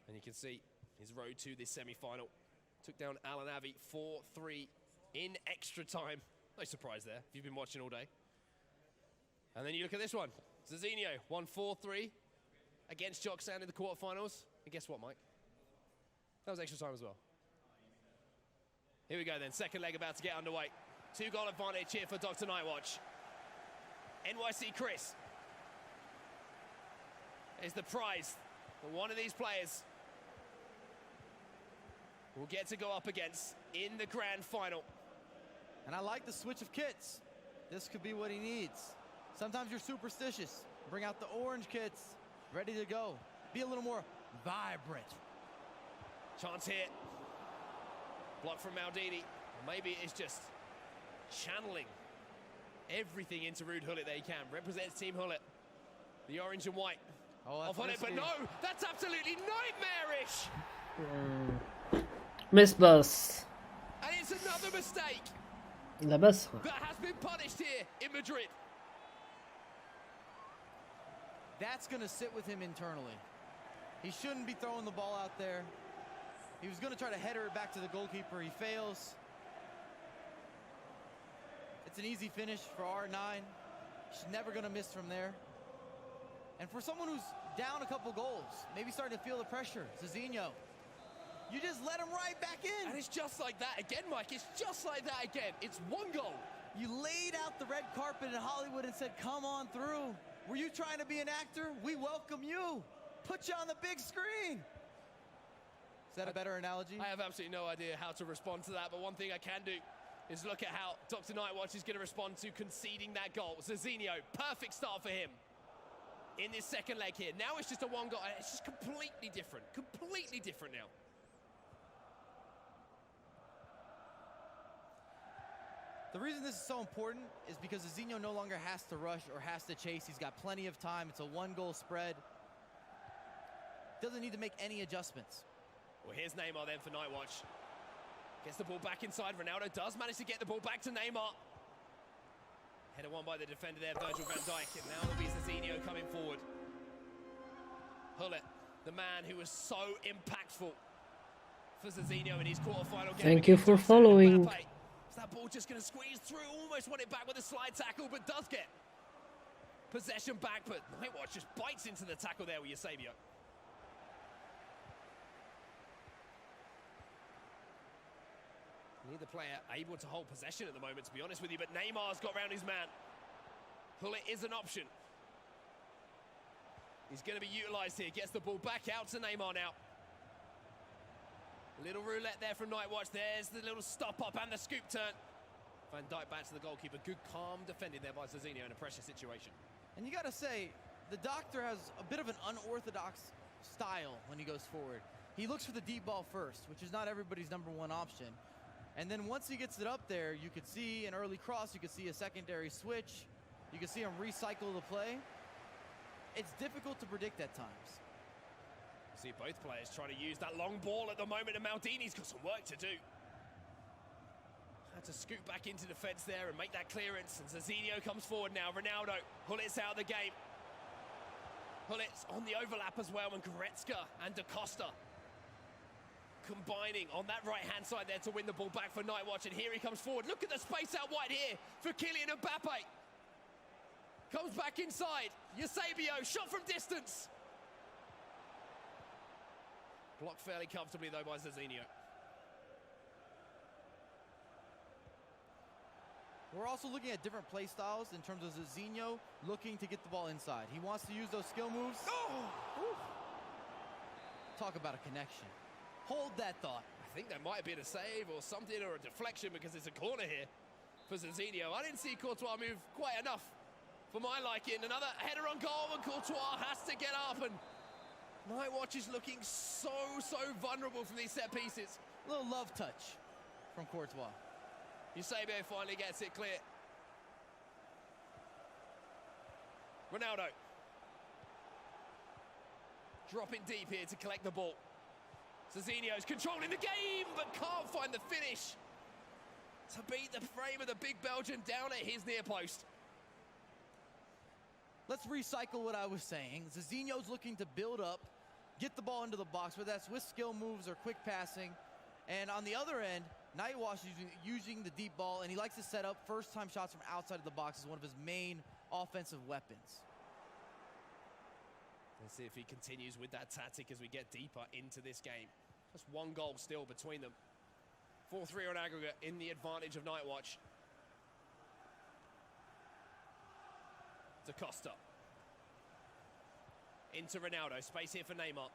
And you can see his road to this semi-final. Took down AlanAvi 4-3 in extra time. No surprise there, if you've been watching all day. And then you look at this one. Zezinho won 4-3 against Joksan in the quarterfinals. And guess what, Mike? That was extra time as well. Here we go then, second leg about to get underway. 2-goal advantage here for DrNightWatch. NYC Chris is the prize for one of these players will get to go up against in the grand final. And I like the switch of kits. This could be what he needs. Sometimes you're superstitious. Bring out the orange kits, ready to go. Be a little more vibrant. Chance here. Block from Maldini. Maybe it's just channeling everything into Ruud Gullit that he can. Represents Team Gullit. The orange and white. Off on it, but no! That's absolutely nightmarish! Miss bus. And it's another mistake لبسها. that has been punished here in Madrid. That's going to sit with him internally. He shouldn't be throwing the ball out there. He was going to try to header it back to the goalkeeper. He fails. It's an easy finish for R9. He's never going to miss from there. And for someone who's down a couple goals, maybe starting to feel the pressure, Zezinho, you just let him right back in. And it's just like that again, Mike. It's just like that again. It's 1 goal. You laid out the red carpet in Hollywood and said, come on through. Were you trying to be an actor? We welcome you. Put you on the big screen. Is that a better analogy? I have absolutely no idea how to respond to that, but one thing I can do is look at how DrNightWatch is going to respond to conceding that goal. Zezinho, perfect start for him in this second leg here. Now it's just a 1 goal. It's just completely different. Completely different now. The reason this is so important is because Zezinho no longer has to rush or has to chase. He's got plenty of time. It's a 1-goal spread. Doesn't need to make any adjustments. Well, here's Neymar then for Nightwatch. Gets the ball back inside. Ronaldo does manage to get the ball back to Neymar. Header won by the defender there, Virgil van Dijk. And now it'll be Zezinho coming forward. Gullit, the man who was so impactful for Zezinho in his quarterfinal game. Thank you for following. Is that ball just going to squeeze through? Almost won it back with a slide tackle, but does get possession back. But Nightwatch just bites into the tackle there with Eusebio. Neither player able to hold possession at the moment, to be honest with you, but Neymar's got round his man. Gullit is an option. He's going to be utilised here. Gets the ball back out to Neymar now. A little roulette there from Nightwatch. There's the little stop up and the scoop turn. Van Dijk back to the goalkeeper. Good, calm defending there by Zezinho in a pressure situation. And you got to say, the doctor has a bit of an unorthodox style when he goes forward. He looks for the deep ball first, which is not everybody's #1 option. And then once he gets it up there, you could see an early cross, you could see a secondary switch, you can see him recycle the play. It's difficult to predict at times. See both players trying to use that long ball at the moment, and Maldini's got some work to do. Had to scoot back into defence there and make that clearance, and Zezinho comes forward now. Ronaldo, Gullit's out of the game. Gullit's on the overlap as well, and Goretzka and Da Costa combining on that right-hand side there to win the ball back for Nightwatch, and here he comes forward. Look at the space out wide here for Kylian Mbappe. Comes back inside. Eusebio, shot from distance. Blocked fairly comfortably, though, by Zezinho. We're also looking at different play styles in terms of Zezinho looking to get the ball inside. He wants to use those skill moves. Oh! Talk about a connection. Hold that thought. I think that might have been a save or something, or a deflection, because it's a corner here for Zezinho. I didn't see Courtois move quite enough for my liking. Another header on goal, and Courtois has to get up, and NightWatch is looking so vulnerable from these set pieces. A little love touch from Courtois. Eusebio finally gets it clear. Ronaldo. Dropping deep here to collect the ball. Zezinho's controlling the game, but can't find the finish to beat the frame of the big Belgian down at his near post. Let's recycle what I was saying. Zezinho's looking to build up, get the ball into the box, whether that's with skill moves or quick passing. And on the other end, NightWatch is using the deep ball, and he likes to set up first-time shots from outside of the box as one of his main offensive weapons. Let's see if he continues with that tactic as we get deeper into this game. Just one goal still between them. 4-3 on aggregate in the advantage of NightWatch. To Costa. Into Ronaldo. Space here for Neymar.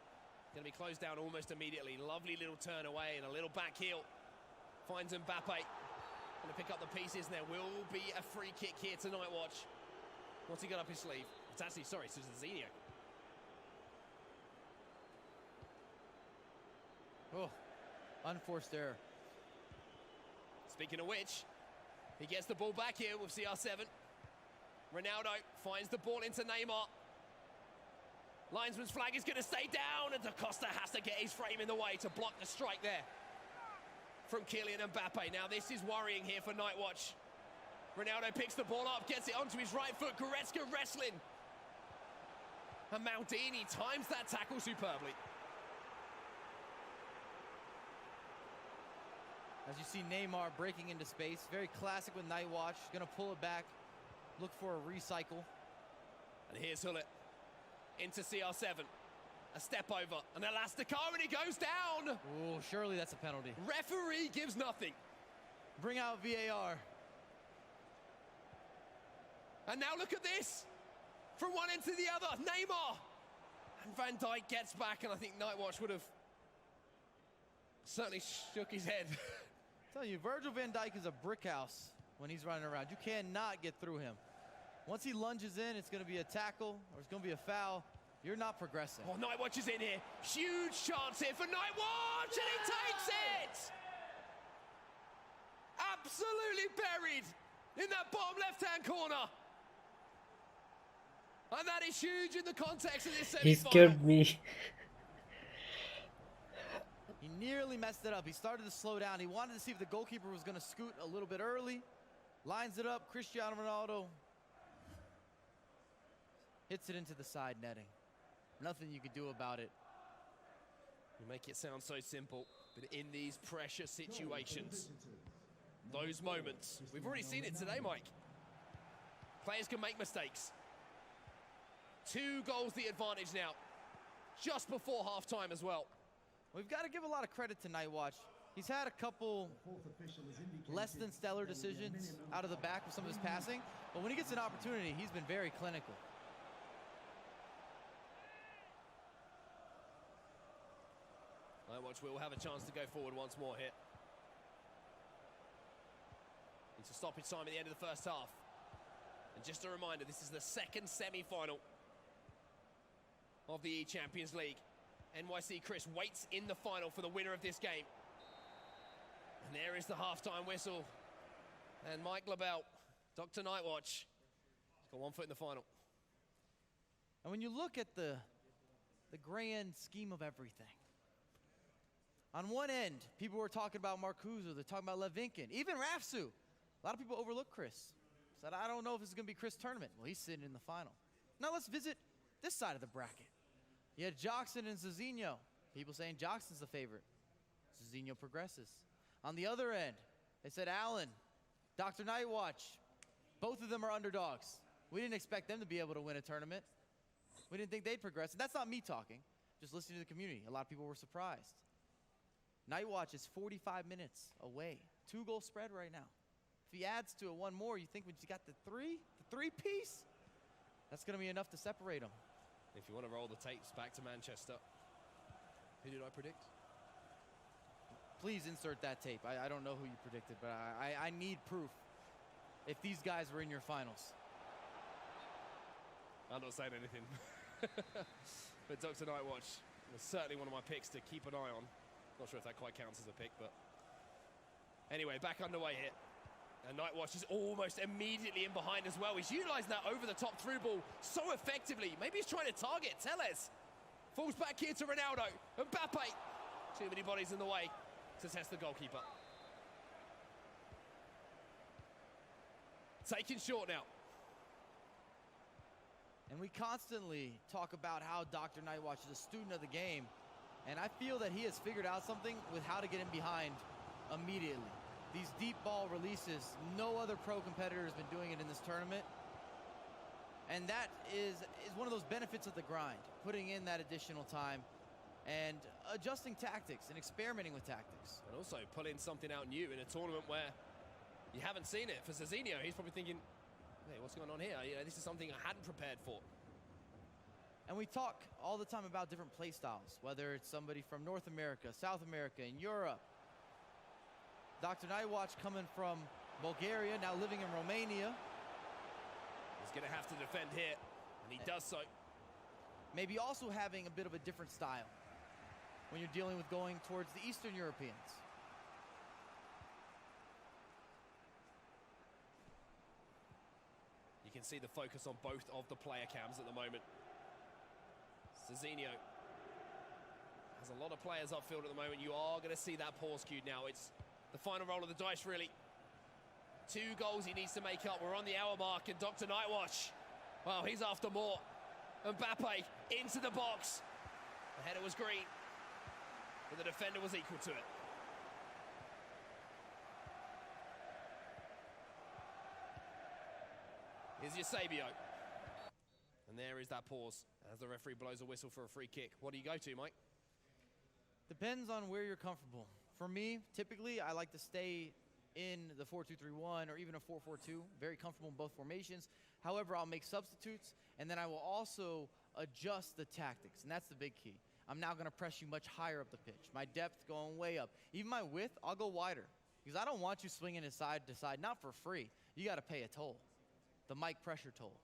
Going to be closed down almost immediately. Lovely little turn away and a little back heel. Finds Mbappe. Going to pick up the pieces, and there will be a free kick here to NightWatch. What's he got up his sleeve? It's actually, sorry, it's Zezinho. Oh, unforced error. Speaking of which, he gets the ball back here with CR7. Ronaldo finds the ball into Neymar. Linesman's flag is going to stay down, and Da Costa has to get his frame in the way to block the strike there from Kylian Mbappe. Now this is worrying here for NightWatch. Ronaldo picks the ball up, gets it onto his right foot. Goretzka wrestling. And Maldini times that tackle superbly. As you see Neymar breaking into space, very classic with NightWatch. Going to pull it back, look for a recycle. And here's Hullet into CR7. A step over, an Elasticar, and he goes down. Oh, surely that's a penalty. Referee gives nothing. Bring out VAR. And now look at this. From one end to the other, Neymar. And Van Dijk gets back, and I think NightWatch would have certainly shook his head. I tell you, Virgil van Dijk is a brick house when he's running around. You cannot get through him. Once he lunges in, it's going to be a tackle or it's going to be a foul. You're not progressing. Oh, NightWatch is in here. Huge chance here for NightWatch, and he takes it! Absolutely buried in that bottom left-hand corner. And that is huge in the context of this semi-final. He scared me. He nearly messed it up. He started to slow down. He wanted to see if the goalkeeper was going to scoot a little bit early. Lines it up. Cristiano Ronaldo hits it into the side netting. Nothing you can do about it. You make it sound so simple, but in these pressure situations, those moments, we've already seen it today, Mike. Players can make mistakes. 2 goals the advantage now, just before halftime as well. We've got to give a lot of credit to NightWatch. He's had a couple less than stellar decisions out of the back with some of his passing, but when he gets an opportunity, he's been very clinical. NightWatch will have a chance to go forward once more here. It's a stoppage time at the end of the first half. And just a reminder, this is the second semi-final of the eChampions League. NYC Chris waits in the final for the winner of this game. And there is the halftime whistle. And Mike LaBelle, Dr. NightWatch, has got 1 foot in the final. And when you look at the grand scheme of everything, on one end, people were talking about Marcuzo, they're talking about Levinkin, even Rafsou. A lot of people overlook Chris. Said, I don't know if this is going to be Chris' tournament. Well, he's sitting in the final. Now let's visit this side of the bracket. You had Joksan and Zezinho. People saying Joksan's the favorite. Zezinho progresses. On the other end, they said Alan, Dr. NightWatch. Both of them are underdogs. We didn't expect them to be able to win a tournament. We didn't think they'd progress. And that's not me talking, just listening to the community. A lot of people were surprised. NightWatch is 45 minutes away. 2-goal spread right now. If he adds to it one more, you think when he's got the three-piece, that's going to be enough to separate them. If you want to roll the tapes back to Manchester, Who did I predict? Please insert that tape. I don't know who you predicted, but I need proof if these guys were in your finals. I'm not saying anything. But DrNightWatch was certainly one of my picks to keep an eye on. Not sure if that quite counts as a pick, but anyway, back underway here. And Nightwatch is almost immediately in behind as well. He's utilising that over-the-top through ball so effectively. Maybe he's trying to target Teles. Falls back here to Ronaldo. Mbappe. Too many bodies in the way to test the goalkeeper. Taking short now. And we constantly talk about how DrNightWatch is a student of the game. And I feel that he has figured out something with how to get in behind immediately. These deep ball releases, no other pro competitor has been doing it in this tournament. And that is one of those benefits of the grind, putting in that additional time and adjusting tactics and experimenting with tactics. And also pulling something out new in a tournament where you haven't seen it. For Zezinho, he's probably thinking, hey, what's going on here? You know, this is something I hadn't prepared for. And we talk all the time about different play styles, whether it's somebody from North America, South America, and Europe. DrNightWatch coming from Bulgaria, now living in Romania. He's going to have to defend here, and he does so. Maybe also having a bit of a different style when you're dealing with going towards the Eastern Europeans. You can see the focus on both of the player cams at the moment. Zezinho has a lot of players upfield at the moment. You are going to see that pause cue now. It's the final roll of the dice, really. 2 goals he needs to make up. We're on the hour mark, and DrNightWatch, well, he's after more. Mbappe into the box. The header was green, but the defender was equal to it. Here's Eusebio. And there is that pause as the referee blows a whistle for a free kick. What do you go to, Mike? Depends on where you're comfortable. For me, typically, I like to stay in the 4-2-3-1 or even a 4-4-2. Very comfortable in both formations. However, I'll make substitutes, and then I will also adjust the tactics, and that's the big key. I'm now going to press you much higher up the pitch. My depth going way up. Even my width, I'll go wider, because I don't want you swinging it side to side, not for free. You got to pay a toll, the mic pressure toll.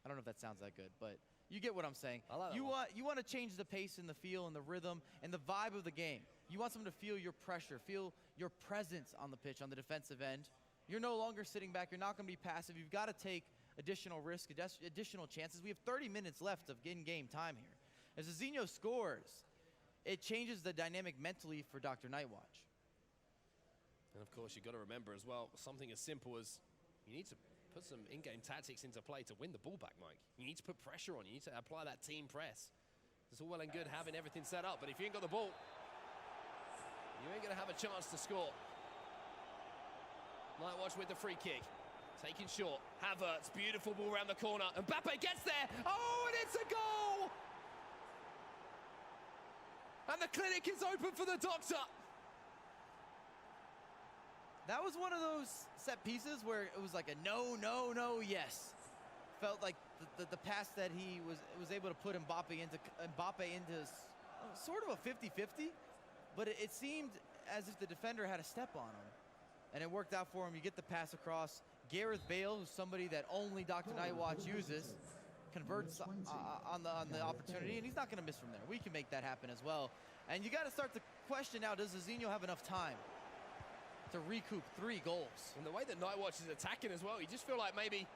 I don't know if that sounds that good, but you get what I'm saying. I like that you want to change the pace and the feel and the rhythm and the vibe of the game. You want someone to feel your pressure, feel your presence on the pitch on the defensive end. You're no longer sitting back. You're not going to be passive. You've got to take additional risk, additional chances. We have 30 minutes left of in-game time here. As Zezinho scores, it changes the dynamic mentally for DrNightWatch. And of course, you've got to remember as well, something as simple as you need to put some in-game tactics into play to win the ball back, Mike. You need to put pressure on. You need to apply that team press. It's all well and good having everything set up, but if you ain't got the ball, you ain't going to have a chance to score. Nightwatch with the free kick. Taking short. Havertz, beautiful ball around the corner. Mbappe gets there. Oh, and it's a goal! And the clinic is open for the doctor. That was one of those set pieces where it was like a no, no, no, yes. Felt like the pass that he was able to put Mbappe into sort of a 50-50, but it seemed as if the defender had a step on him, and it worked out for him. You get the pass across. Gareth Bale, who's somebody that only DrNightWatch uses, converts on the opportunity, and he's not going to miss from there. We can make that happen as well. And you got to start to question now, does Zezinho have enough time to recoup 3 goals? And the way that Nightwatch is attacking as well, you just feel like maybe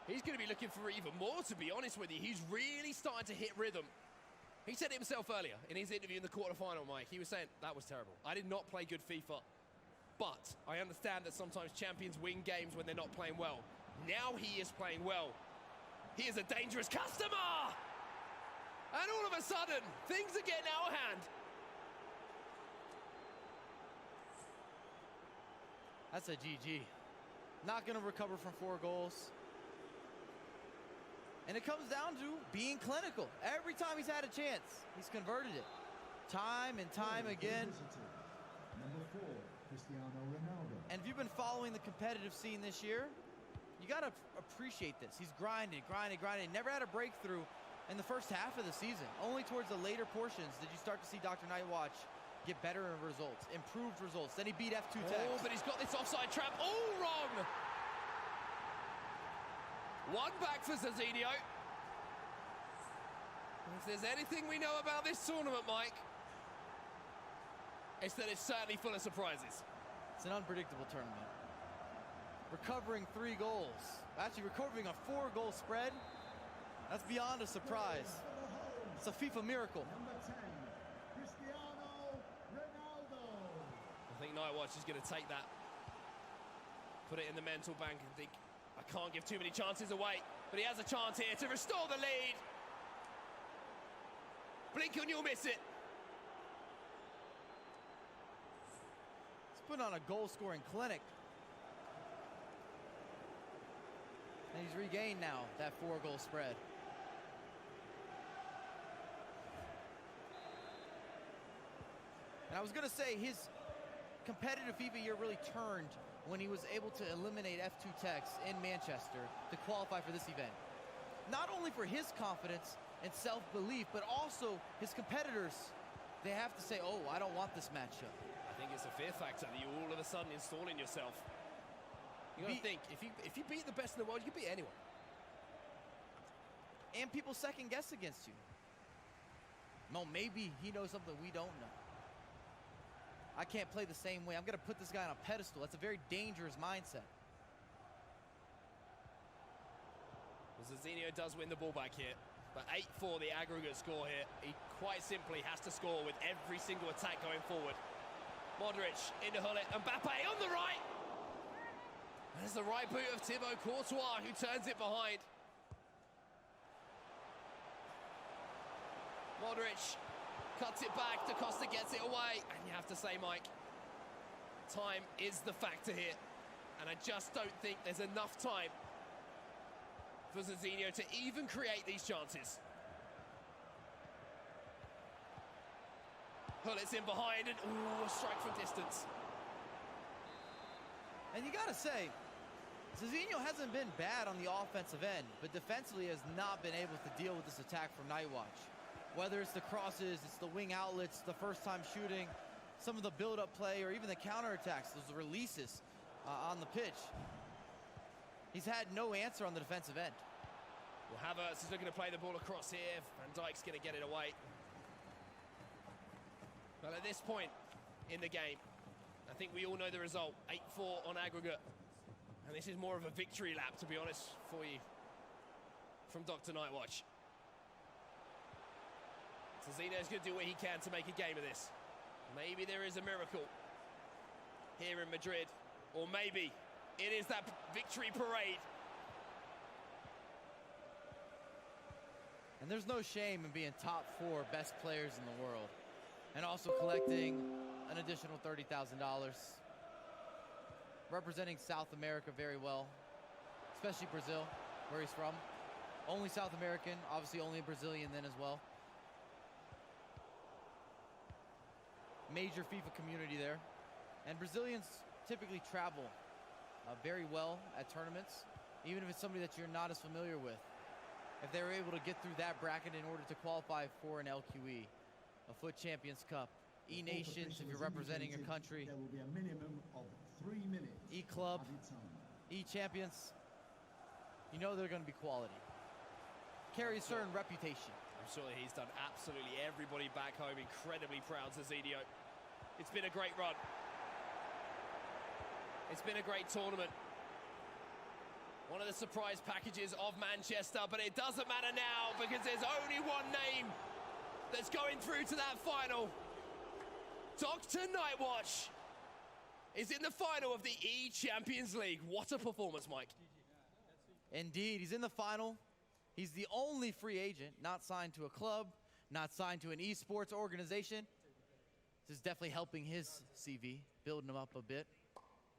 he's going to be looking for even more, to be honest with you. He's really starting to hit rhythm. He said it himself earlier in his interview in the quarterfinal, Mike. He was saying, that was terrible. I did not play good FIFA, but I understand that sometimes champions win games when they're not playing well. Now he is playing well. He is a dangerous customer! And all of a sudden, things are getting out of hand. That's a GG. Not going to recover from 4 goals. And it comes down to being clinical. Every time he's had a chance, he's converted it. Time and time again. Number 4, Cristiano Ronaldo. And if you've been following the competitive scene this year, you got to appreciate this. He's grinding, never had a breakthrough, in the first half of the season. Only towards the later portions did you start to see DrNightWatch get better in results, improved results. Then he beat F2 Tex. Oh, but he's got this offside trap all wrong. One back for Zezinho. If there's anything we know about this tournament, Mike, it's that it's certainly full of surprises. It's an unpredictable tournament. Recovering 3 goals. Actually, recovering a 4-goal spread. That's beyond a surprise. It's a FIFA miracle. I think Nightwatch is going to take that, put it in the mental bank and think, I can't give too many chances away. But he has a chance here to restore the lead. Blink and you'll miss it. He's put on a goal-scoring clinic. And he's regained now that 4-goal spread. And I was going to say his competitive FIFA year really turned when he was able to eliminate F2 Tex in Manchester to qualify for this event. Not only for his confidence and self-belief, but also his competitors. They have to say, oh, I don't want this matchup. I think it's a fear factor that you all of a sudden install in yourself. You got to think, if you beat the best in the world, you can beat anyone. And people second guess against you. No, maybe he knows something we don't know. I can't play the same way. I'm going to put this guy on a pedestal. That's a very dangerous mindset. Well, Zezinho does win the ball back here. But 8-4 the aggregate score here. He quite simply has to score with every single attack going forward. Modric into Hullet. Mbappe on the right. There's the right boot of Thibaut Courtois, who turns it behind. Modric cuts it back. Da Costa gets it away. And you have to say, Mike, time is the factor here. And I just don't think there's enough time for Zezinho to even create these chances. Hullet's in behind, and ooh, a strike from distance. And you gotta say, Zezinho hasn't been bad on the offensive end, but defensively has not been able to deal with this attack from Nightwatch. Whether it's the crosses, it's the wing outlets, the first time shooting, some of the build-up play, or even the counterattacks, those releases on the pitch. He's had no answer on the defensive end. Well, Havertz is looking to play the ball across here. Van Dijk's going to get it away. Well, at this point in the game, I think we all know the result. 8-4 on aggregate. And this is more of a victory lap, to be honest, for you from DrNightWatch. Zezinho's going to do what he can to make a game of this. Maybe there is a miracle here in Madrid, or maybe it is that victory parade. And there's no shame in being top 4 best players in the world, and also collecting an additional $30,000. Representing South America very well, especially Brazil, where he's from. Only South American, obviously only a Brazilian then as well. Major FIFA community there. And Brazilians typically travel very well at tournaments, even if it's somebody that you're not as familiar with. If they're able to get through that bracket in order to qualify for an LQE, a Foot Champions Cup, E-Nations, if you're representing your country, there will be a minimum of 3 minutes. E-Club, E-Champions, you know they're going to be quality. Carry a certain reputation. I'm sure he's done absolutely everybody back home incredibly proud, Zezinho. It's been a great run. It's been a great tournament. One of the surprise packages of Manchester, but it doesn't matter now because there's only one name that's going through to that final. DrNightWatch is in the final of the eChampions League. What a performance, Mike. Indeed, he's in the final. He's the only free agent not signed to a club, not signed to an esports organization. This is definitely helping his CV, building him up a bit.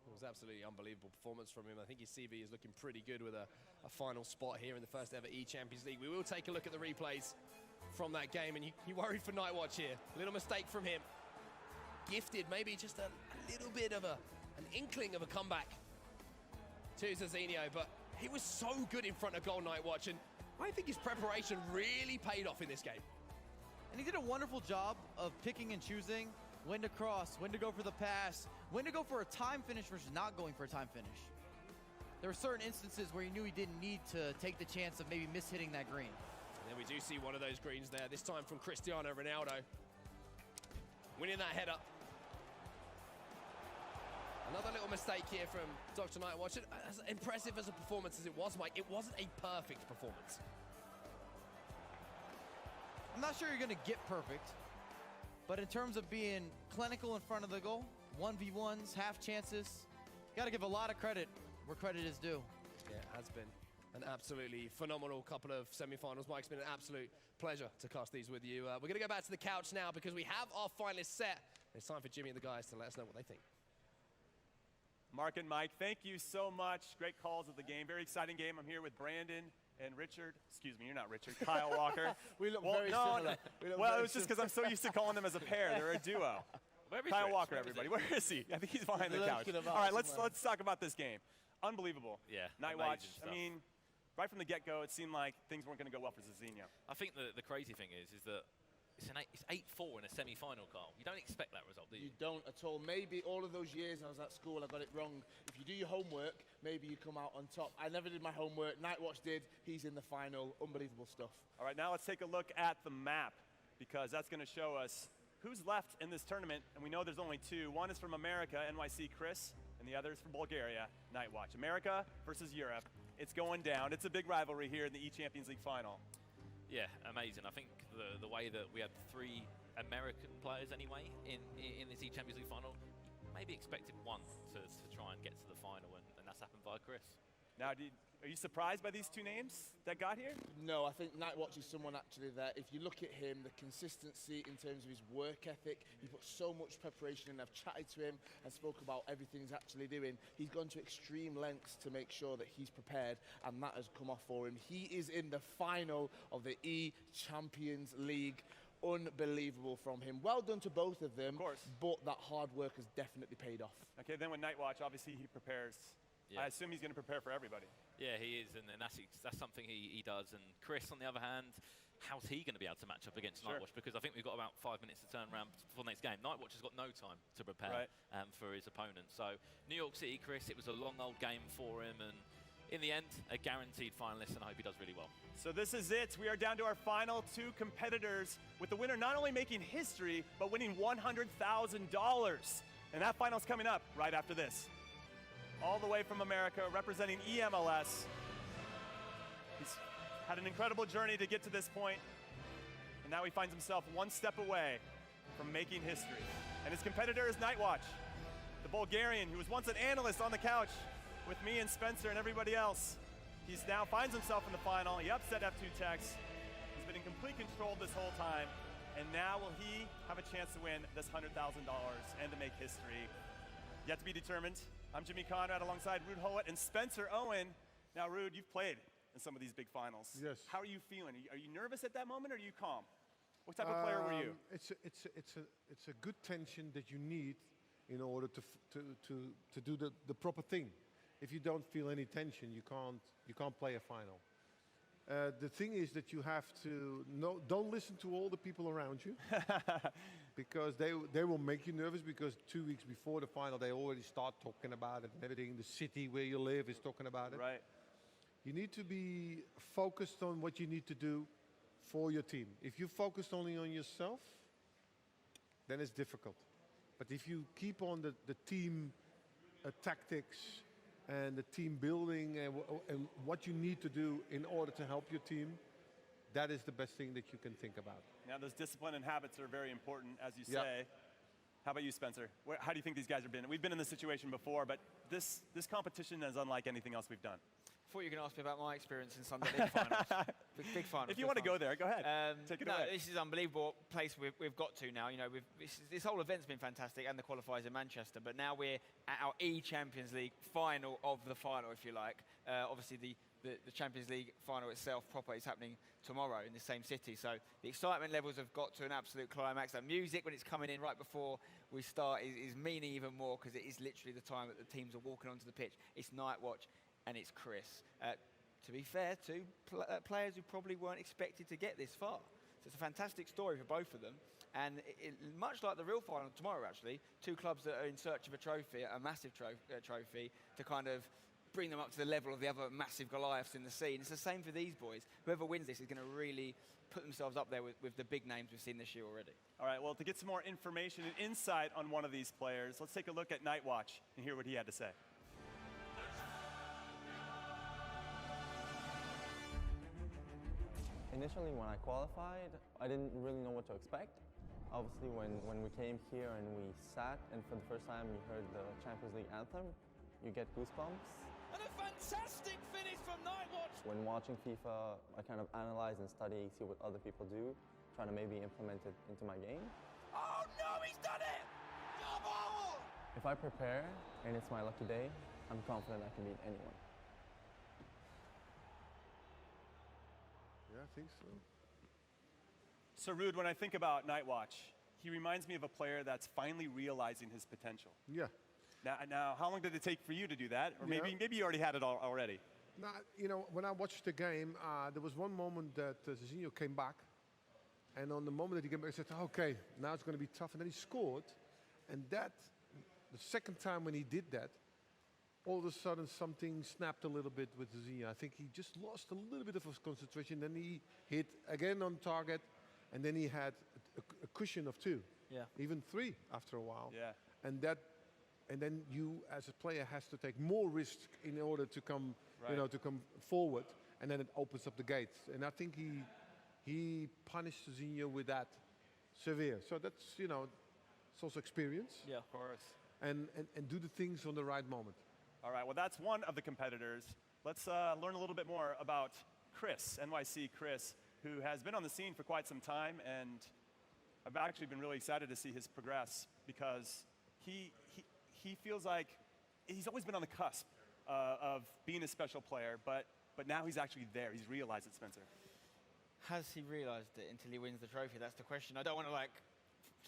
It was absolutely unbelievable performance from him. I think his CV is looking pretty good with a final spot here in the first ever eChampions League. We will take a look at the replays from that game, and you worried for Nightwatch here. Little mistake from him. Gifted maybe just a little bit of an inkling of a comeback to Zezinho, but he was so good in front of goal, Nightwatch, and I think his preparation really paid off in this game. And he did a wonderful job of picking and choosing when to cross, when to go for the pass, when to go for a time finish versus not going for a time finish. There were certain instances where he knew he didn't need to take the chance of maybe mishitting that green. And then we do see one of those greens there, this time from Cristiano Ronaldo. Winning that header. Another little mistake here from DrNightWatch. As impressive as a performance as it was, Mike, it wasn't a perfect performance. I'm not sure you're going to get perfect, but in terms of being clinical in front of the goal, 1v1s, half chances, got to give a lot of credit where credit is due. Yeah, it has been an absolutely phenomenal couple of semi-finals. Mike, it's been an absolute pleasure to cast these with you. We're going to go back to the couch now because we have our finalists set. It's time for Jimmy and the guys to let us know what they think. Mark and Mike, thank you so much. Great calls of the game. Very exciting game. I'm here with Brandon and Richard. Excuse me, you're not Richard. Kyle Walker. We look very similar. Well, it was just because I'm so used to calling them as a pair. They're a duo. Kyle Walker, everybody. Where is he? I think he's behind the couch. All right, let's talk about this game. Unbelievable. Yeah, NightWatch. I mean, right from the get-go, it seemed like things weren't going to go well for Zezinho. I think the crazy thing is that it's 8-4 in a semi-final, Carl. You don't expect that result, do you? You don't at all. Maybe all of those years I was at school, I got it wrong. If you do your homework, maybe you come out on top. I never did my homework. NightWatch did. He's in the final. Unbelievable stuff. All right, now let's take a look at the map because that's going to show us who's left in this tournament. And we know there's only two. One is from America, NYC Chris, and the other is from Bulgaria, NightWatch. America versus Europe. It's going down. It's a big rivalry here in the eChampions League final. Yeah, amazing. I think the way that we had 3 American players anyway in this eChampions League final, maybe expected one to try and get to the final, and that's happened via Chris. Now, are you surprised by these two names that got here? No, I think NightWatch is someone actually that, if you look at him, the consistency in terms of his work ethic, he put so much preparation in. I've chatted to him and spoke about everything he's actually doing. He's gone to extreme lengths to make sure that he's prepared, and that has come off for him. He is in the final of the eChampions League. Unbelievable from him. Well done to both of them, of course, but that hard work has definitely paid off. Okay, then with NightWatch, obviously he prepares. Yeah. I assume he's going to prepare for everybody. Yeah, he is, and that's something he does. And Chris, on the other hand, how's he going to be able to match up against NightWatch? Because I think we've got about 5 minutes to turn around before the next game. NightWatch has got no time to prepare for his opponent. So New York City, Chris, it was a long old game for him, and in the end, a guaranteed finalist, and I hope he does really well. So this is it. We are down to our final 2 competitors, with the winner not only making history, but winning $100,000. And that final's coming up right after this. All the way from America, representing EMLS. He's had an incredible journey to get to this point, and now he finds himself one step away from making history. And his competitor is NightWatch, the Bulgarian who was once an analyst on the couch with me and Spencer and everybody else. He's now finds himself in the final. He upset F2 Tex. He's been in complete control this whole time, and now will he have a chance to win this $100,000 and to make history? Yet to be determined. I'm Jimmy Conrad alongside Ruud Holt and Spencer Owen. Now, Ruud, you've played in some of these big finals. Yes. How are you feeling? Are you nervous at that moment, or are you calm? What type of player were you? It's a good tension that you need in order to do the proper thing. If you don't feel any tension, you can't play a final. The thing is that you have to don't listen to all the people around you because they will make you nervous, because 2 weeks before the final they already start talking about it and everything. The city where you live is talking about it. Right. You need to be focused on what you need to do for your team. If you focus only on yourself, then it's difficult. But if you keep on the team tactics and the team building and what you need to do in order to help your team, that is the best thing that you can think about. Now, those discipline and habits are very important, as you say. How about you, Spencer? How do you think these guys have been? We've been in this situation before, but this competition is unlike anything else we've done. I thought you were going to ask me about my experience in Sunday League finals. Big finals. If you want to go there, go ahead. Take it away. This is an unbelievable place we've got to now. You know, this whole event's been fantastic, and the qualifiers in Manchester. But now we're at our eChampions League final of the final, if you like. Obviously, the Champions League final itself proper is happening tomorrow in the same city. So the excitement levels have got to an absolute climax. The music, when it's coming in right before we start, is meaning even more, because it is literally the time that the teams are walking onto the pitch. It's NightWatch and it's Chris. to be fair, to players who probably weren't expected to get this far. So it's a fantastic story for both of them. And much like the real final tomorrow, actually, two clubs that are in search of a trophy, a massive trophy, to kind of bring them up to the level of the other massive Goliaths in the scene. It's the same for these boys. Whoever wins this is going to really put themselves up there with the big names we've seen this year already. All right, well, to get some more information and insight on one of these players, let's take a look at NightWatch and hear what he had to say. Initially, when I qualified, I didn't really know what to expect. Obviously, when we came here and we sat, and for the first time we heard the Champions League anthem, you get goosebumps. And a fantastic finish from NightWatch! When watching FIFA, I kind of analyze and study, see what other people do, trying to maybe implement it into my game. Oh no, he's done it! Double! If I prepare and it's my lucky day, I'm confident I can beat anyone. Yeah, I think so. So, Ruud, when I think about NightWatch, he reminds me of a player that's finally realizing his potential. Yeah. Now, how long did it take for you to do that? Or maybe you already had it already. Now, you know, when I watched the game, there was one moment that Zezinho came back. And on the moment that he came back, I said, okay, now it's going to be tough. And then he scored. And that, the second time when he did that, all of a sudden something snapped a little bit with Zezinho. I think he just lost a little bit of his concentration. Then he hit again on target. And then he had a cushion of 2. Yeah. Even 3 after a while. Yeah. And then you as a player has to take more risk in order to come, right. you know, to come forward, and then it opens up the gates. And I think he punished Zezinho with that severe. So that's, you know, it's also experience. Yeah, of course. And do the things on the right moment. All right, well, that's one of the competitors. Let's learn a little bit more about Chris, NYC Chris, who has been on the scene for quite some time, and I've actually been really excited to see his progress because he feels like he's always been on the cusp of being a special player, but now he's actually there. He's realized it, Spencer. Has he realized it until he wins the trophy? That's the question. I don't want to like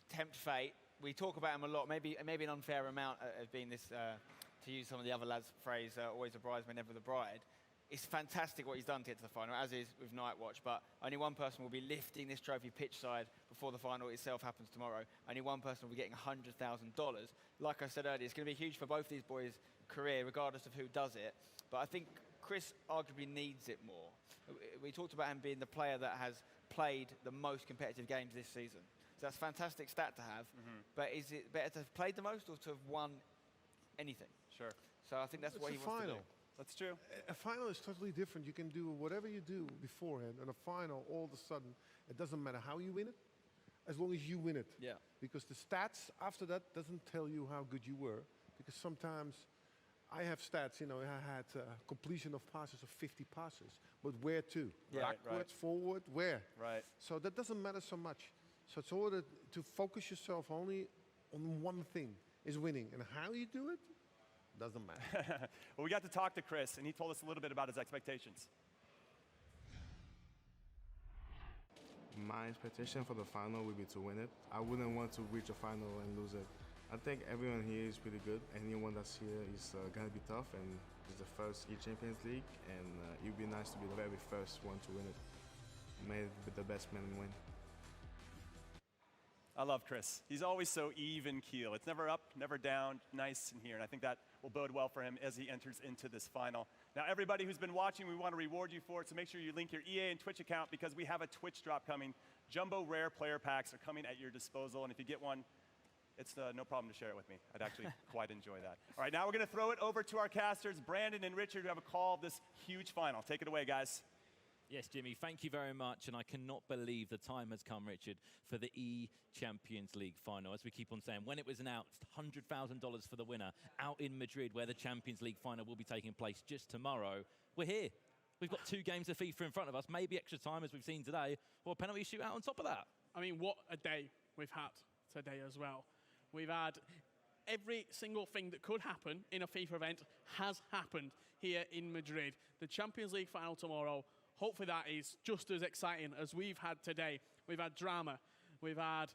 tempt fate. We talk about him a lot, maybe an unfair amount of being this, to use some of the other lads' phrase, always a bridesmaid, never the bride. It's fantastic what he's done to get to the final, as is with NightWatch, but only one person will be lifting this trophy pitch side before the final itself happens tomorrow. Only one person will be getting $100,000. Like I said earlier, it's going to be huge for both these boys' career, regardless of who does it. But I think Chris arguably needs it more. We talked about him being the player that has played the most competitive games this season. So that's a fantastic stat to have. But is it better to have played the most or to have won anything? Sure. So I think that's what he wants to do. That's true. A final is totally different. You can do whatever you do beforehand. And a final, all of a sudden, it doesn't matter how you win it, as long as you win it. Yeah. Because the stats after that doesn't tell you how good you were. Because sometimes I have stats, you know, I had completion of passes of 50 passes. But where to? Yeah, backwards, forward, where? Right. So that doesn't matter so much. So it's order to focus yourself only on one thing, is winning. And how you do it, doesn't matter. Well, we got to talk to Chris, and he told us a little bit about his expectations. My expectation for the final would be to win it. I wouldn't want to reach a final and lose it. I think everyone here is pretty good. Anyone that's here is going to be tough, and it's the first eChampions League, and it would be nice to be the very first one to win it. May it be the best man and win. I love Chris. He's always so even keel. It's never up, never down, nice in here. And I think that will bode well for him as he enters into this final. Now, everybody who's been watching, we want to reward you for it. So make sure you link your EA and Twitch account because we have a Twitch drop coming. Jumbo rare player packs are coming at your disposal. And if you get one, it's no problem to share it with me. I'd actually quite enjoy that. All right, now we're going to throw it over to our casters, Brandon and Richard, who have a call of this huge final. Take it away, guys. Yes, Jimmy, thank you very much. And I cannot believe the time has come, Richard, for the eChampions League final. As we keep on saying, when it was announced, $100,000 for the winner out in Madrid, where the Champions League final will be taking place just tomorrow. We're here. We've got 2 games of FIFA in front of us, maybe extra time, as we've seen today, or a penalty shootout on top of that. I mean, what a day we've had today as well. We've had every single thing that could happen in a FIFA event has happened here in Madrid. The Champions League final tomorrow, hopefully that is just as exciting as we've had today. We've had drama, we've had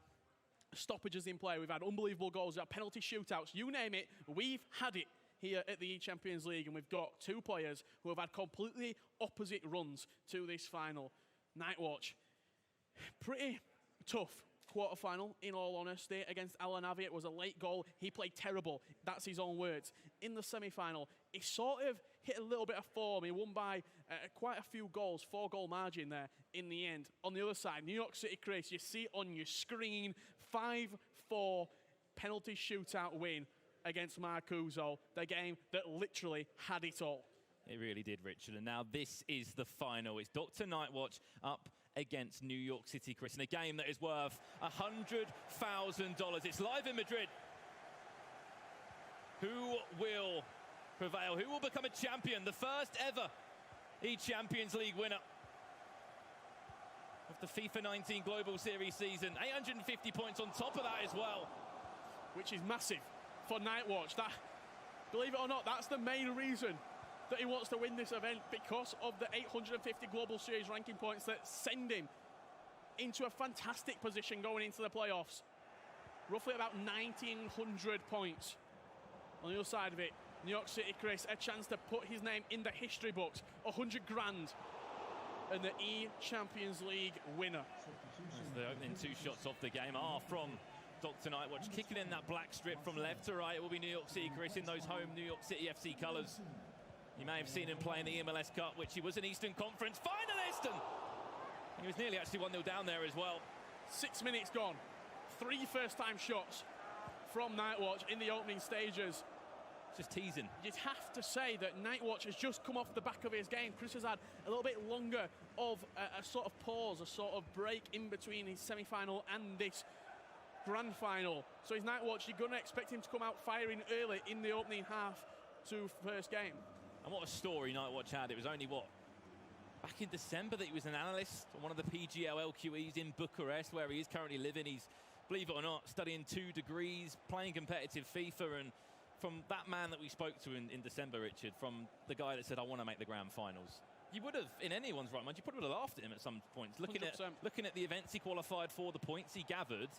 stoppages in play, we've had unbelievable goals, we've had penalty shootouts, you name it, we've had it here at the eChampions League, and we've got two players who have had completely opposite runs to this final. NightWatch, pretty tough quarterfinal, in all honesty, against AlanAvi. It was a late goal. He played terrible. That's his own words. In the semi-final, he sort of hit a little bit of form. He won by quite a few goals, 4-goal margin there in the end. On the other side, New York City Chris, you see on your screen, 5-4 penalty shootout win against Marcuzo, the game that literally had it all. It really did, Richard. And now this is the final. It's DrNightWatch up against New York City Chris in a game that is worth $100,000. It's live in Madrid. Who will prevail? Who will become a champion? The first ever eChampions League winner of the FIFA 19 Global Series season. 850 points on top of that as well. Which is massive for NightWatch. That, believe it or not, that's the main reason that he wants to win this event, because of the 850 Global Series ranking points that send him into a fantastic position going into the playoffs. Roughly about 1,900 points. On the other side of it, New York City Chris, a chance to put his name in the history books, 100 grand, and the eChampions League winner. That's the opening 2 shots of the game are from DrNightWatch, kicking in that black strip from left to right. It will be New York City Chris in those home New York City FC colours. You may have seen him play in the MLS Cup, which he was an Eastern Conference finalist, and he was nearly actually 1-0 down there as well. 6 minutes gone. 3 first-time shots from NightWatch in the opening stages. Just teasing. You'd have to say that NightWatch has just come off the back of his game. Chris has had a little bit longer of a sort of pause, a sort of break in between his semi-final and this grand final. So his NightWatch, you're going to expect him to come out firing early in the opening half to first game. And what a story NightWatch had. It was only, back in December that he was an analyst on one of the PGL LQEs in Bucharest, where he is currently living. He's, believe it or not, studying 2 degrees, playing competitive FIFA, and from that man that we spoke to in December, Richard, from the guy that said, I want to make the grand finals, you would have, in anyone's right mind, you probably would have laughed at him at some points. Looking at the events he qualified for, the points he gathered,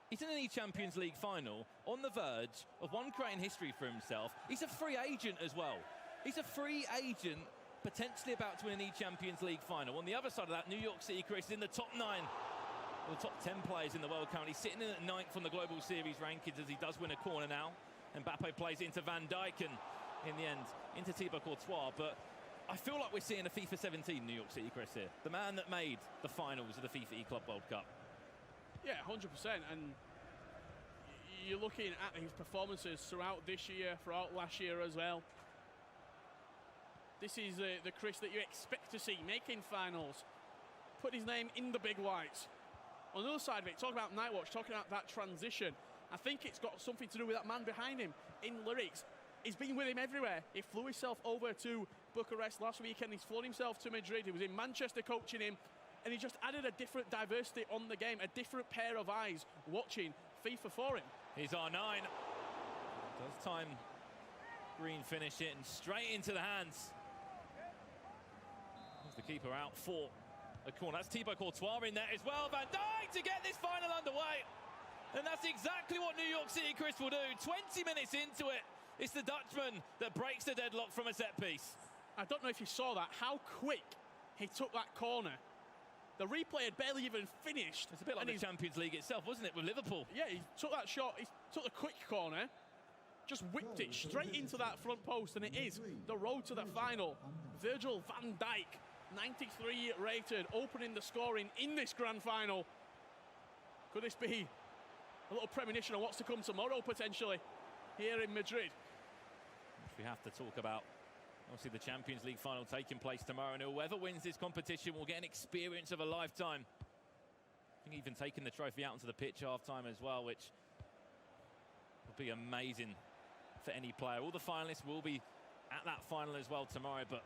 he's in an eChampions League final, on the verge of one creating history for himself. He's a free agent as well. He's a free agent, potentially about to win an eChampions League final. On the other side of that, New York City Chris is in the top 9, or the top 10 players in the world currently, sitting in at 9th on the Global Series rankings as he does win a corner now. Mbappe plays it into Van Dijk, and in the end, into Thibaut Courtois. But I feel like we're seeing a FIFA 17 New York City Chris here. The man that made the finals of the FIFA E-Club World Cup. Yeah, 100%. And you're looking at his performances throughout this year, throughout last year as well. This is the Chris that you expect to see making finals, put his name in the big whites. On the other side of it, talking about NightWatch, talking about that transition, I think it's got something to do with that man behind him in lyrics. He's been with him everywhere. He flew himself over to Bucharest last weekend. He's flown himself to Madrid. He was in Manchester coaching him, and he just added a different diversity on the game, a different pair of eyes watching FIFA for him. He's R9. Does time Green finish it, and straight into the hands. The keeper out for a corner. That's Thibaut Courtois in there as well. Van Dijk to get this final underway. And that's exactly what New York City Chris will do. 20 minutes into it, it's the Dutchman that breaks the deadlock from a set piece. I don't know if you saw that, how quick he took that corner. The replay had barely even finished. It's a bit like the Champions League itself, wasn't it, with Liverpool? Yeah, he took that shot, he took the quick corner, just whipped it straight into that front post, and it is the road to the final. Virgil van Dijk, 93 rated, opening the scoring in this grand final. Could this be a little premonition of what's to come tomorrow, potentially, here in Madrid? Which we have to talk about. Obviously, the Champions League final taking place tomorrow, and whoever wins this competition will get an experience of a lifetime. I think even taking the trophy out onto the pitch half-time as well, which will be amazing for any player. All the finalists will be at that final as well tomorrow, but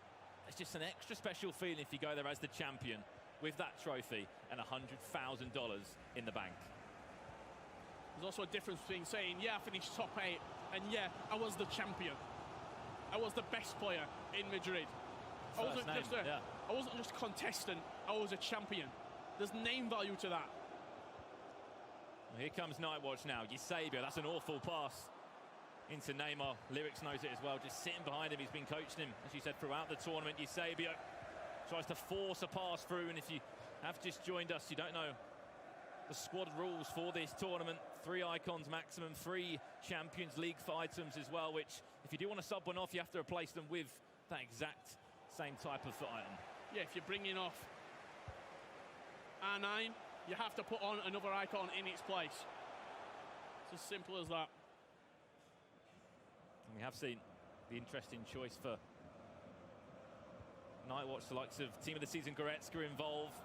it's just an extra special feeling if you go there as the champion with that trophy and $100,000 in the bank. There's also a difference between saying, yeah, I finished top 8, and yeah, I was the champion. I was the best player in Madrid. I wasn't just a contestant, I was a champion. There's name value to that. Well, here comes NightWatch now. Eusebio, that's an awful pass. into Neymar. Lyrics knows it as well, just sitting behind him. He's been coaching him, as you said, throughout the tournament. Eusebio tries to force a pass through, and if you have just joined us, you don't know the squad rules for this tournament. 3 icons maximum, 3 Champions League items as well, which if you do want to sub one off, you have to replace them with that exact same type of foot item. Yeah, if you're bringing off R9, you have to put on another icon in its place. It's as simple as that. And we have seen the interesting choice for Nightwatch, the likes of Team of the Season Goretzka involved.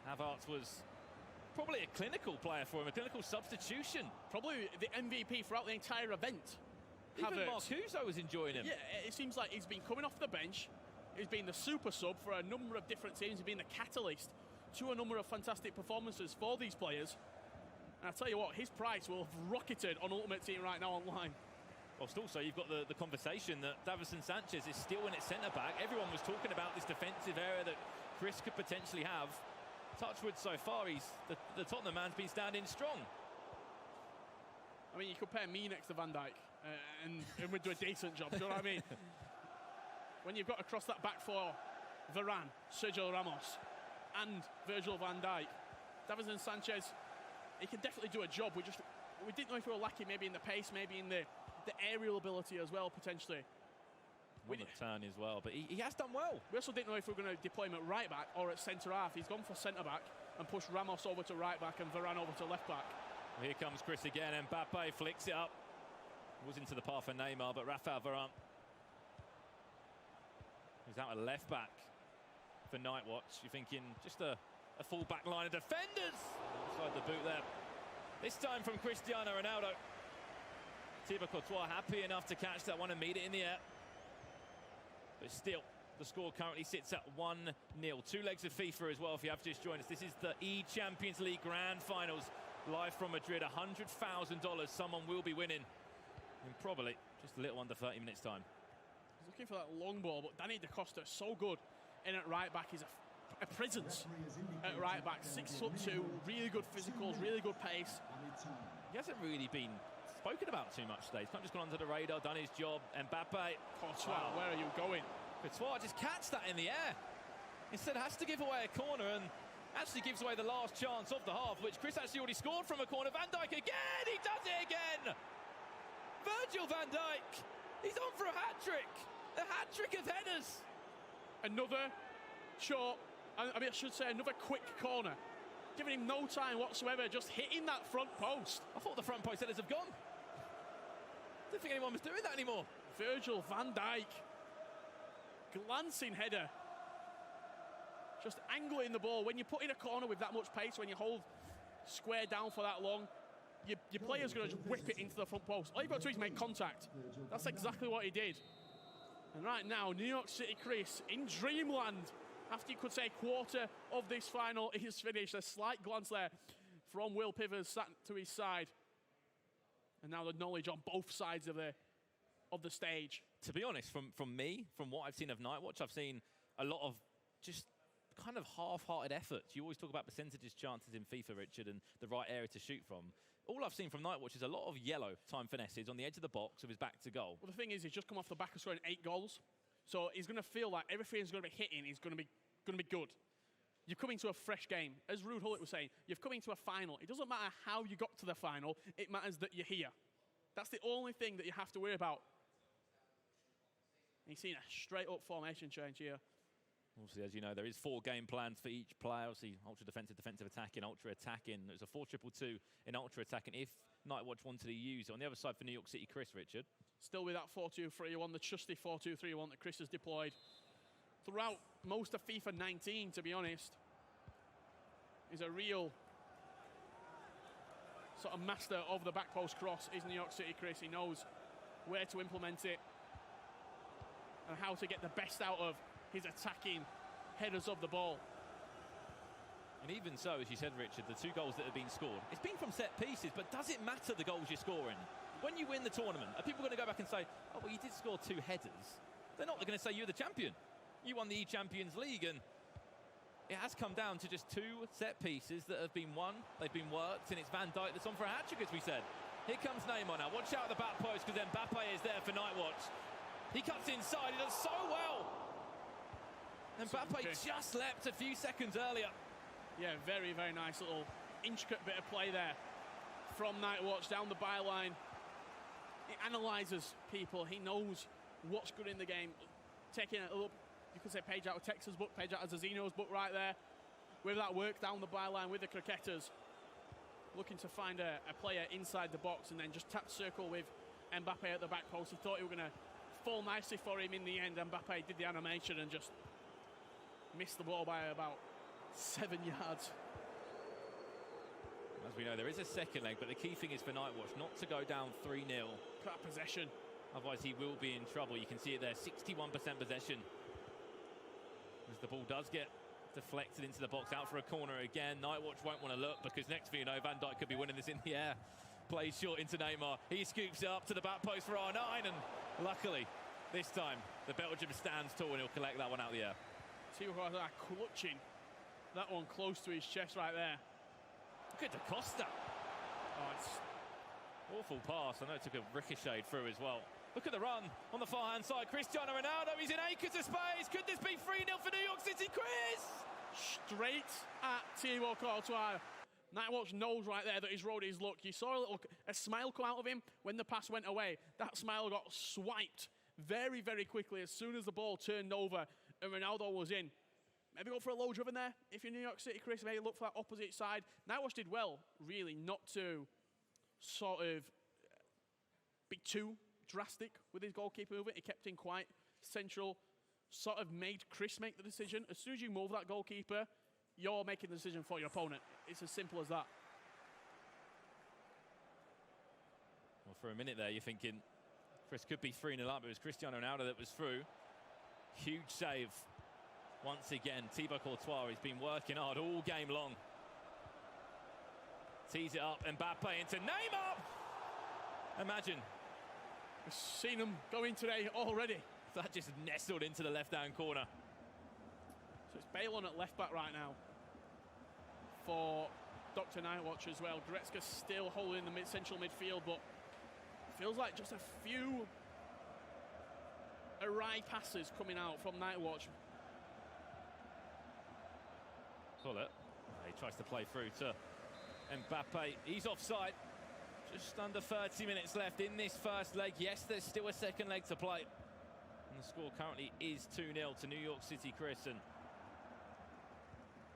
Havertz was probably a clinical player for him, a clinical substitution. Probably the MVP throughout the entire event. Even Marcuzo was enjoying him. Yeah, it seems like he's been coming off the bench. He's been the super sub for a number of different teams. He's been the catalyst to a number of fantastic performances for these players. And I tell you what, his price will have rocketed on Ultimate Team right now online. Whilst also you've got the conversation that Davinson Sanchez is still in at centre-back. Everyone was talking about this defensive area that Chris could potentially have. Touchwood so far, the Tottenham man's been standing strong. I mean, you could pair me next to Van Dijk and we'd do a decent job, do you know what I mean? When you've got across that back four, Varane, Sergio Ramos and Virgil van Dijk, Davinson Sanchez, he can definitely do a job. We didn't know if we were lacking maybe in the pace, maybe in the aerial ability as well, potentially. On the turn as well, but he has done well. We also didn't know if we were going to deploy him at right back or at centre half. He's gone for centre back and pushed Ramos over to right back and Varane over to left back. Well, here comes Chris again, and Mbappe flicks it up. Was into the path for Neymar, but Rafa Varane, who's out at left back for Nightwatch. You're thinking just a full back line of defenders inside the boot there. This time from Cristiano Ronaldo. Thibaut Courtois happy enough to catch that one and meet it in the air. But still, the score currently sits at 1-0. 2 legs of FIFA as well, if you have just joined us. This is the eChampions League Grand Finals, live from Madrid. $100,000 someone will be winning in probably just a little under 30 minutes' time. He's looking for that long ball, but Danny Da Costa is so good in at right back. He's a presence at right back. 6'2", really good physicals, really good pace. He hasn't really been spoken about too much today. He's kind of just gone under the radar, done his job. Mbappe. Courtois, where are you going? Courtois just catch that in the air. Instead has to give away a corner and actually gives away the last chance of the half, which Chris actually already scored from a corner. Van Dijk again, he does it again! Virgil van Dijk, he's on for a hat-trick. A hat-trick of headers. Another short, I should say another quick corner. Giving him no time whatsoever, just hitting that front post. I thought the front post headers have gone. Didn't think anyone was doing that anymore. Virgil van Dijk. Glancing header. Just angling the ball. When you put in a corner with that much pace, when you hold square down for that long, your player's going to just whip it into the front post. All you've got to do is make contact. That's exactly what he did. And right now, New York City Chris in dreamland. After you could say a quarter of this final is finished. A slight glance there from Will Pivers sat to his side. And now the knowledge on both sides of the stage. To be honest, from what I've seen of Nightwatch, I've seen a lot of just kind of half-hearted efforts. You always talk about percentages chances in FIFA, Richard, and the right area to shoot from. All I've seen from Nightwatch is a lot of yellow time finesses on the edge of the box with his back to goal. Well, the thing is, he's just come off the back of scoring 8 goals. So he's going to feel like everything he's going to be hitting is going to be good. You're coming to a fresh game. As Ruud Gullit was saying, you're coming to a final. It doesn't matter how you got to the final. It matters that you're here. That's the only thing that you have to worry about. And you've seen a straight-up formation change here. Obviously, as you know, there is 4 game plans for each player. Obviously, ultra defensive, defensive attacking, ultra attacking. There's a 4-2-2 in ultra attacking if Nightwatch wanted to use it. On the other side for New York City, Chris, Richard. Still with that 4-2-3-1, the trusty 4-2-3-1 that Chris has deployed throughout most of FIFA 19, to be honest. He's a real sort of master of the back post cross, is New York City Chris. He knows where to implement it and how to get the best out of his attacking headers of the ball. And even so, as you said, Richard, the 2 goals that have been scored, it's been from set pieces, but does it matter the goals you're scoring? When you win the tournament, are people going to go back and say, oh, well, you did score 2 headers? They're not. They're going to say you're the champion. You won the eChampions League, and it has come down to just 2 set pieces that have been won. They've been worked, and it's Van Dijk that's on for a hat-trick, as we said. Here comes Neymar now. Watch out at the back post because Mbappe is there for NightWatch. He cuts inside. He does so well. Mbappe just leapt a few seconds earlier. Yeah, very, very nice little intricate bit of play there from NightWatch down the byline. He analyses people. He knows what's good in the game. Taking a little, you could say, page out of Texas' book, page out of Zezinho's book right there. With that work down the byline with the cricketers. Looking to find a player inside the box and then just tap circle with Mbappe at the back post. He thought he was going to fall nicely for him in the end. Mbappe did the animation and just missed the ball by about 7 yards. As we know, there is a second leg, but the key thing is for NightWatch not to go down 3-0. That possession. Otherwise, he will be in trouble. You can see it there, 61% possession. As the ball does get deflected into the box, out for a corner again. NightWatch won't want to look because next thing you know, Van Dijk could be winning this in the air. Plays short into Neymar. He scoops it up to the back post for R9, and luckily, this time, the Belgium stands tall and he'll collect that one out of the air. See what are clutching that one close to his chest right there. Look at Da Costa. Oh, it's awful pass. I know it took a ricochet through as well. Look at the run on the far-hand side. Cristiano Ronaldo, he's in acres of space. Could this be 3-0 for New York City, Chris? Straight at Thibaut Courtois. NightWatch knows right there that he's rode his luck. You saw a smile come out of him when the pass went away. That smile got swiped very, very quickly as soon as the ball turned over and Ronaldo was in. Maybe go for a low driven there. If you're New York City, Chris, maybe look for that opposite side. NightWatch did well, really, not to sort of be too drastic with his goalkeeper movement. He kept him quite central, sort of made Chris make the decision. As soon as you move that goalkeeper, you're making the decision for your opponent. It's as simple as that. Well, for a minute there, you're thinking Chris could be 3-0 up. It was Cristiano Ronaldo that was through. Huge save. Once again, Thibaut Courtois has been working hard all game long. Tees it up, Mbappe into Neymar! Imagine. We've seen him going today already. That just nestled into the left-hand corner. So it's Bale on at left-back right now for Dr. Nightwatch as well. Goretzka still holding the central midfield, but feels like just a few awry passes coming out from Nightwatch. Pull it. He tries to play through to Mbappe. He's offside. Just under 30 minutes left in this first leg. Yes, there's still a second leg to play. And the score currently is 2-0 to New York City, Chris. And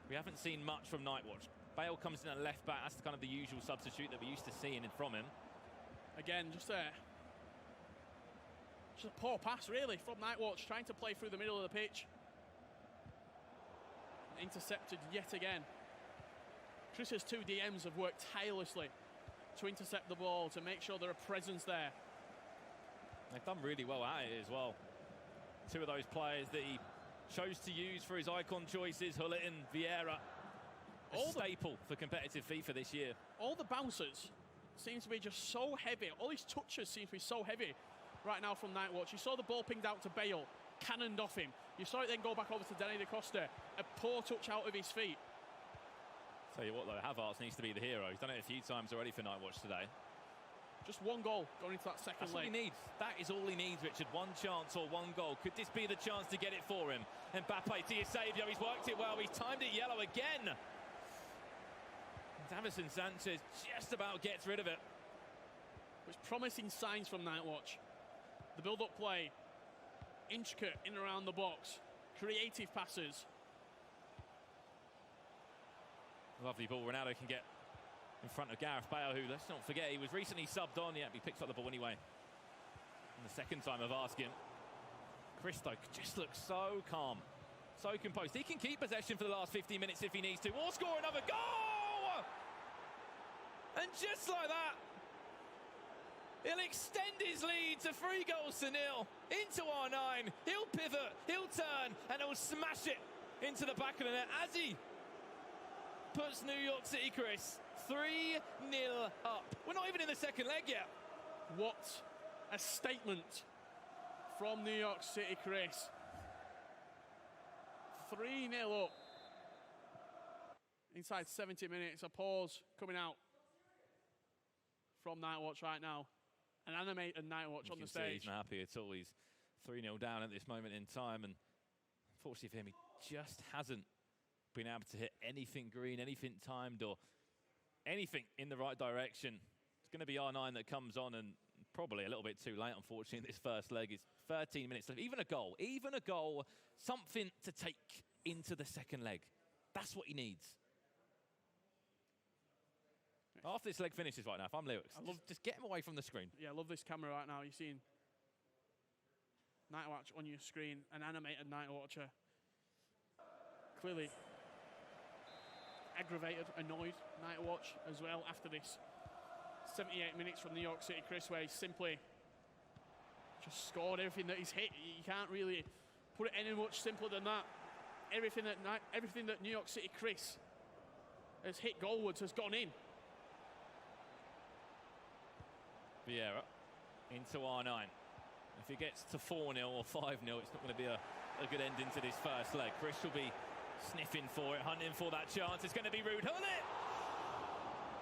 we haven't seen much from Nightwatch. Bale comes in at left back. That's kind of the usual substitute that we're used to seeing from him. Again, just a poor pass, really, from Nightwatch, trying to play through the middle of the pitch. Intercepted yet again. Chris's two DMs have worked tirelessly to intercept the ball, to make sure there are presence there. They've done really well at it as well. Two of those players that he chose to use for his icon choices, Hullet and Vieira. A staple for competitive FIFA this year. All the bouncers seem to be just so heavy. All these touches seem to be so heavy right now from Nightwatch. You saw the ball pinged out to Bale, cannoned off him. You saw it then go back over to Danny Da Costa. A poor touch out of his feet. Tell you what though, Havertz needs to be the hero. He's done it a few times already for Nightwatch today. Just one goal going into that second That's leg. All he needs. That is all he needs, Richard. One chance or one goal. Could this be the chance to get it for him? Mbappe to Eusebio. He's worked it well. He's timed it yellow again. Davison Sanchez just about gets rid of it. There's promising signs from Nightwatch. The build-up play, intricate in and around the box, creative passes. Lovely ball. Ronaldo can get in front of Gareth Bale, who, let's not forget, he was recently subbed on. Yeah, he picks up the ball anyway. And the second time I've asked him. Christo just looks so calm, so composed. He can keep possession for the last 15 minutes if he needs to, or score another goal! And just like that, he'll extend his lead to 3-0 into R9. He'll pivot, he'll turn, and he'll smash it into the back of the net as he puts New York City, Chris, 3-0 up. We're not even in the second leg yet. What a statement from New York City, Chris. 3-0 up. Inside 70 minutes, a pause coming out from NightWatch right now. An animated NightWatch on the stage. He's not happy at all. He's 3-0 down at this moment in time, and unfortunately for him, he just hasn't been able to hit anything green, anything timed, or anything in the right direction. It's going to be R9 that comes on, and probably a little bit too late, unfortunately, in this first leg. It's 13 minutes left. Even a goal, something to take into the second leg. That's what he needs. After this leg finishes right now, if I'm Lewis, just get him away from the screen. Yeah, I love this camera right now. You're seeing NightWatch on your screen, an animated NightWatcher. Clearly aggravated, annoyed NightWatch as well after this 78 minutes from New York City Chris, where he simply just scored everything that he's hit. You can't really put it any much simpler than that. Everything that New York City Chris has hit goalwards has gone in. Vieira into R9. If he gets to 4-0 or 5-0, it's not going to be a good ending to this first leg. Chris will be sniffing for it, hunting for that chance. It's going to be Ruud Gullit.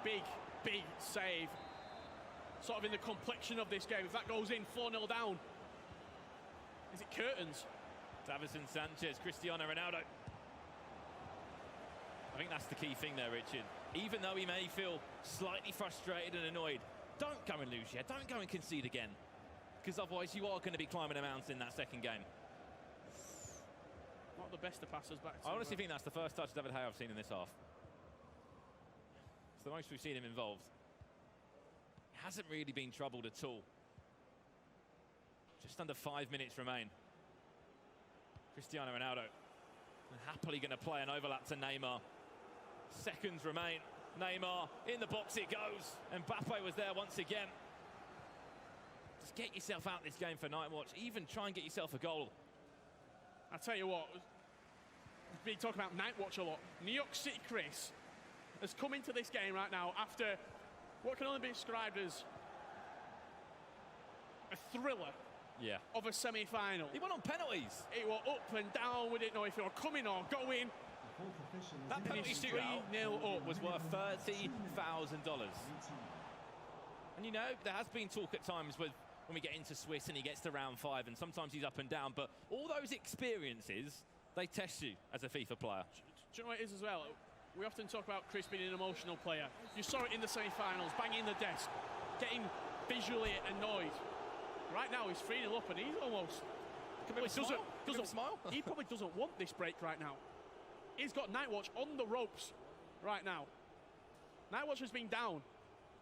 Big save. Sort of in the complexion of this game. If that goes in, 4-0 down. Is it curtains? Davison Sanchez, Cristiano Ronaldo. I think that's the key thing there, Richard. Even though he may feel slightly frustrated and annoyed, don't go and lose yet. Don't go and concede again, because otherwise you are going to be climbing a mountain in that second game. Not the best of passes back to I honestly think that's the first touch David Hay I've seen in this half. It's the most we've seen him involved. He hasn't really been troubled at all. Just under 5 minutes remain. Cristiano Ronaldo happily going to play an overlap to Neymar. Seconds remain. Neymar, in the box it goes. And Mbappe was there once again. Just get yourself out this game for NightWatch. Even try and get yourself a goal. I tell you what, we've been talking about NightWatch a lot. New York City Chris has come into this game right now after what can only be described as a thriller of a semi-final. He went on penalties. It was up and down. We didn't know if it were coming or going. That penalty shootout 3-0 up was worth $30,000. And you know, there has been talk at times when we get into Swiss and he gets to round 5 and sometimes he's up and down, but all those experiences, they test you as a FIFA player. Do you know what it is as well? We often talk about Chris being an emotional player. You saw it in the semi-finals, banging the desk, getting visually annoyed. Right now he's 3-0 up and he's almost... doesn't smile. He probably doesn't want this break right now. He's got NightWatch on the ropes right now. NightWatch has been down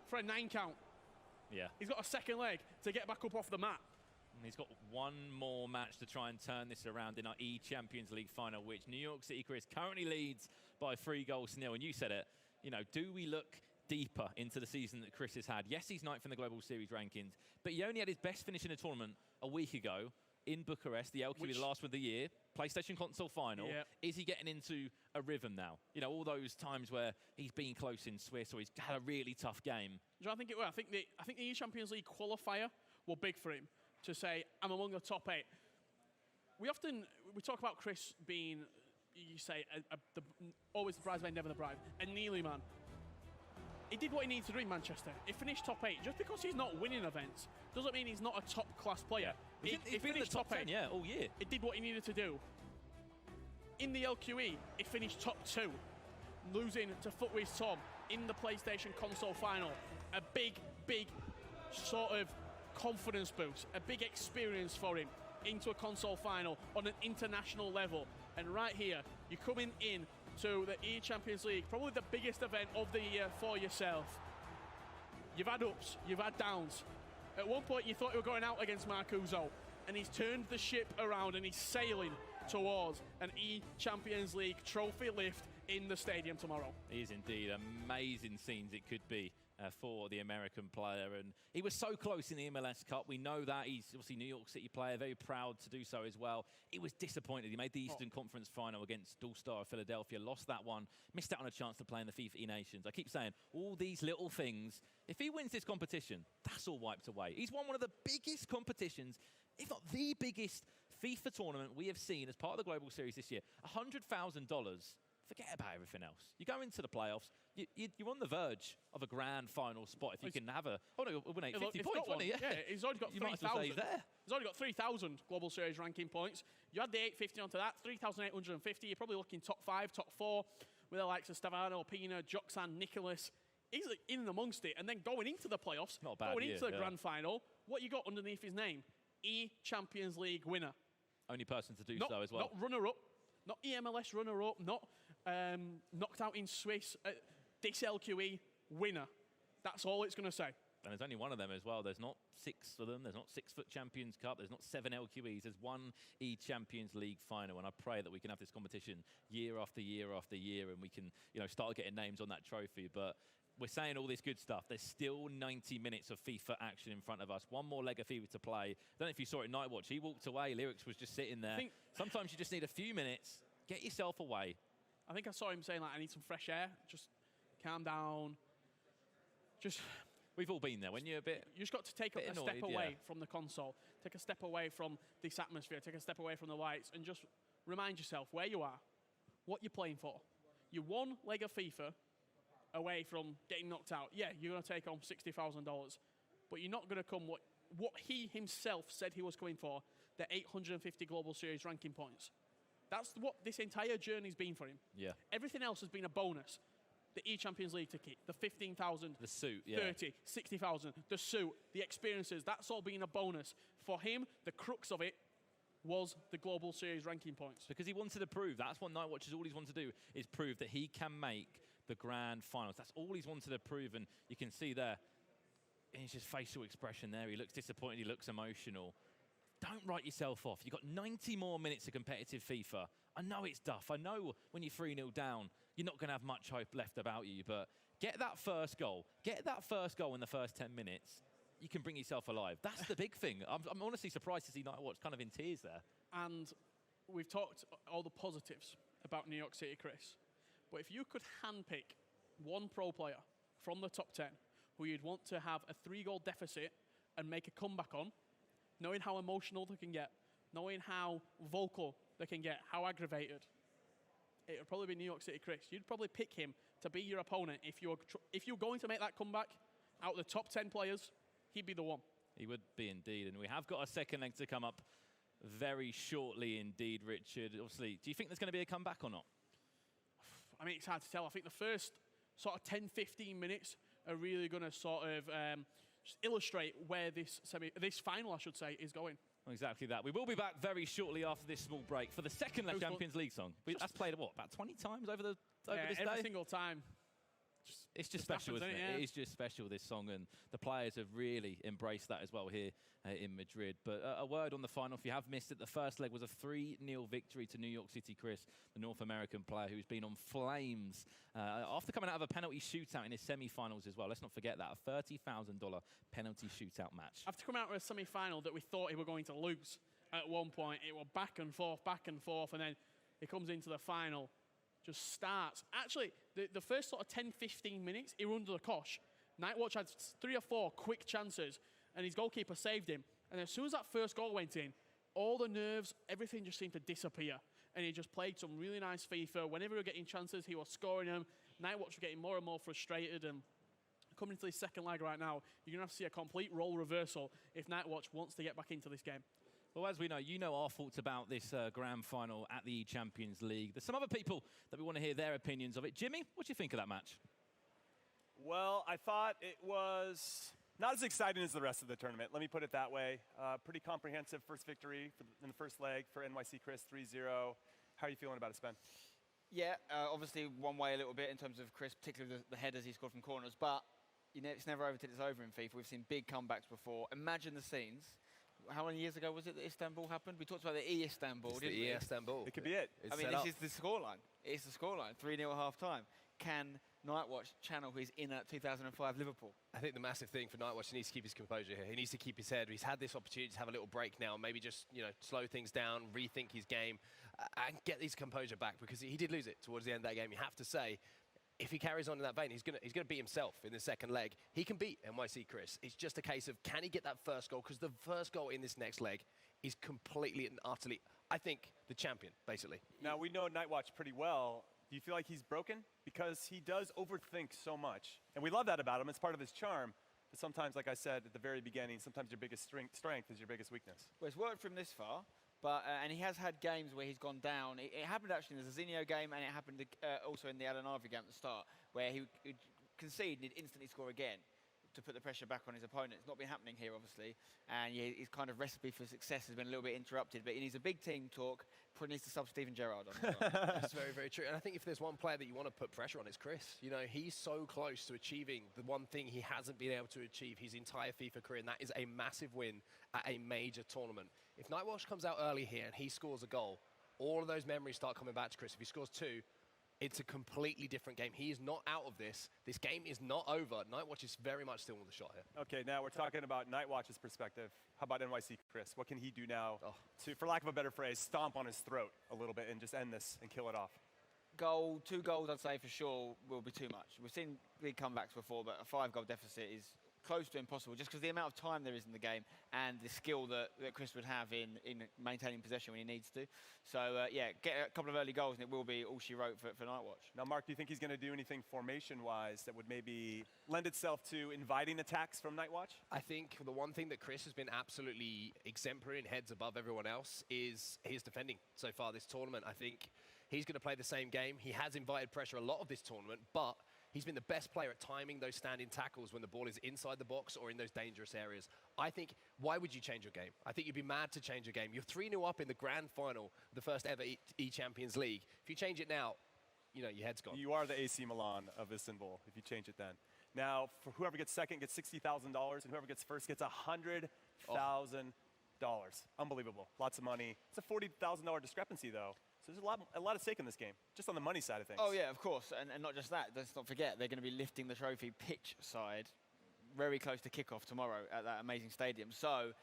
for a 9 count. Yeah. He's got a second leg to get back up off the mat. And he's got one more match to try and turn this around in our eChampions League final, which New York City Chris currently leads by 3-0. And you said it, you know, do we look deeper into the season that Chris has had? Yes, he's 9th in the Global Series rankings, but he only had his best finish in a tournament a week ago in Bucharest, the LQE, the last one of the year, PlayStation console final. Yeah. Is he getting into a rhythm now? You know, all those times where he's been close in Swiss or he's had a really tough game. Do you know, I think it will. I think the eChampions League qualifier were big for him to say, I'm among the top 8. We talk about Chris being, you say, always the bridesmaid, never the bride, a Neely man. He did what he needed to do in Manchester. He finished top 8. Just because he's not winning events doesn't mean he's not a top-class player. Yeah. He finished in the top 10, all year. He did what he needed to do. In the LQE, he finished top 2, losing to Footwiz Tom in the PlayStation console final. A big sort of confidence boost, a big experience for him into a console final on an international level. And right here, you're coming in to the eChampions League, probably the biggest event of the year for yourself. You've had ups, you've had downs. At one point, you thought you were going out against Marcuzo, and he's turned the ship around and he's sailing towards an eChampions League trophy lift in the stadium tomorrow. It is indeed amazing scenes it could be for the American player, and he was so close in the MLS Cup. We know that. He's obviously a New York City player, very proud to do so as well. He was disappointed. He made the Eastern Conference final against All-Star of Philadelphia, lost that one, missed out on a chance to play in the FIFA E-Nations. I keep saying, all these little things, if he wins this competition, that's all wiped away. He's won one of the biggest competitions, if not the biggest FIFA tournament we have seen as part of the Global Series this year. $100,000 forget about everything else. You go into the playoffs, you're on the verge of a grand final spot if you can have a... Oh, no, win 50 points, wasn't he? Yeah, he's already got 3,000. He's already got 3,000 Global Series ranking points. You add the 850 onto that, 3,850. You're probably looking top 5, top 4, with the likes of Stavano, Pina, Joksan, Nicholas. He's in amongst it. And then going into the playoffs, going into the grand final, what you got underneath his name? eChampions League winner. Only person to do so as well. Not runner-up, not EMLS runner-up, not knocked out in Swiss, this LQE winner. That's all it's going to say. And there's only one of them as well. There's not 6 of them. There's not 6 FUT Champions Cup. There's not 7 LQEs. There's one eChampions League final. And I pray that we can have this competition year after year after year, and we can, start getting names on that trophy. But we're saying all this good stuff. There's still 90 minutes of FIFA action in front of us. One more leg of FIFA to play. I don't know if you saw it NightWatch. He walked away. Lyrics was just sitting there. Sometimes you just need a few minutes. Get yourself away. I think I saw him saying, I need some fresh air. Just calm down. We've all been there. When you're a bit... You just got to take a step away from the console. Take a step away from this atmosphere. Take a step away from the lights. And just remind yourself where you are. What you're playing for. You're one leg of FIFA away from getting knocked out. Yeah, you're going to take home $60,000. But you're not going to come what he himself said he was coming for, the 850 Global Series ranking points. That's what this entire journey's been for him. Yeah. Everything else has been a bonus. The eChampions League ticket, the 15,000, the suit, 30, 60,000, the suit, the experiences, that's all been a bonus. For him, the crux of it was the Global Series ranking points. Because he wanted to prove, that's what NightWatch has always wanted to do, is prove that he can make the grand finals. That's all he's wanted to prove, and you can see there, in his just facial expression there, he looks disappointed, he looks emotional. Don't write yourself off. You've got 90 more minutes of competitive FIFA. I know it's tough. I know when you're 3-0 down, you're not going to have much hope left about you, but get that first goal. Get that first goal in the first 10 minutes. You can bring yourself alive. That's the big thing. I'm honestly surprised to see NightWatch kind of in tears there. And we've talked all the positives about New York City, Chris. But if you could handpick one pro player from the top 10 who you'd want to have a 3-goal deficit and make a comeback on, knowing how emotional they can get, knowing how vocal they can get, how aggravated, it would probably be New York City Chris. You'd probably pick him to be your opponent if you're going to make that comeback out of the top 10 players. He'd be the one. He would be indeed. And we have got a second leg to come up very shortly indeed, Richard. Obviously, do you think there's going to be a comeback or not? I mean, it's hard to tell. I think the first sort of 10, 15 minutes are really going to sort of just illustrate where this final, I should say, is going. Exactly that. We will be back very shortly after this small break for the second leg Champions League song. That's played, what, about 20 times over this day? Every single time. It's just special, isn't it? It is just special, this song, and the players have really embraced that as well here in Madrid. But a word on the final, if you have missed it, the first leg was a 3-0 victory to New York City Chris, the North American player who's been on flames after coming out of a penalty shootout in his semi-finals as well. Let's not forget that, a $30,000 penalty shootout match. After coming out of a semi-final that we thought he were going to lose at one point, it was back and forth, and then he comes into the final. Just starts. Actually, the first sort of 10, 15 minutes, he was under the cosh. NightWatch had 3 or 4 quick chances, and his goalkeeper saved him. And as soon as that first goal went in, all the nerves, everything just seemed to disappear. And he just played some really nice FIFA. Whenever we were getting chances, he was scoring them. NightWatch was getting more and more frustrated. And coming into this second leg right now, you're going to have to see a complete role reversal if NightWatch wants to get back into this game. Well, as we know, you know our thoughts about this grand final at the eChampions League. There's some other people that we want to hear their opinions of it. Jimmy, what do you think of that match? Well, I thought it was not as exciting as the rest of the tournament. Let me put it that way. Pretty comprehensive first victory in the first leg for NYC Chris, 3-0. How are you feeling about it, Spen? Yeah, obviously one way a little bit in terms of Chris, particularly the headers he scored from corners. But it's never over till it's over in FIFA. We've seen big comebacks before. Imagine the scenes. How many years ago was it that Istanbul happened? We talked about the E-Istanbul, didn't we? E-Istanbul. It could be it. I mean, this is the scoreline. It's the scoreline. 3-0 at half-time. Can NightWatch channel his inner 2005 Liverpool? I think the massive thing for NightWatch, he needs to keep his composure here. He needs to keep his head. He's had this opportunity to have a little break now, maybe just slow things down, rethink his game, and get his composure back, because he did lose it towards the end of that game. You have to say, if he carries on in that vein, he's gonna beat himself in the second leg. He can beat NYC Chris. It's just a case of, can he get that first goal? Because the first goal in this next leg is completely and utterly, I think, the champion, basically. Now, we know NightWatch pretty well. Do you feel like he's broken? Because he does overthink so much. And we love that about him. It's part of his charm. But sometimes, like I said at the very beginning, sometimes your biggest strength is your biggest weakness. Well, it's worked from this far, but and he has had games where he's gone down. It happened actually in the Zezinho game, and it happened also in the AlanAvi game at the start, where he would concede and he'd instantly score again to put the pressure back on his opponent. It's not been happening here, obviously, and his kind of recipe for success has been a little bit interrupted, but he needs a big team talk, probably needs to sub Steven Gerrard on as well. That's very, very true. And I think if there's one player that you want to put pressure on, it's Chris. You know, he's so close to achieving the one thing he hasn't been able to achieve his entire FIFA career, and that is a massive win at a major tournament. If NightWatch comes out early here and he scores a goal, all of those memories start coming back to Chris. If he scores 2, it's a completely different game. He is not out of this. This game is not over. NightWatch is very much still on the shot here. Okay, now we're talking about NightWatch's perspective. How about NYC Chris? What can he do now to, for lack of a better phrase, stomp on his throat a little bit and just end this and kill it off? 2 goals, I'd say for sure, will be too much. We've seen big comebacks before, but a 5-goal deficit is close to impossible just because the amount of time there is in the game and the skill that Chris would have in maintaining possession when he needs to. So, yeah, get a couple of early goals and it will be all she wrote for NightWatch. Now, Mark, do you think he's going to do anything formation-wise that would maybe lend itself to inviting attacks from NightWatch? I think the one thing that Chris has been absolutely exemplary and heads above everyone else is his defending so far this tournament. I think he's going to play the same game. He has invited pressure a lot of this tournament, but he's been the best player at timing those standing tackles when the ball is inside the box or in those dangerous areas. I think, why would you change your game? I think you'd be mad to change your game. You're 3-0 up in the grand final of the first ever eChampions League. If you change it now, you know, your head's gone. You are the AC Milan of Istanbul if you change it then. Now, for whoever gets second gets $60,000, and whoever gets first gets $100,000. Unbelievable. Lots of money. It's a $40,000 discrepancy, though. So there's a lot at stake in this game, just on the money side of things. Oh, yeah, of course. And not just that. Let's not forget, they're going to be lifting the trophy pitch side very close to kickoff tomorrow at that amazing stadium. So,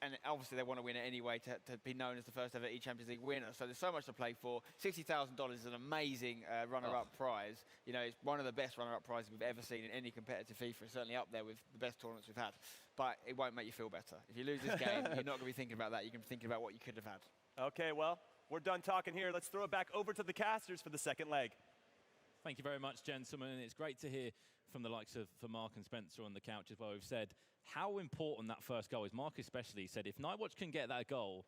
and obviously they want to win it anyway to be known as the first ever eChampions League winner. So there's so much to play for. $60,000 is an amazing runner-up prize. You know, it's one of the best runner-up prizes we've ever seen in any competitive FIFA. It's certainly up there with the best tournaments we've had. But it won't make you feel better. If you lose this game, you're not going to be thinking about that. You're going to be thinking about what you could have had. Okay, well, we're done talking here. Let's throw it back over to the casters for the second leg. Thank you very much, gentlemen. It's great to hear from the likes of Mark and Spencer on the couch as well. We've said how important that first goal is. Mark especially said if NightWatch can get that goal,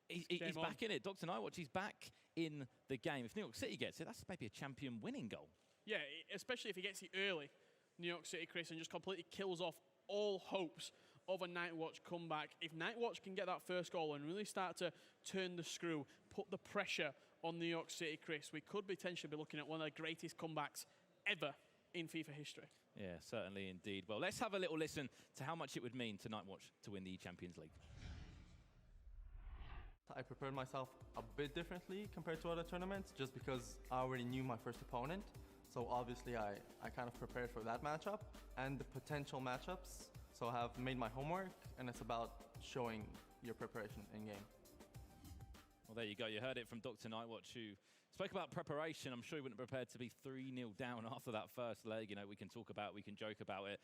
he's back in it. Dr. NightWatch, he's back in the game. If New York City gets it, that's maybe a champion winning goal. Yeah, especially if he gets it early, New York City, Chris, and just completely kills off all hopes of a NightWatch comeback. If NightWatch can get that first goal and really start to turn the screw, put the pressure on New York City, Chris, we could potentially be looking at one of the greatest comebacks ever in FIFA history. Yeah, certainly indeed. Well, let's have a little listen to how much it would mean to NightWatch to win the Champions League. I prepared myself a bit differently compared to other tournaments just because I already knew my first opponent. So obviously I kind of prepared for that matchup and the potential matchups. So I have made my homework, and it's about showing your preparation in-game. Well, there you go. You heard it from Dr. NightWatch, who spoke about preparation. I'm sure he wouldn't have prepared to be 3-0 down after that first leg. You know, we can talk about it, we can joke about it.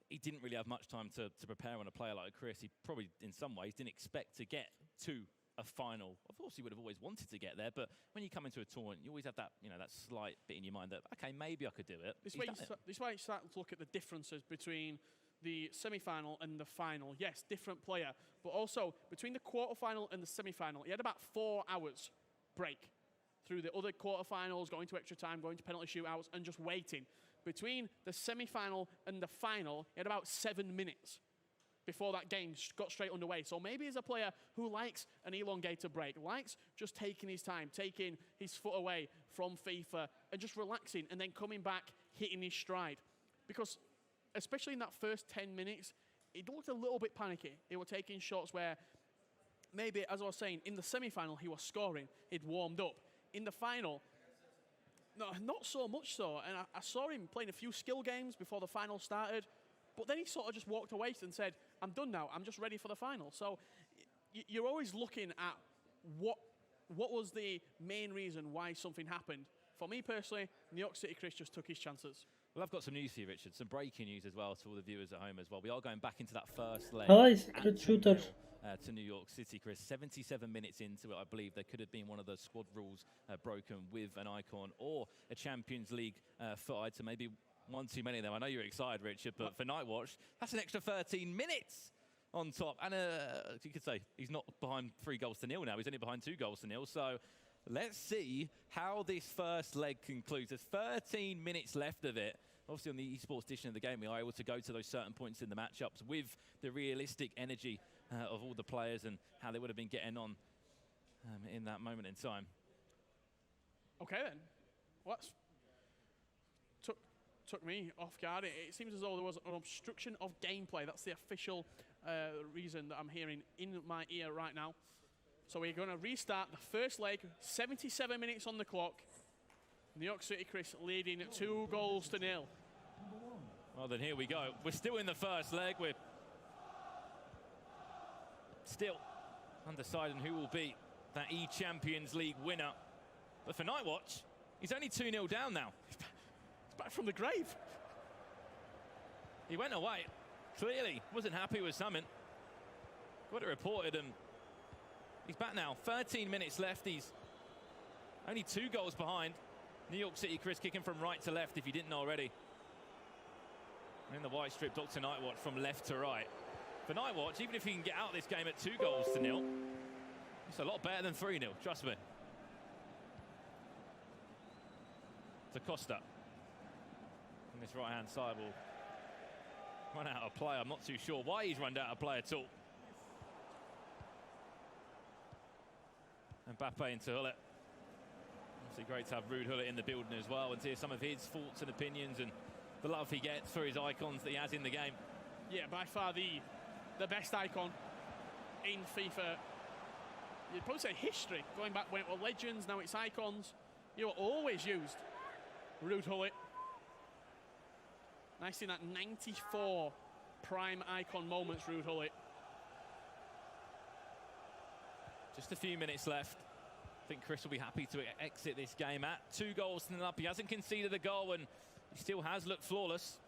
He didn't really have much time to prepare on a player like Chris. He probably, in some ways, didn't expect to get to a final. Of course, he would have always wanted to get there, but when you come into a tournament, you always have that, you know, that slight bit in your mind that, okay, maybe I could do it. This is why you start to look at the differences between the semi-final and the final. Yes, different player, but also between the quarterfinal and the semi-final, he had about 4 hours break through the other quarterfinals, going to extra time, going to penalty shootouts, and just waiting. Between the semi-final and the final, he had about 7 minutes before that game got straight underway. So maybe he's a player who likes an elongated break, likes just taking his time, taking his foot away from FIFA and just relaxing and then coming back, hitting his stride. Because especially in that first 10 minutes, it looked a little bit panicky. They were taking shots where maybe, as I was saying, in the semi-final, he was scoring. He'd warmed up. In the final, no, not so much so. And I saw him playing a few skill games before the final started, but then he sort of just walked away and said, I'm done now. I'm just ready for the final. So you're always looking at what was the main reason why something happened. For me personally, New York City Chris just took his chances. Well, I've got some news for you, Richard. Some breaking news as well to all the viewers at home as well. We are going back into that first leg. Hi, secret shooter. To New York City, Chris. 77 minutes into it, I believe there could have been one of the squad rules broken with an icon or a Champions League foot item. Maybe one too many of them. I know you're excited, Richard, but for Nightwatch, that's an extra 13 minutes on top. And you could say he's not behind 3-0 now. He's only behind 2-0. So let's see how this first leg concludes. There's 13 minutes left of it. Obviously, on the esports edition of the game, we are able to go to those certain points in the matchups with the realistic energy of all the players and how they would have been getting on in that moment in time. Okay, then. What took me off guard? It seems as though there was an obstruction of gameplay. That's the official reason that I'm hearing in my ear right now. So we're going to restart the first leg. 77 minutes on the clock. New York City Chris leading 2-0. Well, then here we go. We're still in the first leg. We're still undecided who will be that eChampions League winner. But for Nightwatch, he's only 2-0 down now. He's back from the grave. He went away. Clearly wasn't happy with something. Got it reported and he's back now. 13 minutes left. He's only 2 goals behind. New York City Chris kicking from right to left, if you didn't know already. And in the white strip, DrNightWatch from left to right. For Nightwatch, even if he can get out of this game at 2-0, it's a lot better than 3-0, trust me. To Costa. And this right-hand side will run out of play. I'm not too sure why he's run out of play at all. And Mbappe into Hullet. Obviously great to have Ruud Hullet in the building as well and to hear some of his thoughts and opinions and the love he gets for his icons that he has in the game. Yeah, by far the best icon in FIFA. You'd probably say history. Going back when it were legends, now it's icons. You were always used. Ruud Hullet. Nice in that 94 prime icon moments, Ruud Hullet. Just a few minutes left. I think Chris will be happy to exit this game at 2-0 up. He hasn't conceded a goal and he still has looked flawless.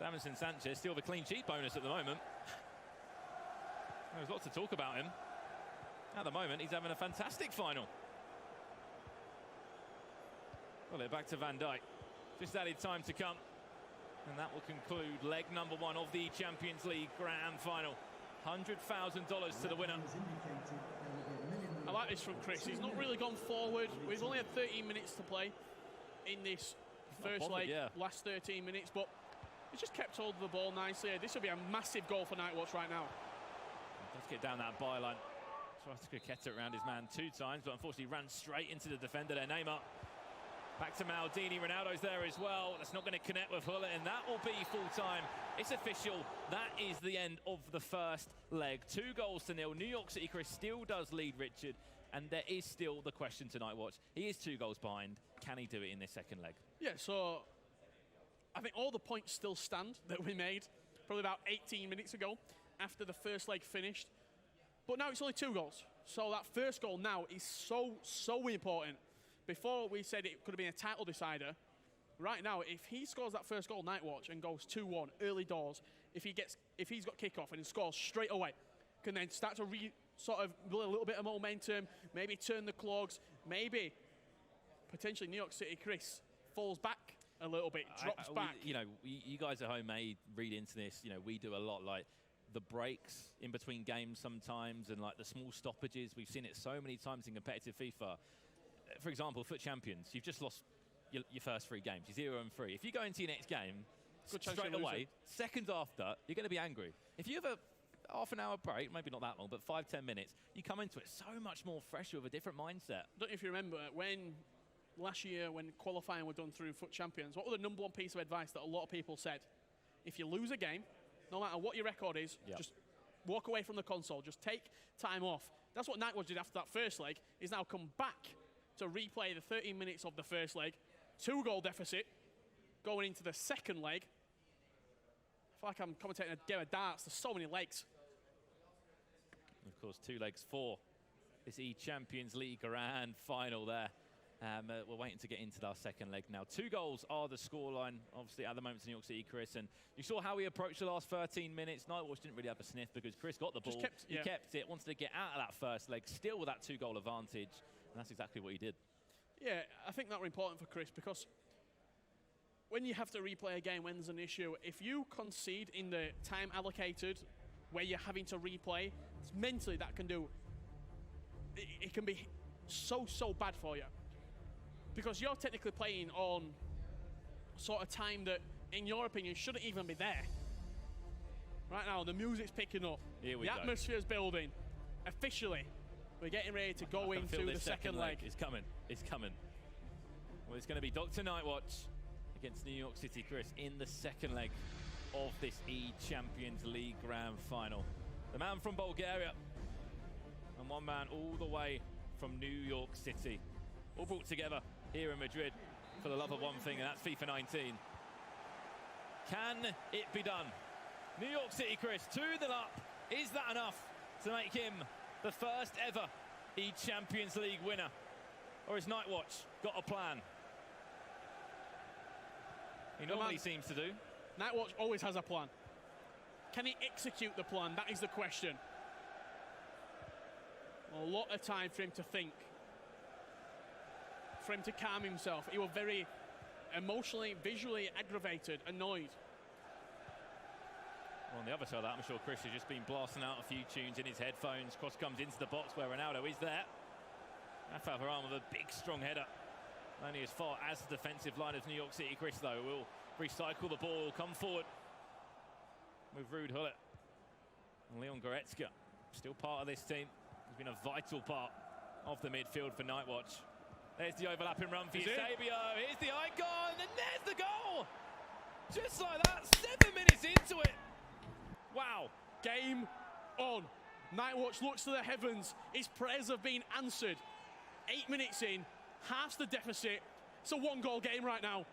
Davinson Sanchez still have a clean sheet bonus at the moment. There's lots to talk about him. At the moment, he's having a fantastic final. Well, back to Van Dijk. Just added time to come. And that will conclude leg number 1 of the Champions League Grand Final. $100,000 to the winner. I like this from Chris. He's not really gone forward. We've only had 13 minutes to play in this first leg, last 13 minutes, but he's just kept hold of the ball nicely. This will be a massive goal for Nightwatch right now. Let's get down that byline. Tries to get it around his man 2 times, but unfortunately ran straight into the defender there, Neymar. Back to Maldini, Ronaldo's there as well. That's not going to connect with Hullet, and that will be full-time. It's official. That is the end of the first leg. 2-0. New York City Chris still does lead Richard, and there is still the question to Nightwatch. He is 2 goals behind. Can he do it in this second leg? Yeah, so I think all the points still stand that we made probably about 18 minutes ago after the first leg finished. But now it's only 2 goals. So that first goal now is so important. Before we said it could have been a title decider. Right now, if he scores that first goal, Nightwatch, and goes 2-1 early doors, if he's got kickoff and he scores straight away, can then start to sort of build a little bit of momentum, maybe turn the clogs, maybe potentially New York City Chris falls back a little bit, drops back. You know, you guys at home may read into this. You know, we do a lot like the breaks in between games sometimes, and like the small stoppages. We've seen it so many times in competitive FIFA. For example, FUT Champions, you've just lost your first 3 games. You're 0-3. If you go into your next game straight away, seconds after, you're going to be angry. If you have a half an hour break, maybe not that long, but 5-10 minutes, you come into it so much more fresh with a different mindset. I don't know if you remember when last year when qualifying were done through FUT Champions, what was the #1 piece of advice that a lot of people said? If you lose a game, no matter what your record is, just walk away from the console. Just take time off. That's what Nightwatch did after that first leg. He's now come back to replay the 13 minutes of the first leg. 2-goal deficit going into the second leg. I feel like I'm commentating a game of darts. There's so many legs. Of course, 2 legs for this eChampions League Grand Final there. We're waiting to get into our second leg now. 2 goals are the scoreline, obviously, at the moment to New York City, Chris. And you saw how he approached the last 13 minutes. Nightwatch didn't really have a sniff because Chris got the ball. He kept it, wanted to get out of that first leg, still with that 2-goal advantage. And that's exactly what he did. Yeah, I think that were important for Chris because when you have to replay a game when there's an issue, if you concede in the time allocated where you're having to replay, mentally that can do, it can be so bad for you. Because you're technically playing on sort of time that, in your opinion, shouldn't even be there. Right now, the music's picking up. The atmosphere's building. Officially, we're getting ready to go into the second leg. It's coming. It's coming. Well, it's going to be DrNightWatch against New York City, Chris, in the second leg of this eChampions League Grand Final. The man from Bulgaria and one man all the way from New York City. All brought together here in Madrid for the love of one thing, and that's FIFA 19. Can it be done? New York City, Chris, 2-0 up. Is that enough to make him the first ever eChampions League winner? Or has Nightwatch got a plan? He normally seems to do. Nightwatch always has a plan. Can he execute the plan? That is the question. A lot of time for him to think. For him to calm himself. He was very emotionally, visually aggravated, annoyed. Well, on the other side of that, I'm sure Chris has just been blasting out a few tunes in his headphones. Cross comes into the box where Ronaldo is there. Rafu with a big, strong header. Only as far as the defensive line of New York City. Chris, though, will recycle the ball, come forward with Ruud Gullit. And Leon Goretzka, still part of this team. He's been a vital part of the midfield for Nightwatch. There's the overlapping run for Eusebio. Here's the icon, and there's the goal! Just like that, 7 minutes into it. Wow. Game on. Nightwatch looks to the heavens. His prayers have been answered. 8 minutes in, halves the deficit. It's a 1-goal game right now.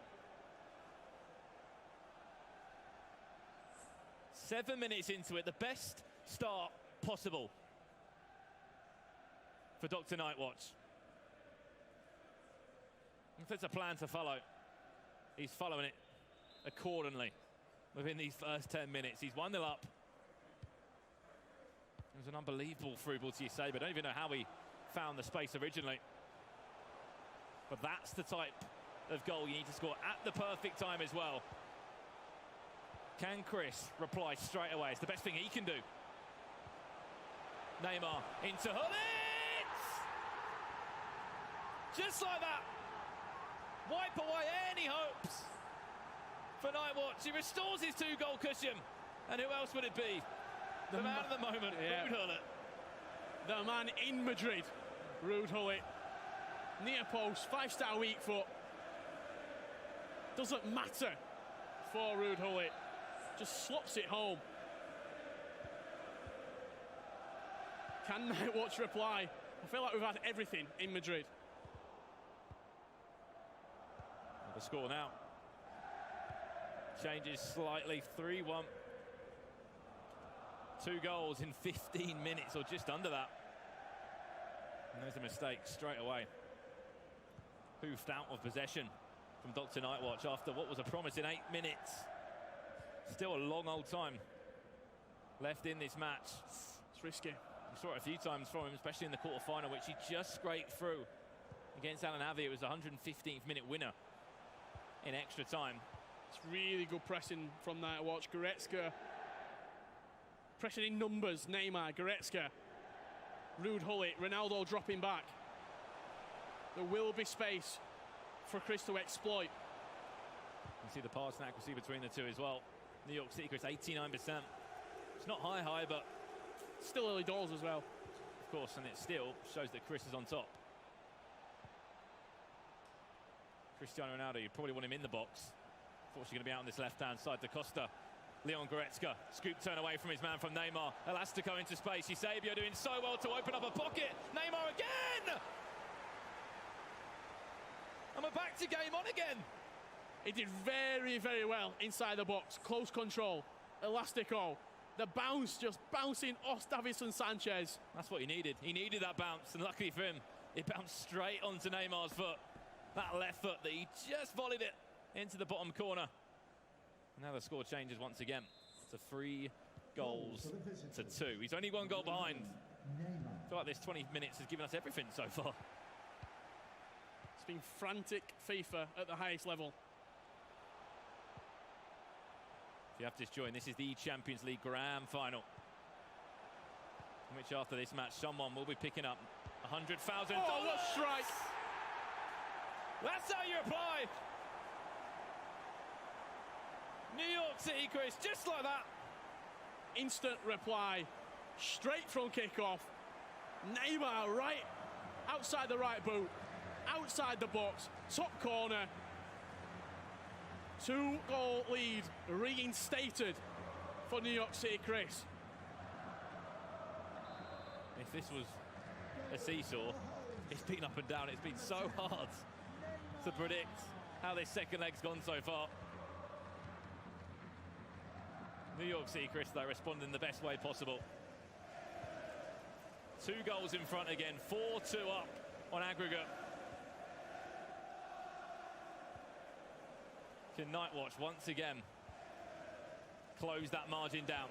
7 minutes into it, the best start possible for DrNightWatch. If there's a plan to follow, he's following it accordingly within these first 10 minutes. He's 1-0 up. It was an unbelievable through ball to Eusebio. I don't even know how he found the space originally. But that's the type of goal you need to score at the perfect time as well. Can Chris reply straight away? It's the best thing he can do. Neymar into Gullit! Just like that. Wipe away any hopes for Nightwatch. He restores his 2-goal cushion. And who else would it be? The man of the moment, Ruud Gullit. The man in Madrid, Ruud Gullit. Near post, 5-star weak foot. Doesn't matter for Ruud Gullit. Just slops it home. Can Nightwatch reply? I feel like we've had everything in Madrid. The score now changes slightly, 3-1. 2 goals in 15 minutes, or just under that. And there's a mistake straight away. Hoofed out of possession from DrNightWatch after what was a promising 8 minutes. Still a long old time left in this match. It's risky. We saw it a few times from him, especially in the quarterfinal, which he just scraped through against AlanAvi. It was the 115th minute winner in extra time. It's really good pressing from Nightwatch. Goretzka pressing in numbers. Neymar, Goretzka, Ruud Gullit, Ronaldo dropping back. There will be space for Chris to exploit. You see the pass and accuracy between the two as well. New York City, Chris, 89%. It's not high, but still early doors as well. Of course, and it still shows that Chris is on top. Cristiano Ronaldo, you probably want him in the box. Unfortunately, going to be out on this left-hand side. Da Costa, Leon Goretzka, scoop turn away from his man from Neymar. Elastico into space. Eusebio doing so well to open up a pocket. Neymar again! And we're back to game on again. He did very, very well inside the box. Close control. Elastico. The bounce just bouncing off Davinson Sanchez. That's what he needed. He needed that bounce, and luckily for him, it bounced straight onto Neymar's foot. That left foot that he just volleyed it into the bottom corner. Now the score changes once again to 3 goals to 2. He's only 1 goal behind. I feel like this 20 minutes has given us everything so far. It's been frantic FIFA at the highest level. If you have just joined, this is the eChampions League Grand Final, in which after this match someone will be picking up $100,000. Oh, what a strike! That's how you apply. New York City, Chris, just like that. Instant reply, straight from kickoff. Neymar right outside the right boot, outside the box, top corner. 2-goal lead reinstated for New York City, Chris. If this was a seesaw, it's been up and down. It's been so hard to predict how this second leg's gone so far. New York City, Chris, though, responding the best way possible. 2 goals in front again, 4-2 up on aggregate. Can DrNightWatch once again close that margin down?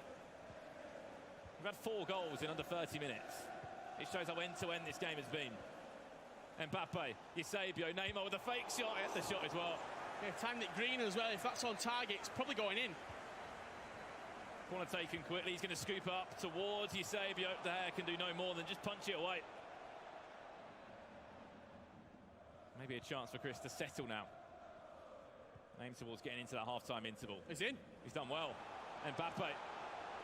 We've had 4 goals in under 30 minutes. It shows how end-to-end this game has been. Mbappe, Eusebio, Neymar with a fake shot at the shot as well. Yeah, timed it green as well. If that's on target, it's probably going in. Corner taken quickly. He's going to scoop up towards Eusebio. The hair can do no more than just punch it away. Maybe a chance for Chris to settle now. Aimed towards getting into that half-time interval. He's in. He's done well. Mbappe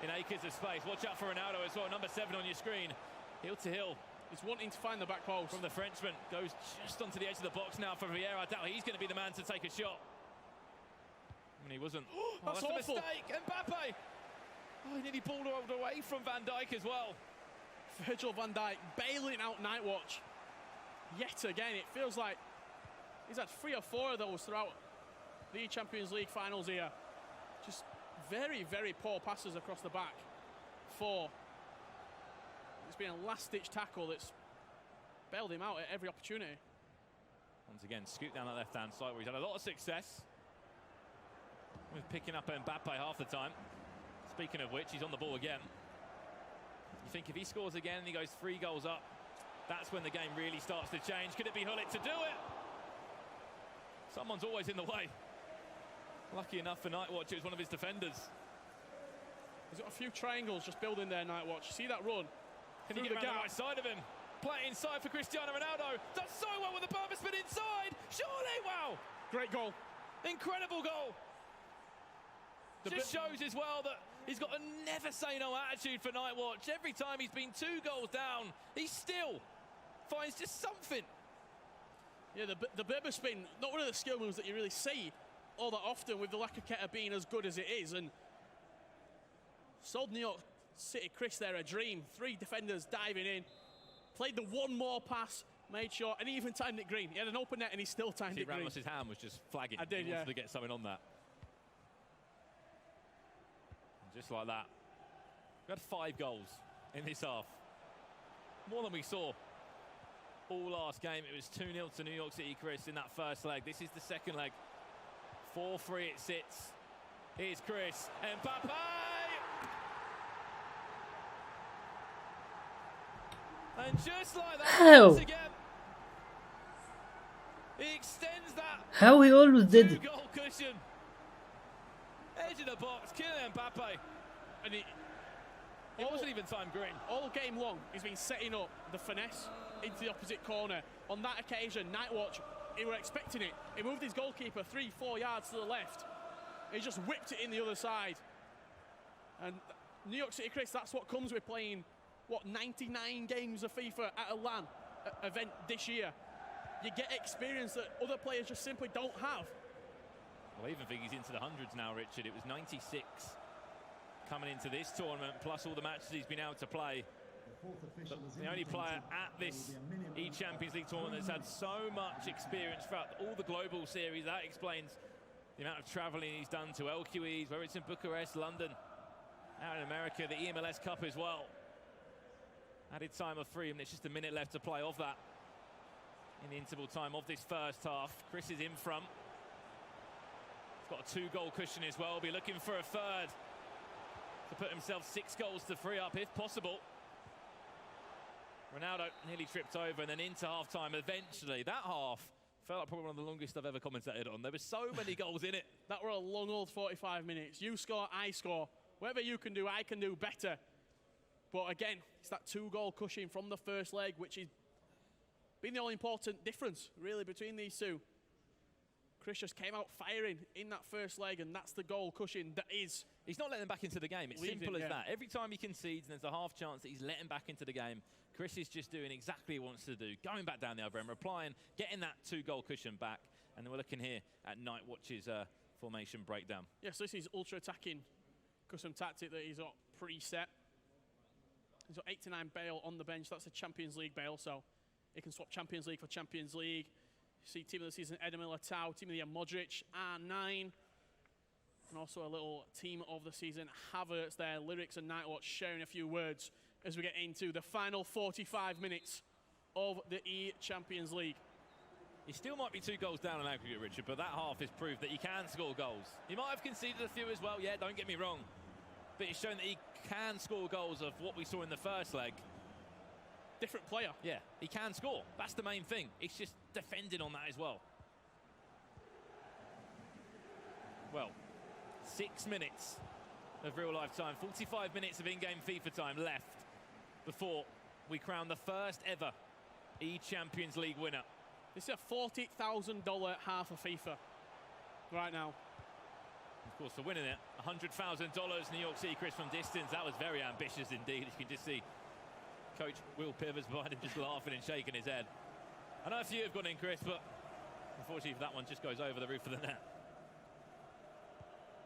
in acres of space. Watch out for Ronaldo as well. Number 7 on your screen. Heel to heel. He's wanting to find the back post. From the Frenchman. Goes just onto the edge of the box now for Vieira. I doubt he's going to be the man to take a shot. I mean, he wasn't. That's a awful. mistake. Mbappe. Oh, he nearly balled away from Van Dijk as well. Virgil van Dijk bailing out DrNightWatch. Yet again, it feels like he's had 3 or 4 of those throughout the Champions League finals here. Just very, very poor passes across the back. 4. It's been a last-ditch tackle that's bailed him out at every opportunity. Once again, scoop down that left-hand side where he's had a lot of success with picking up Mbappe half the time. Speaking of which, he's on the ball again. You think if he scores again and he goes 3 goals up, that's when the game really starts to change. Could it be Hullet to do it? Someone's always in the way. Lucky enough for DrNightWatch, it was one of his defenders. He's got a few triangles just building there, DrNightWatch. See that run? Can he get around the right side of him? Play it inside for Cristiano Ronaldo. Does so well with the purpose spin inside. Surely, wow. Great goal. Incredible goal. Just shows as well that he's got a never-say-no attitude for DrNightWatch. Every time he's been 2 goals down, he still finds just something. Yeah, the Berber spin, not one of the skill moves that you really see all that often, with the Lacroqueta being as good as it is, and sold New York City, Chris, there a dream. 3 defenders diving in, played the one more pass, made sure, and he even timed it green. He had an open net and he still timed it green. Ramos' hand was just flagging. I did, he wanted to get something on that. And just like that, we had 5 goals in this half. More than we saw all last game. It was 2-0 to New York City, Chris, in that first leg. This is the second leg. 4-3 it sits. Here's Chris. Mbappe! And just like that, How? again, he extends that. How he always did it. 2-goal cushion. Edge of the box, Kylian Mbappe. And it wasn't even time green. All game long, he's been setting up the finesse into the opposite corner. On that occasion, DrNightWatch, he were expecting it. He moved his goalkeeper 3-4 yards to the left. He just whipped it in the other side. And New York City, Chris, that's what comes with playing, what, 99 games of FIFA at a LAN event this year. You get experience that other players just simply don't have. Well, I even think he's into the hundreds now, Richard. It was 96 coming into this tournament, plus all the matches he's been able to play. But the only player at this eChampions League tournament that's had so much experience throughout all the global series. That explains the amount of travelling he's done to LQEs, whether it's in Bucharest, London, out in America, the EMLS Cup as well. Added time of 3, and it's just a minute left to play of that in the interval time of this first half. Chris is in front. He's got a 2-goal cushion as well. Be looking for a third to put himself 6 goals to free up if possible. Ronaldo nearly tripped over and then into half-time eventually. That half felt like probably one of the longest I've ever commentated on. There were so many goals in it. That were a long old 45 minutes. You score, I score. Whatever you can do, I can do better. But again, it's that 2-goal cushion from the first leg, which has been the only important difference, really, between these two. Chris just came out firing in that first leg, and that's the goal cushion that is... He's not letting them back into the game. It's simple as that. Every time he concedes, and there's a half chance that he's letting back into the game, Chris is just doing exactly what he wants to do, going back down the other end, replying, getting that 2-goal cushion back. And then we're looking here at DrNightWatch's formation breakdown. Yes, this is ultra-attacking custom tactic that he's got preset. He's got 89 Bale on the bench. That's a Champions League Bale, so he can swap Champions League for Champions League. You see Team of the Season, Eder Militao, Team of the Year, Modric, R9. And also a little Team of the Season, Havertz there. Lyrics and Nightwatch sharing a few words as we get into the final 45 minutes of the eChampions League. He still might be 2 goals down on aggregate, Richard, but that half has proved that he can score goals. He might have conceded a few as well, yeah, don't get me wrong. But he's shown that he can score goals of what we saw in the first leg. Different player. Yeah, he can score. That's the main thing. It's just defending on that as well. Well, 6 minutes of real-life time, 45 minutes of in-game FIFA time left before we crown the first ever eChampions League winner. This is a $40,000 half of FIFA right now. Of course, for winning it, $100,000 New York City Chris from distance. That was very ambitious indeed. You can just see Coach Will Pivers behind him just laughing and shaking his head. I know a few have gone in, Chris, but unfortunately that one just goes over the roof of the net.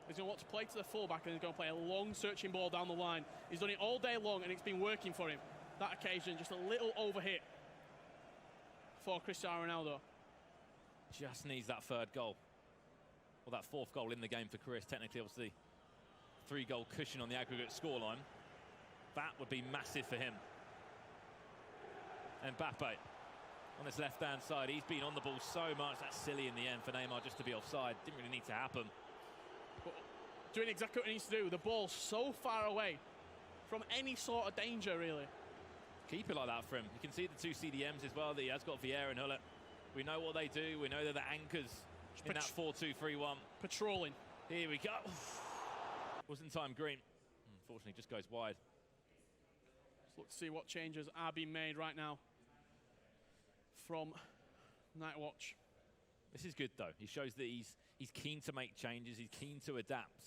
He's going to want to play to the fullback and he's going to play a long searching ball down the line. He's done it all day long and it's been working for him. That occasion, just a little overhit for Cristiano Ronaldo. Just needs that 3rd goal. Well, that 4th goal in the game for Chris. Technically, obviously, 3-goal cushion on the aggregate scoreline. That would be massive for him. And Mbappe on his left-hand side. He's been on the ball so much. That's silly in the end for Neymar just to be offside. Didn't really need to happen. But doing exactly what he needs to do. The ball's so far away from any sort of danger, really. Keep it like that for him. You can see the 2 CDMs as well that he has got, Vieira and Hullet. We know what they do. We know they're the anchors in that 4-2-3-1. Patrolling. Here we go. Wasn't time green. Unfortunately, just goes wide. Let's look to see what changes are being made right now from DrNightWatch. This is good, though. He shows that he's keen to make changes. He's keen to adapt.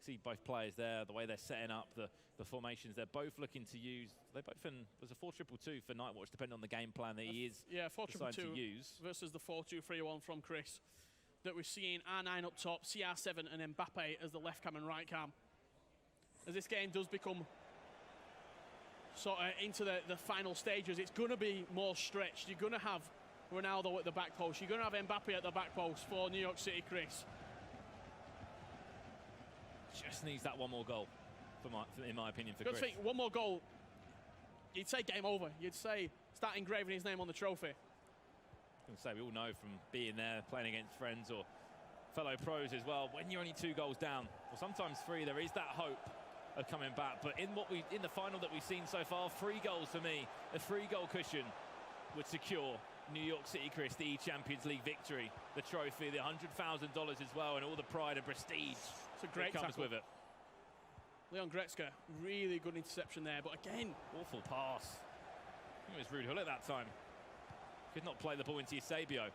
See both players there, the way they're setting up, the formations. They're both looking to use. They both in. There's a 4-2-2 for DrNightWatch, depending on the game plan that he is. Yeah, deciding to 4-2-2 use versus the 4-2-3-1 from Chris. That we're seeing R9 up top, CR7 and Mbappe as the left cam and right cam. As this game does become sort of into the final stages, it's going to be more stretched. You're going to have Ronaldo at the back post. You're going to have Mbappe at the back post for New York City Chris. Just needs that one more goal, in my opinion, for Chris. Think one more goal, you'd say game over. You'd say start engraving his name on the trophy. I can say we all know from being there, playing against friends or fellow pros as well, when you're only 2 goals down, or sometimes 3, there is that hope of coming back. But in the final that we've seen so far, 3 goals for me, a 3-goal cushion would secure New York City Chris the eChampions League victory, the trophy, the $100,000 as well, and all the pride and prestige it's a great that comes tackle with it. Leon Goretzka, really good interception there, but again, awful pass. I think it was Ruud Hullet that time. Could not play the ball into Eusebio.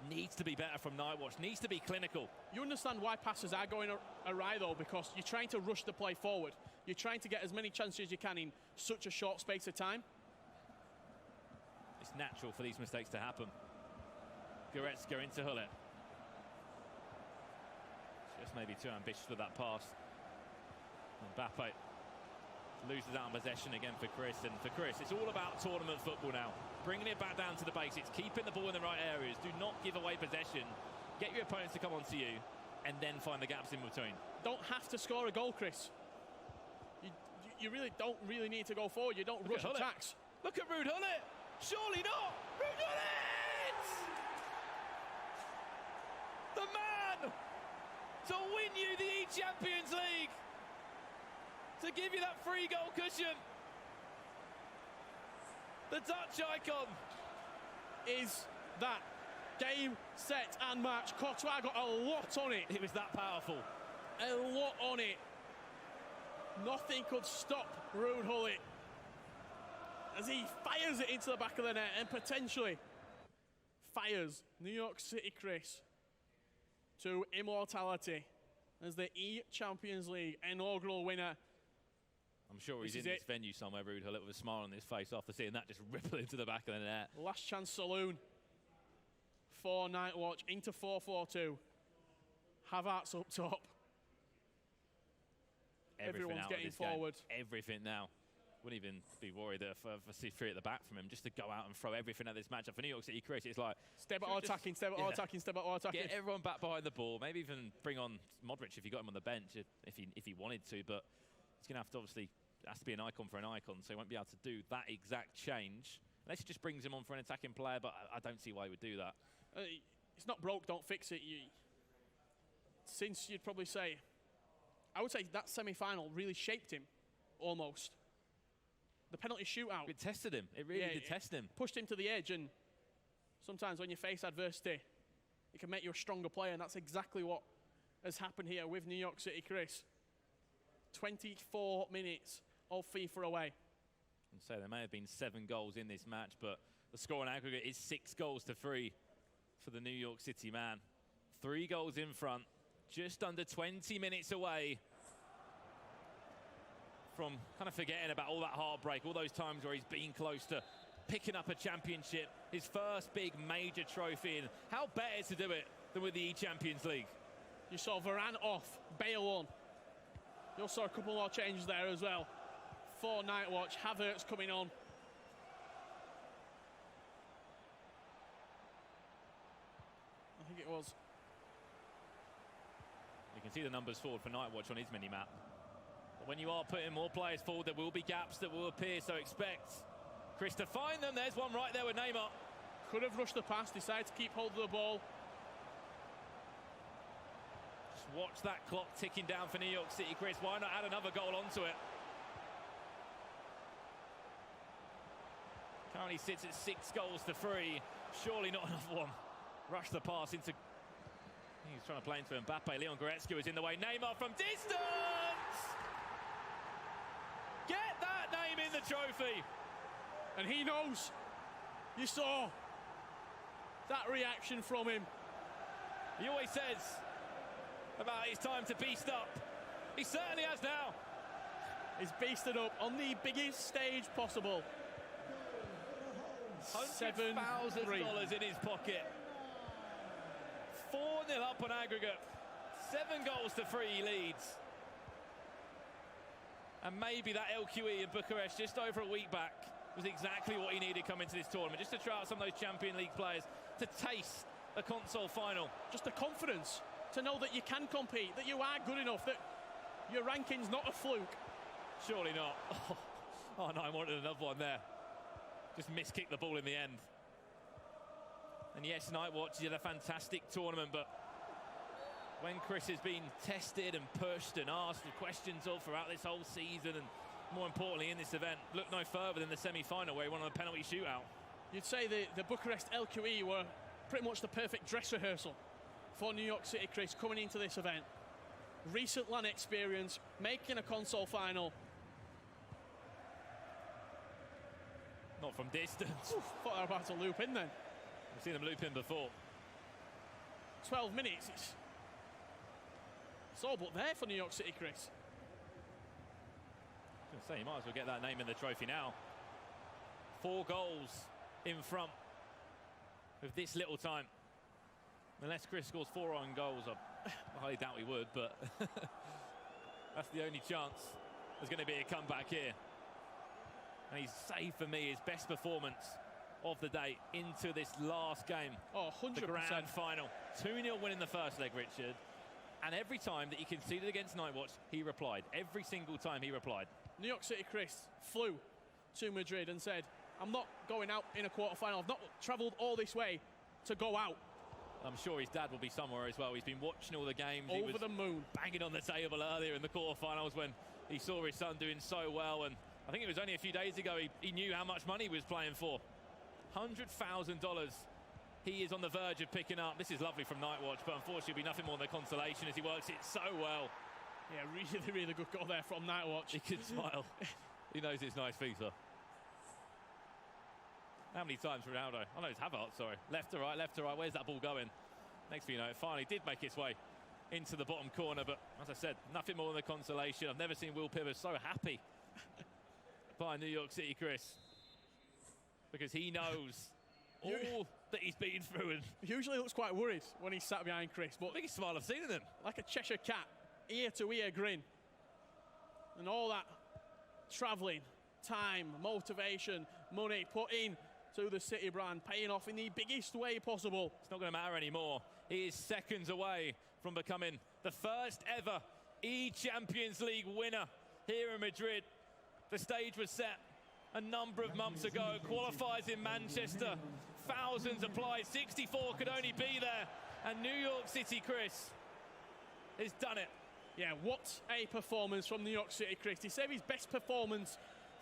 Needs to be better from DrNightWatch, needs to be clinical. You understand why passes are going awry though, because you're trying to rush the play forward. You're trying to get as many chances as you can in such a short space of time. It's natural for these mistakes to happen. Goretzka into Hullet. Just maybe too ambitious with that pass. Mbappe loses out on possession again for Chris. And for Chris, it's all about tournament football now. Bringing it back down to the basics, keeping the ball in the right areas. Do not give away possession. Get your opponents to come onto you and then find the gaps in between. Don't have to score a goal, Chris. You really don't need to go forward. You don't rush attacks. Look at Ruud Hullet. Surely not. Ruud Hullet! to win you the eChampions League, to give you that free goal cushion. The Dutch icon is that game, set and match. Courtois got a lot on it. It was that powerful. A lot on it. Nothing could stop Ruud Gullit as he fires it into the back of the net and potentially fires New York City Chris to immortality as the eChampions League inaugural winner. I'm sure he's in this venue somewhere, Ruud Gullit, with a smile on his face after seeing that just ripple into the back of the net. Last chance saloon for Nightwatch into 4-4-2. Havertz up top. Everyone's getting forward. Everything now. Wouldn't even be worried if I see three at the back from him, just to go out and throw everything at this matchup. For New York City Chris, it's like... Step out attacking, step out attacking, step out attacking. Get everyone back behind the ball. Maybe even bring on Modric if you got him on the bench, if he wanted to. But he's going to have to obviously... has to be an icon for an icon, so he won't be able to do that exact change. Unless he just brings him on for an attacking player, but I don't see why he would do that. It's not broke, don't fix it. Since you'd probably say... I would say that semi-final really shaped him, almost. The penalty shootout. It tested him. It really did test him. Pushed him to the edge, and sometimes when you face adversity, it can make you a stronger player, and that's exactly what has happened here with New York City Chris. 24 minutes of FIFA away. And so there may have been 7 goals in this match, but the score on aggregate is 6-3 for the New York City man. 3 goals in front, just under 20 minutes away from kind of forgetting about all that heartbreak, all those times where he's been close to picking up a championship, his first big major trophy, and how better to do it than with the eChampions League. You saw Varane off, Bale on. You also saw a couple more changes there as well. For Nightwatch, Havertz coming on. I think it was. You can see the numbers forward for Nightwatch on his mini-map. But when you are putting more players forward, there will be gaps that will appear, so expect Chris to find them. There's one right there with Neymar. Could have rushed the pass, decided to keep hold of the ball. Just watch that clock ticking down for New York City, Chris. Why not add another goal onto it? Currently sits at 6-3. Surely not another one. Rush the pass into... He's trying to play into Mbappe. Leon Goretzka is in the way. Neymar from distance! Get that name in the trophy! And he knows. You saw that reaction from him. He always says about his time to beast up. He certainly has now. He's beasted up on the biggest stage possible. $100,000 in his pocket. 4-0 up on aggregate. 7-3 he leads. And maybe that LQE in Bucharest just over a week back was exactly what he needed coming to this tournament, just to try out some of those Champions League players, to taste a console final. Just the confidence to know that you can compete, that you are good enough, that your ranking's not a fluke. Surely not. Oh no, I wanted another one there. Just miskicked the ball in the end. And yes, Nightwatch did a fantastic tournament, but when Chris has been tested and pushed and asked the questions of throughout this whole season, and more importantly in this event, look no further than the semi-final where he won on a penalty shootout. You'd say the Bucharest LQE were pretty much the perfect dress rehearsal for New York City Chris coming into this event. Recent LAN experience, making a console final. Not from distance. Oof, thought they were about to loop in then. We've seen them loop in before. 12 minutes, it's all but there for New York City Chris. I was going to say, you might as well get that name in the trophy now. 4 goals in front with this little time. Unless Chris scores 4 own goals, I highly doubt we would, but that's the only chance there's going to be a comeback here. And he's saved for me his best performance of the day into this last game. Oh, 100%. The grand final. 2-0 win in the first leg, Richard. And every time that he conceded against Nightwatch, he replied. Every single time he replied. New York City Chris flew to Madrid and said, I'm not going out in a quarterfinal. I've not travelled all this way to go out. I'm sure his dad will be somewhere as well. He's been watching all the games. Over the moon. Banging on the table earlier in the quarterfinals when he saw his son doing so well. And I think it was only a few days ago he knew how much money he was playing for. $100,000 he is on the verge of picking up. This is lovely from Nightwatch, but unfortunately it'll be nothing more than a consolation as he works it so well. Yeah, really, really good goal there from Nightwatch. He can smile. He knows it's nice FIFA. How many times Ronaldo? Oh no, it's Havertz, sorry. Left to right, left to right. Where's that ball going? Next thing you know, it finally did make its way into the bottom corner, but as I said, nothing more than a consolation. I've never seen Will Pivers so happy by New York City Chris, because he knows all that he's been through. And usually looks quite worried when he's sat behind Chris, but biggest smile I've seen in him. Like a Cheshire cat, ear to ear grin. And all that travelling, time, motivation, money put in to the City brand, paying off in the biggest way possible. It's not going to matter anymore. He is seconds away from becoming the first ever eChampions League winner here in Madrid. The stage was set a number of months ago. Qualifies in Manchester. Thousands applied. 64 could only be there. And New York City Chris has done it. Yeah, what a performance from New York City Chris. He saved his best performance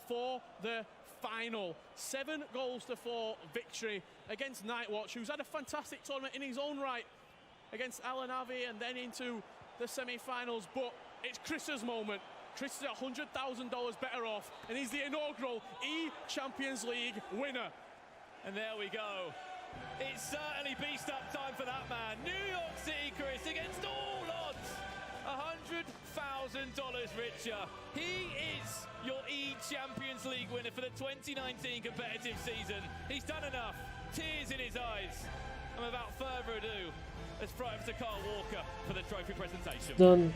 for the final. 7 goals to 4 victory against Nightwatch, who's had a fantastic tournament in his own right against AlanAvi and then into the semi-finals. But it's Chris's moment. Chris is $100,000 better off, and he's the inaugural eChampions League winner. And there we go. It's certainly beast up time for that man. New York City Chris against all odds. $100,000 richer. He is your eChampions League winner for the 2019 competitive season. He's done enough. Tears in his eyes. And without further ado, let's throw it to Carl Walker for the trophy presentation. Done.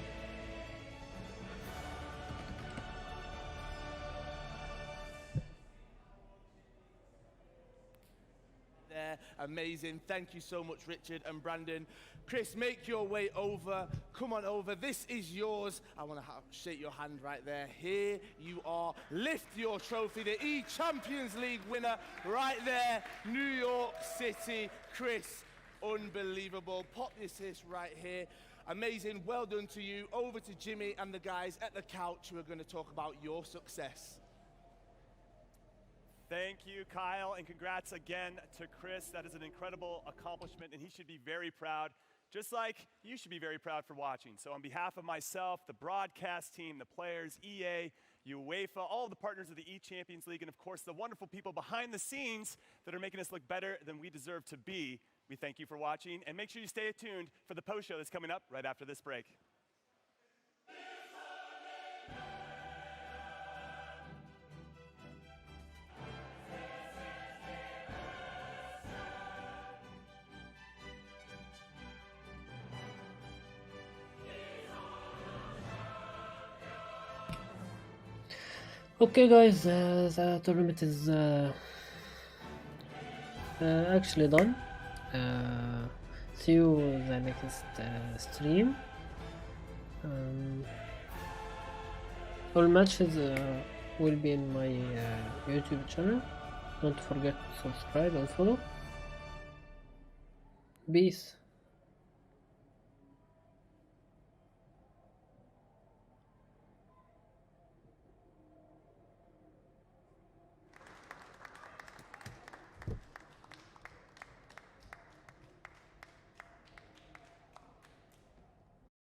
There, amazing. Thank you so much, Richard and Brandon. Chris, make your way over. Come on over. This is yours. I want to shake your hand right there. Here you are. Lift your trophy. The eChampions League winner right there. New York City. Chris, unbelievable. Pop this right here. Amazing. Well done to you. Over to Jimmy and the guys at the couch who are going to talk about your success. Thank you, Kyle, and congrats again to Chris. That is an incredible accomplishment, and he should be very proud, just like you should be very proud for watching. So on behalf of myself, the broadcast team, the players, EA, UEFA, all of the partners of the eChampions League, and of course the wonderful people behind the scenes that are making us look better than we deserve to be, we thank you for watching, and make sure you stay tuned for the post show that's coming up right after this break. Okay guys, the tournament is actually done. See you in the next stream. All matches will be in my YouTube channel. Don't forget to subscribe and follow. Peace.